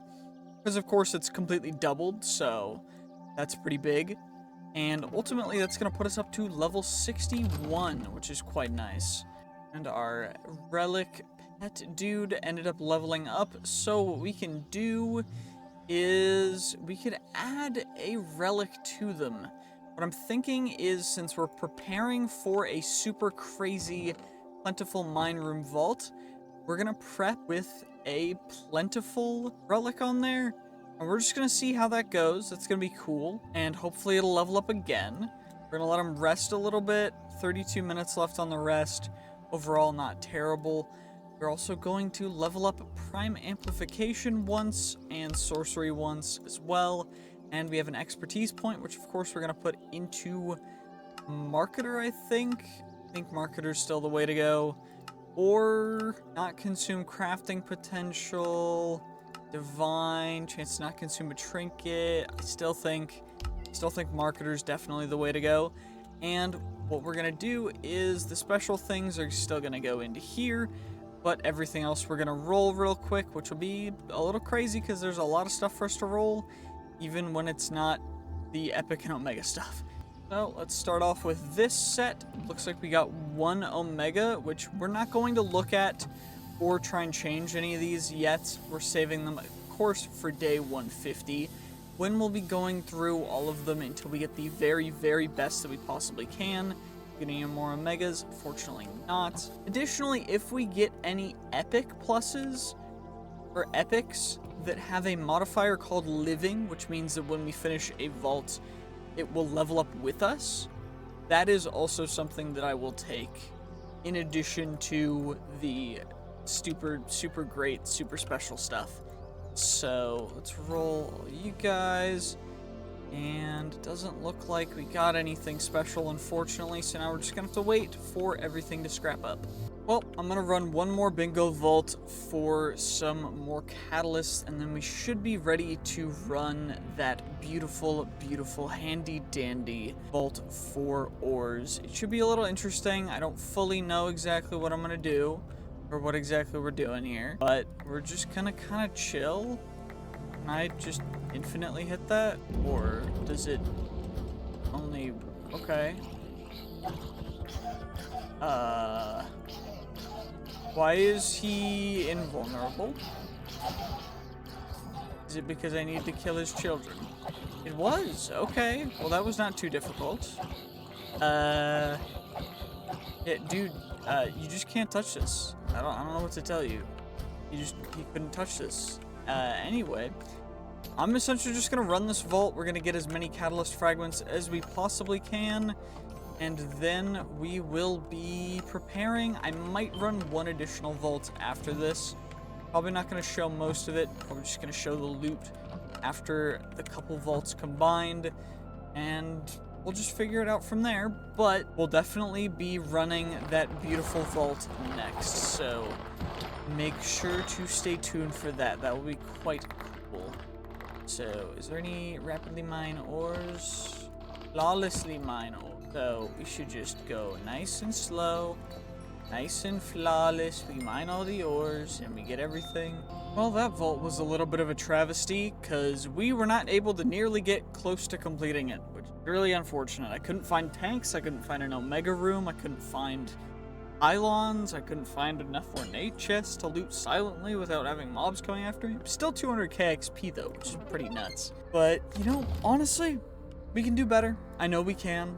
Because, of course, it's completely doubled, so that's pretty big. And ultimately, that's going to put us up to level 61, which is quite nice. And our relic pet dude ended up leveling up. So what we can do is we could add a relic to them. What I'm thinking is, since we're preparing for a super crazy plentiful mine room vault, we're going to prep with a plentiful relic on there. And we're just going to see how that goes. That's going to be cool. And hopefully it'll level up again. We're going to let him rest a little bit. 32 minutes left on the rest. Overall, not terrible. We're also going to level up Prime Amplification once and Sorcery once as well. And we have an expertise point, which of course we're going to put into Marketer, I think. I think Marketer's still the way to go. Or not consume crafting potential. Divine, chance to not consume a trinket. I still think Marketer's definitely the way to go. And what we're gonna do is the special things are still gonna go into here, but everything else we're gonna roll real quick, which will be a little crazy because there's a lot of stuff for us to roll, even when it's not the epic and omega stuff. So let's start off with this set. Looks like we got 1 omega, which we're not going to look at or try and change any of these yet. We're saving them, of course, for day 150, when we'll be going through all of them until we get the very, very best that we possibly can. Getting any more omegas? Fortunately not. Additionally, if we get any epic pluses or epics that have a modifier called living, which means that when we finish a vault, it will level up with us, that is also something that I will take in addition to the super great, super special stuff. So let's roll you guys, and it doesn't look like we got anything special, unfortunately, so now we're just gonna have to wait for everything to scrap up. Well, I'm gonna run one more bingo vault for some more catalysts, and then we should be ready to run that beautiful handy dandy vault for ores. It should be a little interesting. I don't fully know exactly what I'm gonna do or what exactly we're doing here, but we're just gonna kind of chill. Can I just infinitely hit that, or does it only... Okay. Why is he invulnerable? Is it because I need to kill his children? It was, okay. Well, that was not too difficult. Yeah, dude, you just can't touch this. I don't know what to tell you. You couldn't touch this. Anyway, I'm essentially just gonna run this vault. We're gonna get as many catalyst fragments as we possibly can, and then we will be preparing. I might run one additional vault after this. Probably not gonna show most of it. Probably just gonna show the loot after the couple vaults combined, and we'll just figure it out from there. But we'll definitely be running that beautiful vault next, so make sure to stay tuned for that. That will be quite cool. So, is there any rapidly mine ores? Flawlessly mine ores. So, we should just go nice and slow, nice and flawless. We mine all the ores and we get everything. Well, that vault was a little bit of a travesty because we were not able to nearly get close to completing it, which is really unfortunate. I couldn't find tanks, I couldn't find an Omega room, I couldn't find pylons, I couldn't find enough ornate chests to loot silently without having mobs coming after me. Still 200k XP though, which is pretty nuts. But, you know, honestly, we can do better. I know we can.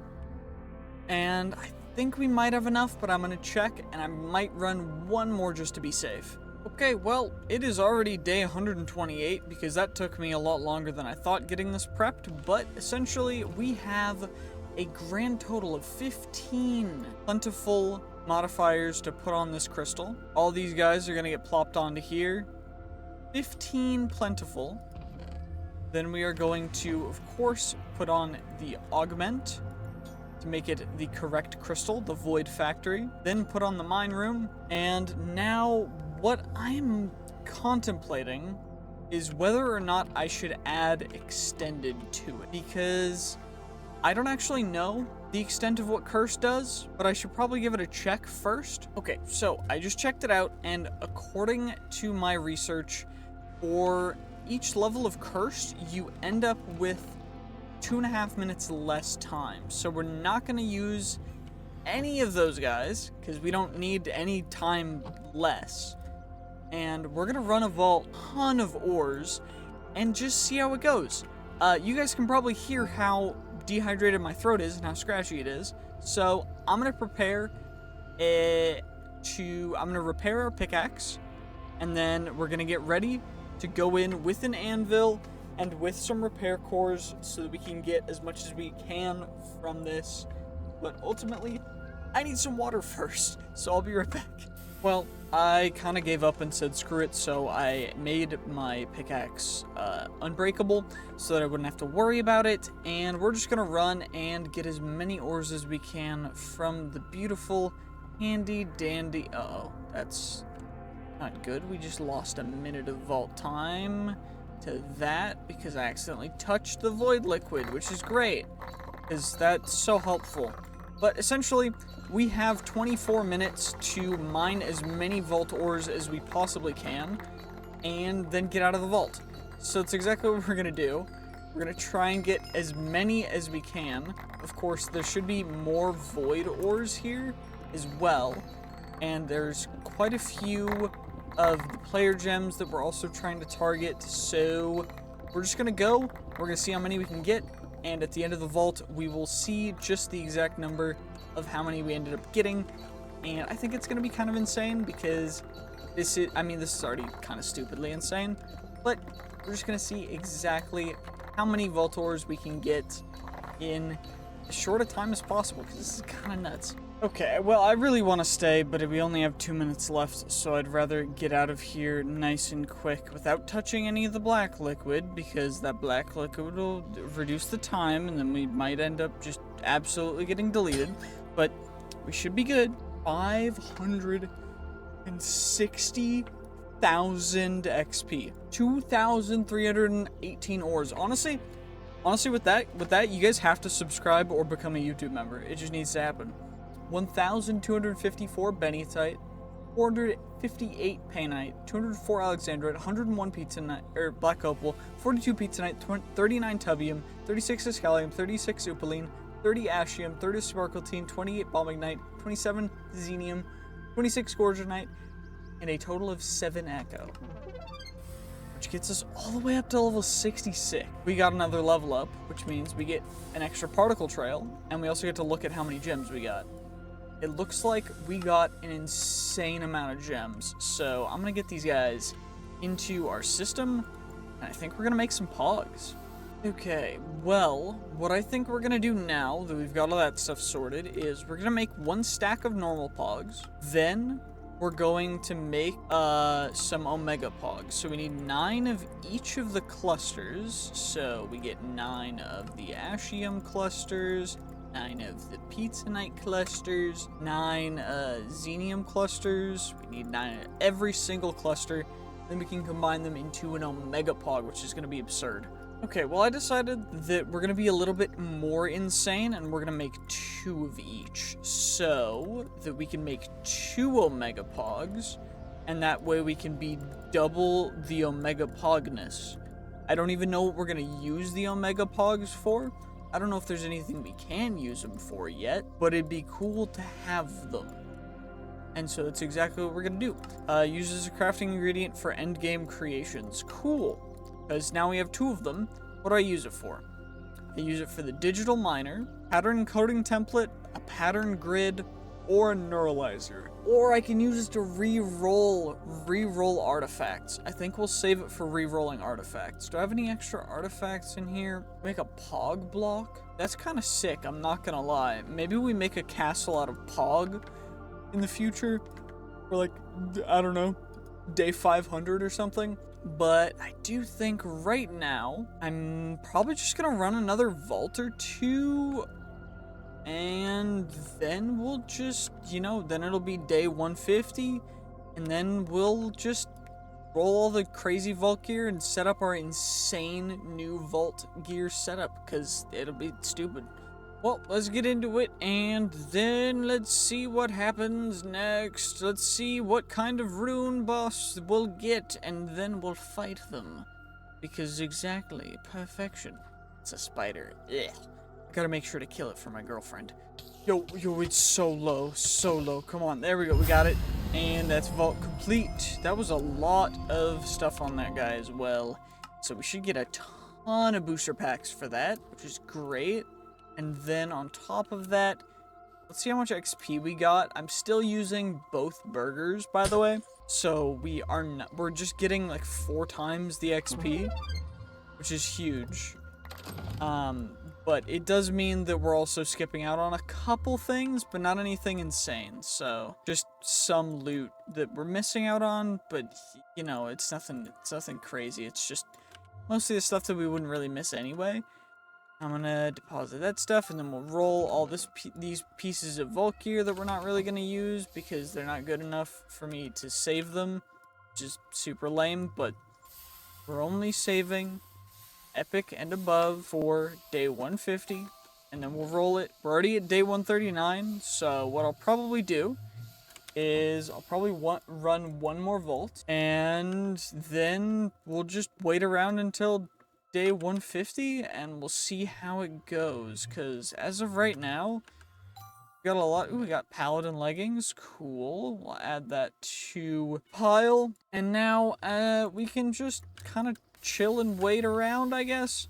And I think we might have enough, but I'm gonna check, and I might run one more just to be safe. Okay, well, it is already day 128, because that took me a lot longer than I thought getting this prepped, but essentially, we have a grand total of 15 plentiful modifiers to put on this crystal. All these guys are gonna get plopped onto here. 15 plentiful. Then we are going to, of course, put on the augment to make it the correct crystal, the Void Factory. Then put on the mine room. And now what I'm contemplating is whether or not I should add extended to it, because I don't actually know the extent of what Curse does, but I should probably give it a check first. Okay, so I just checked it out, and according to my research, for each level of Cursed, you end up with 2.5 minutes less time. So we're not going to use any of those guys, because we don't need any time less. And we're going to run a vault, ton of ores, and just see how it goes. You guys can probably hear how dehydrated my throat is and how scratchy it is. So I'm going to prepare I'm going to repair our pickaxe, and then we're going to get ready to go in with an anvil and with some repair cores so that we can get as much as we can from this. But ultimately, I need some water first, so I'll be right back. Well, I kind of gave up and said screw it, so I made my pickaxe unbreakable so that I wouldn't have to worry about it, and we're just gonna run and get as many ores as we can from the beautiful, handy dandy, uh-oh, that's not good. We just lost a minute of vault time to that because I accidentally touched the void liquid, which is great, because that's so helpful. But essentially, we have 24 minutes to mine as many vault ores as we possibly can, and then get out of the vault. So it's exactly what we're gonna do. We're gonna try and get as many as we can. Of course, there should be more void ores here as well, and there's quite a few of the player gems that we're also trying to target. So we're just gonna go, we're gonna see how many we can get, and at the end of the vault, we will see just the exact number of how many we ended up getting. And I think it's gonna be kind of insane because this is already kind of stupidly insane, but we're just gonna see exactly how many vault ores we can get in as short a time as possible, because this is kind of nuts. Okay, well, I really want to stay, but we only have 2 minutes left, so I'd rather get out of here nice and quick without touching any of the black liquid, because that black liquid will reduce the time, and then we might end up just absolutely getting deleted, but we should be good. 560,000 XP. 2,318 ores. Honestly, with that, you guys have to subscribe or become a YouTube member. It just needs to happen. 1,254 Bennytite, 458 Painite, 204 Alexandrite, 101 Black Opal, 42 Pizzanite, 39 Tubium, 36 Escalium, 36 Upaline, 30 Ashium, 30 Sparkletine, 28 Balmagnite, 27 Xenium, 26 Gorgonite, and a total of 7 Echo. Which gets us all the way up to level 66. We got another level up, which means we get an extra particle trail, and we also get to look at how many gems we got. It looks like we got an insane amount of gems, so I'm gonna get these guys into our system, and I think we're gonna make some pogs. Okay, well, what I think we're gonna do now that we've got all that stuff sorted is we're gonna make 1 stack of normal pogs, then we're going to make some omega pogs. So we need 9 of each of the clusters, so we get 9 of the Ashium clusters, 9 of the Pizzanite clusters, 9 Xenium clusters. We need 9 of every single cluster. Then we can combine them into an Omega Pog, which is going to be absurd. Okay, well I decided that we're going to be a little bit more insane, and we're going to make 2 of each. So that we can make 2 Omega Pogs, and that way we can be double the Omega Pogness. I don't even know what we're going to use the Omega Pogs for. I don't know if there's anything we can use them for yet, but it'd be cool to have them. And so that's exactly what we're going to do. Use as a crafting ingredient for endgame creations. Cool. Because now we have 2 of them. What do I use it for? I use it for the digital miner, pattern coding template, a pattern grid, or a neuralizer. Or I can use it to re-roll artifacts. I think we'll save it for re-rolling artifacts. Do I have any extra artifacts in here? Make a pog block? That's kind of sick, I'm not gonna lie. Maybe we make a castle out of pog in the future, or like, I don't know, day 500 or something. But I do think right now, I'm probably just gonna run another vault or 2, and then we'll just, then it'll be day 150, and then we'll just roll all the crazy vault gear and set up our insane new vault gear setup, because it'll be stupid. Well, let's get into it, and then let's see what happens next. Let's see what kind of rune boss we'll get, and then we'll fight them. Because exactly, perfection. It's a spider. Ugh. I gotta make sure to kill it for my girlfriend. Yo, it's so low. Come on, there we go, we got it. And that's vault complete. That was a lot of stuff on that guy as well. So we should get a ton of booster packs for that, which is great. And then on top of that, let's see how much XP we got. I'm still using both burgers, by the way. So we're just getting like 4 times the XP, which is huge. But it does mean that we're also skipping out on a couple things, but not anything insane. So just some loot that we're missing out on, but it's nothing crazy. It's just mostly the stuff that we wouldn't really miss anyway. I'm gonna deposit that stuff, and then we'll roll all these pieces of vault gear that we're not really gonna use because they're not good enough for me to save them, which is super lame, but we're only saving epic and above for day 150, and then we'll roll it. We're already at day 139, so what I'll probably do is I'll probably run 1 more vault, and then we'll just wait around until day 150, and we'll see how it goes, because as of right now, we got a lot. Ooh, we got paladin leggings, cool. We'll add that to pile, and now we can just kind of chill and wait around, I guess.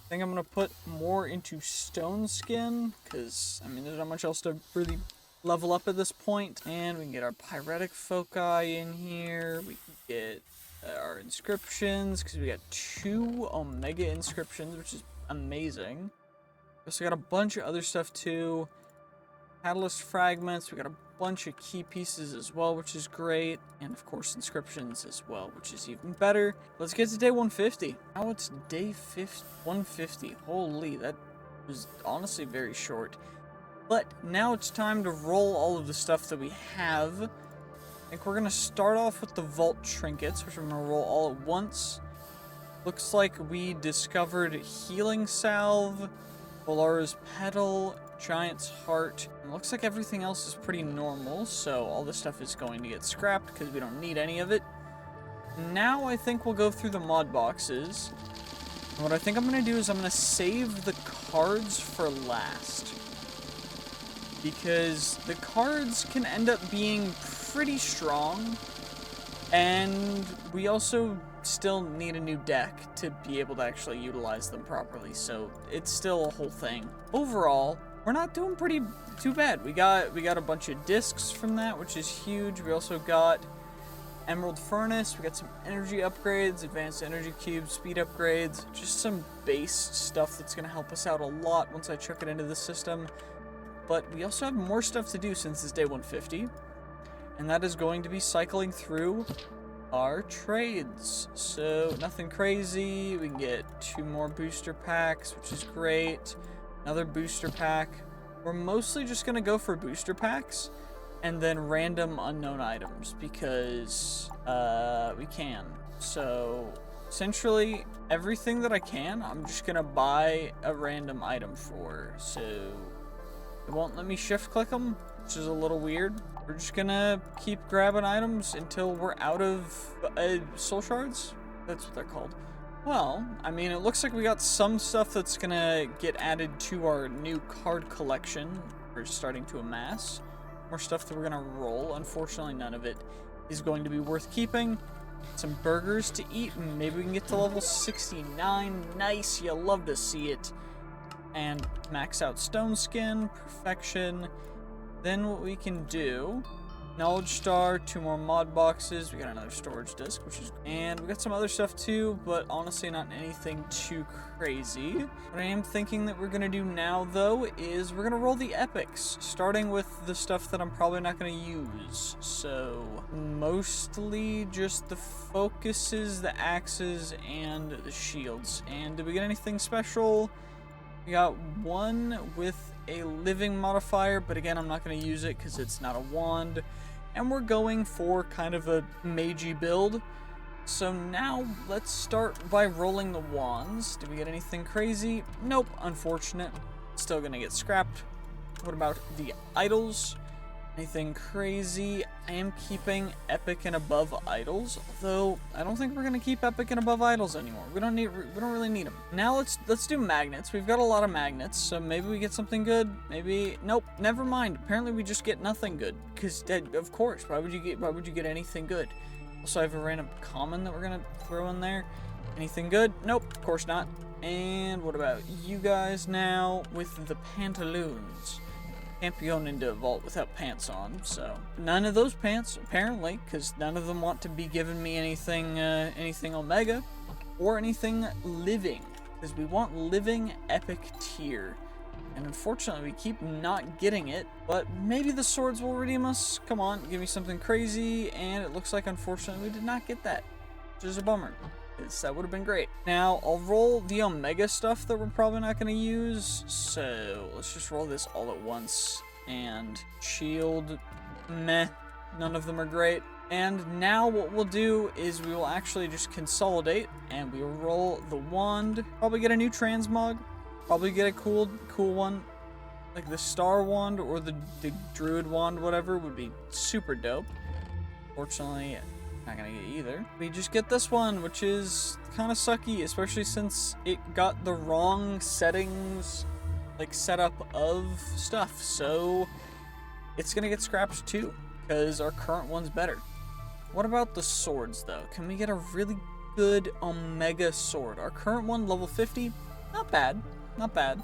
I think I'm gonna put more into stone skin, because there's not much else to really level up at this point. And we can get our pyretic foci in here. We can get our inscriptions, because we got 2 omega inscriptions, which is amazing. We also got a bunch of other stuff too. Catalyst fragments, we got a bunch of key pieces as well, which is great, and of course inscriptions as well, which is even better. Let's get to day 150. Now it's day 150. Holy, that was honestly very short. But now it's time to roll all of the stuff that we have. I think we're going to start off with the vault trinkets, which I'm going to roll all at once. Looks like we discovered healing salve, Valara's petal, giant's heart. And looks like everything else is pretty normal, so all this stuff is going to get scrapped because we don't need any of it. Now I think we'll go through the mod boxes. What I think I'm gonna do is I'm gonna save the cards for last, because the cards can end up being pretty strong, and we also still need a new deck to be able to actually utilize them properly, so it's still a whole thing. Overall, we're not doing too bad. We got a bunch of discs from that, which is huge. We also got Emerald Furnace, we got some energy upgrades, advanced energy cubes, speed upgrades, just some base stuff that's going to help us out a lot once I chuck it into the system. But we also have more stuff to do since it's day 150, and that is going to be cycling through our trades. So nothing crazy. We can get 2 more booster packs, which is great. Another booster pack. We're mostly just going to go for booster packs and then random unknown items because we can. So essentially everything that I can, I'm just gonna buy a random item for. So it won't let me shift click them, which is a little weird. We're just gonna keep grabbing items until we're out of soul shards. That's what they're called. Well, I mean, it looks like we got some stuff that's gonna get added to our new card collection we're starting to amass. More stuff that we're gonna roll. Unfortunately, none of it is going to be worth keeping. Some burgers to eat, and maybe we can get to level 69. Nice, you love to see it. And max out stone skin, perfection. Then what we can do, knowledge star, 2 more mod boxes. We got another storage disc, which is, and we got some other stuff too, but honestly not anything too crazy. What I am thinking that we're gonna do now though is we're gonna roll the epics, starting with the stuff that I'm probably not gonna use. So mostly just the focuses, the axes, and the shields. And did we get anything special? We got 1 with a living modifier, but again, I'm not going to use it because it's not a wand. And we're going for kind of a magey build. So now let's start by rolling the wands. Did we get anything crazy? Nope, unfortunate. Still going to get scrapped. What about the idols? Anything crazy? I am keeping epic and above idols, though I don't think we're gonna keep epic and above idols anymore. We don't really need them. Now let's do magnets. We've got a lot of magnets, so maybe we get something good. Maybe nope. Never mind. Apparently we just get nothing good. Because of course, why would you get anything good? Also, I have a random common that we're gonna throw in there. Anything good? Nope. Of course not. And what about you guys now with the pantaloons? Can't be going into a vault without pants on, so none of those pants apparently, because none of them want to be giving me anything omega or anything living, because we want living epic tier, and unfortunately we keep not getting it. But maybe the swords will redeem us. Come on, give me something crazy. And it looks like unfortunately we did not get that, which is a bummer, because that would have been great. Now I'll roll the omega stuff that we're probably not going to use, so let's just roll this all at once. And shield, meh, none of them are great. And now what we'll do is we will actually just consolidate and we will roll the wand. Probably get a new transmog, probably get a cool one like the star wand or the druid wand, whatever would be super dope. Fortunately, not gonna get either. We just get this one, which is kind of sucky, especially since it got the wrong settings, like setup of stuff. So it's gonna get scrapped too, because our current one's better. What about the swords though? Can we get a really good omega sword? Our current one, level 50, not bad, not bad.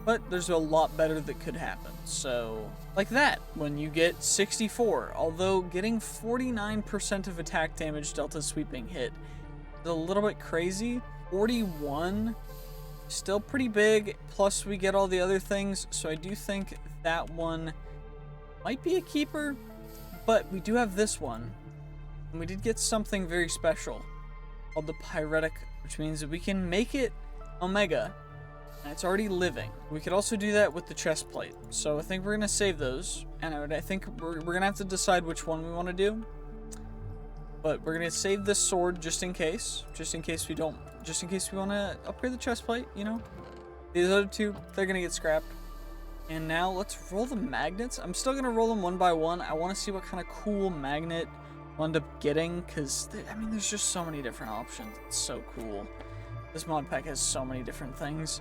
But there's a lot better that could happen. So, like that, when you get 64, although getting 49% of attack damage delta sweeping hit is a little bit crazy. 41, still pretty big, plus we get all the other things, so I do think that one might be a keeper, but we do have this one, and we did get something very special called the Pyretic, which means that we can make it omega, and it's already living. We could also do that with the chest plate. So I think we're gonna save those, and I think we're gonna have to decide which one we want to do. But we're gonna save this sword just in case we want to upgrade the chest plate. You know, these other two, they're gonna get scrapped. And now let's roll the magnets. I'm still gonna roll them one by one. I want to see what kind of cool magnet we'll end up getting, because I mean, there's just so many different options. It's so cool. This mod pack has so many different things.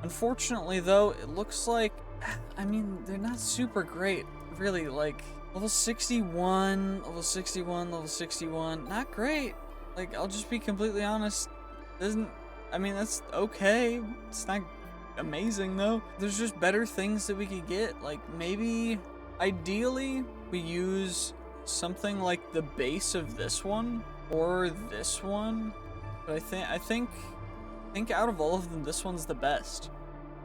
Unfortunately, though, it looks like, I mean, they're not super great, really. Like, level 61, level 61, level 61, not great. Like, I'll just be completely honest. I mean, that's okay. It's not amazing, though. There's just better things that we could get. Like, maybe, ideally, we use something like the base of this one, or this one. But I think out of all of them, this one's the best.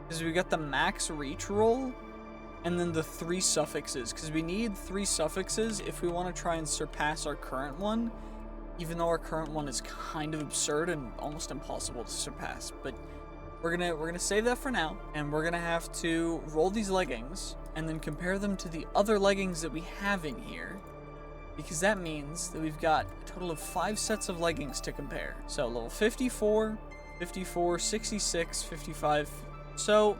Because we got the max reach roll, and then the 3 suffixes. Because we need 3 suffixes if we want to try and surpass our current one. Even though our current one is kind of absurd and almost impossible to surpass. But we're gonna save that for now, and we're gonna have to roll these leggings, and then compare them to the other leggings that we have in here. Because that means that we've got a total of 5 sets of leggings to compare. So level 54, 54, 66, 55. So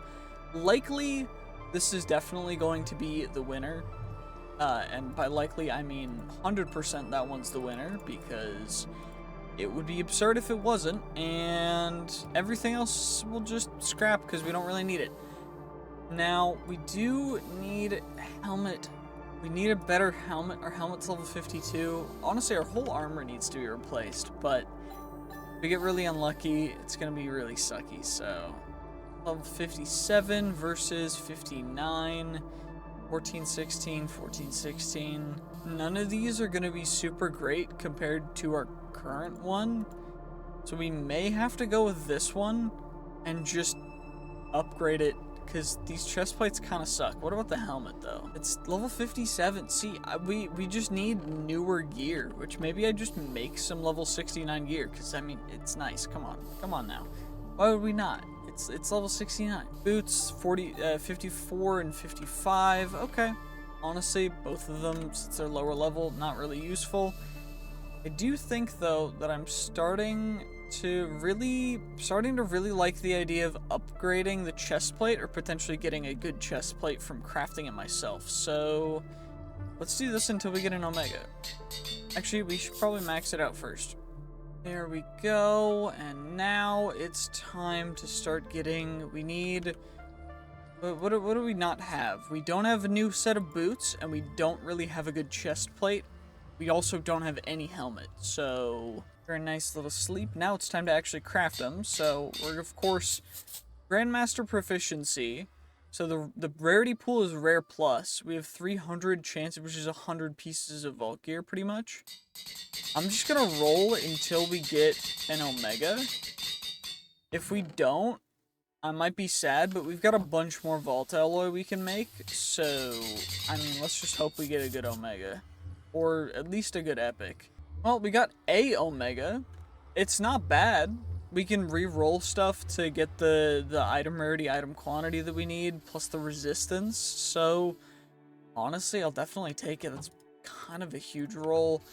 likely this is definitely going to be the winner. And by likely I mean 100% that one's the winner, because it would be absurd if it wasn't, and everything else we'll just scrap because we don't really need it. Now, we do need a helmet. We need a better helmet. Our helmet's level 52. Honestly, our whole armor needs to be replaced, but if we get really unlucky, it's going to be really sucky. So, level 57 versus 59, 14, 16, 14, 16. None of these are going to be super great compared to our current one, so we may have to go with this one and just upgrade it, because these chest plates kind of suck. What about the helmet, though? It's level 57. See, we just need newer gear, which maybe I just make some level 69 gear, because, I mean, it's nice. Come on now. Why would we not? It's level 69. Boots, 54 and 55. Okay. Honestly, both of them, since they're lower level, not really useful. I do think, though, that I'm starting to really like the idea of upgrading the chest plate, or potentially getting a good chest plate from crafting it myself. So let's do this until we get an Omega. Actually, we should probably max it out first. There we go, and now it's time to start getting, we need, what do we not have? We don't have a new set of boots, and we don't really have a good chest plate. We also don't have any helmet, so very nice little sleep. Now it's time to actually craft them. So we're, of course, Grandmaster Proficiency. So the rarity pool is Rare Plus. We have 300 chances, which is 100 pieces of Vault Gear, pretty much. I'm just gonna roll until we get an Omega. If we don't, I might be sad, but we've got a bunch more Vault Alloy we can make. So, I mean, let's just hope we get a good Omega. Or at least a good Epic. Well, we got a Omega. It's not bad. We can re-roll stuff to get the item rarity, item quantity that we need, plus the resistance. So, honestly, I'll definitely take it. That's kind of a huge roll.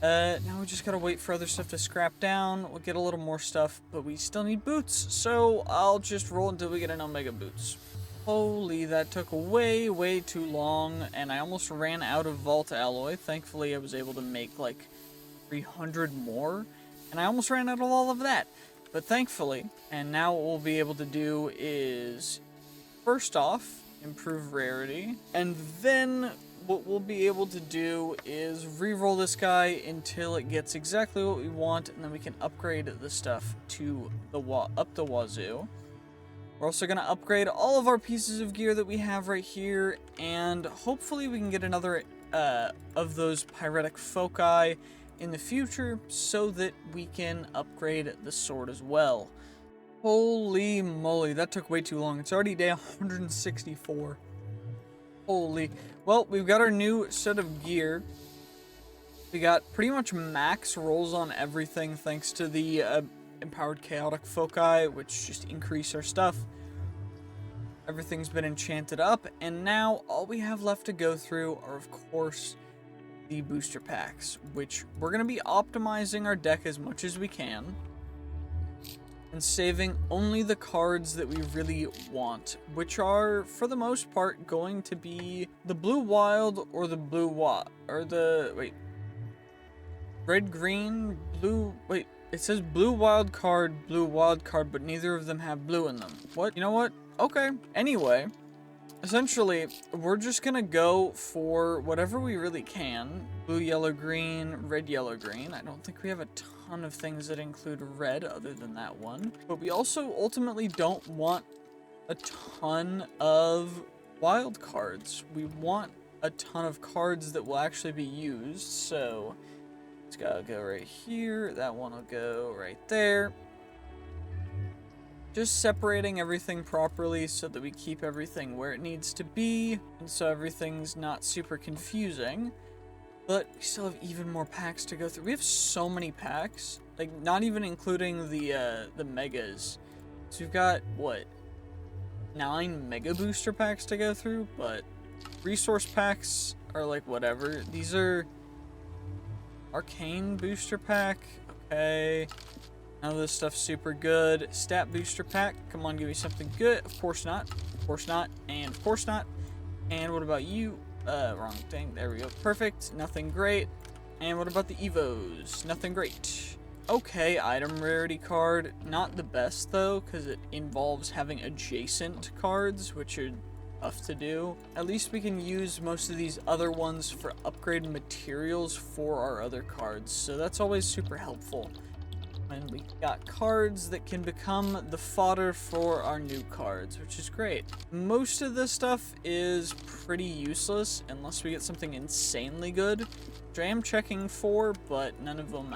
Now we just gotta wait for other stuff to scrap down. We'll get a little more stuff, but we still need boots. So, I'll just roll until we get an Omega boots. Holy, that took way too long, and I almost ran out of Vault Alloy. Thankfully, I was able to make, like, 300 more, and I almost ran out of all of that. But thankfully, and now what we'll be able to do is, first off, improve rarity, and then what we'll be able to do is re-roll this guy until it gets exactly what we want, and then we can upgrade the stuff to up the wazoo. We're also going to upgrade all of our pieces of gear that we have right here, and hopefully we can get another of those Pyretic Foci in the future, so that we can upgrade the sword as well. Holy moly, that took way too long. It's already day 164. Holy. Well, we've got our new set of gear. We got pretty much max rolls on everything thanks to the empowered chaotic foci, which just increase our stuff. Everything's been enchanted up, and now all we have left to go through are, of course, the booster packs, which we're going to be optimizing our deck as much as we can and saving only the cards that we really want, which are, for the most part, going to be the blue wild or the blue red green blue It says blue wild card, but neither of them have blue in them. What? You know what? Okay. Anyway, essentially, we're just gonna go for whatever we really can. Blue, yellow, green, red, yellow, green. I don't think we have a ton of things that include red other than that one. But we also ultimately don't want a ton of wild cards. We want a ton of cards that will actually be used, so it's gotta go right here. That one will go right there. Just separating everything properly so that we keep everything where it needs to be, and so everything's not super confusing. But we still have even more packs to go through. We have so many packs, like not even including the megas. So we've got what, 9 mega booster packs to go through, but resource packs are like whatever. These are arcane booster pack. Okay. None of this stuff's super good. Stat booster pack. Come on, give me something good. Of course not. Of course not. And of course not. And what about you? Wrong thing. There we go. Perfect. Nothing great. And what about the Evos? Nothing great. Okay, item rarity card. Not the best though, because it involves having adjacent cards, which are tough to do. At least we can use most of these other ones for upgrade materials for our other cards, so that's always super helpful. And we got cards that can become the fodder for our new cards, which is great. Most of this stuff is pretty useless unless we get something insanely good, which I am checking for, but none of them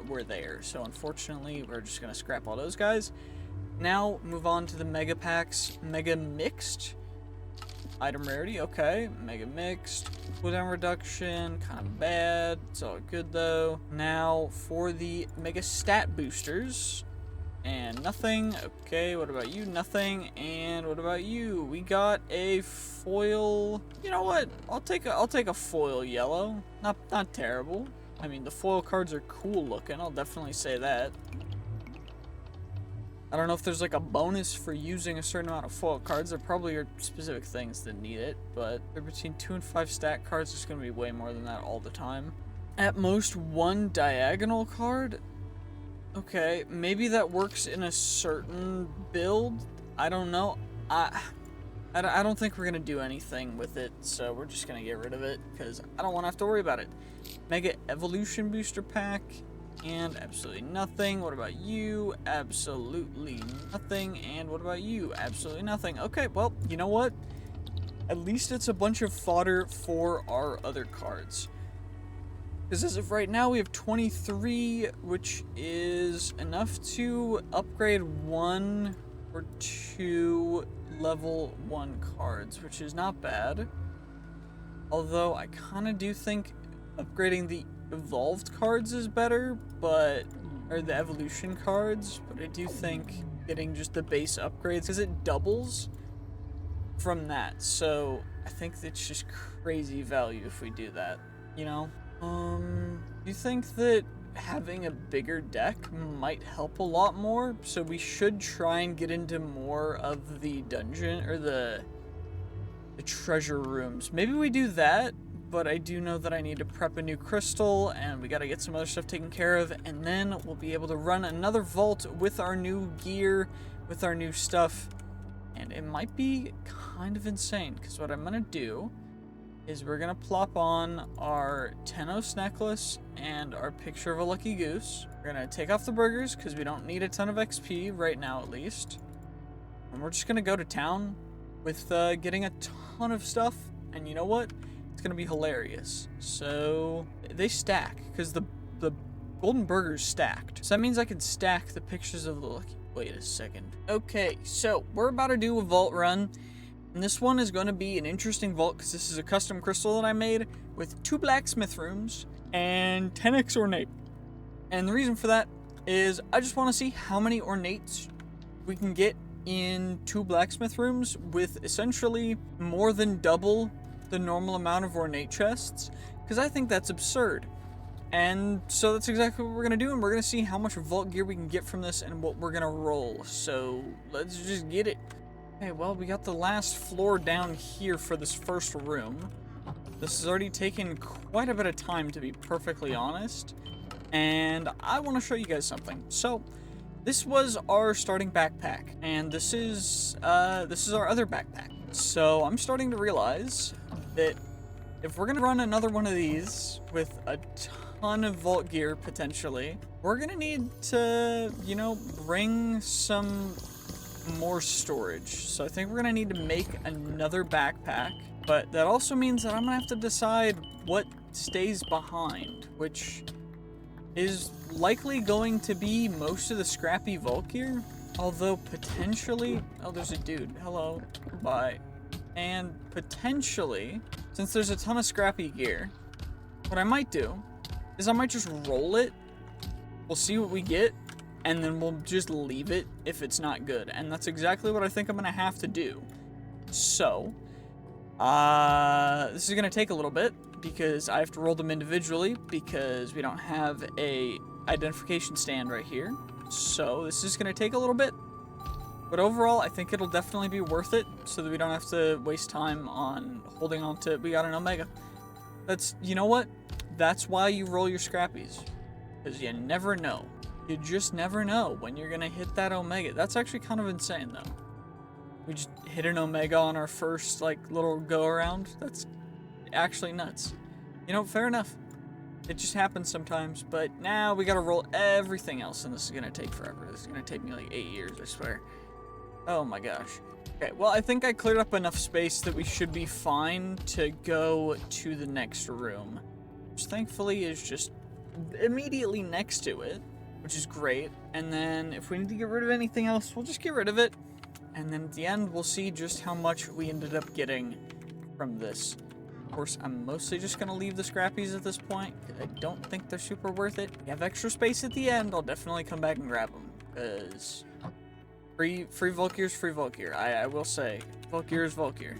were there. So unfortunately, we're just gonna scrap all those guys. Now, move on to the mega packs. Mega mixed. Item rarity, okay. Mega mixed. Cooldown reduction, kind of bad. It's all good though. Now for the mega stat boosters. And nothing. Okay, what about you? Nothing. And what about you? We got a foil. You know what? I'll take a foil yellow. Not terrible. I mean, the foil cards are cool looking. I'll definitely say that. I don't know if there's like a bonus for using a certain amount of foil cards. There probably are specific things that need it, but they're between 2 and 5 stat cards. There's going to be way more than that all the time. At most 1 diagonal card? Okay, maybe that works in a certain build. I don't know. I don't think we're going to do anything with it, so we're just going to get rid of it because I don't want to have to worry about it. Mega Evolution Booster Pack. And absolutely nothing. What about you? Absolutely nothing. And what about you? Absolutely nothing. Okay, well, you know what? At least it's a bunch of fodder for our other cards. Because as of right now, we have 23, which is enough to upgrade 1 or 2 level 1 cards, which is not bad. Although I kind of do think upgrading the evolved cards is better, or the evolution cards, but I do think getting just the base upgrades, because it doubles from that, so I think it's just crazy value if we do that, you know? Do you think that having a bigger deck might help a lot more? So we should try and get into more of the dungeon, or the treasure rooms. Maybe we do that. But I do know that I need to prep a new crystal, and we gotta get some other stuff taken care of, and then we'll be able to run another vault with our new gear, with our new stuff, and it might be kind of insane, because what I'm gonna do is we're gonna plop on our Tenos necklace and our picture of a lucky goose. We're gonna take off the burgers, because we don't need a ton of XP, right now at least, and we're just gonna go to town with getting a ton of stuff, and you know what? It's gonna be hilarious. So they stack because the golden burger's stacked. So that means I can stack the pictures of the lucky. Wait a second. Okay, so we're about to do a vault run, and this one is going to be an interesting vault because this is a custom crystal that I made with 2 blacksmith rooms and 10x ornate. And the reason for that is I just want to see how many ornates we can get in 2 blacksmith rooms with essentially more than double the normal amount of ornate chests, because I think that's absurd. And so that's exactly what we're gonna do, and we're gonna see how much vault gear we can get from this and what we're gonna roll. So let's just get it. Okay, well, we got the last floor down here for this first room. This has already taken quite a bit of time, to be perfectly honest. and I want to show you guys something. So, this was our starting backpack, and this is our other backpack. So I'm starting to realize that if we're gonna run another one of these with a ton of vault gear potentially, we're gonna need to, you know, bring some more storage. So I think we're gonna need to make another backpack, but that also means that I'm gonna have to decide what stays behind, which is likely going to be most of the scrappy vault gear, although potentially, oh, there's a dude, hello, bye. And potentially, since there's a ton of scrappy gear, what I might do is I might just roll it, we'll see what we get, and then we'll just leave it if it's not good. And that's exactly what I think I'm gonna have to do. So, this is gonna take a little bit, because I have to roll them individually, because we don't have a identification stand right here. So this is gonna take a little bit, but overall I think it'll definitely be worth it, so that we don't have to waste time on holding on to, we got an Omega. That's, you know what? That's why you roll your scrappies, because you never know. You just never know when you're gonna hit that Omega. That's actually kind of insane though. We just hit an Omega on our first like little go around. That's actually nuts. You know, fair enough. It just happens sometimes, but now we gotta roll everything else, and this is gonna take forever. This is gonna take me like 8 years, I swear. Oh my gosh. Okay, well, I think I cleared up enough space that we should be fine to go to the next room, which thankfully is just immediately next to it, which is great. And then if we need to get rid of anything else, we'll just get rid of it. And then at the end, we'll see just how much we ended up getting from this. Of course, I'm mostly just going to leave the scrappies at this point, because I don't think they're super worth it. If you have extra space at the end, I'll definitely come back and grab them, because free vault gear is free vault gear. I will say, vault gear is vault gear.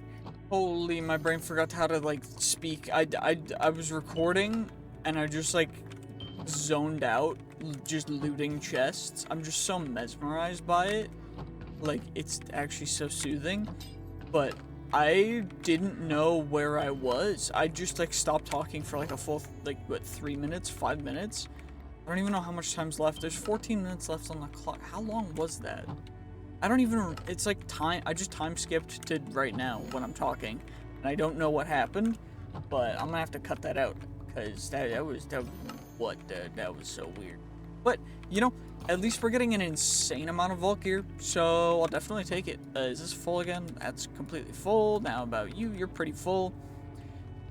Holy, my brain forgot how to, like, speak. I was recording, and I just, like, zoned out, just looting chests. I'm just so mesmerized by it. Like, it's actually so soothing, but I didn't know where I was. I just, like, stopped talking for, like, a full, like, what, 3 minutes, 5 minutes? I don't even know how much time's left. There's 14 minutes left on the clock. How long was that? I don't even, it's like time, I just time skipped to right now when I'm talking, and I don't know what happened, but I'm gonna have to cut that out, because that was so weird. But, you know, at least we're getting an insane amount of vault gear, so I'll definitely take it. Is this full again? That's completely full. Now about you, you're pretty full.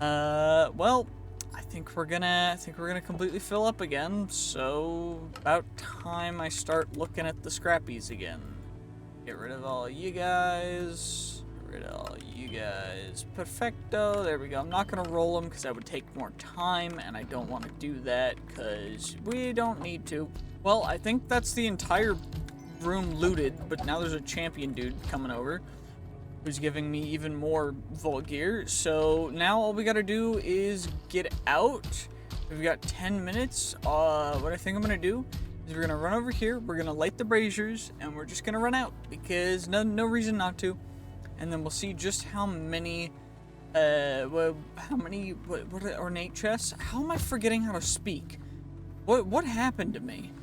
Well, I think we're gonna completely fill up again, so about time I start looking at the scrappies again. Get rid of all you guys. Get rid of all you guys. Perfecto. There we go. I'm not gonna roll them because that would take more time, and I don't want to do that because we don't need to. Well, I think that's the entire room looted, but now there's a champion dude coming over who's giving me even more vault gear. So now all we gotta do is get out. We've got 10 minutes. What I think I'm gonna do is we're gonna run over here, we're gonna light the braziers, and we're just gonna run out because no reason not to. And then we'll see just how many what are ornate chests? How am I forgetting how to speak? What happened to me?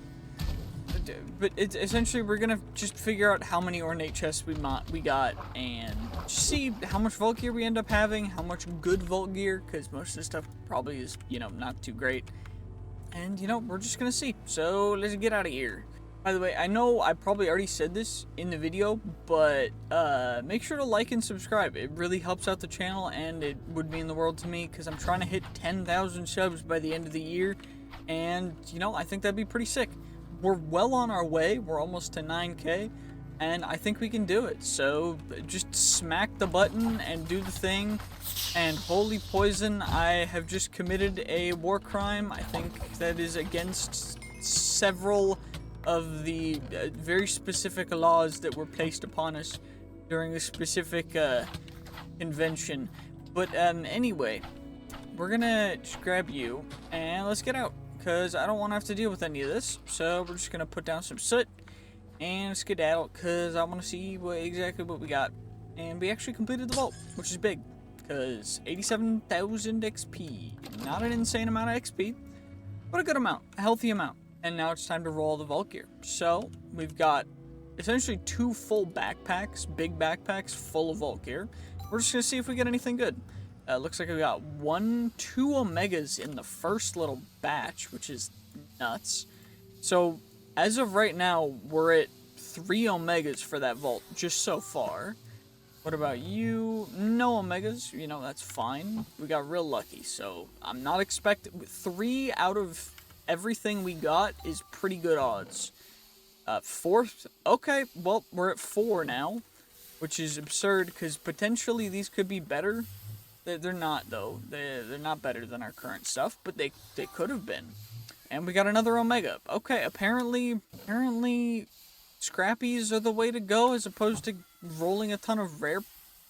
But it's essentially we're gonna just figure out how many ornate chests we got and see how much vault gear we end up having, how much good vault gear, because most of the stuff probably is, you know, not too great. And, you know, we're just gonna see. So let's get out of here. By the way, I know I probably already said this in the video, but make sure to like and subscribe. It really helps out the channel, and it would mean the world to me because I'm trying to hit 10,000 subs by the end of the year. And, you know, I think that'd be pretty sick. We're well on our way. We're almost to 9K, and I think we can do it. So just smack the button and do the thing. And holy poison, I have just committed a war crime. I think that is against several of the very specific laws that were placed upon us during a specific convention. But anyway, we're gonna just grab you and let's get out, because I don't want to have to deal with any of this. So we're just gonna put down some soot and skedaddle, because I want to see exactly what we got. And we actually completed the vault, which is big, because 87,000 XP, not an insane amount of XP, but a good amount, a healthy amount. And now it's time to roll the vault gear. So we've got essentially 2 full backpacks, big backpacks full of vault gear. We're just gonna see if we get anything good. Looks like we got 2 Omegas in the first little batch, which is nuts. So as of right now, we're at 3 Omegas for that vault, just so far. What about you? No Omegas, you know, that's fine. We got real lucky, so I'm not expecting... 3 out of everything we got is pretty good odds. 4th? Okay, well, we're at 4 now, which is absurd, because potentially these could be better. They're not, though. They're not better than our current stuff, but they could have been. And we got another Omega. Okay, apparently scrappies are the way to go, as opposed to rolling a ton of rare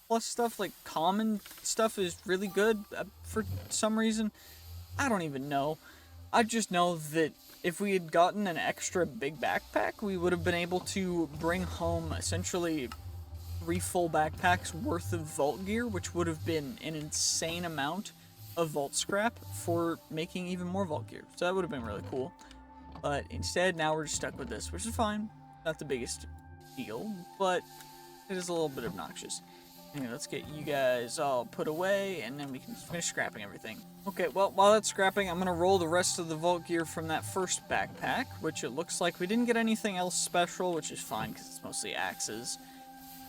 plus stuff. Like, common stuff is really good for some reason. I don't even know. I just know that if we had gotten an extra big backpack, we would have been able to bring home essentially 3 full backpacks worth of vault gear, which would have been an insane amount of vault scrap for making even more vault gear. So that would have been really cool. But instead, now we're just stuck with this, which is fine. Not the biggest deal, but it is a little bit obnoxious. Anyway, let's get you guys all put away, and then we can finish scrapping everything. Okay, well, while that's scrapping, I'm going to roll the rest of the vault gear from that first backpack, which it looks like we didn't get anything else special, which is fine, because it's mostly axes.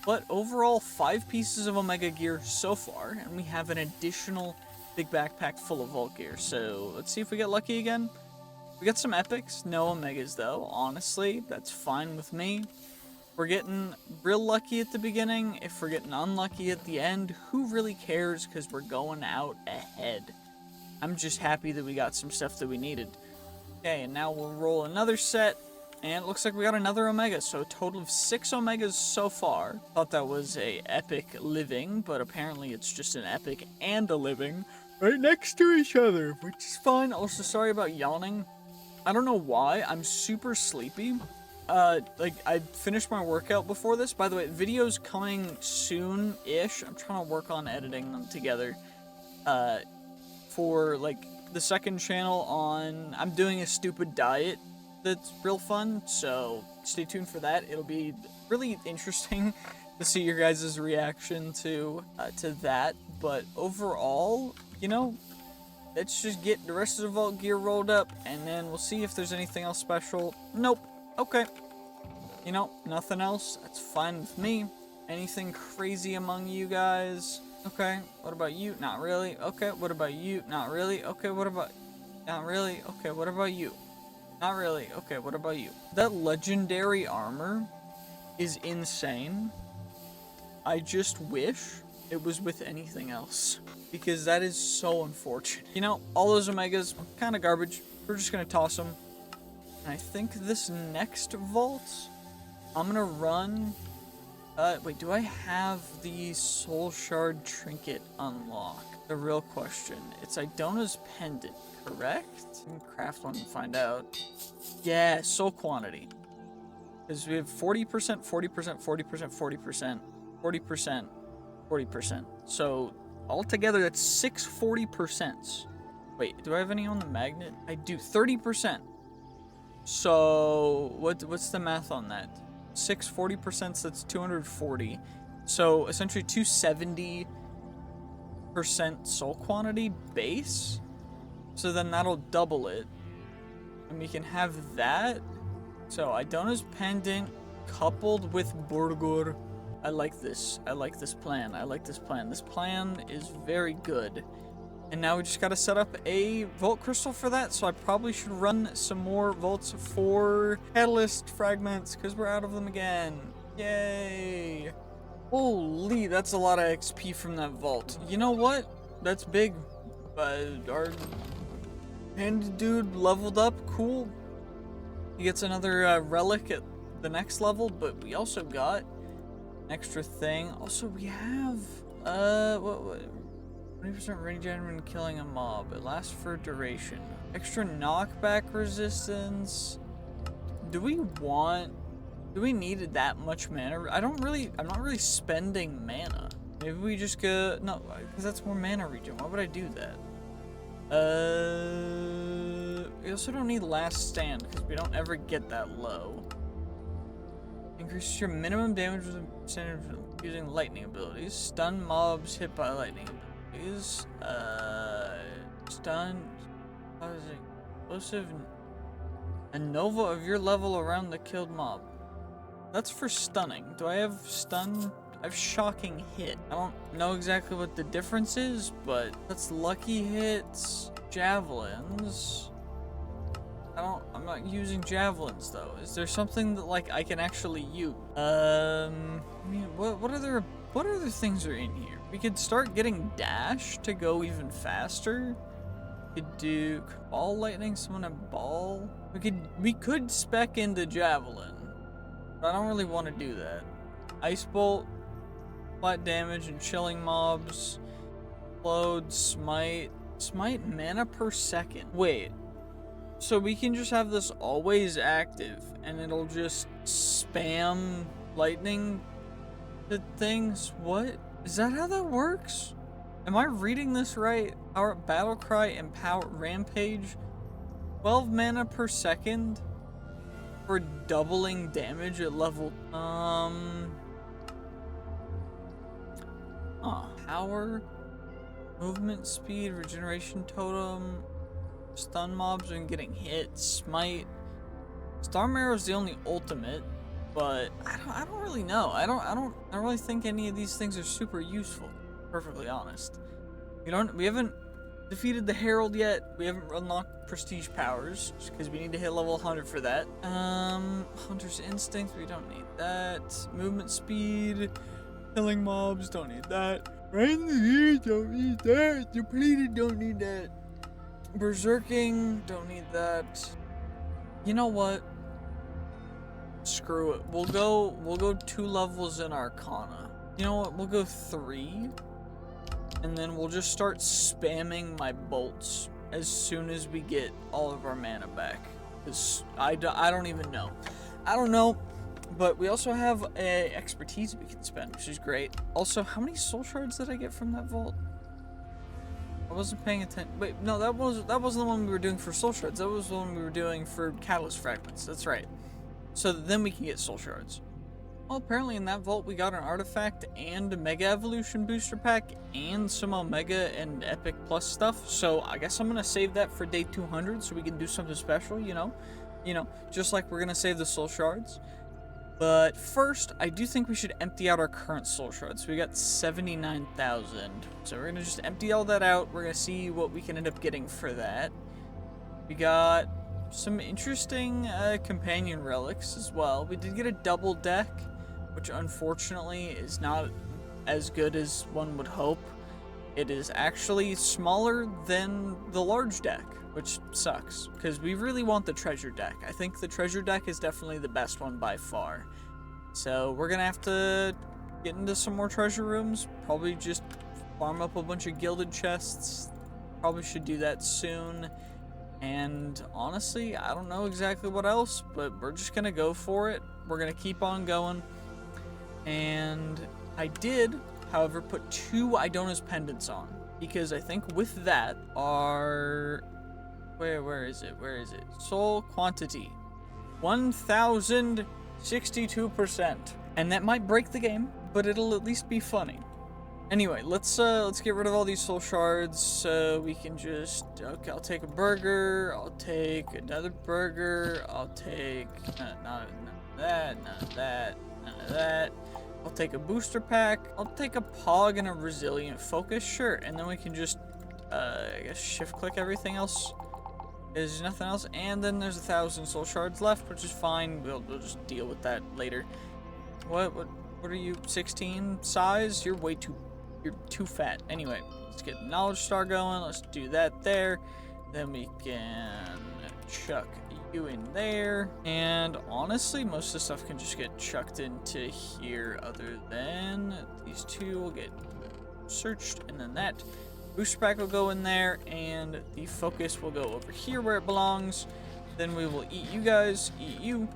But overall, 5 pieces of Omega gear so far, and we have an additional big backpack full of vault gear. So let's see if we get lucky again. We got some epics, no Omegas though. Honestly, that's fine with me. We're getting real lucky at the beginning. If we're getting unlucky at the end, who really cares, because we're going out ahead. I'm just happy that we got some stuff that we needed. Okay, and now we'll roll another set. And it looks like we got another Omega, so a total of 6 Omegas so far. Thought that was a epic living, but apparently it's just an epic and a living right next to each other, which is fine. Also, sorry about yawning. I don't know why. I'm super sleepy. Like, I finished my workout before this. By the way, videos coming soon-ish. I'm trying to work on editing them together. For, like, the second channel on... I'm doing a stupid diet that's real fun, so stay tuned for that. It'll be really interesting to see your guys' reaction to that. But overall, you know, let's just get the rest of the vault gear rolled up, and then we'll see if there's anything else special. Nope. Okay. You know, nothing else. That's fine with me. Anything crazy among you guys? Okay. What about you? Not really. Okay. What about you? Not really. Okay. What about... Not really. Okay. What about you? Not really. Okay. What about you? That legendary armor is insane. I just wish it was with anything else, because that is so unfortunate. You know, all those Omegas, kind of garbage. We're just gonna toss them. And I think this next vault, I'm gonna run... wait, do I have the Soul Shard Trinket unlocked? The real question. It's Idona's Pendant, correct? We can craft one and find out. Yeah, soul quantity. Because we have 40%, 40%, 40%, 40%, 40%, 40%. So, altogether, that's 6 40%. Wait, do I have any on the magnet? I do. 30%. So, what's the math on that? 6 40%, that's 240. So, essentially 270% soul quantity base. So then that'll double it. And we can have that. So, Idona's Pendant coupled with Burgur. I like this. I like this plan. I like this plan. This plan is very good. And now we just gotta set up a Vault Crystal for that, so I probably should run some more Vaults for Catalyst Fragments, because we're out of them again. Yay! Holy, that's a lot of XP from that vault. You know what? That's big. Our Panda dude leveled up. Cool. He gets another relic at the next level, but we also got an extra thing. Also, we have, what 20% regen when killing a mob. It lasts for duration. Extra knockback resistance. Do we need that much mana? I'm not really spending mana. Maybe we just go, no, because that's more mana regen. Why would I do that? We also don't need last stand because we don't ever get that low. Increases your minimum damage percentage using lightning abilities. Stun mobs hit by lightning abilities. Stun. How is it? Explosive. A nova of your level around the killed mob. That's for stunning. Do I have stun? I have shocking hit. I don't know exactly what the difference is, but that's lucky hits. Javelins. I'm not using javelins though. Is there something that like I can actually use? I mean, what other things are in here? We could start getting dash to go even faster. We could do ball lightning, summon a ball. We could spec into javelin, but I don't really want to do that. Ice bolt, flat damage and chilling mobs. Load, smite mana per second. Wait. So we can just have this always active, and it'll just spam lightning the things? What? Is that how that works? Am I reading this right? Our battle cry and power rampage, 12 mana per second for doubling damage at level. Power, movement speed, regeneration totem. Stun mobs and getting hit. Smite. Storm Arrow is the only ultimate, but I don't really know. I don't really think any of these things are super useful. Perfectly honest. We haven't defeated the Herald yet. We haven't unlocked prestige powers because we need to hit level 100 for that. Hunter's Instinct, we don't need that. Movement speed, killing mobs, don't need that. Frenzy, don't need that. Depleted, don't need that. Berserking, don't need that. You know what? Screw it. We'll go 2 levels in Arcana. You know what? We'll go 3. And then we'll just start spamming my bolts as soon as we get all of our mana back. Because I don't even know. I don't know. But we also have a expertise we can spend, which is great. Also, how many soul shards did I get from that vault? I wasn't paying attention. Wait, no, that wasn't the one we were doing for soul shards. That was the one we were doing for catalyst fragments. That's right. So then we can get soul shards. Well, apparently in that vault we got an artifact and a mega evolution booster pack and some omega and epic plus stuff. So I guess I'm gonna save that for day 200 so we can do something special. You know, just like we're gonna save the soul shards. But first, I do think we should empty out our current soul shards. We got 79,000. So we're going to just empty all that out. We're going to see what we can end up getting for that. We got some interesting companion relics as well. We did get a double deck, which unfortunately is not as good as one would hope. It is actually smaller than the large deck, which sucks, because we really want the treasure deck. I think the treasure deck is definitely the best one by far. So we're gonna have to get into some more treasure rooms, probably just farm up a bunch of gilded chests. Probably should do that soon. And honestly, I don't know exactly what else, but we're just gonna go for it. We're gonna keep on going. And I did, however, put 2 Idona's pendants on, because I think with that our where is it? Soul quantity 1062%. And that might break the game, but it'll at least be funny. Anyway, let's get rid of all these soul shards so we can just okay, I'll take a burger, I'll take another burger, I'll take none of that, none of that, none of that. I'll take a booster pack, I'll take a pog and a resilient focus, sure, and then we can just I guess shift click everything else. There's nothing else, and then there's 1,000 soul shards left, which is fine. We'll just deal with that later. What are you? 16 size? You're too fat. Anyway, let's get knowledge star going. Let's do that there. Then we can chuck you in there. And honestly, most of the stuff can just get chucked into here. Other than these 2 will get searched, and then that. Booster pack will go in there, and the focus will go over here where it belongs. Then we will eat you guys, eat you.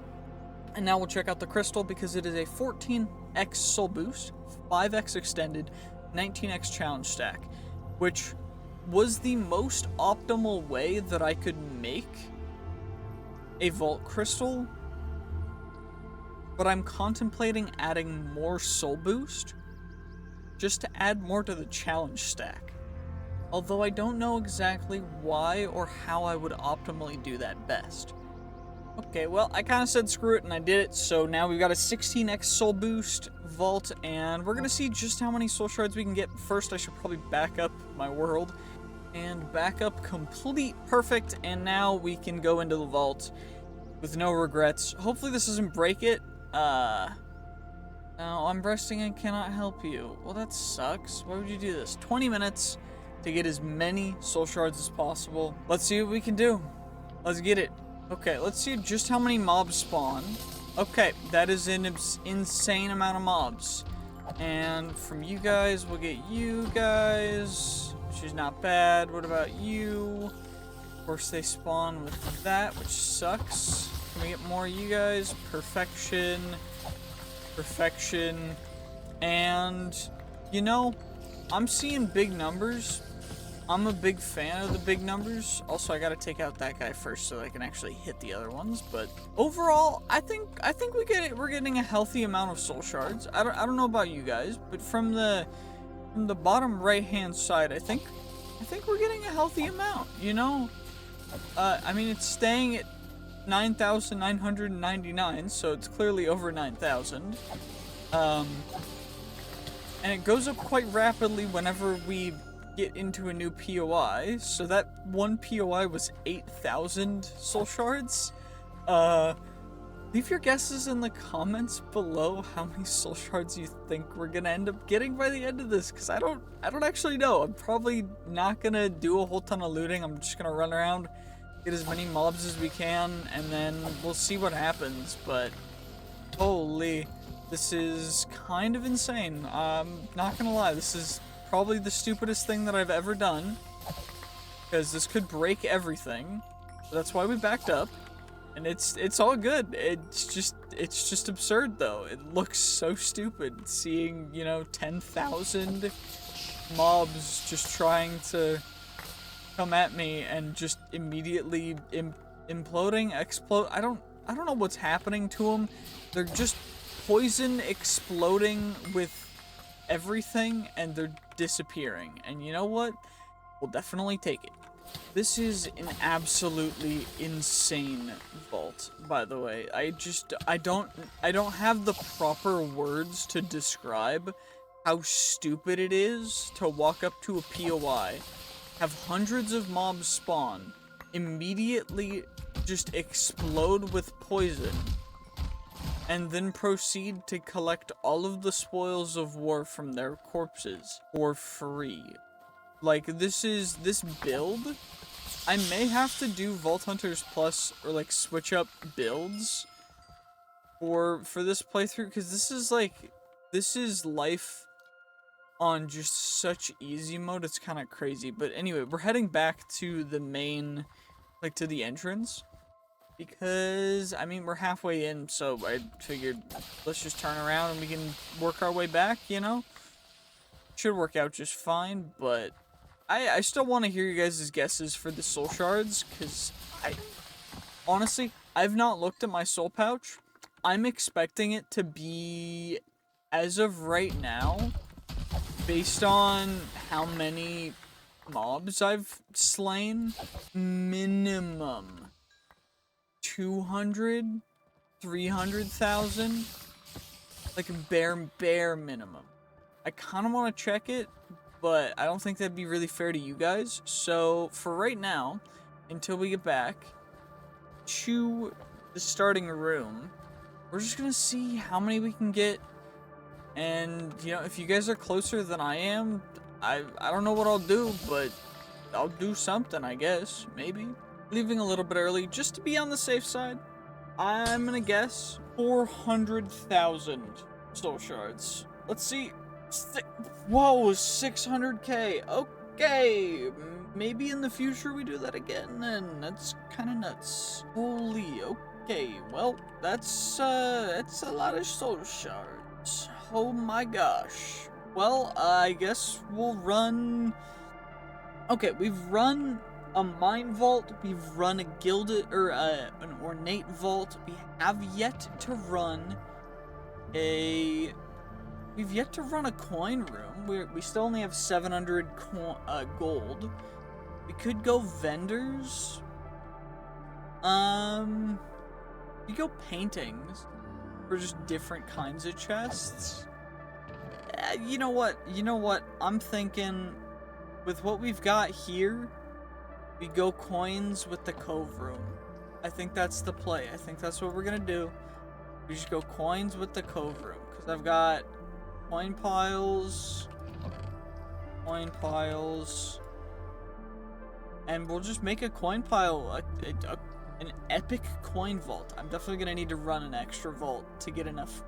And now we'll check out the crystal, because it is a 14x soul boost, 5x extended, 19x challenge stack, which was the most optimal way that I could make a vault crystal, but I'm contemplating adding more soul boost just to add more to the challenge stack. Although I don't know exactly why or how I would optimally do that best. Okay, well, I kind of said screw it and I did it, so now we've got a 16x soul boost vault, and we're gonna see just how many soul shards we can get. First, I should probably back up my world, and back up complete, perfect, and now we can go into the vault with no regrets. Hopefully this doesn't break it. No, I'm resting and cannot help you. Well, that sucks. Why would you do this? 20 minutes to get as many soul shards as possible. Let's see what we can do. Let's get it. Okay, let's see just how many mobs spawn. Okay, that is an insane amount of mobs. And from you guys, we'll get you guys, which is not bad. What about you? Of course, they spawn with that, which sucks. Can we get more of you guys? Perfection. Perfection. And, you know, I'm seeing big numbers. I'm a big fan of the big numbers. Also, I gotta take out that guy first so I can actually hit the other ones. But overall, I think we get it. We're getting a healthy amount of soul shards. I don't know about you guys, but from the bottom right hand side, I think we're getting a healthy amount. You know, I mean, it's staying at 9,999, so it's clearly over 9,000. And it goes up quite rapidly whenever we get into a new POI. So that one POI was 8,000 soul shards. Leave your guesses in the comments below how many soul shards you think we're gonna end up getting by the end of this, because I don't actually know. I'm probably not gonna do a whole ton of looting. I'm just gonna run around, get as many mobs as we can, and then we'll see what happens. But holy, this is kind of insane. I'm not gonna lie, this is probably the stupidest thing that I've ever done, because this could break everything. So that's why we backed up, and it's all good. It's just absurd though. It looks so stupid seeing, you know, 10,000 mobs just trying to come at me and just immediately explode. I don't know what's happening to them. They're just poison exploding with everything, and they're disappearing. And you know what? We'll definitely take it. This is an absolutely insane vault, by the way. I don't have the proper words to describe how stupid it is to walk up to a POI, have hundreds of mobs spawn, immediately just explode with poison, and then proceed to collect all of the spoils of war from their corpses for free. Like, this build, I may have to do Vault Hunters Plus, or like switch up builds for this playthrough, because this is life on just such easy mode. It's kind of crazy. But anyway, we're heading back to the main, like to the entrance, because, I mean, we're halfway in, so I figured let's just turn around and we can work our way back, you know? Should work out just fine, but I still want to hear you guys' guesses for the soul shards, because honestly, I've not looked at my soul pouch. I'm expecting it to be, as of right now, based on how many mobs I've slain, minimum 200, 300,000, like a bare minimum. I kind of want to check it, but I don't think that'd be really fair to you guys. So for right now, until we get back to the starting room, we're just gonna see how many we can get. And, you know, if you guys are closer than I am, I don't know what I'll do, but I'll do something, I guess, maybe. Leaving a little bit early, just to be on the safe side. I'm gonna guess 400,000 soul shards. Let's see. Whoa, 600k. Okay, maybe in the future we do that again, and that's kind of nuts. Holy, okay. Well, that's a lot of soul shards. Oh my gosh. Well, I guess we'll run. Okay, we've run a mine vault. We've run a gilded or an ornate vault. We have yet to run a. We've yet to run a coin room. We still only have 700 gold. We could go vendors. We go paintings for just different kinds of chests. You know what? I'm thinking with what we've got here, we go coins with the cove room. I think that's the play. I think that's what we're gonna do. We just go coins with the cove room because I've got coin piles, and we'll just make a coin pile, an epic coin vault. I'm definitely gonna need to run an extra vault to get enough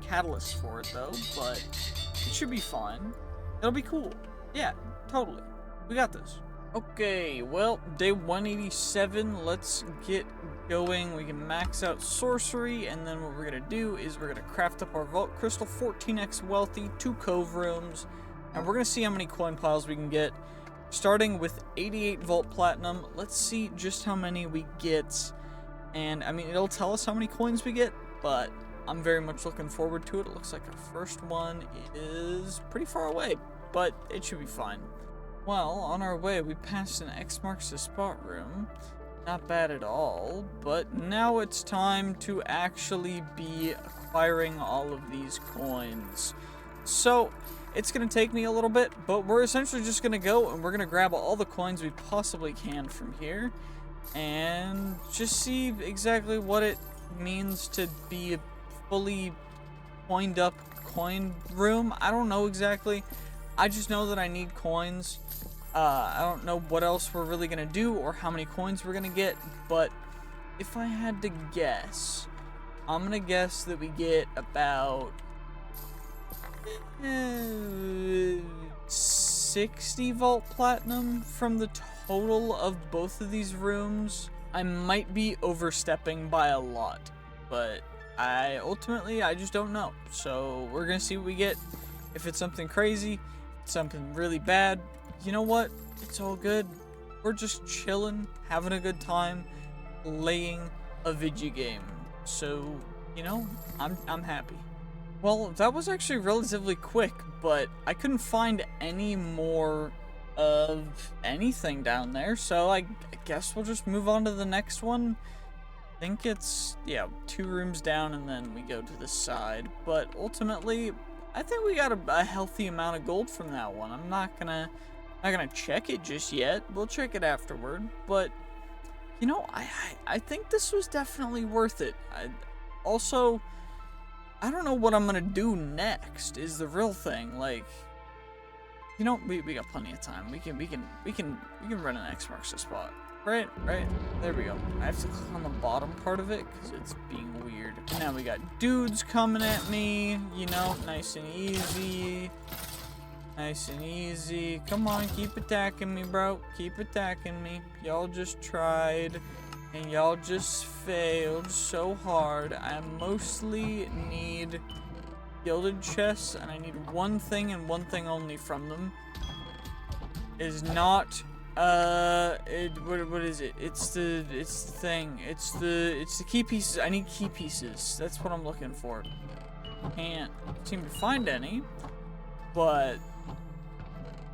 catalyst for it though, but it should be fine. It'll be cool. Yeah, totally. We got this. Okay, well, day 187, let's get going. We can max out sorcery, and then what we're gonna do is we're gonna craft up our vault crystal, 14x wealthy, 2 cove rooms, and we're gonna see how many coin piles we can get. Starting with 88 vault platinum, let's see just how many we get. And I mean, it'll tell us how many coins we get, but I'm very much looking forward to it. It looks like our first one is pretty far away, but it should be fine. Well, on our way, we passed an X marks the spot room. Not bad at all, but now it's time to actually be acquiring all of these coins. So, it's going to take me a little bit, but we're essentially just going to go and we're going to grab all the coins we possibly can from here and just see exactly what it means to be a fully coined up coin room. I don't know exactly. I just know that I need coins. I don't know what else we're really going to do or how many coins we're going to get, but if I had to guess, I'm going to guess that we get about 60 vault platinum from the total of both of these rooms. I might be overstepping by a lot, but I just don't know. So we're gonna see what we get. If it's something crazy, something really bad, you know what? It's all good. We're just chilling, having a good time, playing a video game. So, you know, I'm happy. Well, that was actually relatively quick, but I couldn't find any more of anything down there, so I guess we'll just move on to the next one. I think it's, yeah, 2 rooms down and then we go to the side, but ultimately, I think we got a healthy amount of gold from that one. I'm not gonna check it just yet. We'll check it afterward, but, you know, I think this was definitely worth it. Also, I don't know what I'm gonna do next is the real thing. Like, you know, we got plenty of time. We can run an X marks the spot. Right, there we go. I have to click on the bottom part of it because it's being weird. And now we got dudes coming at me, you know, nice and easy. Come on, keep attacking me, bro. Keep attacking me. Y'all just tried. And y'all just failed so hard. I mostly need gilded chests, and I need one thing and one thing only from them. Is not what is it? It's the thing. It's the key pieces. I need key pieces. That's what I'm looking for. Can't seem to find any, but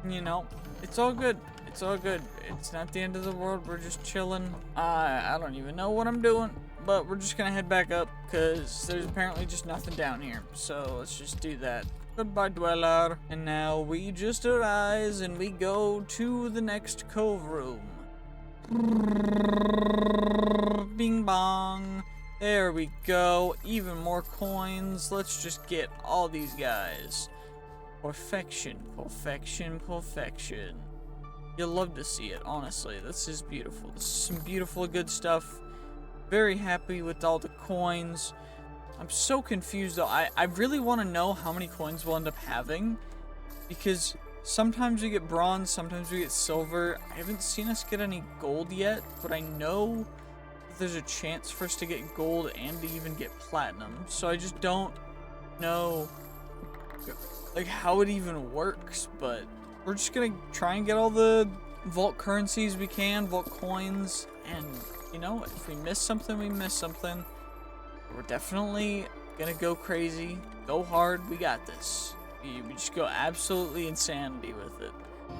you know, it's all good. It's all good. It's not the end of the world. We're just chilling. I don't even know what I'm doing, but we're just gonna head back up because there's apparently just nothing down here. So let's just do that. Goodbye, dweller. And now we just arise and we go to the next cove room. Bing bong. There we go. Even more coins. Let's just get all these guys. Perfection. You'll love to see it, honestly. This is beautiful. This is some beautiful, good stuff. Very happy with all the coins. I'm so confused, though. I really want to know how many coins we'll end up having. Because sometimes we get bronze, sometimes we get silver. I haven't seen us get any gold yet, but I know there's a chance for us to get gold and to even get platinum. So I just don't know, like, how it even works, but we're just gonna try and get all the vault currencies we can, vault coins, and you know, if we miss something, we miss something. We're definitely gonna go crazy, go hard, we got this. We just go absolutely insanity with it.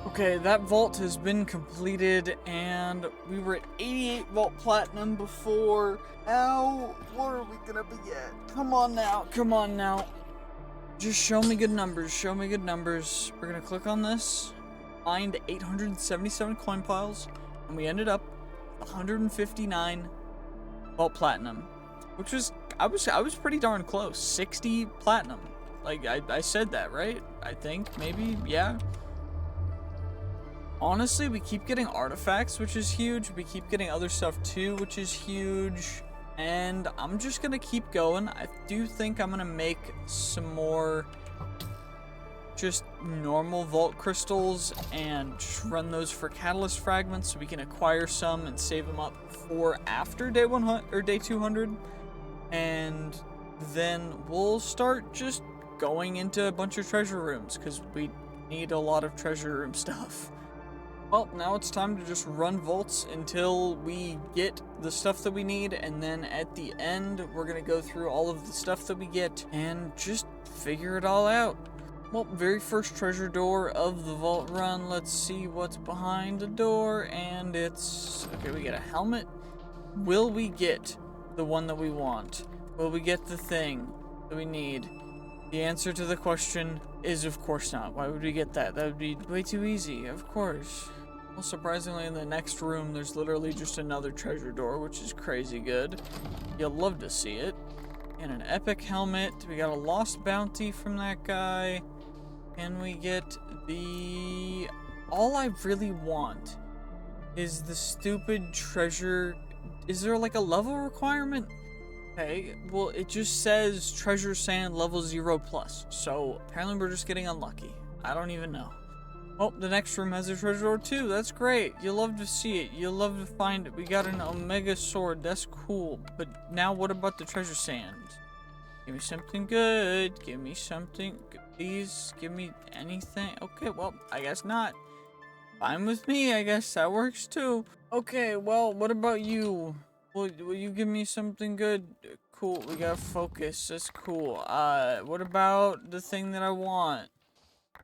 Okay, that vault has been completed, and we were at 88 vault platinum before. Now, what are we gonna be at? Come on now, come on now. Just show me good numbers, show me good numbers. We're gonna click on this, find 877 coin piles, and we ended up 159 vault platinum, which was, I was pretty darn close. 60 platinum. Like, I said that, right? I think, maybe, yeah. Honestly, we keep getting artifacts, which is huge. We keep getting other stuff too, which is huge. And I'm just gonna keep going. I do think I'm gonna make some more just normal vault crystals and just run those for catalyst fragments so we can acquire some and save them up for after day 100 or day 200. And then we'll start just going into a bunch of treasure rooms because we need a lot of treasure room stuff. Well, now it's time to just run vaults until we get the stuff that we need, and then at the end, we're gonna go through all of the stuff that we get and just figure it all out. Well, very first treasure door of the vault run. Let's see what's behind the door, and it's... okay, we get a helmet. Will we get the one that we want? Will we get the thing that we need? The answer to the question is of course not. Why would we get that? That would be way too easy, of course. Well, surprisingly, in the next room, there's literally just another treasure door, which is crazy good. You'll love to see it. And an epic helmet. We got a lost bounty from that guy. And we get the... all I really want is the stupid treasure... is there like a level requirement? Okay, well, it just says treasure sand level 0+, so apparently we're just getting unlucky. I don't even know. Oh, the next room has a treasure door too. That's great. You'll love to see it. You'll love to find it. We got an omega sword. That's cool. But now what about the treasure sand? Give me something good. Give me something. Please give me anything. Okay, well, I guess not. Fine with me. I guess that works too. Okay, well, what about you? Will you give me something good? Cool, we got focus. That's cool. What about the thing that I want?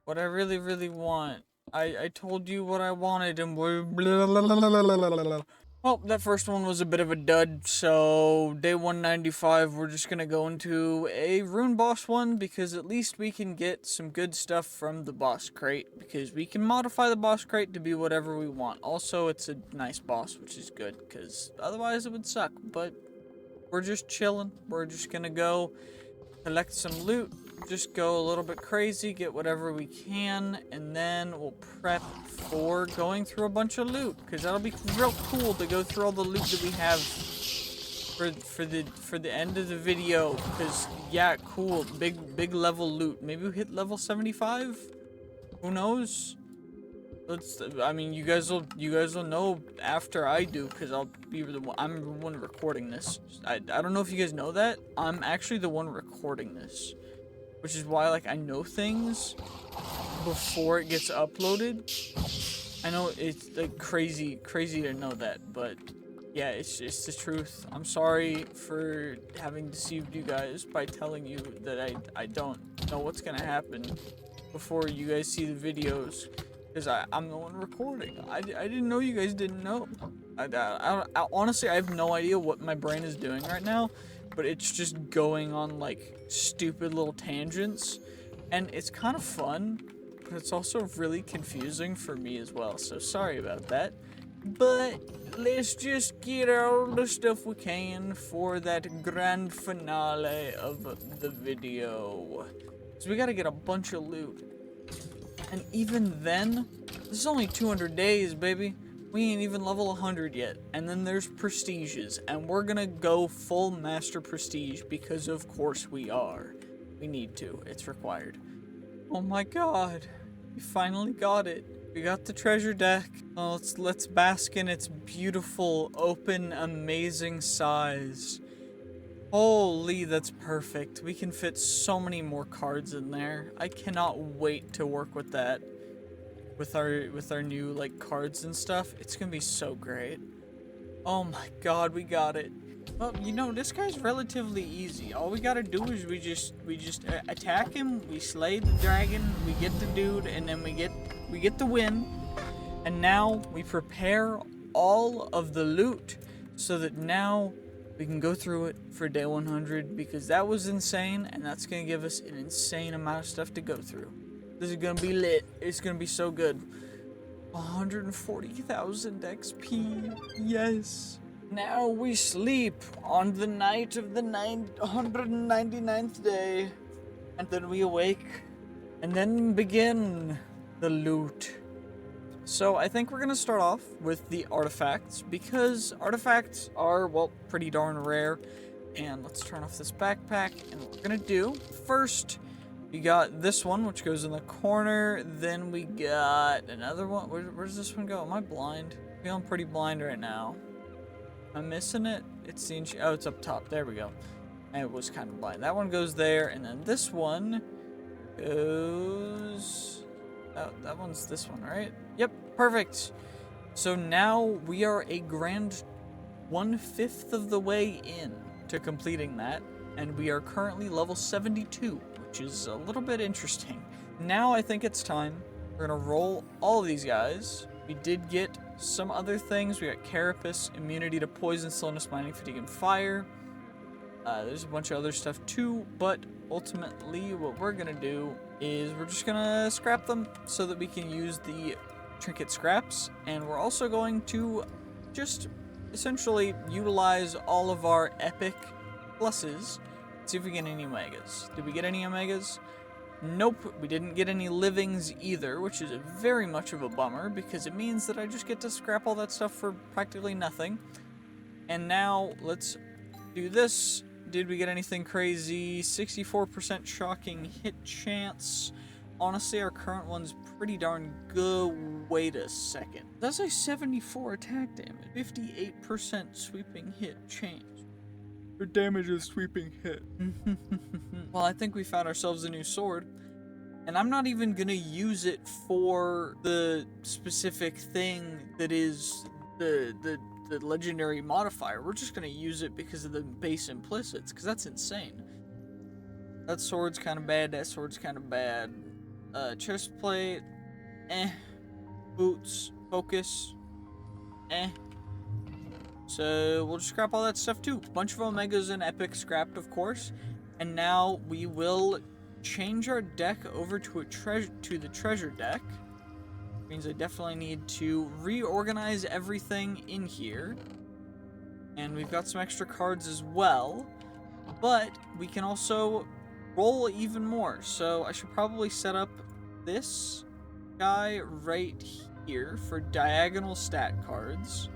What I really, really want. I told you what I wanted and we're... Well, that first one was a bit of a dud, so day 195, we're just gonna go into a rune boss one, because at least we can get some good stuff from the boss crate, because we can modify the boss crate to be whatever we want. Also, it's a nice boss, which is good, because otherwise it would suck, but we're just chilling. We're just gonna go collect some loot, just go a little bit crazy, get whatever we can, and then we'll prep for going through a bunch of loot, because that'll be real cool to go through all the loot that we have for the end of the video. Because yeah, cool, big level loot. Maybe we hit level 75. Who knows? I mean, you guys will know after I do, because I'm the one recording this. I don't know if you guys know that. I'm actually the one recording this, which is why, like, I know things before it gets uploaded. I know it's like crazy to know that, but yeah, it's the truth. I'm sorry for having deceived you guys by telling you that I don't know what's gonna happen before you guys see the videos, because I'm the one recording. I didn't know you guys didn't know. I honestly, I have no idea what my brain is doing right now, but it's just going on like stupid little tangents, and it's kind of fun, but it's also really confusing for me as well, so sorry about that. But let's just get all the stuff we can for that grand finale of the video. So we gotta get a bunch of loot, and even then, this is only 200 days, baby. We ain't even level 100 yet, and then there's prestiges, and we're gonna go full master prestige, because of course we are. We need to, it's required. Oh my god, we finally got it. We got the treasure deck. Oh, let's bask in its beautiful, open, amazing size. Holy, that's perfect. We can fit so many more cards in there. I cannot wait to work with that with our new like cards and stuff. It's gonna be so great. Oh my god, we got it. Well, you know, this guy's relatively easy. All we gotta do is we just attack him, we slay the dragon, we get the dude, and then we get the win. And now we prepare all of the loot so that now we can go through it for day 100, because that was insane, and that's gonna give us an insane amount of stuff to go through. This is gonna be lit. It's gonna be so good. 140,000 XP. Yes. Now we sleep on the night of the 199th day, and then we awake, and then begin the loot. So I think we're gonna start off with the artifacts, because artifacts are, well, pretty darn rare. And let's turn off this backpack, and what we're gonna do first, we got this one, which goes in the corner. Then we got another one. Where's this one go? Am I blind? I'm feeling pretty blind right now. Am I missing it? It's the oh, it's up top. There we go. I was kind of blind. That one goes there, and then this one goes. Oh, that one's this one, right? Yep, perfect. So now we are a grand 1/5 of the way in to completing that, and we are currently level 72, which is a little bit interesting. Now I think it's time. We're gonna roll all of these guys. We did get some other things. We got Carapace, immunity to poison, slowness, mining, fatigue, and fire. There's a bunch of other stuff too, but ultimately what we're gonna do is we're just gonna scrap them so that we can use the trinket scraps, and we're also going to just essentially utilize all of our epic pluses. See if we get any omegas. Did we get any omegas? Nope, we didn't get any livings either, which is very much of a bummer, because it means that I just get to scrap all that stuff for practically nothing. And now let's do this. Did we get anything crazy? 64% shocking hit chance. Honestly, our current one's pretty darn good. Wait a second. That's a 74 attack damage. 58% sweeping hit chance. Or damage is sweeping hit. Well, I think we found ourselves a new sword. And I'm not even gonna use it for the specific thing that is the legendary modifier. We're just gonna use it because of the base implicits, because that's insane. That sword's kind of bad. That sword's kind of bad. Chest plate, Boots, focus, So we'll just scrap all that stuff too. Bunch of omegas and epic scrapped, of course. And now we will change our deck over to the treasure deck. Means I definitely need to reorganize everything in here. And we've got some extra cards as well. But we can also roll even more. So I should probably set up this guy right here for diagonal stat cards.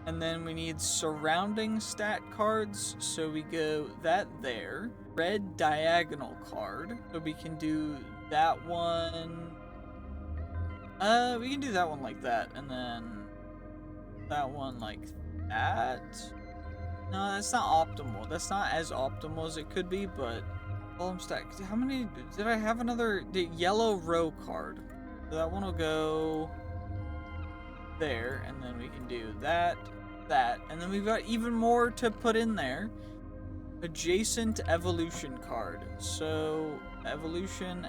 And then we need surrounding stat cards. So we go that there. Red diagonal card. So we can do that one. We can do that one like that, and then that one like that. No, that's not optimal. That's not as optimal as it could be, but column stack. How many did I have? The yellow row card. So that one will go there, and then we can do that, and then we've got even more to put in there. Adjacent evolution card. So evolution.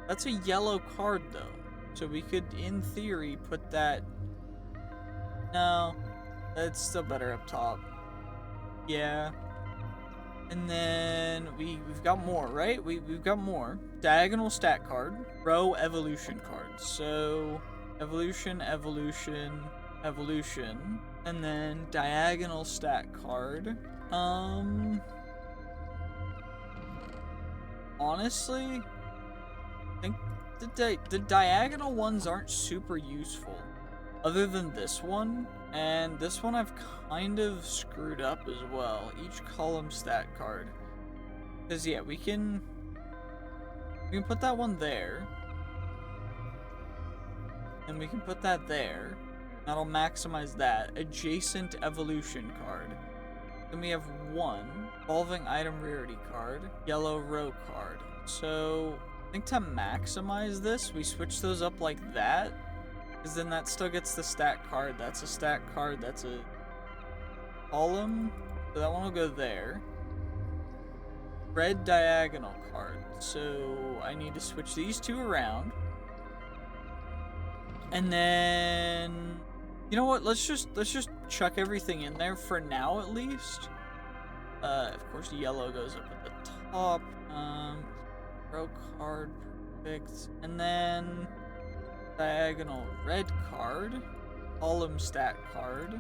That's a yellow card though. So we could, in theory, put that. No, that's still better up top. Yeah. And then we've got more, right? We've got more. Diagonal stat card, row evolution card. So evolution, and then diagonal stat card. Honestly, I think the diagonal ones aren't super useful, other than this one, and this one I've kind of screwed up as well. Each column stat card, because yeah, we can put that one there, and we can put that there. That'll maximize that. Adjacent evolution card. Then we have one evolving item rarity card, yellow row card. So think to maximize this, we switch those up like that. Because then that still gets the stat card. That's a stat card. That's a column. So that one will go there. Red diagonal card. So I need to switch these two around. And then, you know what? Let's just chuck everything in there for now, at least. Of course, yellow goes up at the top. Row card, perfect. And then diagonal red card, column stat card.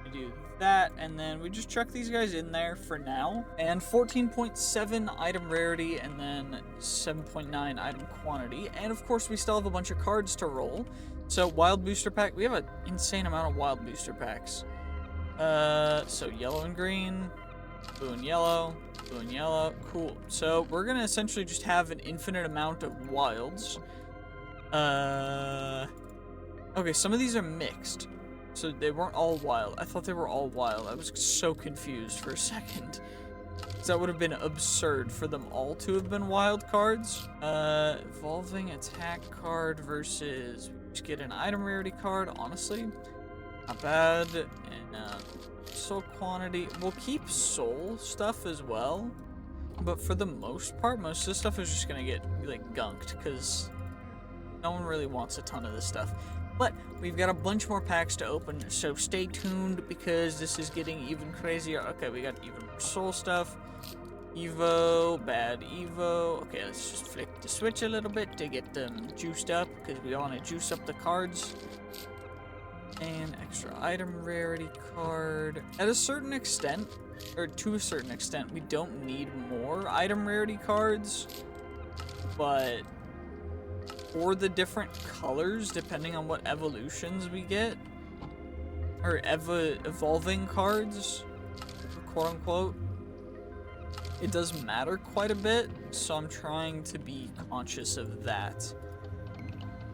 We do that, and then we just chuck these guys in there for now. And 14.7 item rarity, and then 7.9 item quantity. And of course, we still have a bunch of cards to roll. So wild booster pack, we have an insane amount of wild booster packs. So yellow and green, blue and yellow, cool. So we're gonna essentially just have an infinite amount of wilds. Okay, some of these are mixed. So they weren't all wild. I thought they were all wild. I was so confused for a second. Because that would have been absurd for them all to have been wild cards. Evolving attack card versus... just get an item rarity card, honestly. Not bad. And soul quantity. We'll keep soul stuff as well. But for the most part, most of this stuff is just going to get, like, gunked. Because no one really wants a ton of this stuff. But we've got a bunch more packs to open, so stay tuned because this is getting even crazier. Okay, we got even more soul stuff. Evo, bad Evo. Okay, let's just flick the switch a little bit to get them juiced up because we want to juice up the cards. And extra item rarity card. At a certain extent, or to a certain extent, we don't need more item rarity cards, but for the different colors, depending on what evolutions we get, or evolving cards, quote unquote, it does matter quite a bit, so I'm trying to be conscious of that.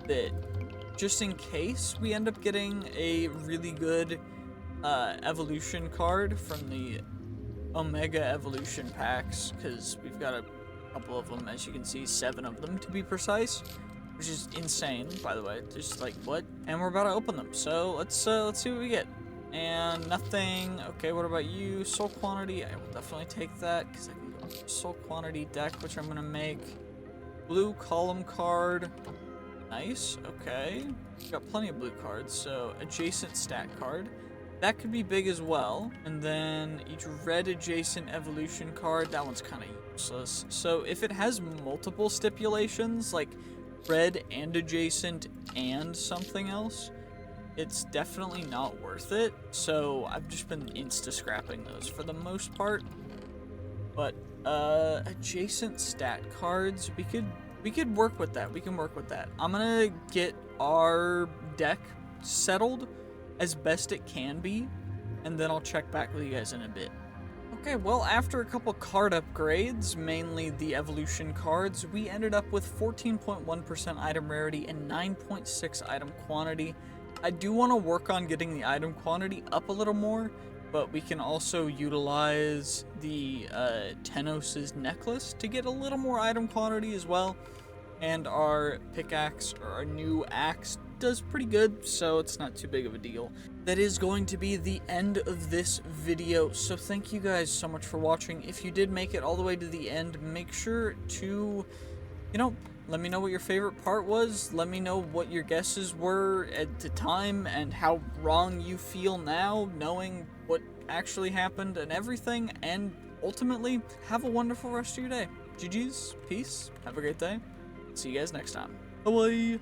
That just in case we end up getting a really good evolution card from the Omega evolution packs, because we've got a couple of them, as you can see, 7 of them to be precise. Which is insane, by the way. Just like, what? And we're about to open them. So let's see what we get. And nothing. Okay, what about you? Soul quantity. I will definitely take that because I can go soul quantity deck, which I'm gonna make. Blue column card. Nice. Okay. We've got plenty of blue cards. So adjacent stat card. That could be big as well. And then each red adjacent evolution card. That one's kind of useless. So if it has multiple stipulations, like red and adjacent and something else, it's definitely not worth it. So I've just been insta scrapping those for the most part. But adjacent stat cards, we could work with that. We can work with that. I'm gonna get our deck settled as best it can be, and then I'll check back with you guys in a bit. Okay, well, after a couple card upgrades, mainly the evolution cards, we ended up with 14.1% item rarity and 9.6 item quantity. I do want to work on getting the item quantity up a little more, but we can also utilize the Tenos' necklace to get a little more item quantity as well. And our pickaxe, or our new axe, does pretty good, so it's not too big of a deal. That is going to be the end of this video, so thank you guys so much for watching. If you did make it all the way to the end, make sure to, let me know what your favorite part was. Let me know what your guesses were at the time and how wrong you feel now, knowing what actually happened and everything. And ultimately, have a wonderful rest of your day. GG's, peace, have a great day. See you guys next time. Bye-bye.